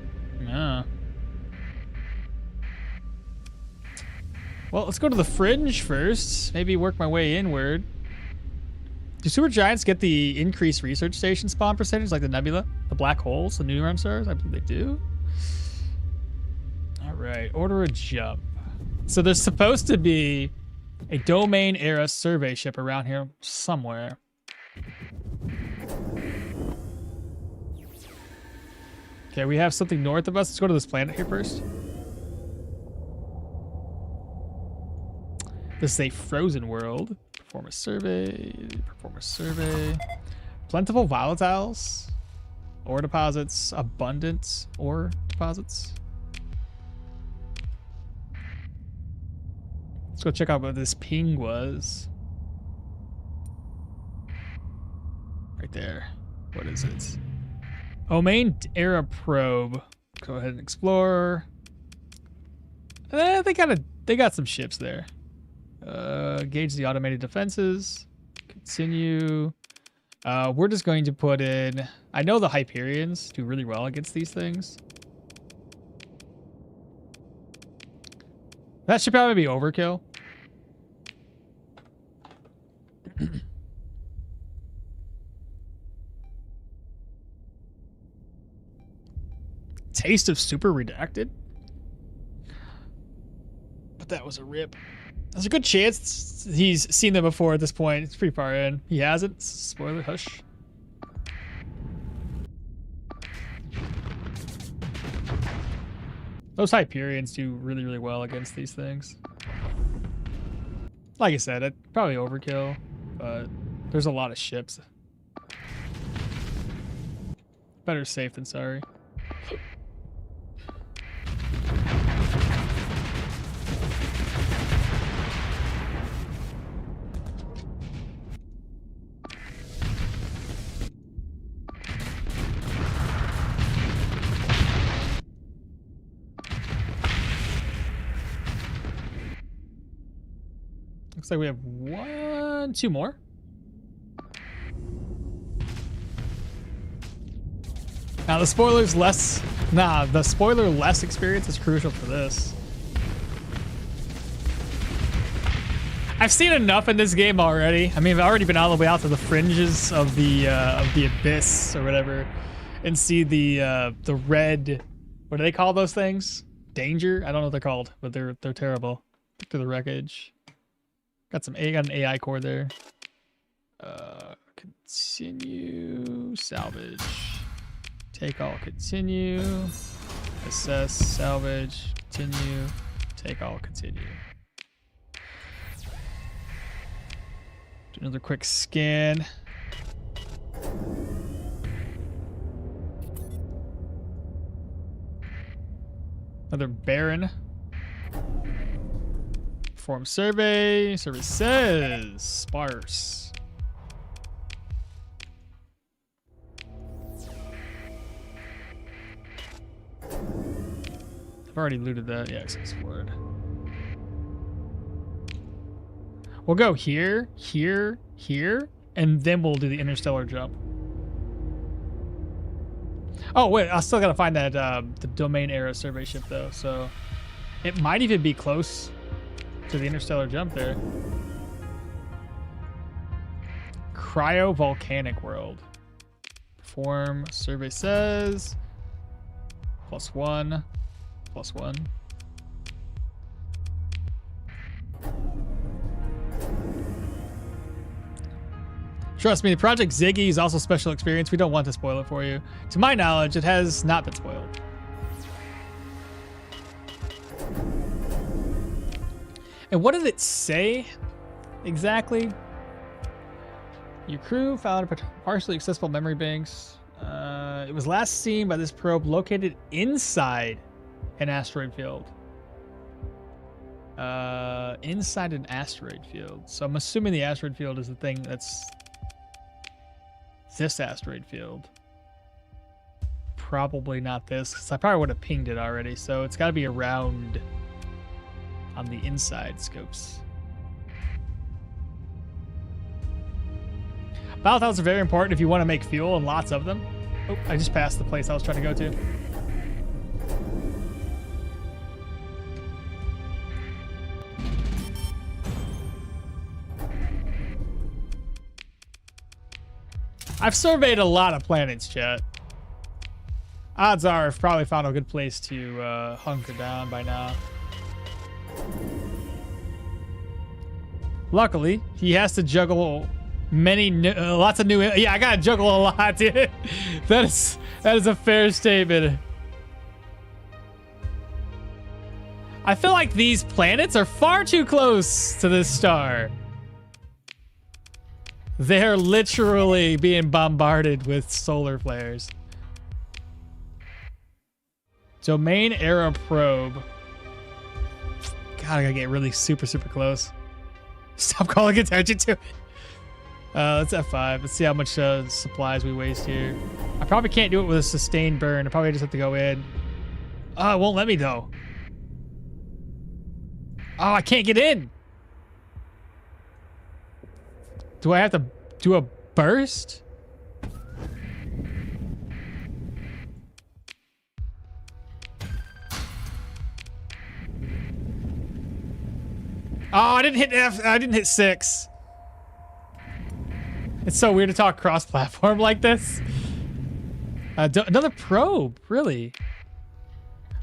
Speaker 1: Yeah. Well, let's go to the fringe first. Maybe work my way inward. Do super giants get the increased research station spawn percentage like the nebula? The black holes, the neutron stars? I believe they do. All right, order a jump. So there's supposed to be a domain era survey ship around here somewhere. Okay, we have something north of us. Let's go to this planet here first. This is a frozen world. Perform a survey. Perform a survey. Plentiful volatiles. Ore deposits. Abundant ore deposits. Let's go check out what this ping was. Right there. What is it? Domain era probe. Go ahead and explore. They got some ships there. Gauge the automated defenses. Continue. We're just going to put in. I know the Hyperions do really well against these things. That should probably be overkill. Taste of super redacted. But that was a rip. There's a good chance he's seen them before at this point. It's pretty far in. He hasn't. Spoiler, hush. Those Hyperions do really, really well against these things. Like I said, it probably overkill, but there's a lot of ships. Better safe than sorry. Looks like we have two more. Now the spoiler's less. Nah, the spoiler less experience is crucial for this. I've seen enough in this game already. I mean, I've already been all the way out to the fringes of the abyss or whatever, and see the red. What do they call those things? Danger? I don't know what they're called, but they're terrible. Through the wreckage. Got an AI core there. Continue. Salvage. Take all. Continue. Assess. Salvage. Continue. Take all. Continue. Do another quick scan. Another Baron. Perform survey. Survey says sparse. I've already looted that. Yeah, it's explored. We'll go here, here, here, and then we'll do the interstellar jump. Oh wait, I still gotta find that the domain era survey ship though, so it might even be close to the interstellar jump there. Cryovolcanic world. Perform survey says +1, +1. Trust me, Project Ziggy is also special experience. We don't want to spoil it for you. To my knowledge, it has not been spoiled. And what did it say exactly? Your crew found partially accessible memory banks. It was last seen by this probe located inside an asteroid field. Inside an asteroid field. So I'm assuming the asteroid field is the thing that's this asteroid field. Probably not this, because I probably would have pinged it already. So it's got to be around on the inside scopes. Volatiles are very important if you want to make fuel, and lots of them. Oh, I just passed the place I was trying to go to. I've surveyed a lot of planets, chat. Odds are I've probably found a good place to hunker down by now. Luckily, he has to juggle lots of new. Yeah, I gotta juggle a lot, dude. That is a fair statement. I feel like these planets are far too close to this star. They're literally being bombarded with solar flares. Domain era probe. God, I gotta get really super close. Stop calling attention to it. Let's F5. Let's see how much supplies we waste here. I probably can't do it with a sustained burn. I probably just have to go in. Oh, it won't let me though. Oh, I can't get in. Do I have to do a burst? Oh, I didn't hit F. I didn't hit 6. It's so weird to talk cross-platform like this. Another probe, really?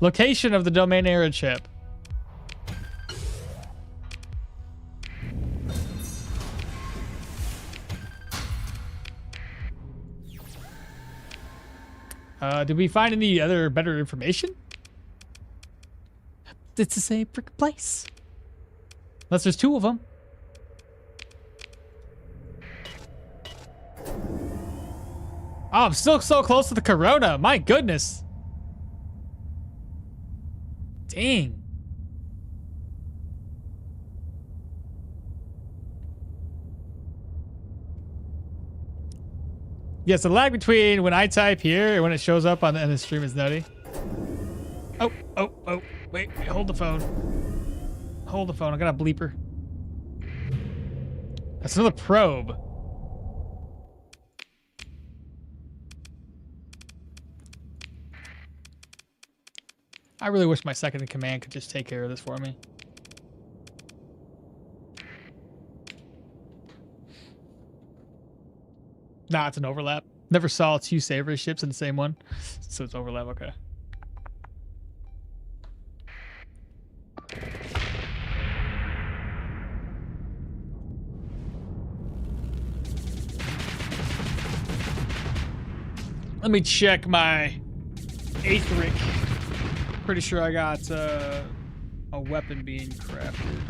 Speaker 1: Location of the domain era chip. Did we find any other better information? It's the same freaking place. Unless there's 2 of them. Oh, I'm still so close to the corona. My goodness. Dang. Yes, the lag between when I type here and when it shows up on the stream is nutty. Oh. Wait, hold the phone. Hold the phone. I got a bleeper. That's another probe. I really wish my second in command could just take care of this for me. Nah, it's an overlap. Never saw 2 savory ships in the same one. So it's overlap, okay. Let me check my Aetheric. Pretty sure I got a weapon being crafted.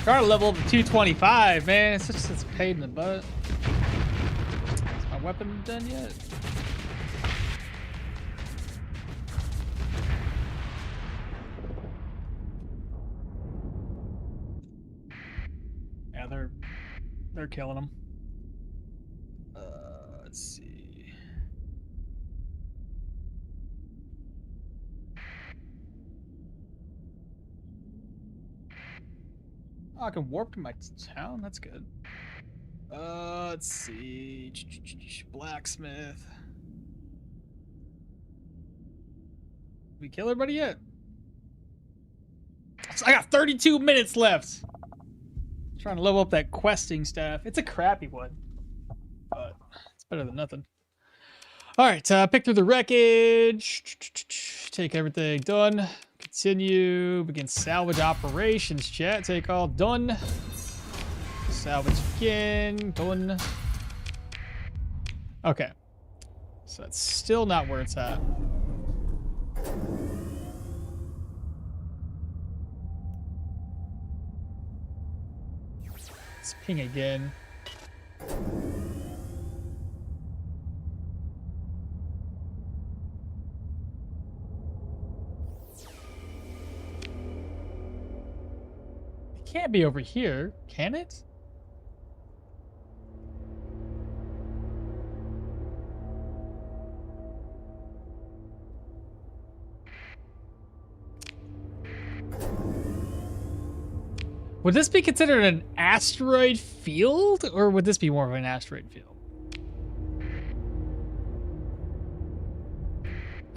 Speaker 1: Got a level up to 225, man. It's just it's a pain in the butt. Is my weapon done yet? Yeah, they're killing them. Let's see. Oh, I can warp to my town. That's good. Let's see. Blacksmith. Did we kill everybody yet? So I got 32 minutes left. Trying to level up that questing staff. It's a crappy one, but it's better than nothing. All right, pick through the wreckage. Take everything done. Continue. Begin salvage operations, chat. Take all done. Salvage again. Done. Okay. So that's still not where it's at. Let's ping again. It can't be over here, can it? Would this be considered an asteroid field, or would this be more of an asteroid field?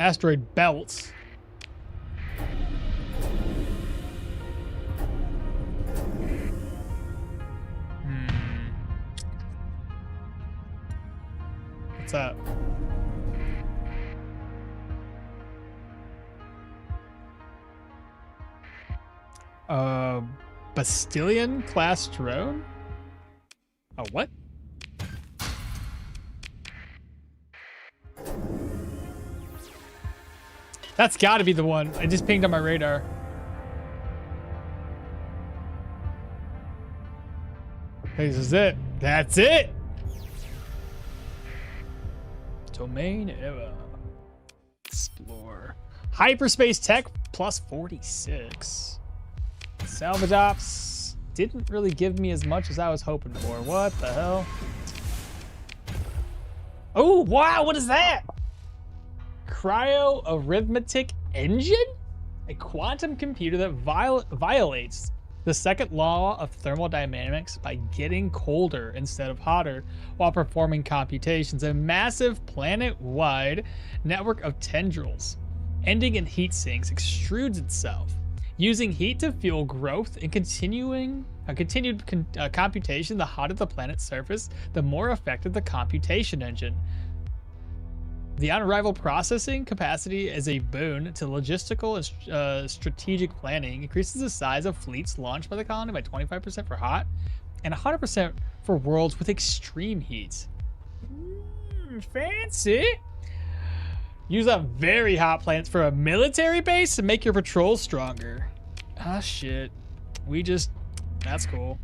Speaker 1: Asteroid belt. What's that? Bastillion class drone? Oh, what? That's gotta be the one. I just pinged on my radar. Hey, this is it. That's it! Domain era. Explore. Hyperspace tech plus 46. Salvage ops didn't really give me as much as I was hoping for. What the hell? Oh, wow, what is that? Cryo-arithmetic engine? A quantum computer that violates the second law of thermodynamics by getting colder instead of hotter while performing computations. A massive planet-wide network of tendrils ending in heat sinks extrudes itself, using heat to fuel growth and continued computation. The hotter the planet's surface, the more effective the computation engine. The unrivaled processing capacity is a boon to logistical and strategic planning, increases the size of fleets launched by the colony by 25% for hot and 100% for worlds with extreme heat. Fancy. Use up very hot planets for a military base to make your patrols stronger. Ah, shit. That's cool.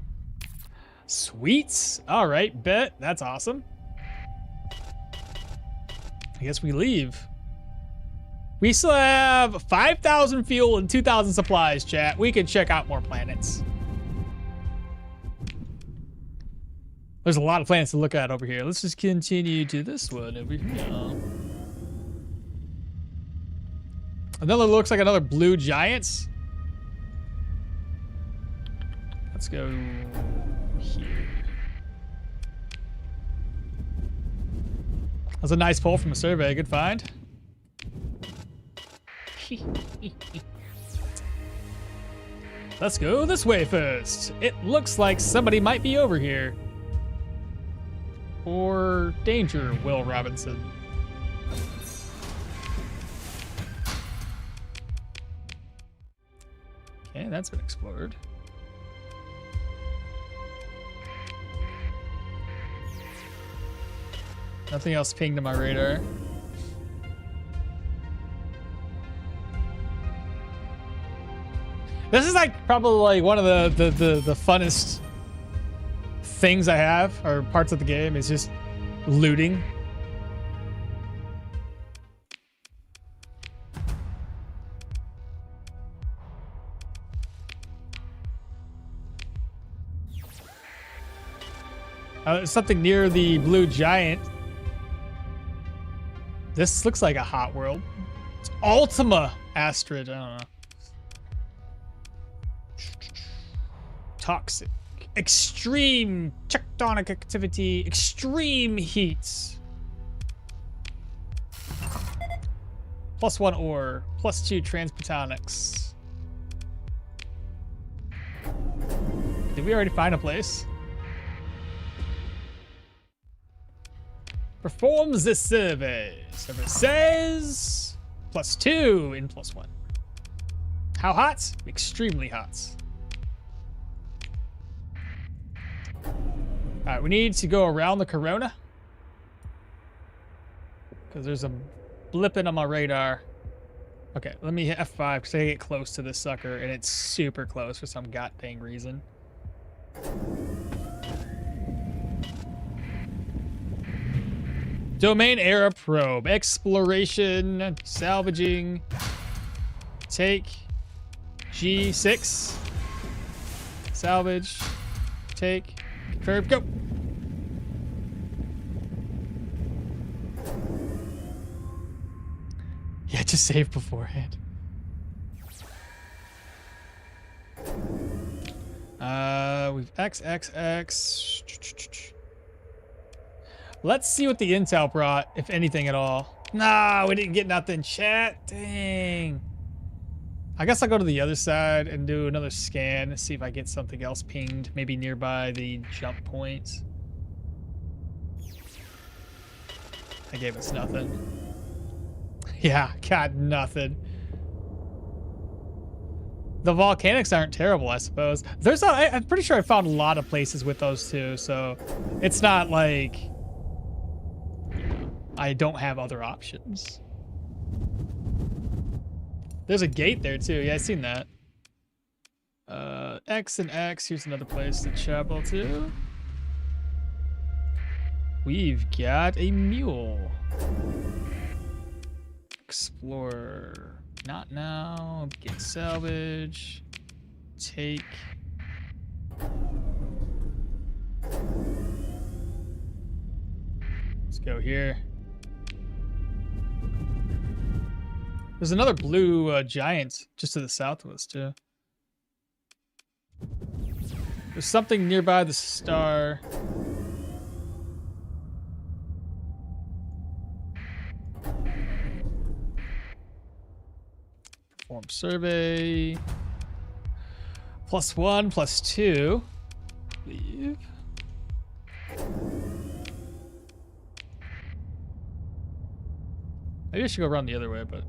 Speaker 1: Sweets. All right, bet. That's awesome. I guess we leave. We still have 5,000 fuel and 2,000 supplies, chat. We can check out more planets. There's a lot of planets to look at over here. Let's just continue to this one over here. Another looks like another blue giants. Let's go here. That's a nice pull from a survey. Good find. Let's go this way first. It looks like somebody might be over here. Or danger, Will Robinson. Okay, that's been explored. Nothing else pinged to my radar. This is like probably like one of the funnest things I have, or parts of the game, is just looting. Something near the blue giant. This looks like a hot world. It's Ultima Asteroid. I don't know. Toxic. Extreme tectonic activity. Extreme heats. +1 ore. +2 transplutonics. Did we already find a place? Performs this survey. Survey says +2 in +1. How hot? Extremely hot. All right, we need to go around the corona because there's a blipping on my radar. Okay, let me hit F5 because I get close to this sucker and it's super close for some god dang reason. Domain era probe. Exploration. Salvaging. Take. G6. Salvage. Take. Curve. Go. Yeah, just save beforehand. We've XXX. Let's see what the intel brought, if anything at all. Nah, we didn't get nothing, chat. Dang. I guess I'll go to the other side and do another scan and see if I get something else pinged, maybe nearby the jump points. I gave us nothing. Yeah, got nothing. The volcanics aren't terrible, I suppose. I'm pretty sure I found a lot of places with those too, so it's not like I don't have other options. There's a gate there too. Yeah, I seen that. X and X. Here's another place to travel to. We've got a mule. Explorer. Not now. Get salvage. Take. Let's go here. There's another blue giant just to the south of us too. There's something nearby the star. Perform survey. +1, +2. Leave. Maybe I should go around the other way, but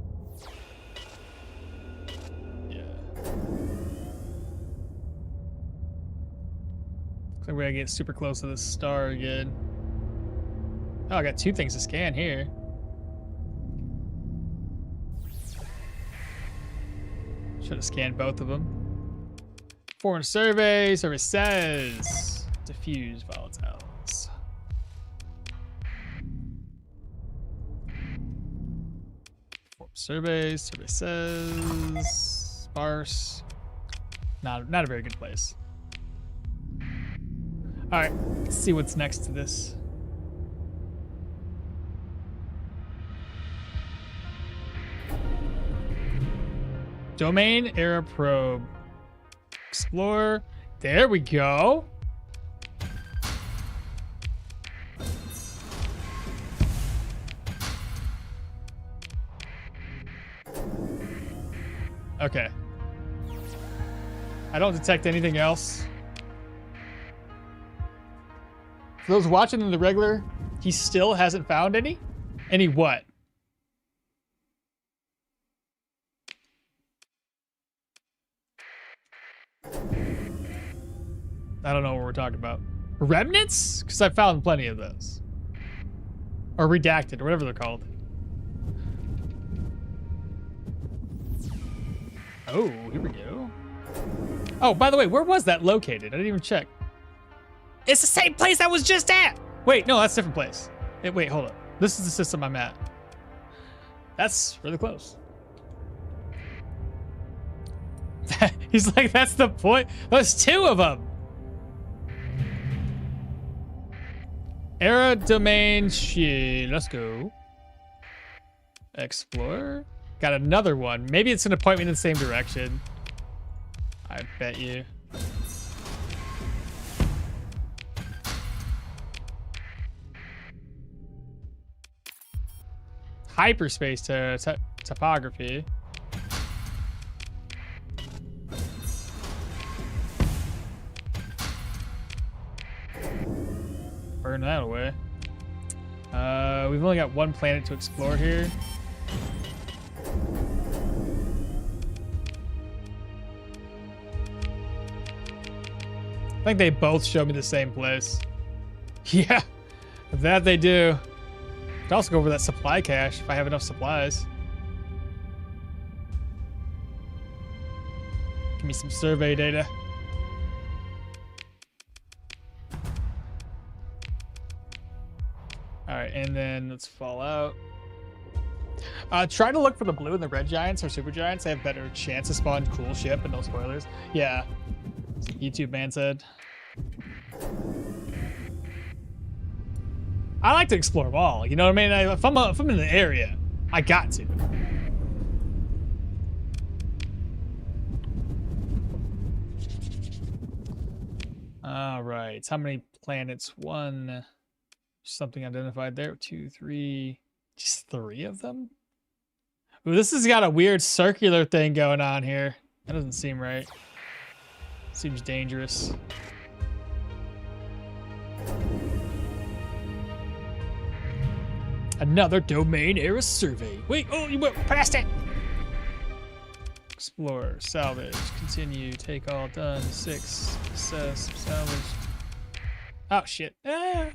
Speaker 1: yeah. Looks like we gotta get super close to the star again. Oh, I got 2 things to scan here. Should have scanned both of them. Foreign survey, service says diffuse volatiles. Foreign survey, survey says sparse. Not a very good place. All right, let's see what's next to this. Domain era probe. Explore. There we go. Okay. I don't detect anything else. For those watching in the regular, he still hasn't found any? Any what? I don't know what we're talking about. Remnants? Because I found plenty of those. Or redacted, or whatever they're called. Oh, here we go. Oh, by the way, where was that located? I didn't even check. It's the same place I was just at! Wait, no, that's a different place. Wait, hold up. This is the system I'm at. That's really close. He's like, that's the point. There's 2 of them. Era domain she. Let's go. Explore. Got another one. Maybe it's gonna point me in the same direction. I bet you. Hyperspace topography. Burn that away. We've only got 1 planet to explore here. I think they both show me the same place. Yeah, that they do. Could also go over that supply cache if I have enough supplies. Give me some survey data. All right, and then let's fall out. Try to look for the blue and the red giants or super giants. They have better chance to spawn cool shit, but no spoilers. Yeah, YouTube man said. I like to explore them all. You know what I mean? If I'm in the area, I got to. All right. How many planets? One. Something identified there. 2, 3. Just 3 of them? Ooh, this has got a weird circular thing going on here. That doesn't seem right. Seems dangerous. Another domain era survey. Wait, oh, you went past it. Explore, salvage, continue, take all, done, 6, assess, salvage. Oh shit. Ah.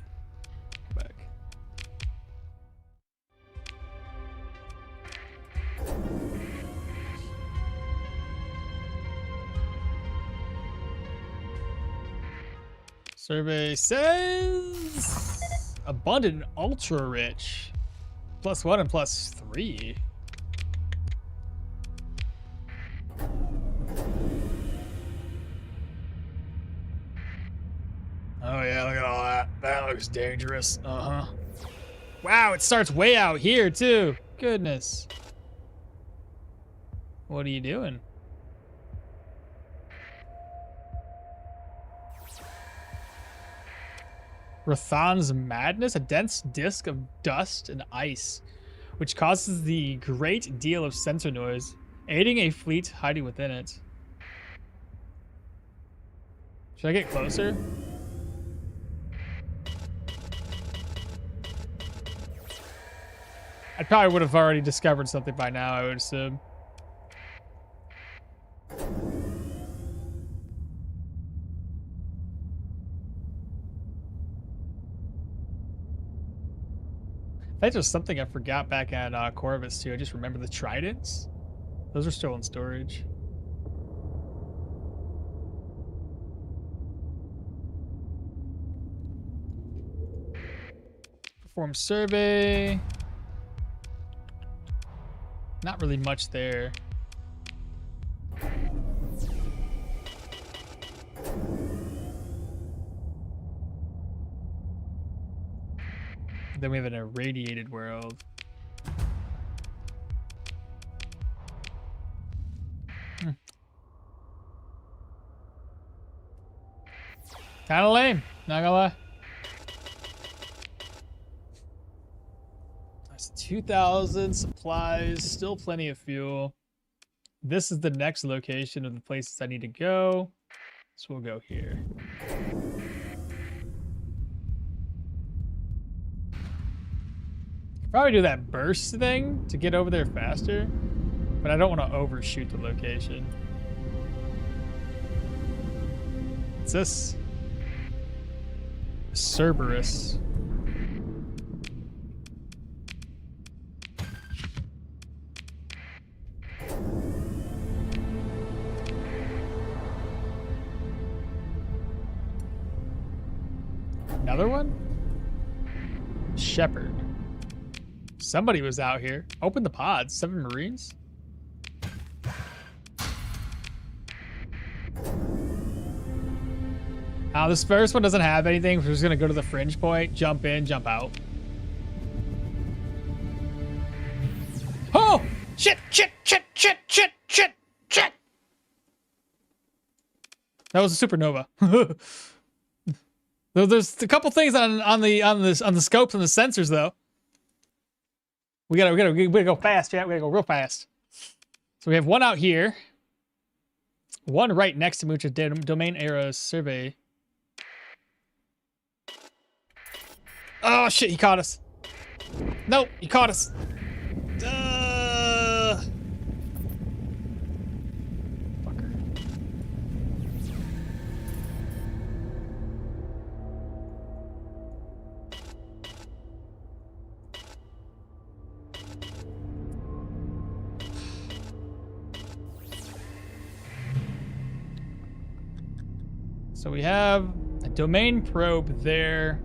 Speaker 1: Back. Survey says abundant and ultra rich. +1 and +3. Oh yeah, look at all that. That looks dangerous. Uh-huh. Wow, it starts way out here too. Goodness. What are you doing? Rathan's Madness, a dense disk of dust and ice, which causes the great deal of sensor noise, aiding a fleet hiding within it. Should I get closer? I probably would have already discovered something by now, I would assume. That's just something I forgot back at Corvus too. I just remember the tridents. Those are still in storage. Perform survey. Not really much there. Then we have an irradiated world. Kind of lame, not gonna lie. That's 2,000 supplies, still plenty of fuel. This is the next location of the places I need to go. So we'll go here. Probably do that burst thing to get over there faster, but I don't want to overshoot the location. What's this? Cerberus. Another one? Shepherd. Somebody was out here. Open the pods. 7 Marines. This first one doesn't have anything. We're just gonna go to the fringe point, jump in, jump out. Oh! Shit! Shit! Shit! Shit! Shit! Shit! Shit! That was a supernova. There's a couple things on the scopes and the sensors though. We gotta go fast, chat. We gotta go real fast. So we have one out here. One right next to me, which is domain era survey. Oh shit, he caught us. Nope, he caught us. Fucker. So we have a domain probe there.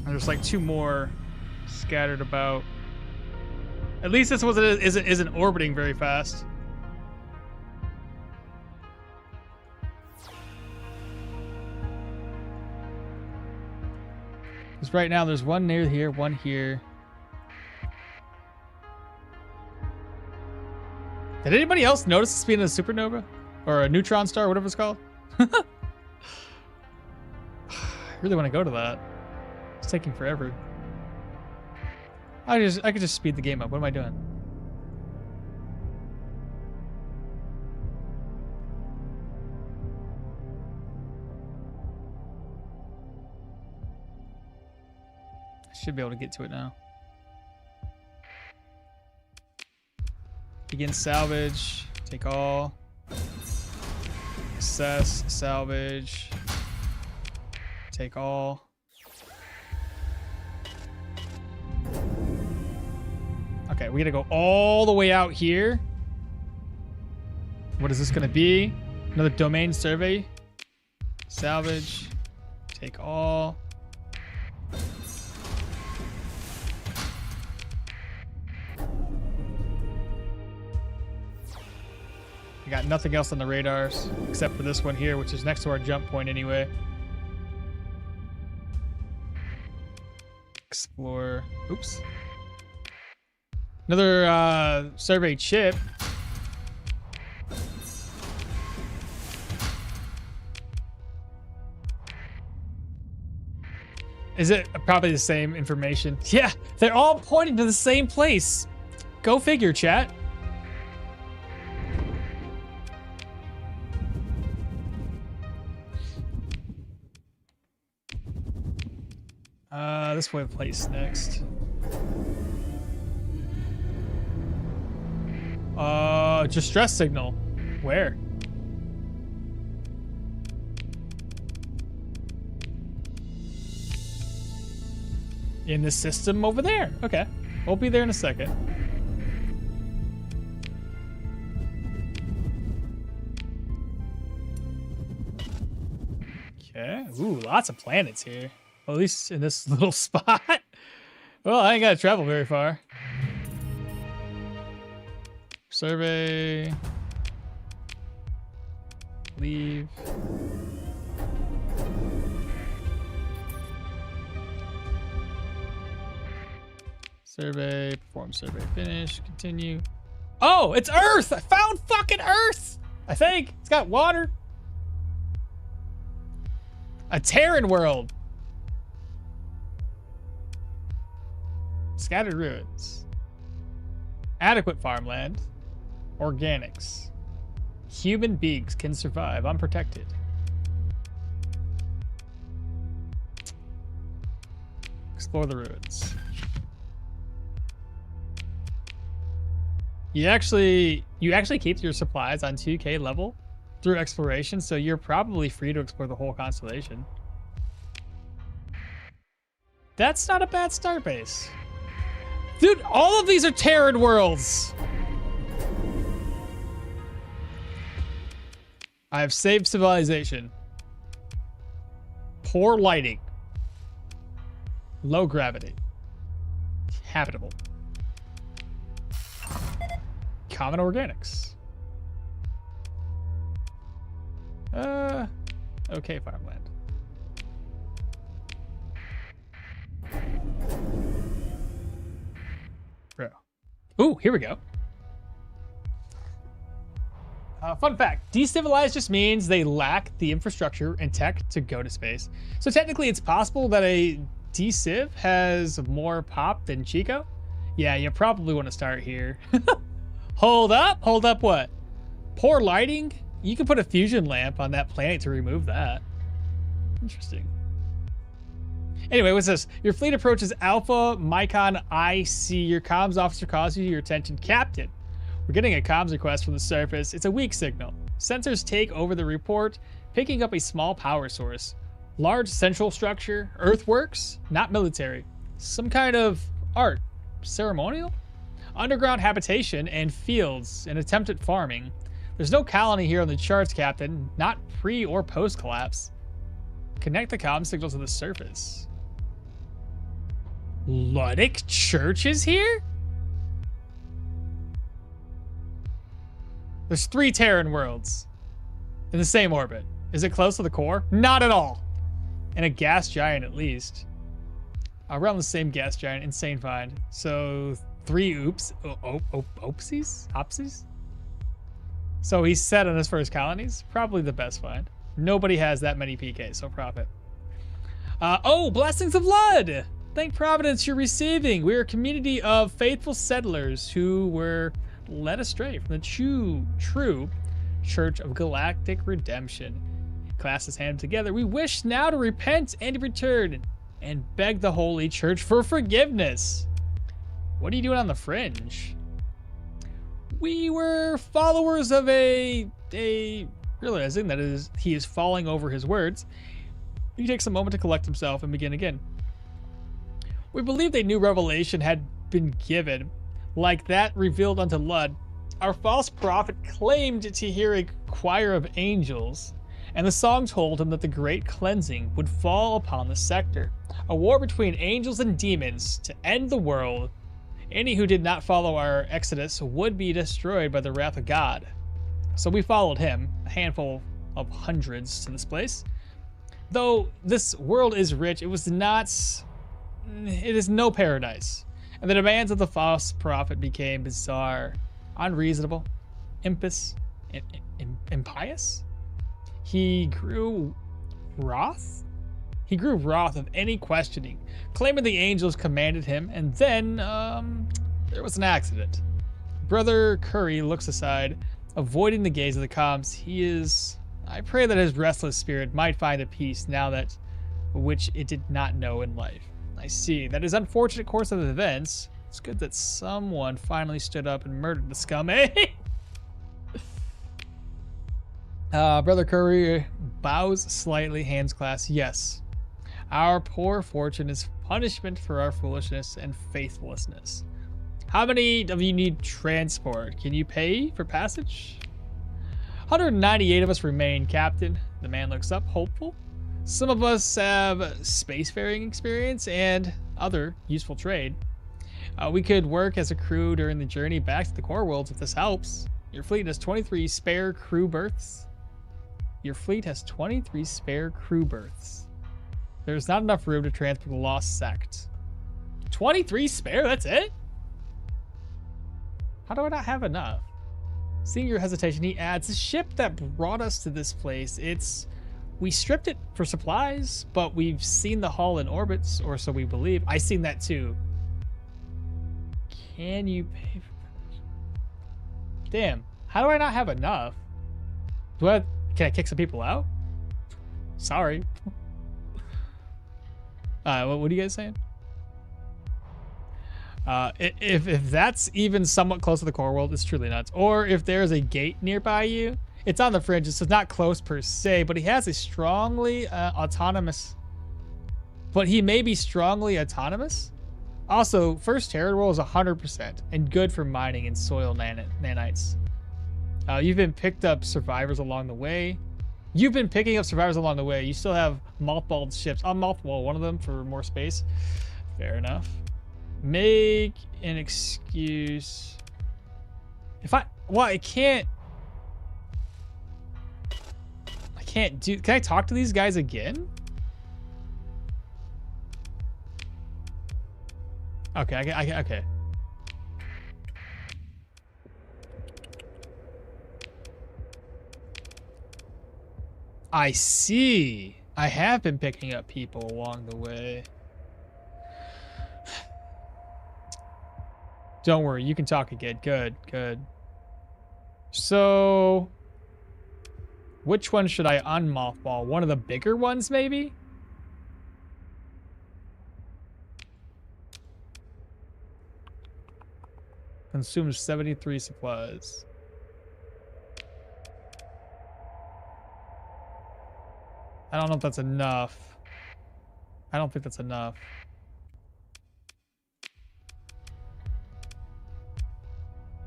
Speaker 1: And there's like 2 more scattered about. At least this one isn't orbiting very fast. Because right now there's one near here, one here. Did anybody else notice this being a supernova? Or a neutron star, whatever it's called? I really want to go to that. It's taking forever. I could just speed the game up. What am I doing? I should be able to get to it now. Begin salvage. Take all. Assess. Salvage. Take all. Okay, we gotta go all the way out here. What is this gonna be? Another domain survey. Salvage. Take all. I got nothing else on the radars except for this one here, which is next to our jump point anyway. Explore. Oops. Another survey chip. Is it probably the same information? Yeah, they're all pointing to the same place. Go figure, chat. This way place next. Distress signal. Where? In the system over there. Okay. We'll be there in a second. Okay. Ooh, lots of planets here. Well, at least in this little spot. Well, I ain't gotta travel very far. Survey. Leave. Survey. Perform survey. Finish. Continue. Oh, it's Earth! I found fucking Earth! I think. It's got water. A Terran world. Scattered ruins. Adequate farmland. Organics. Human beings can survive unprotected. Explore the ruins. You actually keep your supplies on 2K level through exploration, so you're probably free to explore the whole constellation. That's not a bad start base. Dude, all of these are Terran worlds. I have saved civilization. Poor lighting. Low gravity. Habitable. Common organics. Okay, farmland. Bro. Ooh, here we go. Fun fact, decivilized just means they lack the infrastructure and tech to go to space. So technically it's possible that a deciv has more pop than Chico. Yeah, you probably want to start here. Hold up what? Poor lighting? You can put a fusion lamp on that planet to remove that. Interesting. Anyway, what's this? Your fleet approaches Alpha Micon IC. Your comms officer calls you to your attention. Captain, we're getting a comms request from the surface. It's a weak signal. Sensors take over the report, picking up a small power source. Large central structure, earthworks, not military. Some kind of art, ceremonial? Underground habitation and fields, an attempt at farming. There's no colony here on the charts, Captain, not pre or post collapse. Connect the comm signal to the surface. Ludic Church is here? There's 3 Terran worlds in the same orbit. Is it close to the core? Not at all. And a gas giant at least. Around the same gas giant. Insane find. So 3 oops. Oopsies? Opsies? So he's set on his first colonies. Probably the best find. Nobody has that many PKs, so profit. Oh, Blessings of Lud! Thank Providence you're receiving. We're a community of faithful settlers who were led astray from the true Church of Galactic Redemption. Classes handed together. We wish now to repent and return and beg the Holy Church for forgiveness. What are you doing on the fringe? We were followers of realizing that he is falling over his words. He takes a moment to collect himself and begin again. We believed a new revelation had been given, like that revealed unto Lud. Our false prophet claimed to hear a choir of angels, and the song told him that the great cleansing would fall upon the sector, a war between angels and demons to end the world. Any who did not follow our exodus would be destroyed by the wrath of God. So we followed him, a handful of hundreds to this place. Though this world is rich, it is no paradise. And the demands of the false prophet became bizarre, unreasonable, impious. He grew wroth? He grew wroth of any questioning, claiming the angels commanded him, and then, there was an accident. Brother Curry looks aside, avoiding the gaze of the comms. I pray that his restless spirit might find a peace now that which it did not know in life. I see. That is unfortunate course of events. It's good that someone finally stood up and murdered the scum, eh? Brother Curry bows slightly, hands clasped. Yes. Our poor fortune is punishment for our foolishness and faithlessness. How many of you need transport? Can you pay for passage? 198 of us remain, Captain. The man looks up, hopeful. Some of us have spacefaring experience and other useful trade. We could work as a crew during the journey back to the core worlds if this helps. Your fleet has 23 spare crew berths. There's not enough room to transport the lost sect. 23 spare? That's it? How do I not have enough? Seeing your hesitation, he adds, the ship that brought us to this place, we stripped it for supplies, but we've seen the hull in orbits, or so we believe. I seen that too. Can you pay for... Damn, how do I not have enough? Can I kick some people out? Sorry. What are you guys saying? If that's even somewhat close to the core world, it's truly nuts. Or if there's a gate nearby you, it's on the fringe, so it's not close per se, but he has a strongly autonomous. But he may be strongly autonomous. Also, first Terran roll is 100% and good for mining and soil nanites. You've been picked up survivors along the way. You still have mothballed ships. I'll mothball one of them for more space. Fair enough. Make an excuse. I can't do, can I talk to these guys again? Okay, okay. I see. I have been picking up people along the way. Don't worry, you can talk again. Good. So, which one should I unmothball? One of the bigger ones, maybe? Consumes 73 supplies. I don't know if that's enough. I don't think that's enough.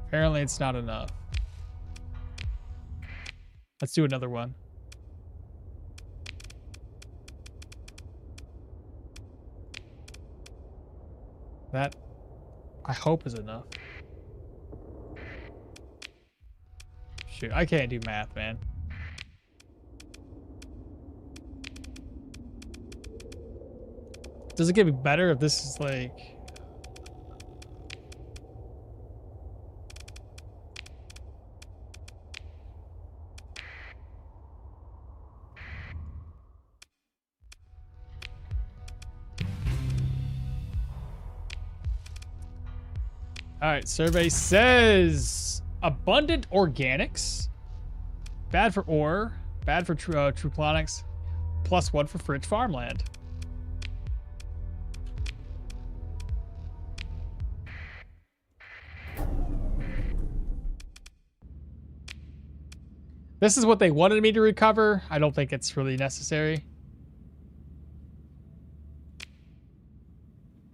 Speaker 1: Apparently it's not enough. Let's do another one. That, I hope, is enough. Shoot, I can't do math, man. Does it get better if this is like... All right, survey says abundant organics, bad for ore, bad for truplonics, +1 for rich farmland. This is what they wanted me to recover. I don't think it's really necessary.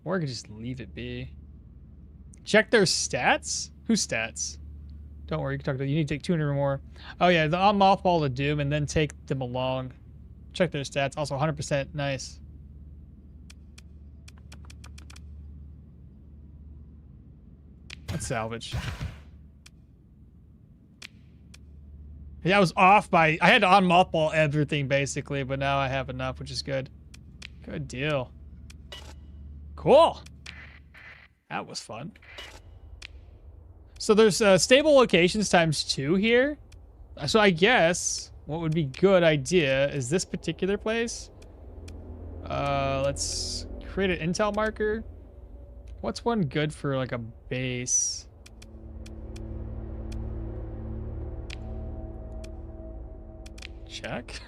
Speaker 1: Or I could just leave it be. Check their stats? Whose stats? Don't worry, you can talk to. You need to take 200 or more. Oh yeah, I'll mothball the Doom and then take them along. Check their stats. Also 100%. Nice. Let's salvage. Yeah, I was off by... I had to on-mothball everything, basically, but now I have enough, which is good. Good deal. Cool. That was fun. So there's stable locations ×2 here. So I guess what would be good idea is this particular place. Let's create an intel marker. What's one good for like a base? Check.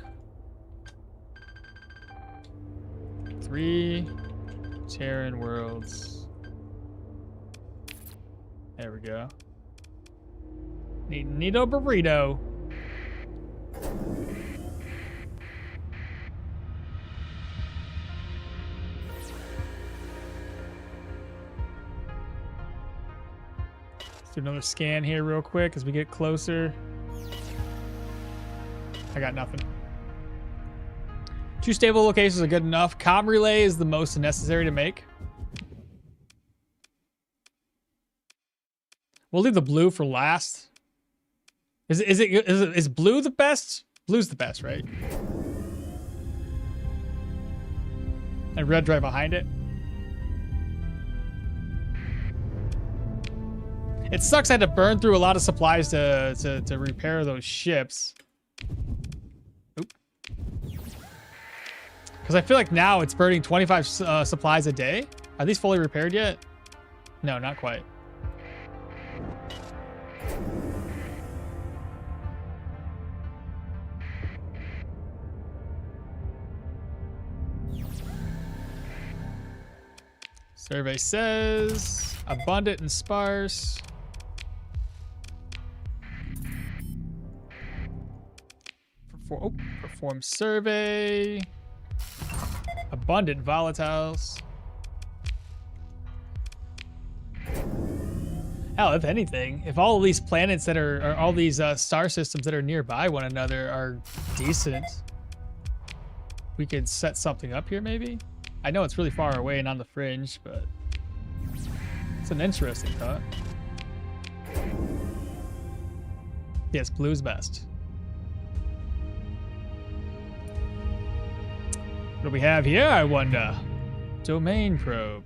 Speaker 1: 3 Terran worlds. There we go. Neato burrito. Let's do another scan here real quick as we get closer. I got nothing. 2 stable locations are good enough. Comm relay is the most necessary to make. We'll leave the blue for last. Is blue the best? Blue's the best, right? And red right behind it. It sucks I had to burn through a lot of supplies to repair those ships. Oop. Because I feel like now it's burning 25 supplies a day. Are these fully repaired yet? No, not quite. Survey says abundant and sparse. Perform survey. Abundant volatiles. Hell, if anything, if all of these planets that are, or all these star systems that are nearby one another are decent, we could set something up here maybe? I know it's really far away and on the fringe, but it's an interesting thought. Yes, blue's best. What do we have here, I wonder? Domain probe.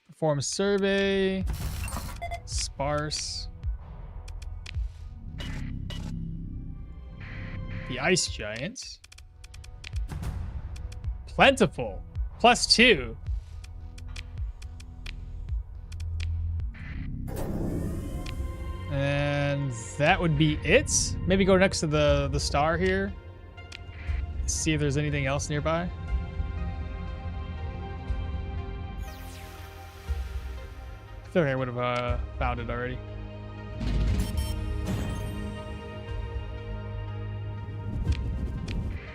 Speaker 1: Perform survey. Sparse. The ice giants. Plentiful. +2. And that would be it. Maybe go next to the star here. See if there's anything else nearby. I feel like I would have found it already.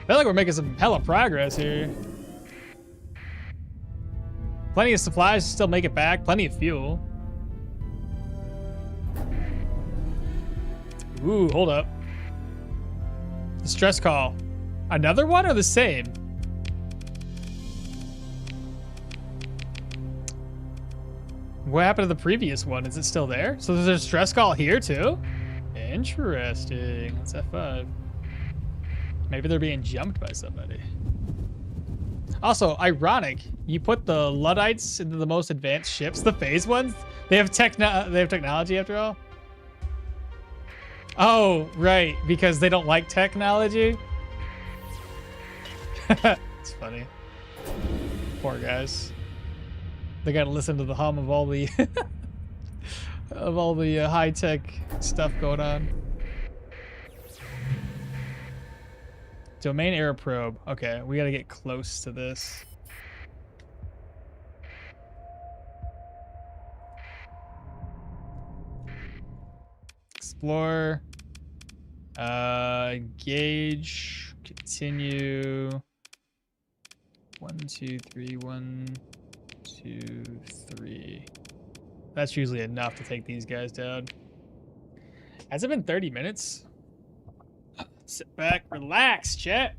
Speaker 1: I feel like we're making some hella progress here. Plenty of supplies to still make it back. Plenty of fuel. Ooh, hold up. Distress call. Another one or the same? What happened to the previous one? Is it still there? So there's a distress call here too? Interesting. Let's F5. Maybe they're being jumped by somebody. Also, ironic. You put the Luddites into the most advanced ships, the phase ones. They have technology after all. Oh, right, because they don't like technology. It's funny. Poor guys. They gotta listen to the hum of all the high-tech stuff going on. Domain error probe. Okay, we gotta get close to this. Explore. Engage. Continue. 1, 2, 3. 1, 2, 3. That's usually enough to take these guys down. Has it been 30 minutes? Sit back, relax, chat.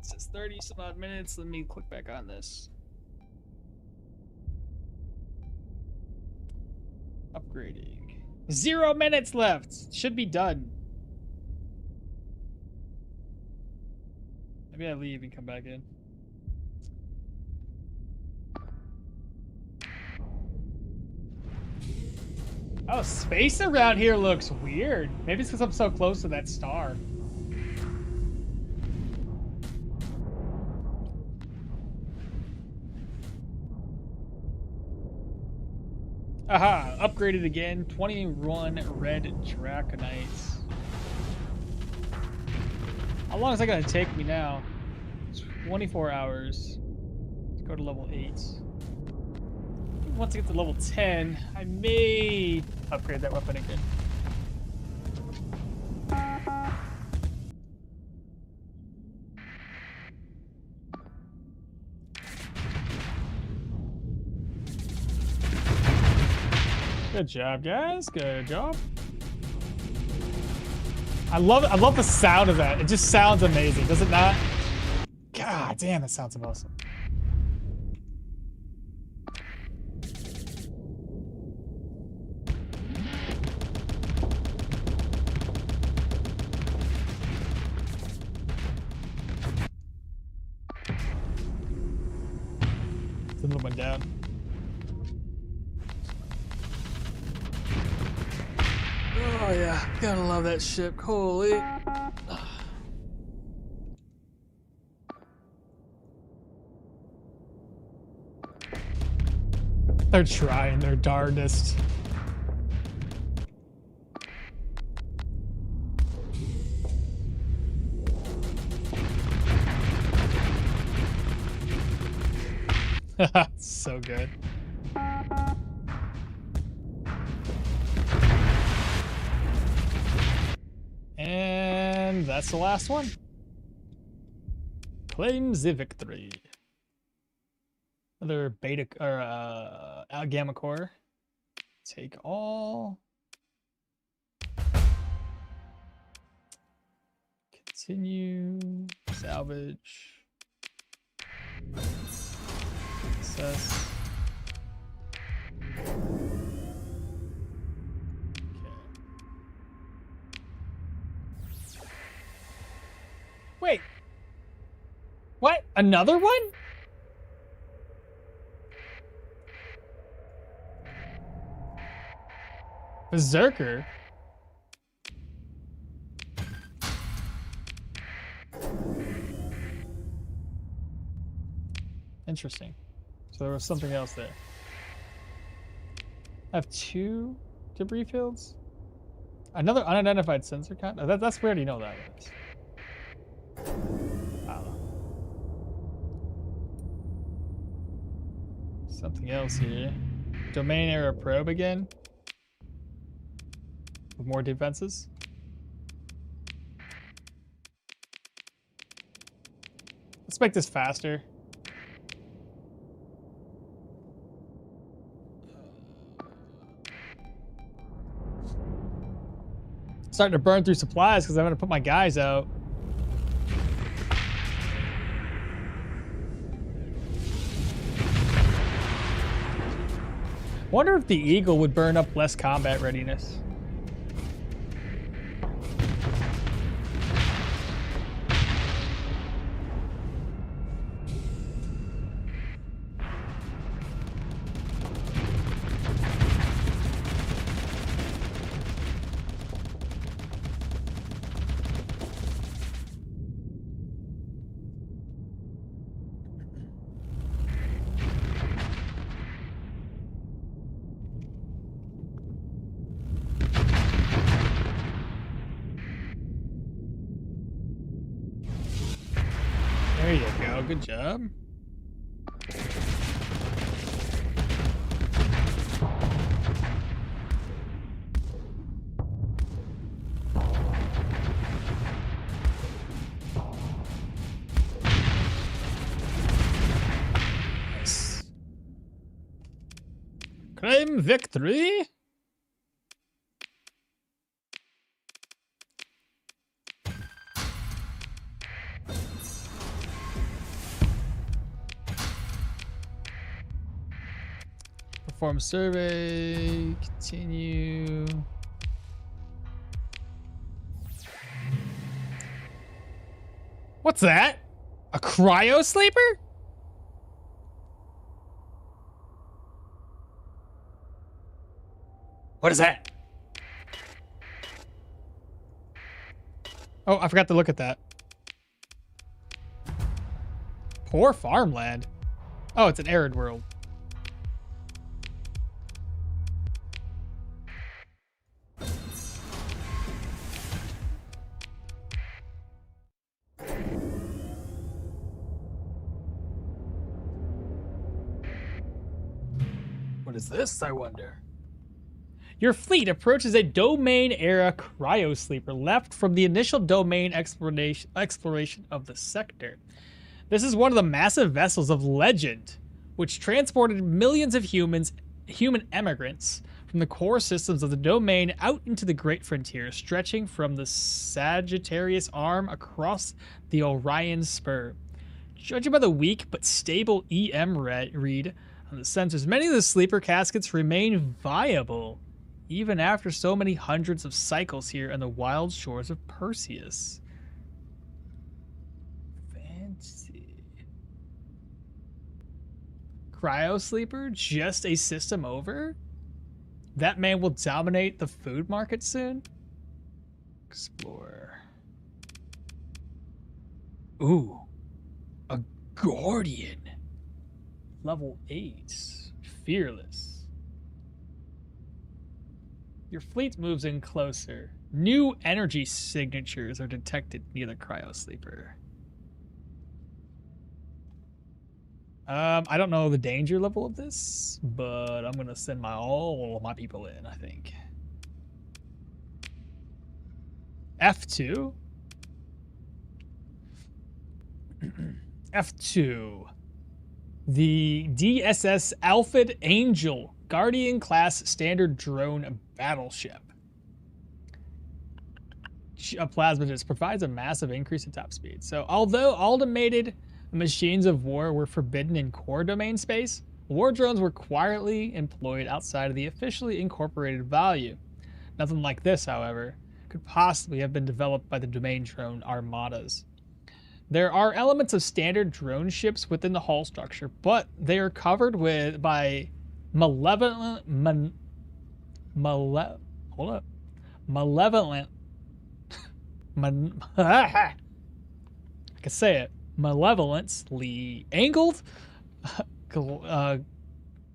Speaker 1: It says 30 some odd minutes. Let me click back on this. Upgrading. 0 minutes left. Should be done. Maybe I leave and come back in. Oh, space around here looks weird. Maybe it's because I'm so close to that star. Aha, upgraded again. 21 red draconites. How long is that gonna take me now? 24 hours. Let's go to level 8. Once I get to level 10, I may upgrade that weapon again. Good job, guys. Good job. I love the sound of that. It just sounds amazing, does it not? God damn, that sounds awesome. It's a little one down. Oh yeah, gotta love that ship. Holy. They're trying their darndest. So good. And that's the last one. Claim the victory. Another beta or gamma core. Take all. Continue. Salvage. Access. Okay. Wait. What? Another one? Berserker? Interesting. So there was something else there. I have 2 debris fields? Another unidentified sensor count? That's weird, you know that is. I don't know. Something else here. Domain error probe again. With more defenses. Let's make this faster. starting to burn through supplies because I'm going to put my guys out. Wonder if the Eagle would burn up less combat readiness. There you go, good job. Nice. Claim victory. Perform survey, continue. What's that? A cryo sleeper? What is that? Oh, I forgot to look at that. Poor farmland. Oh, it's an arid world. What is this, I wonder? Your fleet approaches a domain-era cryosleeper left from the initial domain exploration of the sector. This is one of the massive vessels of legend, which transported millions of human emigrants from the core systems of the domain out into the great frontier, stretching from the Sagittarius Arm across the Orion Spur. Judging by the weak but stable EM read on the sensors, many of the sleeper caskets remain viable, even after so many hundreds of cycles here on the wild shores of Perseus. Fancy. Cryosleeper, just a system over? That man will dominate the food market soon? Explore. Ooh. A Guardian. Level 8. Fearless. Your fleet moves in closer. New energy signatures are detected near the cryosleeper. I don't know the danger level of this, but I'm gonna send all of my people in, I think. F2. F2. The DSS Alphid Angel Guardian class standard drone battleship. A plasma disc provides a massive increase in top speed. So although automated machines of war were forbidden in core domain space, war drones were quietly employed outside of the officially incorporated value. Nothing like this, however, could possibly have been developed by the domain drone armadas. There are elements of standard drone ships within the hull structure, but they are covered by malevolent I can say it. Malevolently angled? Okay,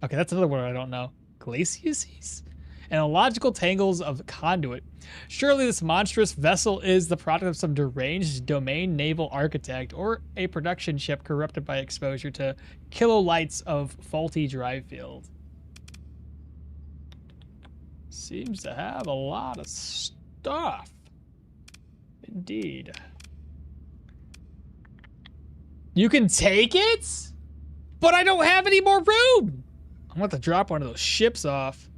Speaker 1: that's another word I don't know. Glaciaces? And illogical tangles of conduit. Surely this monstrous vessel is the product of some deranged domain naval architect or a production ship corrupted by exposure to kilolights of faulty drive field. Seems to have a lot of stuff. Indeed. You can take it? But I don't have any more room! I'm going to drop one of those ships off.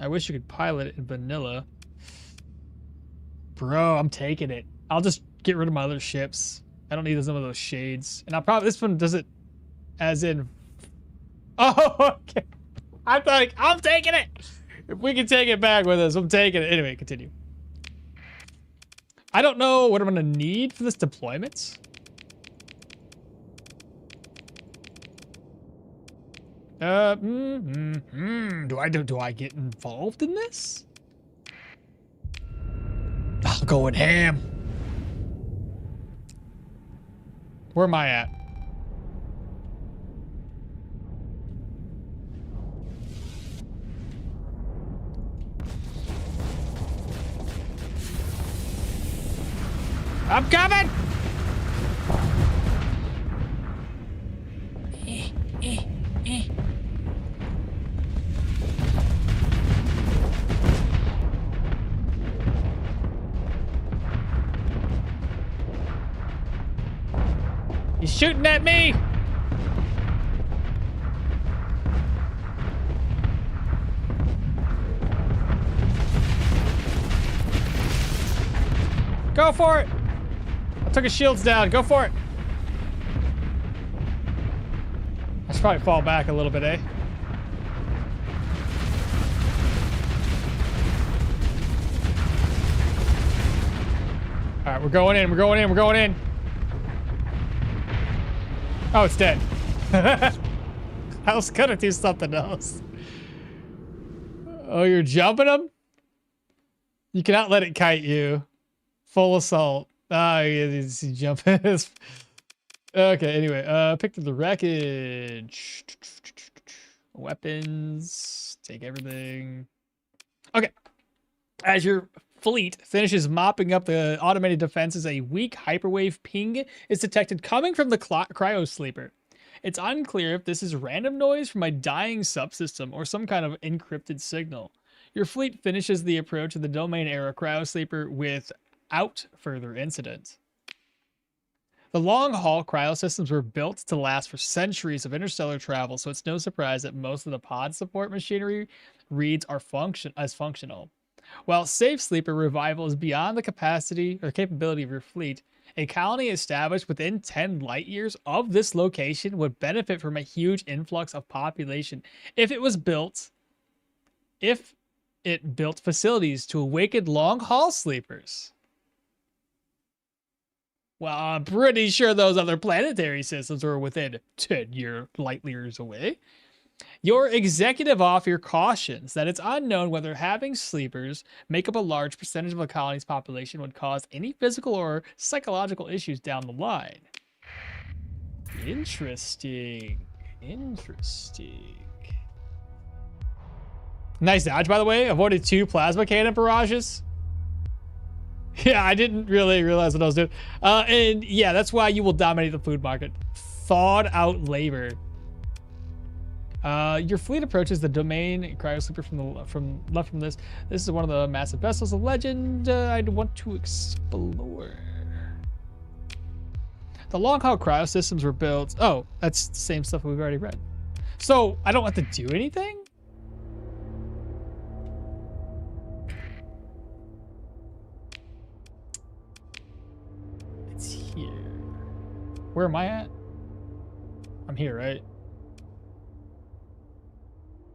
Speaker 1: I wish you could pilot it in vanilla. Bro, I'm taking it. I'll just get rid of my other ships. I don't need some of those shades. And I'll probably, this one does it as in, oh, okay. I'm taking it. If we can take it back with us, I'm taking it. Anyway, continue. I don't know what I'm gonna need for this deployment. Do I get involved in this? I'm going ham. Where am I at? I'm coming! He's shooting at me! Go for it! I took his shields down. Go for it! I should probably fall back a little bit, eh? Alright, we're going in, we're going in, we're going in. Oh, it's dead. I was gonna do something else. Oh, you're jumping him? You cannot let it kite you. Full assault. Ah, he's jumping. Okay, anyway, pick up the wreckage. Weapons. Take everything. Okay. As your fleet finishes mopping up the automated defenses, a weak hyperwave ping is detected coming from the cryo sleeper. It's unclear if this is random noise from a dying subsystem or some kind of encrypted signal. Your fleet finishes the approach of the domain era cryo sleeper without further incident. The long-haul cryo systems were built to last for centuries of interstellar travel, so it's no surprise that most of the pod support machinery reads are functional. While Safe Sleeper revival is beyond the capacity or capability of your fleet, a colony established within 10 light years of this location would benefit from a huge influx of population if it built facilities to awaken long-haul sleepers. Well, I'm pretty sure those other planetary systems are within 10 light years away. Your executive officer cautions that it's unknown whether having sleepers make up a large percentage of a colony's population would cause any physical or psychological issues down the line. Interesting. Interesting. Nice dodge, by the way. Avoided 2 plasma cannon barrages. Yeah, I didn't really realize what I was doing. And yeah, that's why you will dominate the food market. Thawed out labor. Your fleet approaches the domain cryosleeper from this. This is one of the massive vessels of legend I'd want to explore. The long-haul cryo systems were built. Oh, that's the same stuff we've already read. So I don't have to do anything? It's here. Where am I at? I'm here, right?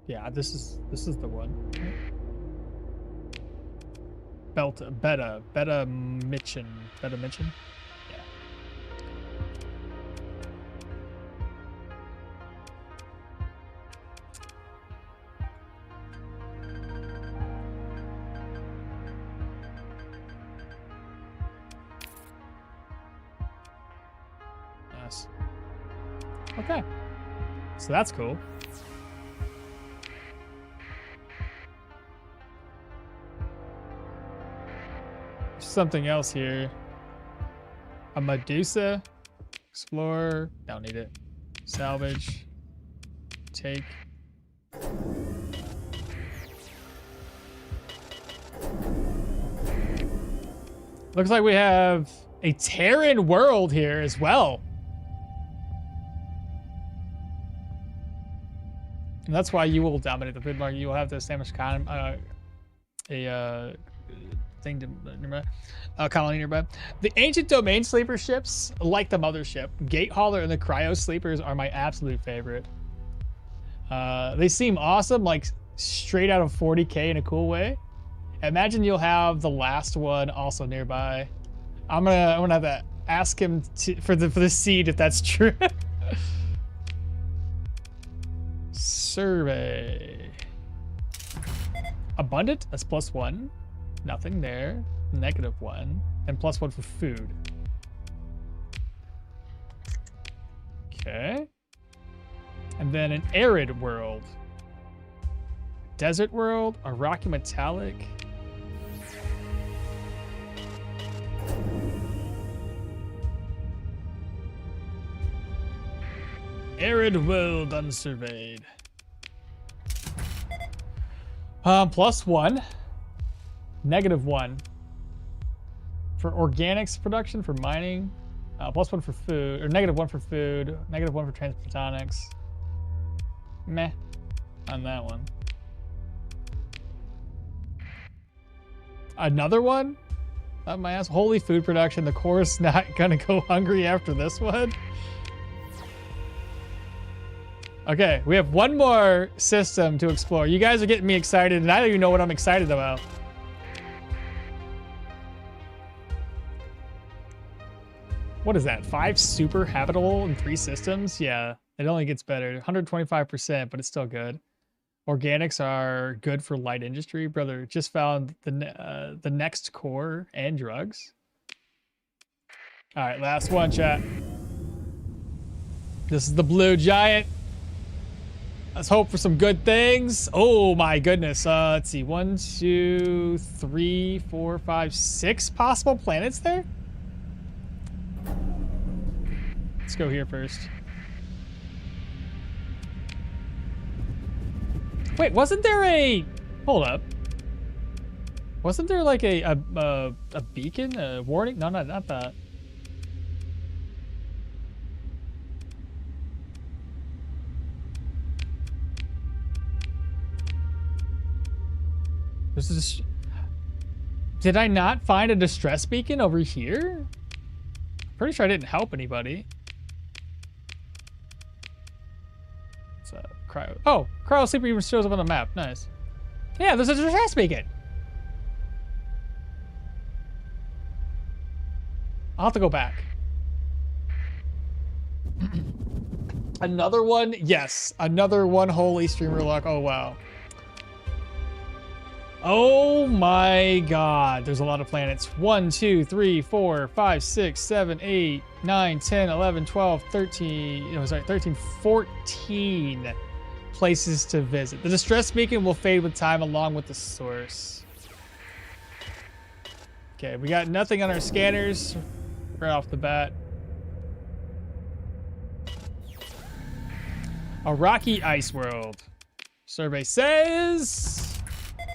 Speaker 1: Yeah, this is the one. Beta Mitchin. Yeah. Nice. Okay. So that's cool. Something else here. A Medusa. Explore. Don't need it. Salvage. Take. Looks like we have a Terran world here as well. And that's why you will dominate the food market. You will have the sandwich thing to nearby, colony nearby. The ancient domain sleeper ships, like the mothership, Gate Hauler and the Cryo Sleepers are my absolute favorite. They seem awesome, like straight out of 40K in a cool way. Imagine you'll have the last one also nearby. I'm gonna have to ask him for the seed if that's true. Survey. Abundant, that's +1. Nothing there. -1. And +1 for food. Okay. And then an arid world. Desert world, a rocky metallic. Arid world unsurveyed. +1. -1. For organics production, for mining. +1 for food, or -1 for food, -1 for transplantonics. Meh on that one. Another one? Up my ass. Holy food production. The core's not gonna go hungry after this one. Okay, we have one more system to explore. You guys are getting me excited, and I don't even know what I'm excited about. What is that? 5 super habitable in 3 systems? Yeah, it only gets better. 125%, but it's still good. Organics are good for light industry. Brother, just found the next core and drugs. All right, last one, chat. This is the blue giant. Let's hope for some good things. Oh my goodness. Let's see. 1, 2, 3, 4, 5, 6 possible planets there. Let's go here first. Wait, wasn't there a... Hold up. Wasn't there like a beacon, a warning? No, not that. This is... Did I not find a distress beacon over here? Pretty sure I didn't help anybody. It's a cryo... Oh! Cryo Sleeper even shows up on the map. Nice. Yeah, there's a distress beacon! I'll have to go back. Another one? Yes. Another one holy streamer luck. Oh, wow. Oh my god. There's a lot of planets. 1, 2, 3, 4, 5, 6, 7, 8, 9, 10, 11, 12, 13. No, sorry, 13, 14 places to visit. The distress beacon will fade with time along with the source. Okay, we got nothing on our scanners right off the bat. A rocky ice world. Survey says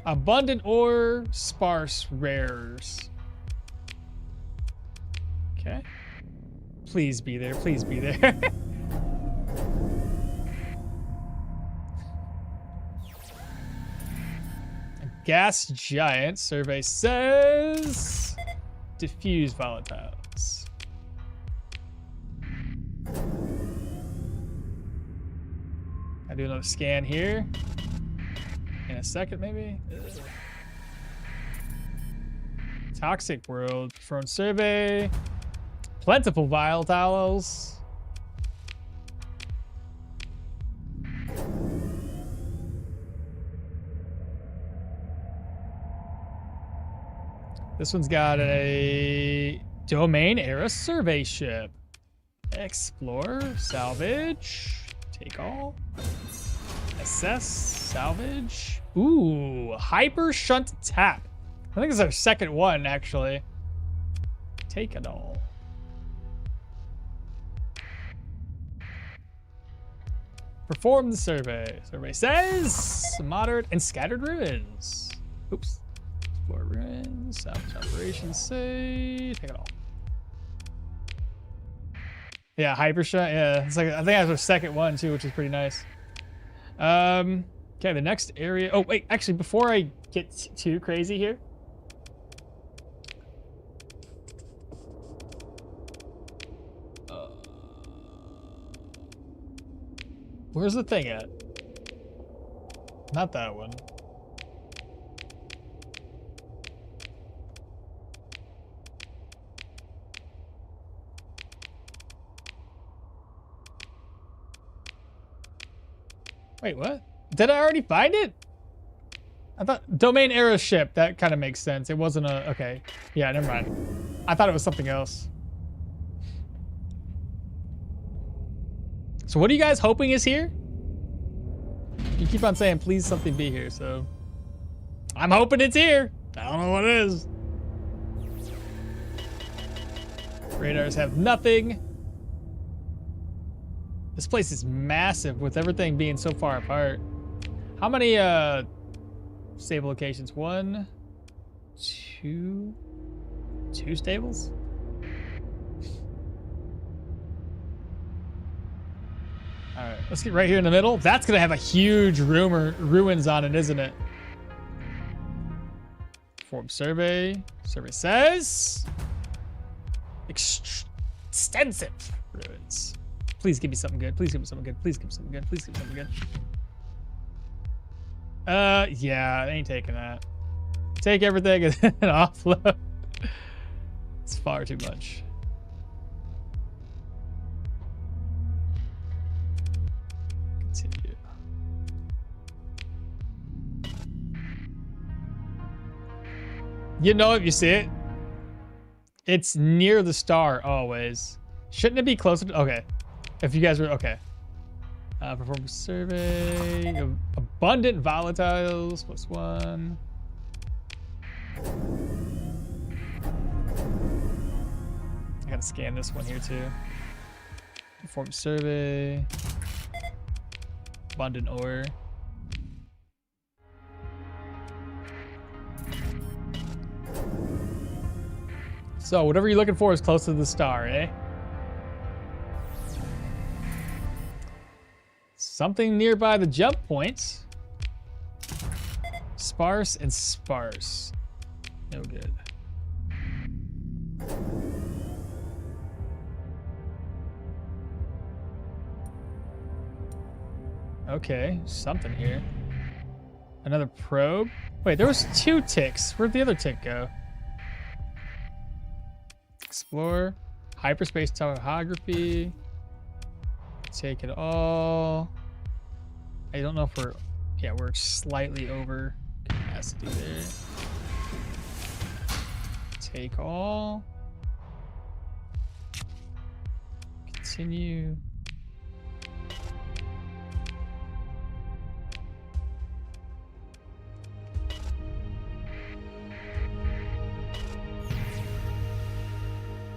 Speaker 1: abundant ore, sparse rares. Okay. Please be there. Please be there. A gas giant. Survey says diffuse volatiles. I do another scan here. In a second, maybe. Ugh. Toxic world. Perform survey. Plentiful volatiles. This one's got a domain era survey ship. Explore, salvage, take all, assess, salvage. Ooh, hyper shunt tap. I think it's our second one, actually. Take it all. Perform the survey. Survey says moderate and scattered ruins. Oops. Explore ruins. Salvage operations say take it all. Yeah, hyper shunt. Yeah, it's like I think that's our second one too, which is pretty nice. Okay, the next area. Oh, wait, actually, before I get too crazy here. Where's the thing at? Not that one. Wait, what? Did I already find it? I thought domain error ship. That kind of makes sense. It wasn't a... Okay. Yeah, never mind. I thought it was something else. So what are you guys hoping is here? You keep on saying, please something be here, so... I'm hoping it's here. I don't know what it is. Radars have nothing. This place is massive with everything being so far apart. How many stable locations? 1, 2, 2 stables? All right, let's get right here in the middle. That's gonna have a huge ruins on it, isn't it? Form survey. Survey says extensive ruins. Please give me something good. Please give me something good. Please give me something good. Please give me something good. Yeah, I ain't taking that. Take everything and offload. It's far too much. Continue. You know if you see it. It's near the star always. Shouldn't it be closer to... Okay. If you guys were... Okay. Perform survey. Abundant volatiles. +1. I gotta scan this one here too. Perform survey. Abundant ore. So whatever you're looking for is close to the star, eh? Something nearby the jump points. Sparse and sparse. No good. Okay, something here. Another probe. Wait, there was 2 ticks. Where'd the other tick go? Explore. Hyperspace topography. Take it all. I don't know if we're... Yeah, we're slightly over capacity there. Take all. Continue.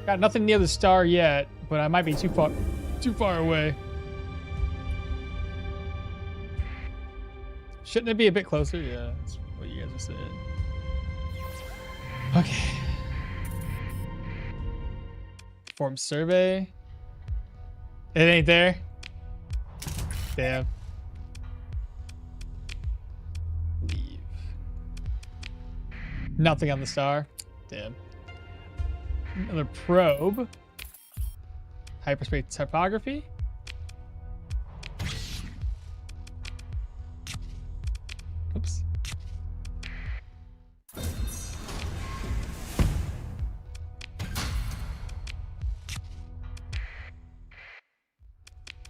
Speaker 1: Got nothing near the star yet, but I might be too far away. Shouldn't it be a bit closer? Yeah, that's what you guys are saying. Okay. Perform survey. It ain't there. Damn. Leave. Nothing on the star. Damn. Another probe. Hyperspace topography. Oops.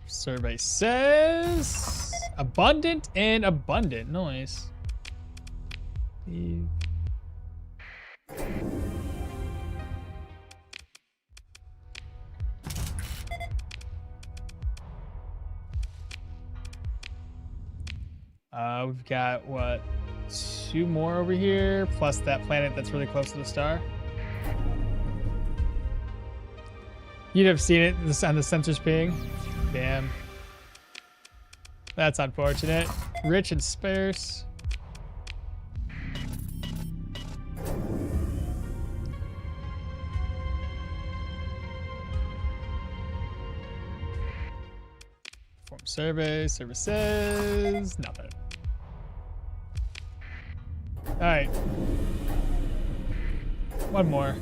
Speaker 1: Survey says abundant and abundant. Nice. Leave. We've got, what, 2 more over here, plus that planet that's really close to the star. You'd have seen it on the sensors ping. Damn. That's unfortunate. Rich and sparse. Perform survey. Services. Nothing. All right. One more.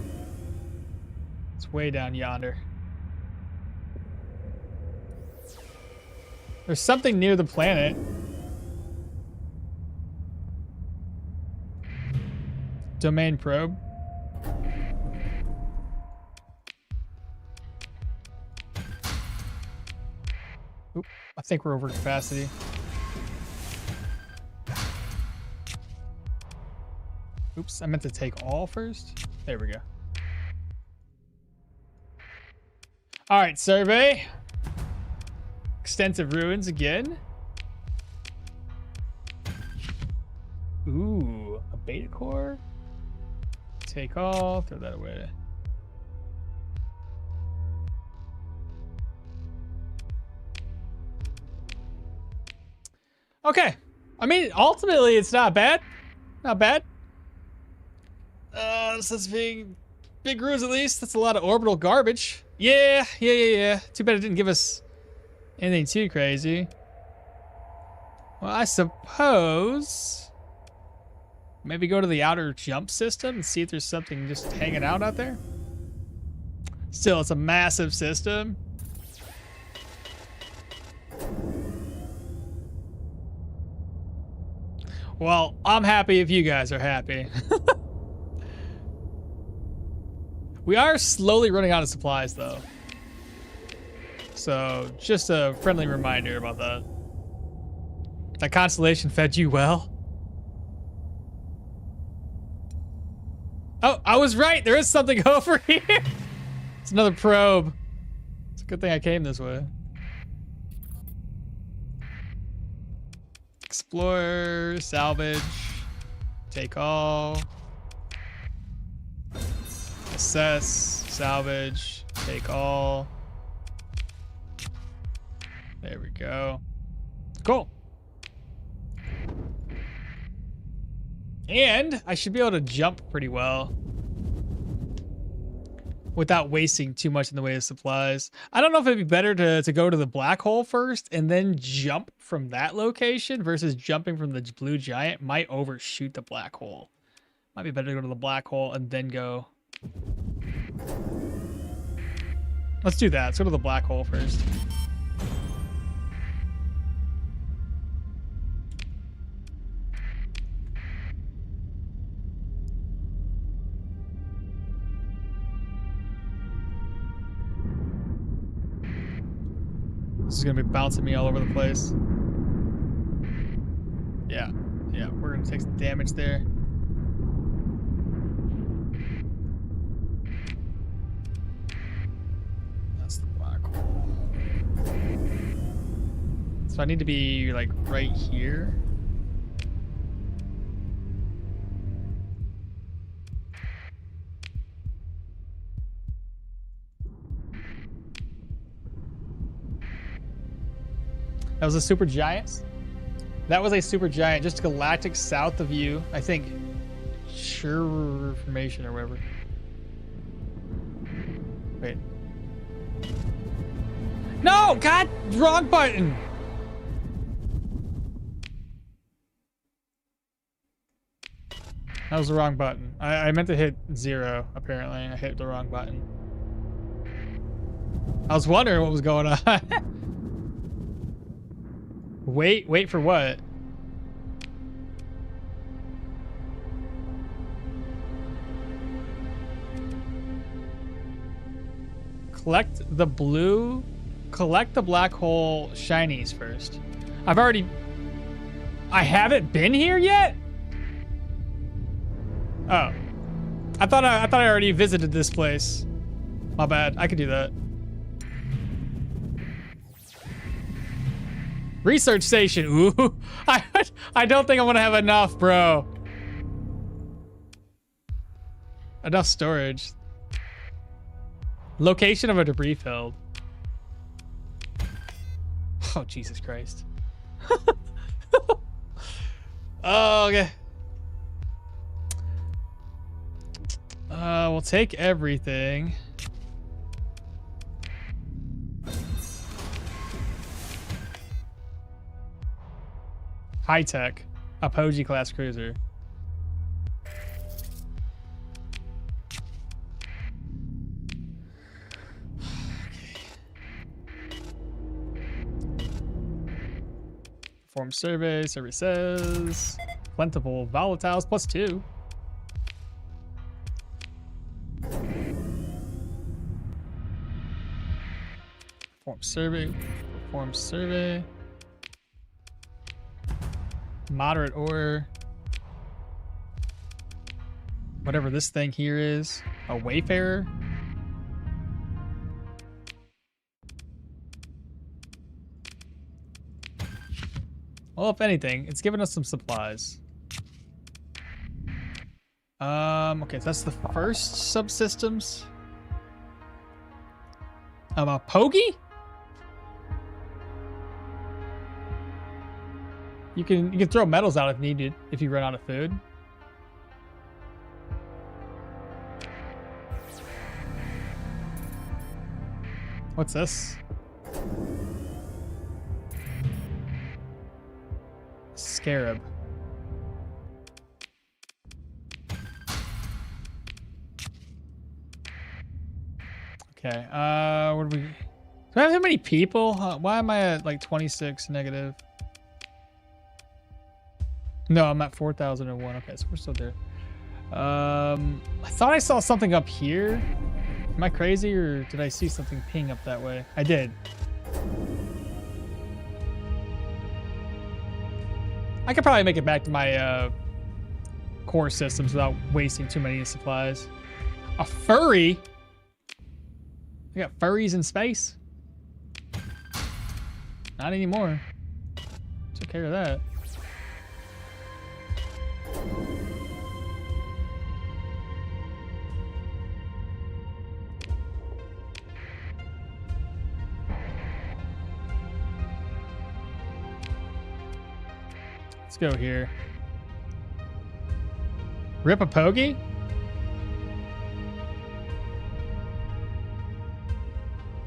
Speaker 1: It's way down yonder. There's something near the planet. Domain probe. Oop, I think we're over capacity. Oops, I meant to take all first. There we go. All right, survey. Extensive ruins again. Ooh, a beta core. Take all, throw that away. Okay. I mean, ultimately, it's not bad. Not bad. This being big ruins at least. That's a lot of orbital garbage. Yeah. Too bad it didn't give us anything too crazy. Well, I suppose maybe go to the outer jump system and see if there's something just hanging out there. Still, it's a massive system. Well, I'm happy if you guys are happy. We are slowly running out of supplies, though. So, just a friendly reminder about that. That constellation fed you well. Oh, I was right. There is something over here. It's another probe. It's a good thing I came this way. Explore, salvage, take all. Assess, salvage, take all. There we go. Cool. And I should be able to jump pretty well without wasting too much in the way of supplies. I don't know if it'd be better to go to the black hole first and then jump from that location versus jumping from the blue giant. Might overshoot the black hole. Might be better to go to the black hole and then go. Let's do that. Let's go to the black hole first. This is gonna be bouncing me all over the place. Yeah, we're gonna take some damage there. That's the black hole. So I need to be like right here. That was a super giant. That was a super giant, just galactic south of you. I think. Sure formation or whatever. Wait. No! God! Wrong button! That was the wrong button. I meant to hit 0, apparently. I hit the wrong button. I was wondering what was going on. Wait for what? Collect the black hole shinies first. I haven't been here yet? Oh. I thought I already visited this place. My bad. I could do that. Research station. Ooh. I don't think I'm gonna have enough, bro. Enough storage. Location of a debris field. Oh, Jesus Christ. Oh, okay. We'll take everything. High tech. Apogee class cruiser. Perform survey. Survey says plentiful volatiles +2. Perform survey. Perform survey. Moderate ore. Whatever this thing here is. A wayfarer. Well, if anything, it's giving us some supplies. Okay, so that's the first subsystems. A pogey? You can throw metals out if needed if you run out of food. What's this? Scarab. Okay, what do we... Do I have that many people? Why am I at like 26 negative? No, I'm at 4,001. Okay, so we're still there. I thought I saw something up here. Am I crazy, or did I see something ping up that way? I did. I could probably make it back to my core systems without wasting too many supplies. A furry? I got furries in space? Not anymore. Took care of that. Let's go here. Rip a pogey?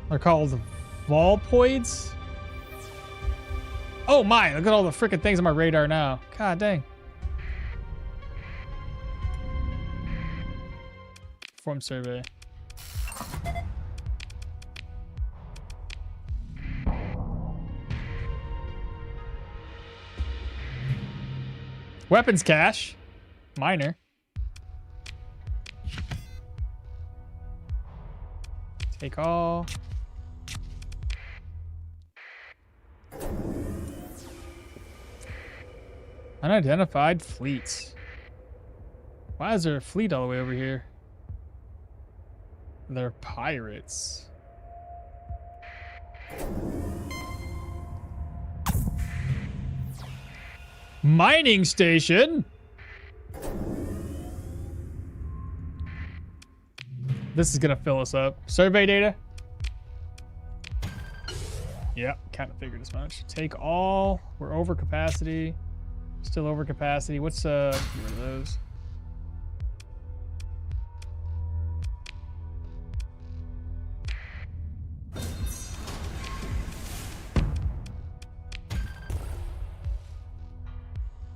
Speaker 1: They're called Volpoids? Oh my, look at all the freaking things on my radar now. God dang. Perform survey. Weapons cache. Minor. Take all. Unidentified fleets. Why is there a fleet all the way over here? They're pirates. Mining station? This is gonna fill us up. Survey data? Yep, kind of figured as much. Take all. We're over capacity. Still over capacity. What's get rid of those?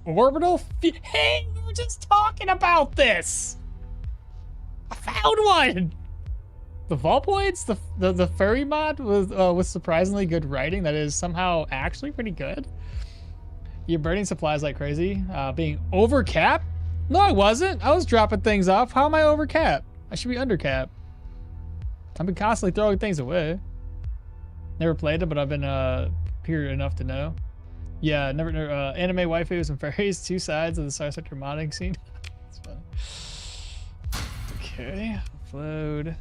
Speaker 1: Orbital? Hey, we were just talking about this. I found one. The Volpoids, the furry mod with surprisingly good writing that is somehow actually pretty good. You're burning supplies like crazy. Being over cap? No, I wasn't. I was dropping things off. How am I over cap? I should be under cap. I've been constantly throwing things away. Never played it, but I've been peer enough to know. Yeah, never anime waifus and furries, two sides of the Starsector modding scene. That's funny. Okay, upload.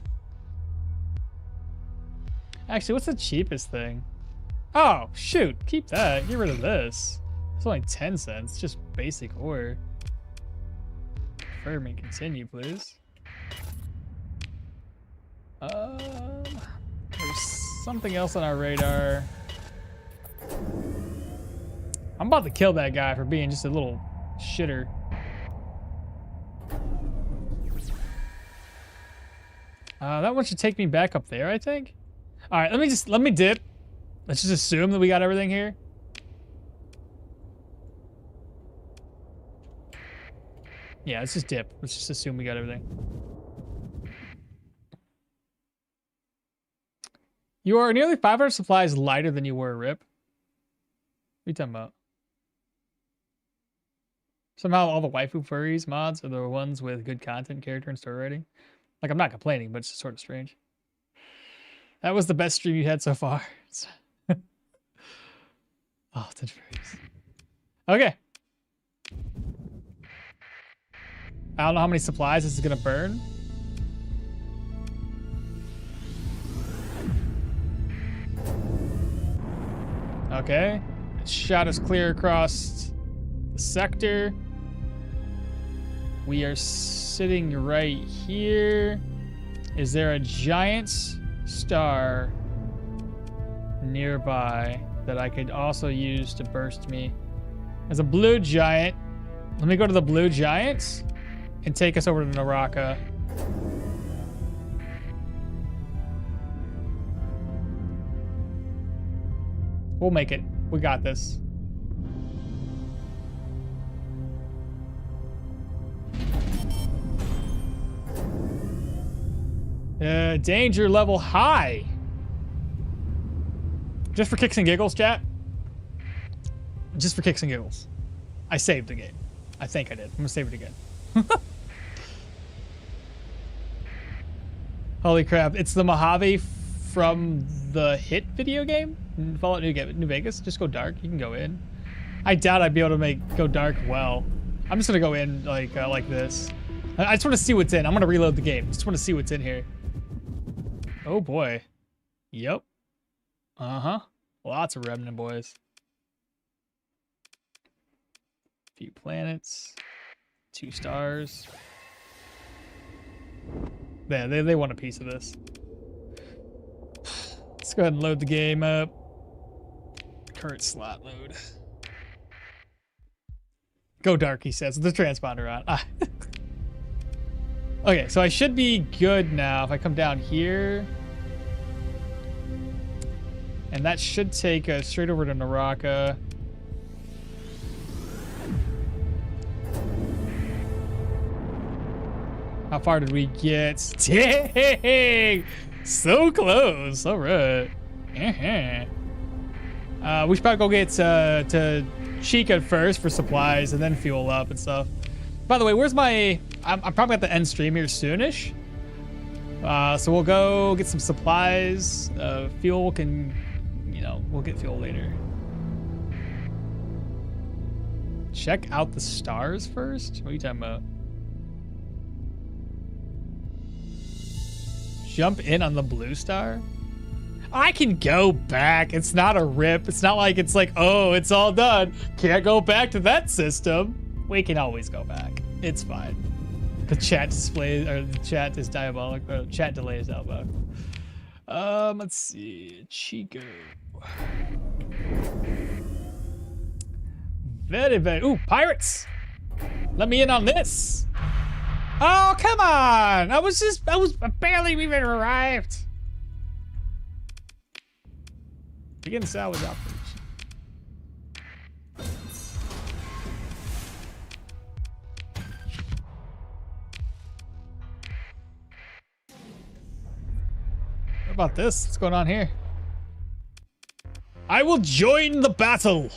Speaker 1: Actually, what's the cheapest thing? Oh, shoot, keep that. Get rid of this. It's only 10 cents, just basic ore. Confirm and continue, please. There's something else on our radar. I'm about to kill that guy for being just a little shitter. That one should take me back up there, I think. All right, let me dip. Let's just assume that we got everything here. Yeah, let's just dip. Let's just assume we got everything. You are nearly 500 supplies lighter than you were, Rip. What are you talking about? Somehow all the waifu furries mods are the ones with good content, character, and story writing. Like, I'm not complaining, but it's just sort of strange. That was the best stream you had so far. Oh, 10 furries. Okay. I don't know how many supplies this is gonna burn. Okay. Shot us clear across the sector. We are sitting right here. Is there a giant star nearby that I could also use to burst me? There's a blue giant. Let me go to the blue giants and take us over to Naraka. We'll make it. We got this. Danger level high. Just for kicks and giggles, chat. Just for kicks and giggles. I saved the game. I think I did. I'm gonna save it again. Holy crap. It's the Mojave from the hit video game? Fallout New Vegas. Just go dark. You can go in. I doubt I'd be able to go dark well. I'm just gonna go in like this. I just want to see what's in. I'm gonna reload the game. Just want to see what's in here. Oh boy. Yep. Uh-huh. Lots of remnant boys. Few planets. 2 stars. Yeah, they want a piece of this. Let's go ahead and load the game up. Current slot load. Go dark, he says, with the transponder on. Ah. Okay, so I should be good now if I come down here. And that should take us straight over to Naraka. How far did we get? Dang! So close. All right. We should probably go get to Chica first for supplies and then fuel up and stuff. By the way, where's my... I'm probably at the end stream here soonish. So we'll go get some supplies. Fuel can... You know, we'll get fuel later. Check out the stars first? What are you talking about? Jump in on the blue star? I can go back. It's not a rip. It's not like it's like, oh, it's all done. Can't go back to that system. We can always go back. It's fine. The chat display, or the chat is diabolic. Or chat delay is diabolical. Let's see. Chico. Very, very. Ooh, pirates. Let me in on this. Oh, come on. I was barely even arrived. Begin salvage operation. What about this? What's going on here? I will join the battle.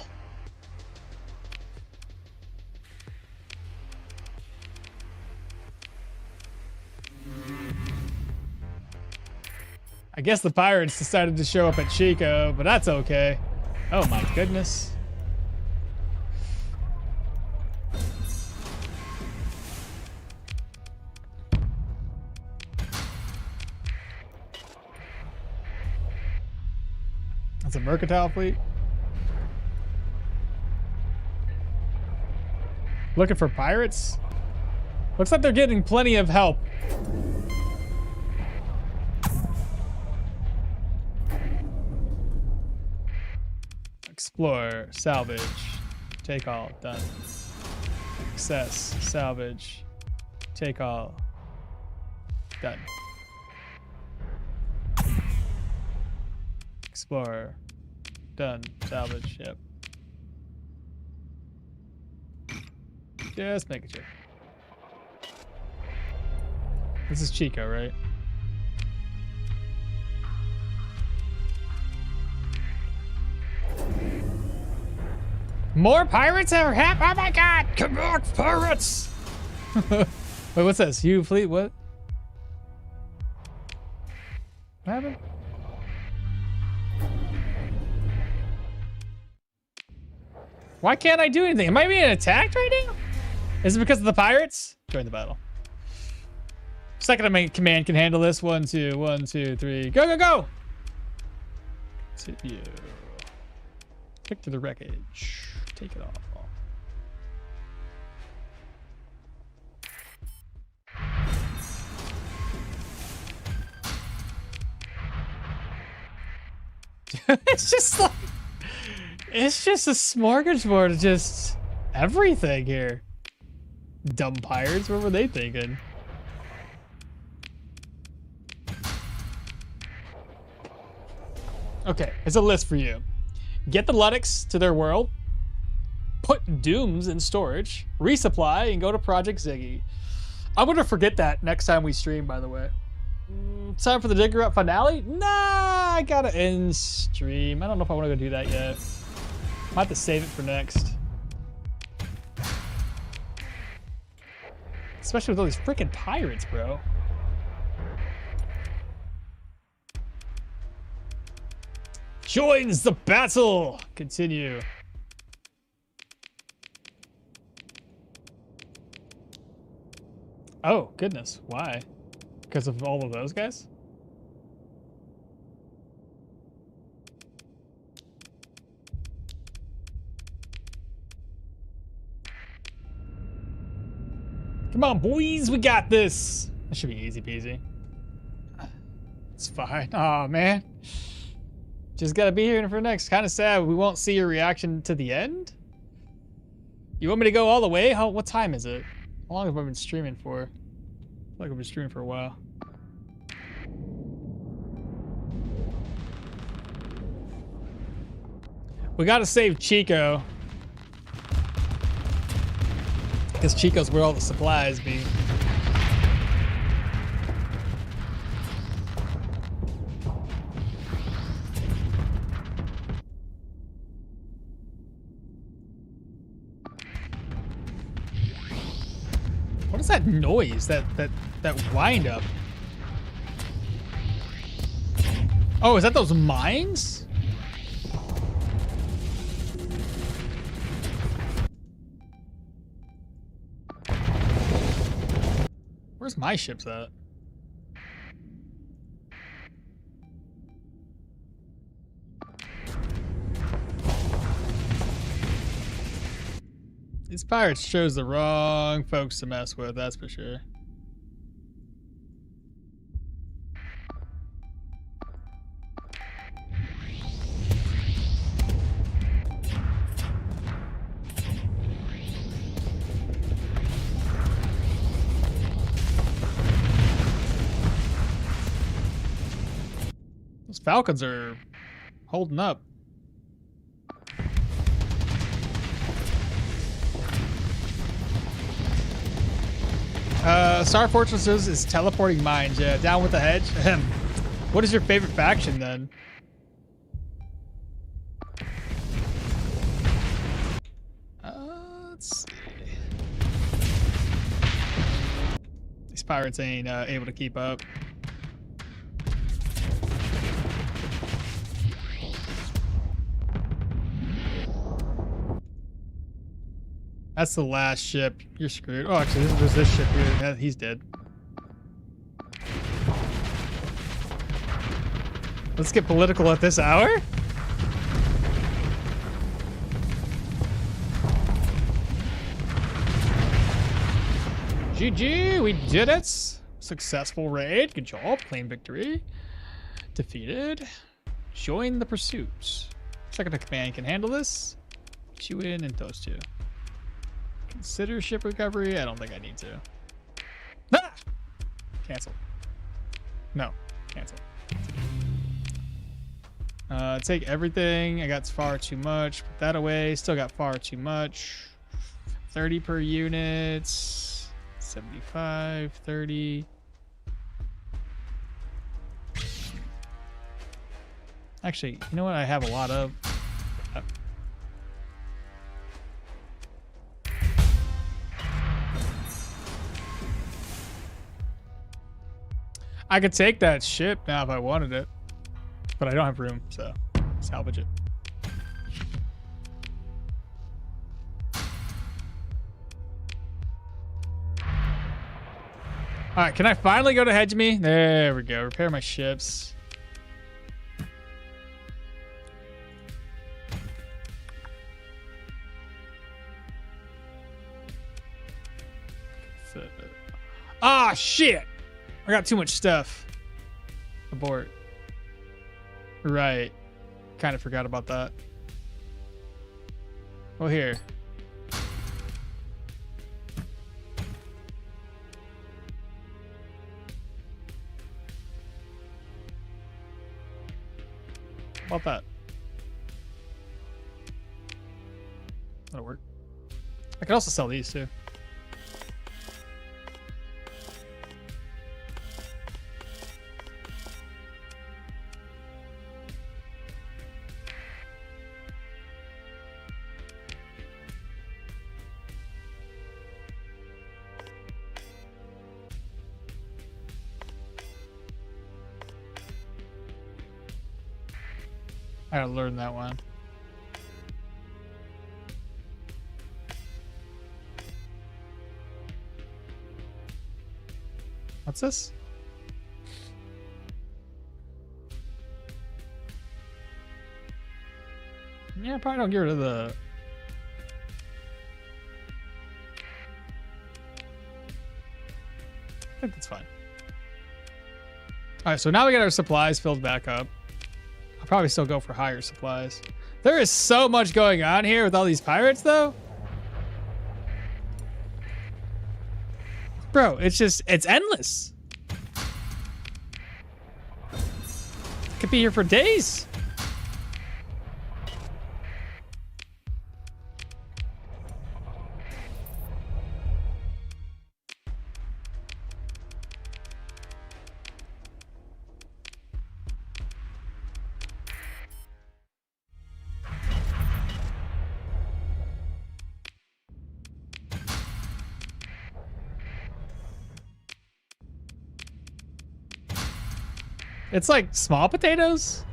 Speaker 1: I guess the pirates decided to show up at Chico, but that's okay. Oh my goodness. That's a mercantile fleet. Looking for pirates? Looks like they're getting plenty of help. Explore, salvage, take all, done. Access, salvage, take all, done. Explore, done, salvage, yep. Just making sure. This is Chico, right? More pirates ever happen? Oh my god! Come back, pirates! Wait, what's this? You fleet? What? What happened? Why can't I do anything? Am I being attacked right now? Is it because of the pirates? Join the battle. Second in command can handle this. 1, 2, 1, 2, 3. Go, go, go! Continue. Pick to the wreckage. Take it off. It's just like, it's just a smorgasbord of just everything here. Dumb pirates, what were they thinking? Okay, it's a list for you. Get the Luddicks to their world, put Dooms in storage, resupply, and go to Project Ziggy. I'm gonna forget that next time we stream, by the way. Time for the Digger Up finale? Nah, I gotta end stream. I don't know if I wanna go do that yet. Might have to save it for next. Especially with all these freaking pirates, bro. Joins the battle! Continue. Oh, goodness. Why? Because of all of those guys? Come on, boys, we got this. That should be easy peasy. It's fine. Oh man. Just gotta be here for next. Kind of sad we won't see your reaction to the end. You want me to go all the way? What time is it? How long have I been streaming for? I feel like I've been streaming for a while. We gotta save Chico. Because Chico's where all the supplies be. What is that noise? That wind up? Oh, is that those mines? Where's my ships at? These pirates chose the wrong folks to mess with, that's for sure. Those Falcons are holding up. Star Fortresses is teleporting mines. Yeah, down with the hedge. What is your favorite faction then? Let's see. These pirates ain't able to keep up. That's the last ship. You're screwed. Oh, actually, there's this ship here. He's dead. Let's get political at this hour. GG, we did it. Successful raid. Good job. Claim victory. Defeated. Join the pursuit. Check if the command can handle this. Get you in and those two. Consider ship recovery. I don't think I need to. Ah! Cancel. No. Cancel. Take everything. I got far too much. Put that away. Still got far too much. 30 per unit. 75, 30. Actually, you know what I have a lot of? I could take that ship now if I wanted it, but I don't have room, so salvage it. All right, can I finally go to hedge me? There we go. Repair my ships. Ah, shit! I got too much stuff. Abort. Right. Kind of forgot about that. Oh, here. How about that? That'll work. I could also sell these too. I gotta learn that one. What's this? Yeah, probably don't get rid of the... I think that's fine. All right, so now we got our supplies filled back up. I'll probably still go for higher supplies. There is so much going on here with all these pirates, though. Bro, it's endless. Could be here for days. It's like small potatoes,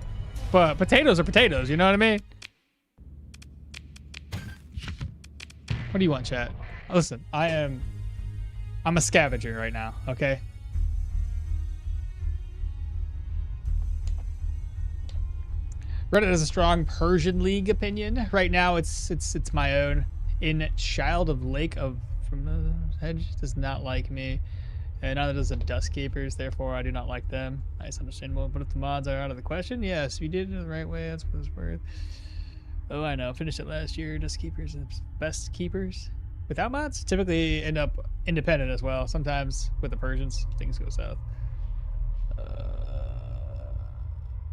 Speaker 1: but potatoes are potatoes, you know what I mean? What do you want, chat? Listen, I'm a scavenger right now, okay? Reddit has a strong Persian League opinion. Right now it's my own. In Child of Lake of from the Hedge does not like me. And neither does the Dust Keepers, therefore I do not like them. Nice, understandable. But if the mods are out of the question, yes, you did it the right way. That's what it's worth. Oh, I know. Finished it last year. Dust Keepers are the best keepers. Without mods, typically end up independent as well. Sometimes with the Persians, things go south.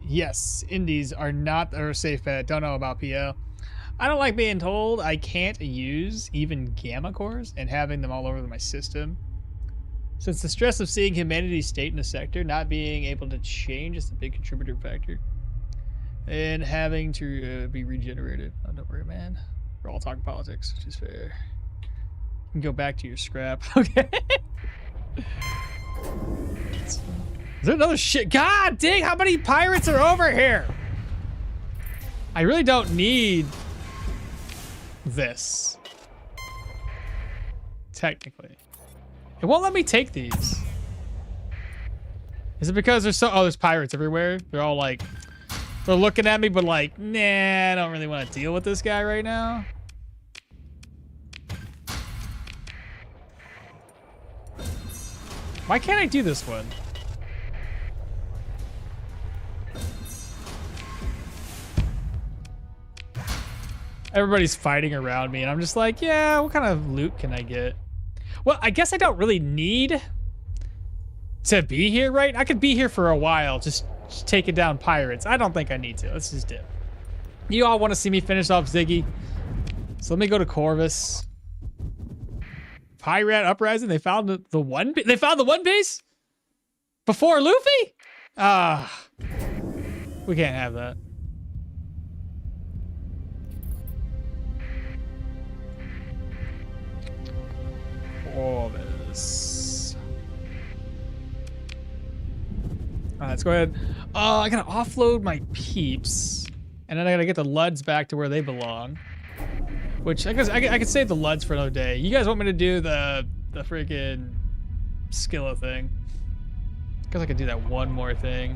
Speaker 1: Yes, indies are not a safe bet. Don't know about PL. I don't like being told I can't use even gamma cores and having them all over my system. Since the stress of seeing humanity's state in a sector not being able to change is a big contributor factor. And having to be regenerated. Oh, don't worry, man. We're all talking politics, which is fair. You can go back to your scrap. Okay. Is there another shit? God dang, how many pirates are over here? I really don't need this. Technically. It won't let me take these. Is it because there's pirates everywhere? They're all like, they're looking at me, but like, nah, I don't really want to deal with this guy right now. Why can't I do this one? Everybody's fighting around me, and I'm just like, yeah, what kind of loot can I get? Well, I guess I don't really need to be here, right? I could be here for a while, just taking down pirates. I don't think I need to. Let's just dip. You all want to see me finish off Ziggy. So let me go to Corvus. Pirate Uprising, they found the one base? Before Luffy? We can't have that. let's go ahead. I gotta offload my peeps, and then I gotta get the Luds back to where they belong. Which I guess I could save the Luds for another day. You guys want me to do the freaking Skilla thing? Guess I could do that one more thing.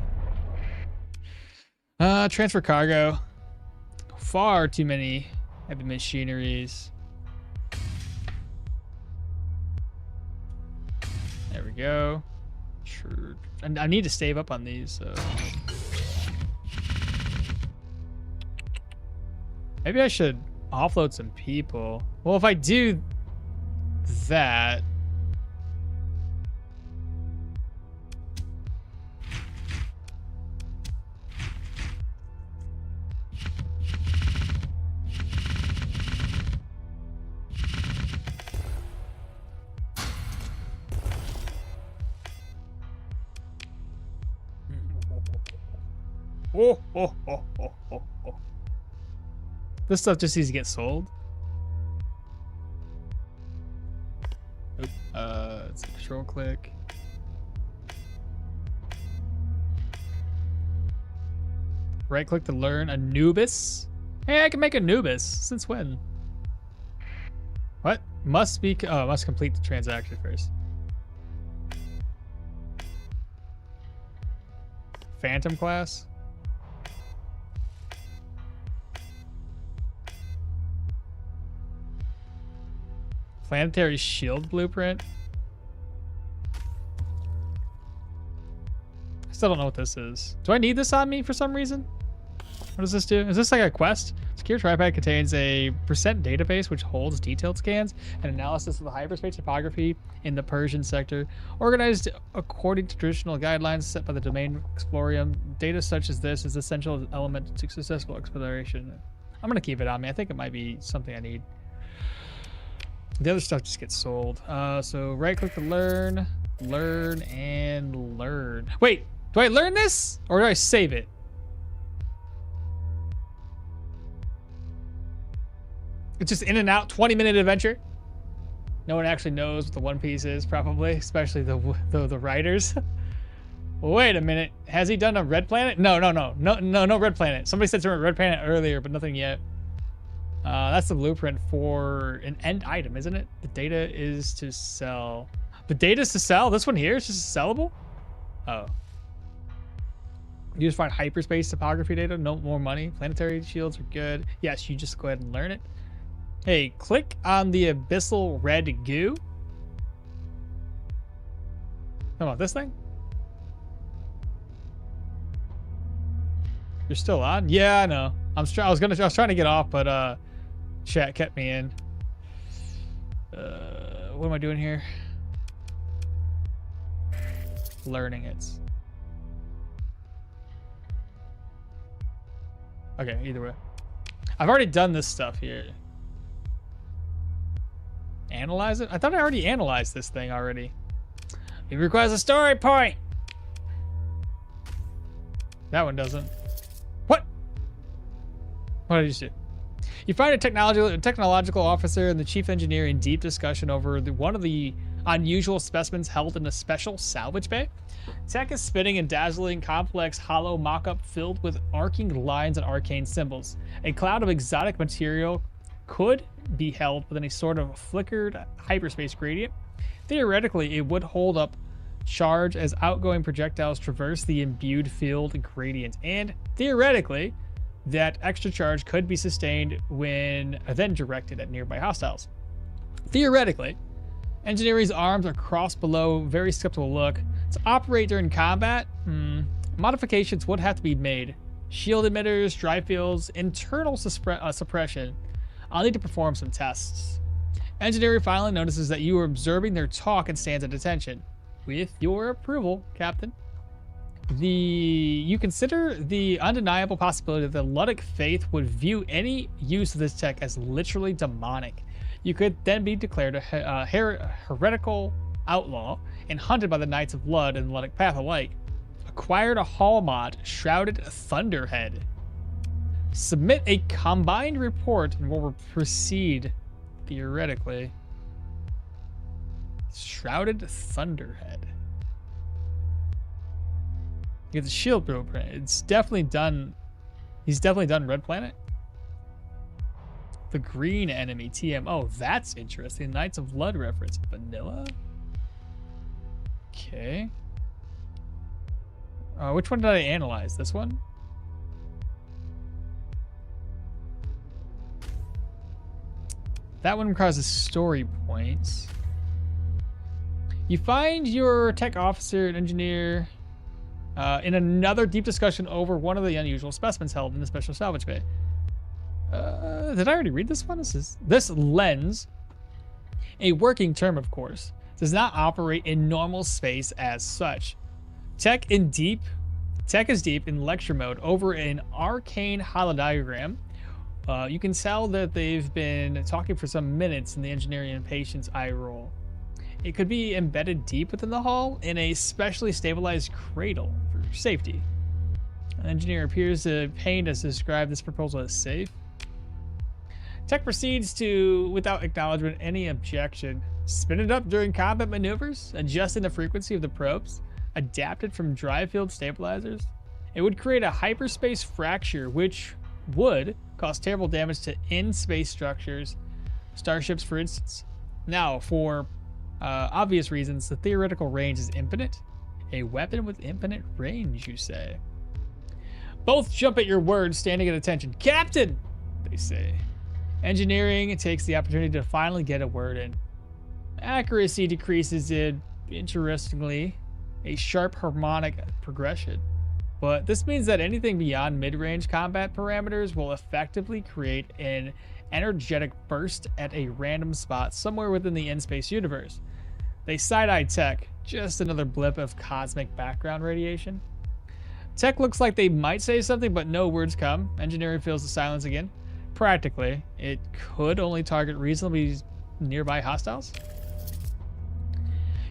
Speaker 1: Transfer cargo. Far too many heavy machineries. There we go. Sure. I need to save up on these, so. Maybe I should offload some people. Well, if I do that. Oh. This stuff just needs to get sold. Oop. Let's control click. Right click to learn Anubis. Hey, I can make Anubis. Since when? What? Must complete the transaction first. Phantom class? Planetary shield blueprint? I still don't know what this is. Do I need this on me for some reason? What does this do? Is this like a quest? Secure tripod contains a percent database which holds detailed scans and analysis of the hyperspace topography in the Persian sector, organized according to traditional guidelines set by the Domain Explorium. Data such as this is essential element to successful exploration. I'm gonna keep it on me. I think it might be something I need. The other stuff just gets sold. So right click to learn, and learn. Wait, do I learn this or do I save it? It's just in and out, 20-minute adventure. No one actually knows what the One Piece is, probably, especially the writers. Wait a minute, has he done a Red Planet? No, Red Planet. Somebody said something Red Planet earlier, but nothing yet. That's the blueprint for an end item, isn't it? The data is to sell. The data is to sell? This one here is just sellable? Oh. You just find hyperspace topography data, no more money. Planetary shields are good. Yes, you just go ahead and learn it. Hey, click on the abyssal red goo. How about this thing? You're still on? Yeah, I know. I was trying to get off, but chat kept me in. What am I doing here? Learning it. Okay, either way. I've already done this stuff here. Analyze it? I thought I already analyzed this thing already. It requires a story point. That one doesn't. What? What did you do? You find a technological officer and the chief engineer in deep discussion over one of the unusual specimens held in a special salvage bay. Tech is spinning in dazzling, complex, hollow mock-up filled with arcing lines and arcane symbols. A cloud of exotic material could be held within a sort of flickered hyperspace gradient. Theoretically, it would hold up charge as outgoing projectiles traverse the imbued field gradient, and theoretically, that extra charge could be sustained when then directed at nearby hostiles. Theoretically, engineering's arms are crossed below very skeptical look. To operate during combat, modifications would have to be made. Shield emitters, drive fields, internal suppression. I'll need to perform some tests. Engineering finally notices that you are observing their talk and stands at attention. With your approval, Captain. You consider the undeniable possibility that the Ludic faith would view any use of this tech as literally demonic. You could then be declared a heretical outlaw and hunted by the Knights of Lud and Ludic Path alike. Acquired a Hall mod, Shrouded Thunderhead. Submit a combined report and we'll proceed theoretically. Shrouded Thunderhead. Get the shield blueprint. It's definitely done. He's definitely done Red Planet. The green enemy, TM. Oh, that's interesting. Knights of Blood reference. Vanilla? Okay. Which one did I analyze? This one? That one causes story points. You find your tech officer and engineer in another deep discussion over one of the unusual specimens held in the special salvage bay. Did I already read this one? This lens, a working term of course, does not operate in normal space as such. Tech is deep in lecture mode over an arcane holodiagram. You can tell that they've been talking for some minutes in the engineering and patient's eye roll. It could be embedded deep within the hull in a specially stabilized cradle for safety. An engineer appears to paint as to describe this proposal as safe. Tech proceeds to, without acknowledgement, any objection, spin it up during combat maneuvers, adjusting the frequency of the probes, adapted from drive field stabilizers. It would create a hyperspace fracture, which would cause terrible damage to in-space structures, starships, for instance. Now, for obvious reasons, the theoretical range is infinite. A weapon with infinite range, you say? Both jump at your words, standing at attention. Captain, they say. Engineering takes the opportunity to finally get a word in. Accuracy decreases in, interestingly, a sharp harmonic progression. But this means that anything beyond mid-range combat parameters will effectively create an energetic burst at a random spot somewhere within the in-space universe. They side-eye Tech, just another blip of cosmic background radiation. Tech looks like they might say something, but no words come. Engineering fills the silence again. Practically, it could only target reasonably nearby hostiles.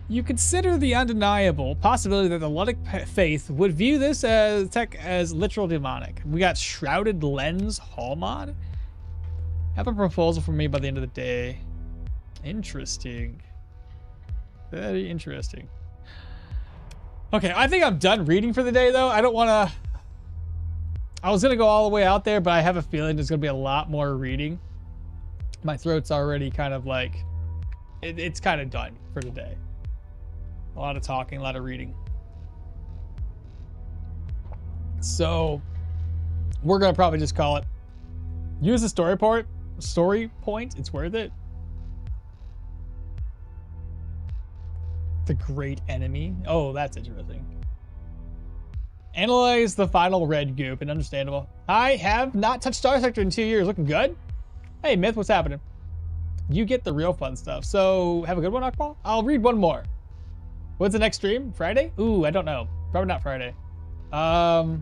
Speaker 1: You consider the undeniable possibility that the Ludic faith would view this as Tech as literal demonic. We got Shrouded Lens Hall mod. Have a proposal for me by the end of the day. Interesting. Very interesting. Okay, I think I'm done reading for the day, though. I don't want to... I was going to go all the way out there, but I have a feeling there's going to be a lot more reading. My throat's already kind of like... It's kind of done for today. A lot of talking, a lot of reading. So, we're going to probably just call it. Use the story point. It's worth it. The great enemy. Oh, that's interesting. Analyze the final red goop, and understandable. I have not touched Starsector in 2 years. Looking good. Hey, Myth, what's happening? You get the real fun stuff. So, have a good one, Okmall. I'll read one more. What's the next stream? Friday? Ooh, I don't know. Probably not Friday. I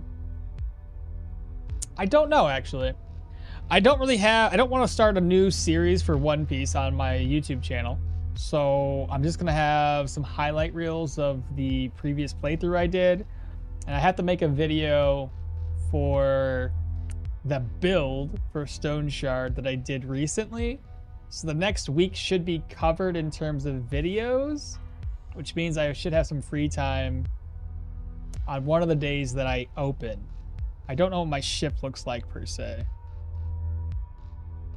Speaker 1: don't know, actually. I don't want to start a new series for One Piece on my YouTube channel. So I'm just going to have some highlight reels of the previous playthrough I did. And I have to make a video for the build for Stone Shard that I did recently. So the next week should be covered in terms of videos, which means I should have some free time on one of the days that I open. I don't know what my ship looks like per se.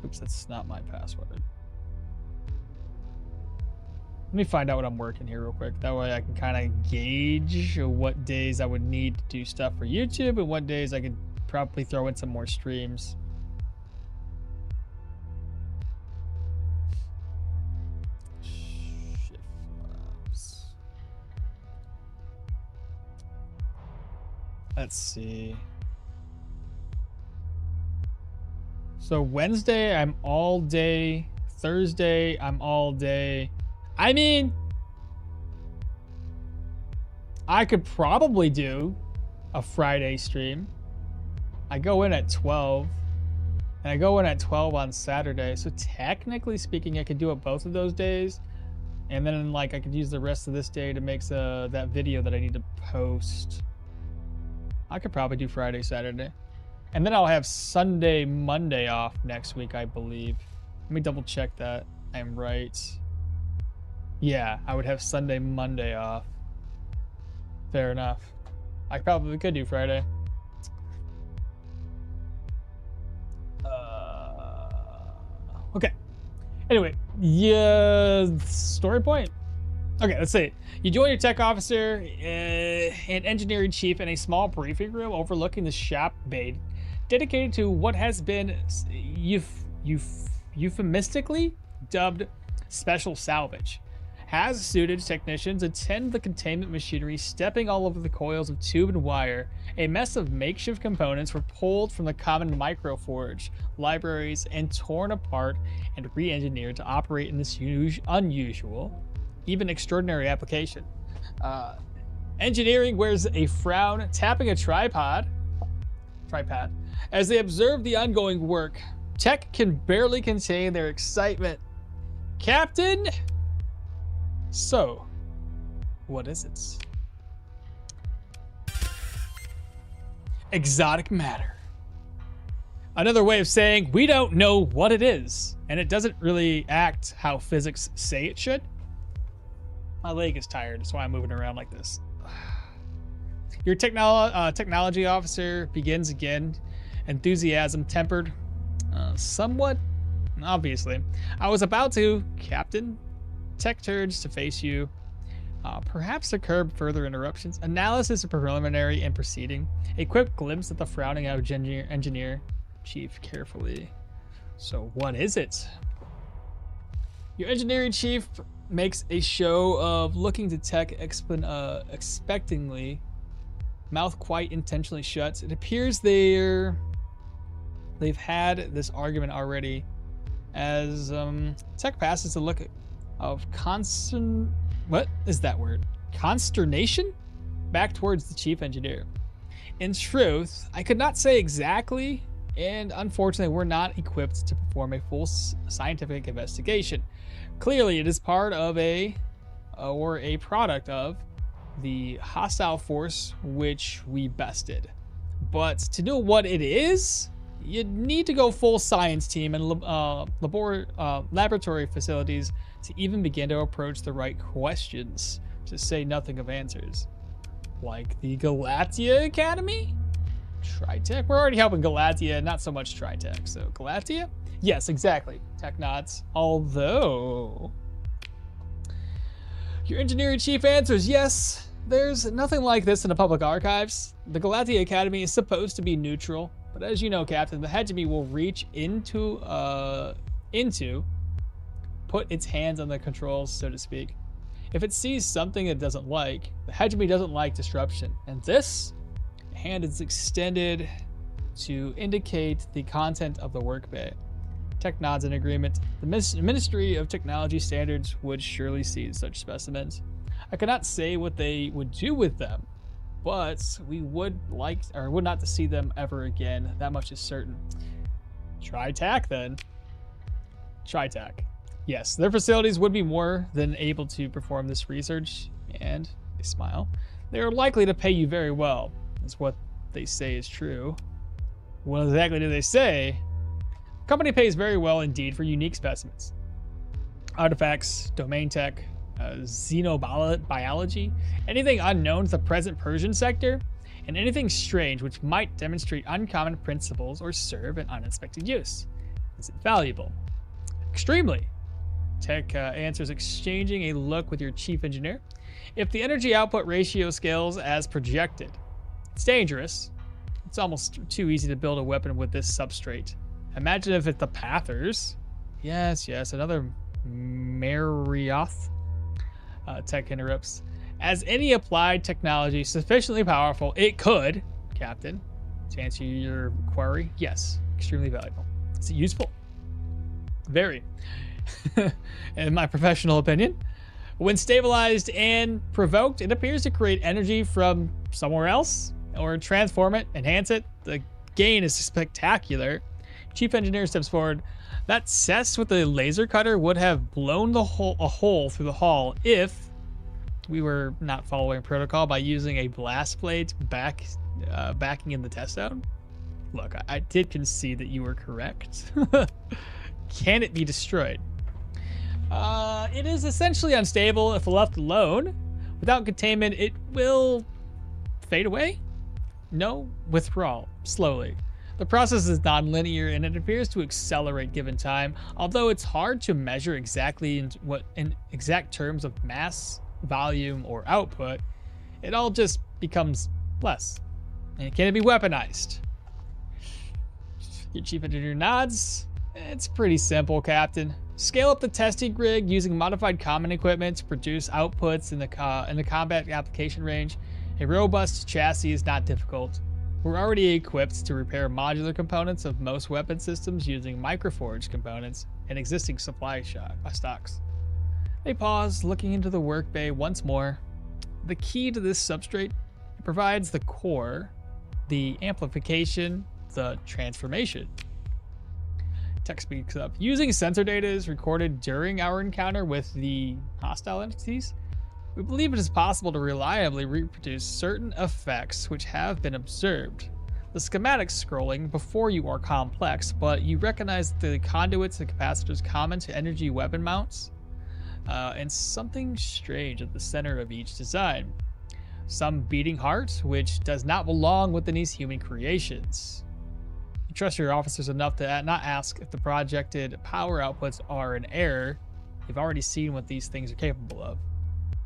Speaker 1: Oops, that's not my password. Let me find out what I'm working here real quick. That way I can kind of gauge what days I would need to do stuff for YouTube and what days I could probably throw in some more streams. Let's see. So Wednesday, I'm all day. Thursday, I'm all day. I mean, I could probably do a Friday stream. I go in at 12. And I go in at 12 on Saturday. So technically speaking, I could do it both of those days. And then like I could use the rest of this day to make that video that I need to post. I could probably do Friday, Saturday. And then I'll have Sunday, Monday off next week, I believe. Let me double check that. I'm right. Yeah, I would have Sunday, Monday off. Fair enough. I probably could do Friday. Okay. Anyway, yeah, story point. Okay, let's see. You join your tech officer, an engineering chief in a small briefing room overlooking the shop bay, dedicated to what has been euphemistically dubbed special salvage. Has-suited technicians attend the containment machinery, stepping all over the coils of tube and wire. A mess of makeshift components were pulled from the common microforge libraries and torn apart and re-engineered to operate in this unusual, even extraordinary application. Engineering wears a frown, tapping a tripod, as they observe the ongoing work. Tech can barely contain their excitement. Captain? So, what is it? Exotic matter. Another way of saying we don't know what it is, and it doesn't really act how physics say it should. My leg is tired, that's why I'm moving around like this. Your technology officer begins again, enthusiasm tempered somewhat, obviously. I was about to, Captain. Tech turns to face you. Perhaps to curb further interruptions. Analysis of preliminary and proceeding. A quick glimpse at the frowning engineer chief carefully. So what is it? Your engineering chief makes a show of looking to Tech expectingly, mouth quite intentionally shut. It appears they've had this argument already, as Tech passes a look of what is that word? Consternation? Back towards the chief engineer. In truth, I could not say exactly, and unfortunately we're not equipped to perform a full scientific investigation. Clearly it is part of a product of the hostile force which we bested. But to know what it is, you'd need to go full science team and laboratory facilities to even begin to approach the right questions, to say nothing of answers. Like the Galatia Academy? Tritech? We're already helping Galatia, not so much Tritech. So Galatia? Yes, exactly. Tech nods. Although your engineering chief answers, yes, there's nothing like this in the public archives. The Galatia Academy is supposed to be neutral, but as you know, Captain, the hegemony will reach into put its hands on the controls, so to speak. If it sees something it doesn't like, the hegemony doesn't like disruption. And this hand is extended to indicate the content of the work bay. Tech nods in agreement. The Ministry of Technology Standards would surely seize such specimens. I cannot say what they would do with them, but we would not to see them ever again. That much is certain. Tritech then. Tritech. Yes, their facilities would be more than able to perform this research, and they smile. They are likely to pay you very well, is what they say is true. What exactly do they say? The company pays very well indeed for unique specimens. Artifacts, domain tech, xenobiology, anything unknown to the present Persian sector, and anything strange which might demonstrate uncommon principles or serve an unexpected use. Is it valuable? Extremely. Tech answers, exchanging a look with your chief engineer. If the energy output ratio scales as projected, it's dangerous. It's almost too easy to build a weapon with this substrate. Imagine if it's the Pathers. Yes, another Marioth. Tech interrupts. As any applied technology sufficiently powerful, it could, Captain, to answer your query, yes, extremely valuable. Is it useful? Very. In my professional opinion, when stabilized and provoked, it appears to create energy from somewhere else or transform it, enhance it. The gain is spectacular. Chief engineer steps forward. That cess with the laser cutter would have blown a hole through the hull if we were not following protocol by using a blast plate backing in the test zone. Look, I did concede that you were correct. Can it be destroyed? It is essentially unstable if left alone. Without containment, it will fade away? No, withdrawal, slowly. The process is non-linear and it appears to accelerate given time, although it's hard to measure exactly in exact terms of mass, volume, or output. It all just becomes less. And can it be weaponized? Your chief engineer nods. It's pretty simple, Captain. Scale up the testing rig using modified common equipment to produce outputs in the combat application range. A robust chassis is not difficult. We're already equipped to repair modular components of most weapon systems using microforged components and existing supply stocks. They pause, looking into the work bay once more. The key to this substrate provides the core, the amplification, the transformation. Tech speaks up. Using sensor data is recorded during our encounter with the hostile entities. We believe it is possible to reliably reproduce certain effects which have been observed. The schematic scrolling before you are complex, but you recognize the conduits and capacitors common to energy weapon mounts, and something strange at the center of each design. Some beating heart, which does not belong within these human creations. You trust your officers enough to not ask if the projected power outputs are in error. You've already seen what these things are capable of.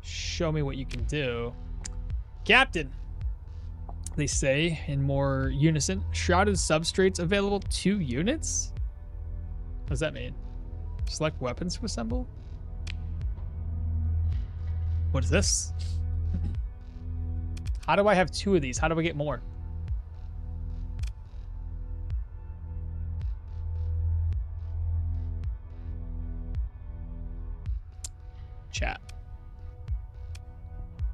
Speaker 1: Show me what you can do. Captain, they say in more unison. Shrouded substrates available 2 units? What does that mean? Select weapons to assemble? What is this? How do I have 2 of these? How do I get more? Chat.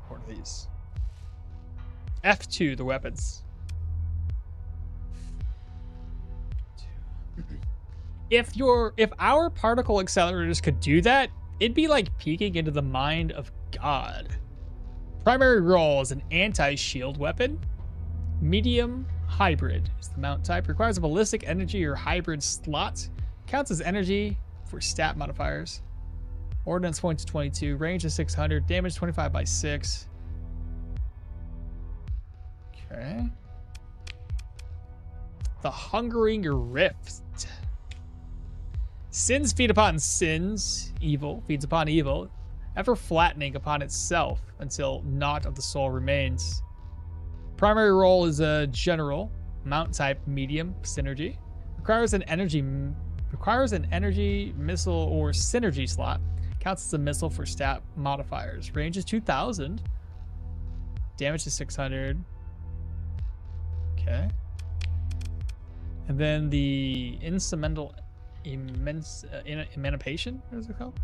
Speaker 1: What are these? F2, the weapons. If our particle accelerators could do that, it'd be like peeking into the mind of God. Primary role is an anti-shield weapon. Medium hybrid is the mount type. Requires a ballistic energy or hybrid slot. Counts as energy for stat modifiers. Ordnance points 22. Range is 600. Damage 25 by 6. Okay. The Hungering Rift. Sins feed upon sins. Evil feeds upon evil. Ever flattening upon itself until naught of the soul remains. Primary role is a general. Mount type medium synergy. Requires an energy missile or synergy slot. Counts as a missile for stat modifiers. Range is 2000. Damage is 600. Okay. And then the instrumental emanation, what is it called?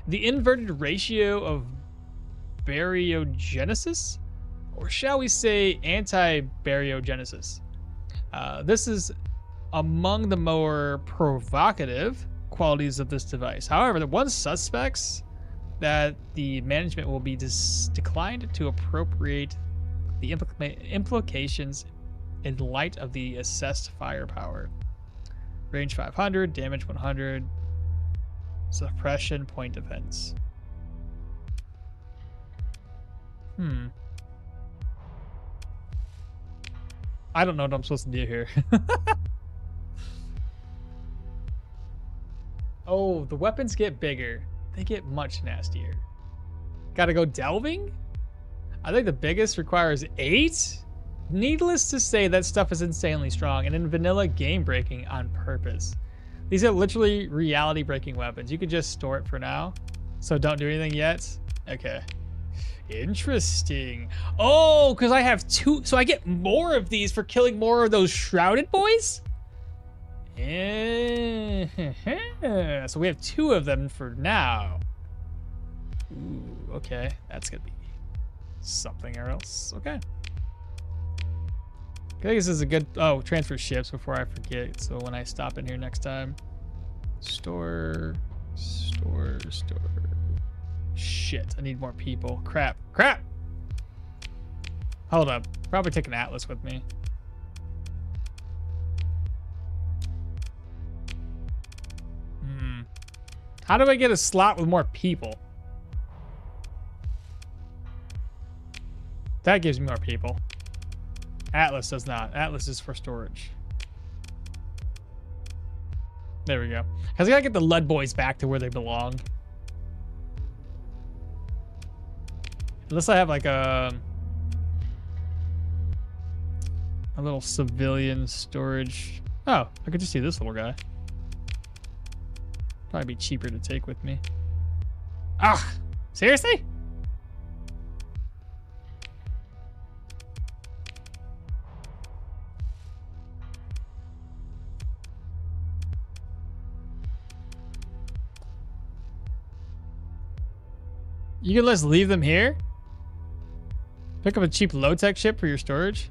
Speaker 1: The inverted ratio of baryogenesis, or shall we say anti-baryogenesis. This is among the more provocative qualities of this device. However, the one suspects that the management will be declined to appropriate the implications in light of the assessed firepower. Range 500, damage 100, suppression, point defense. I don't know what I'm supposed to do here. Oh, the weapons get bigger. They get much nastier. Gotta go delving? I think the biggest requires 8? Needless to say, that stuff is insanely strong and in vanilla game breaking on purpose. These are literally reality breaking weapons. You could just store it for now. So don't do anything yet. Okay. Interesting. Oh, because I have 2. So I get more of these for killing more of those shrouded boys? Yeah. So we have 2 of them for now. Ooh, okay. That's going to be something else. Okay. I think this is a good... Oh, transfer ships before I forget. So when I stop in here next time. Store. Shit, I need more people. Crap. Hold up. Probably take an Atlas with me. How do I get a slot with more people? That gives me more people. Atlas does not. Atlas is for storage. There we go. Because I gotta get the Lud boys back to where they belong. Unless I have like a little civilian storage. Oh, I could just do this little guy. Probably be cheaper to take with me. Ah, seriously? You can just leave them here? Pick up a cheap low-tech ship for your storage?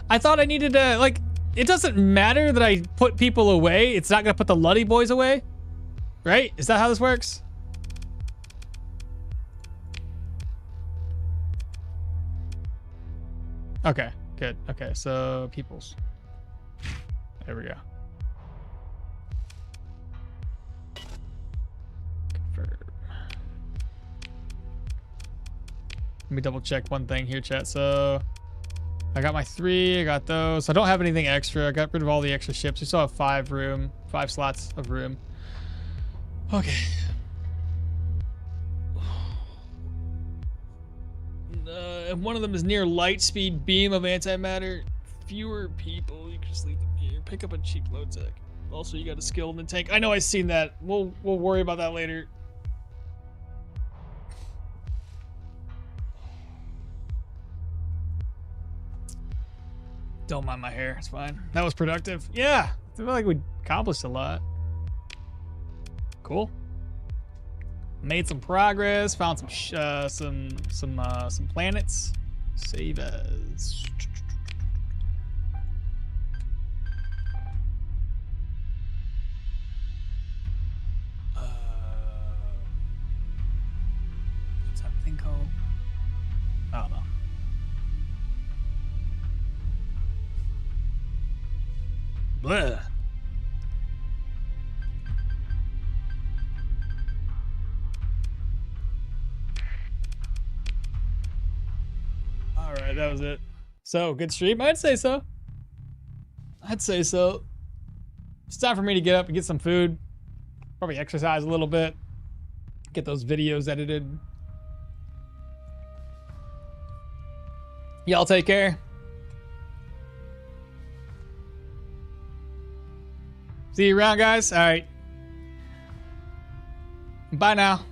Speaker 1: I thought I needed to, like, it doesn't matter that I put people away. It's not going to put the Luddy boys away. Right? Is that how this works? Okay, good. Okay, so peoples. There we go. Confirm. Let me double check one thing here, chat. So I got my 3, I got those. So I don't have anything extra. I got rid of all the extra ships. We still have 5 slots of room. Okay. If one of them is near light speed beam of antimatter, fewer people, you can just leave them here. Pick up a cheap low tech. Also, you got a skill in the tank. I know I've seen that. We'll worry about that later. Don't mind my hair. It's fine. That was productive. Yeah. I feel like we accomplished a lot. Cool. Made some progress. Found some planets. Save as. What's that thing called? I don't know. Bleh. All right, that was it. So, good stream? I'd say so. I'd say so. It's time for me to get up and get some food. Probably exercise a little bit. Get those videos edited. Y'all take care. See you around, guys. All right. Bye now.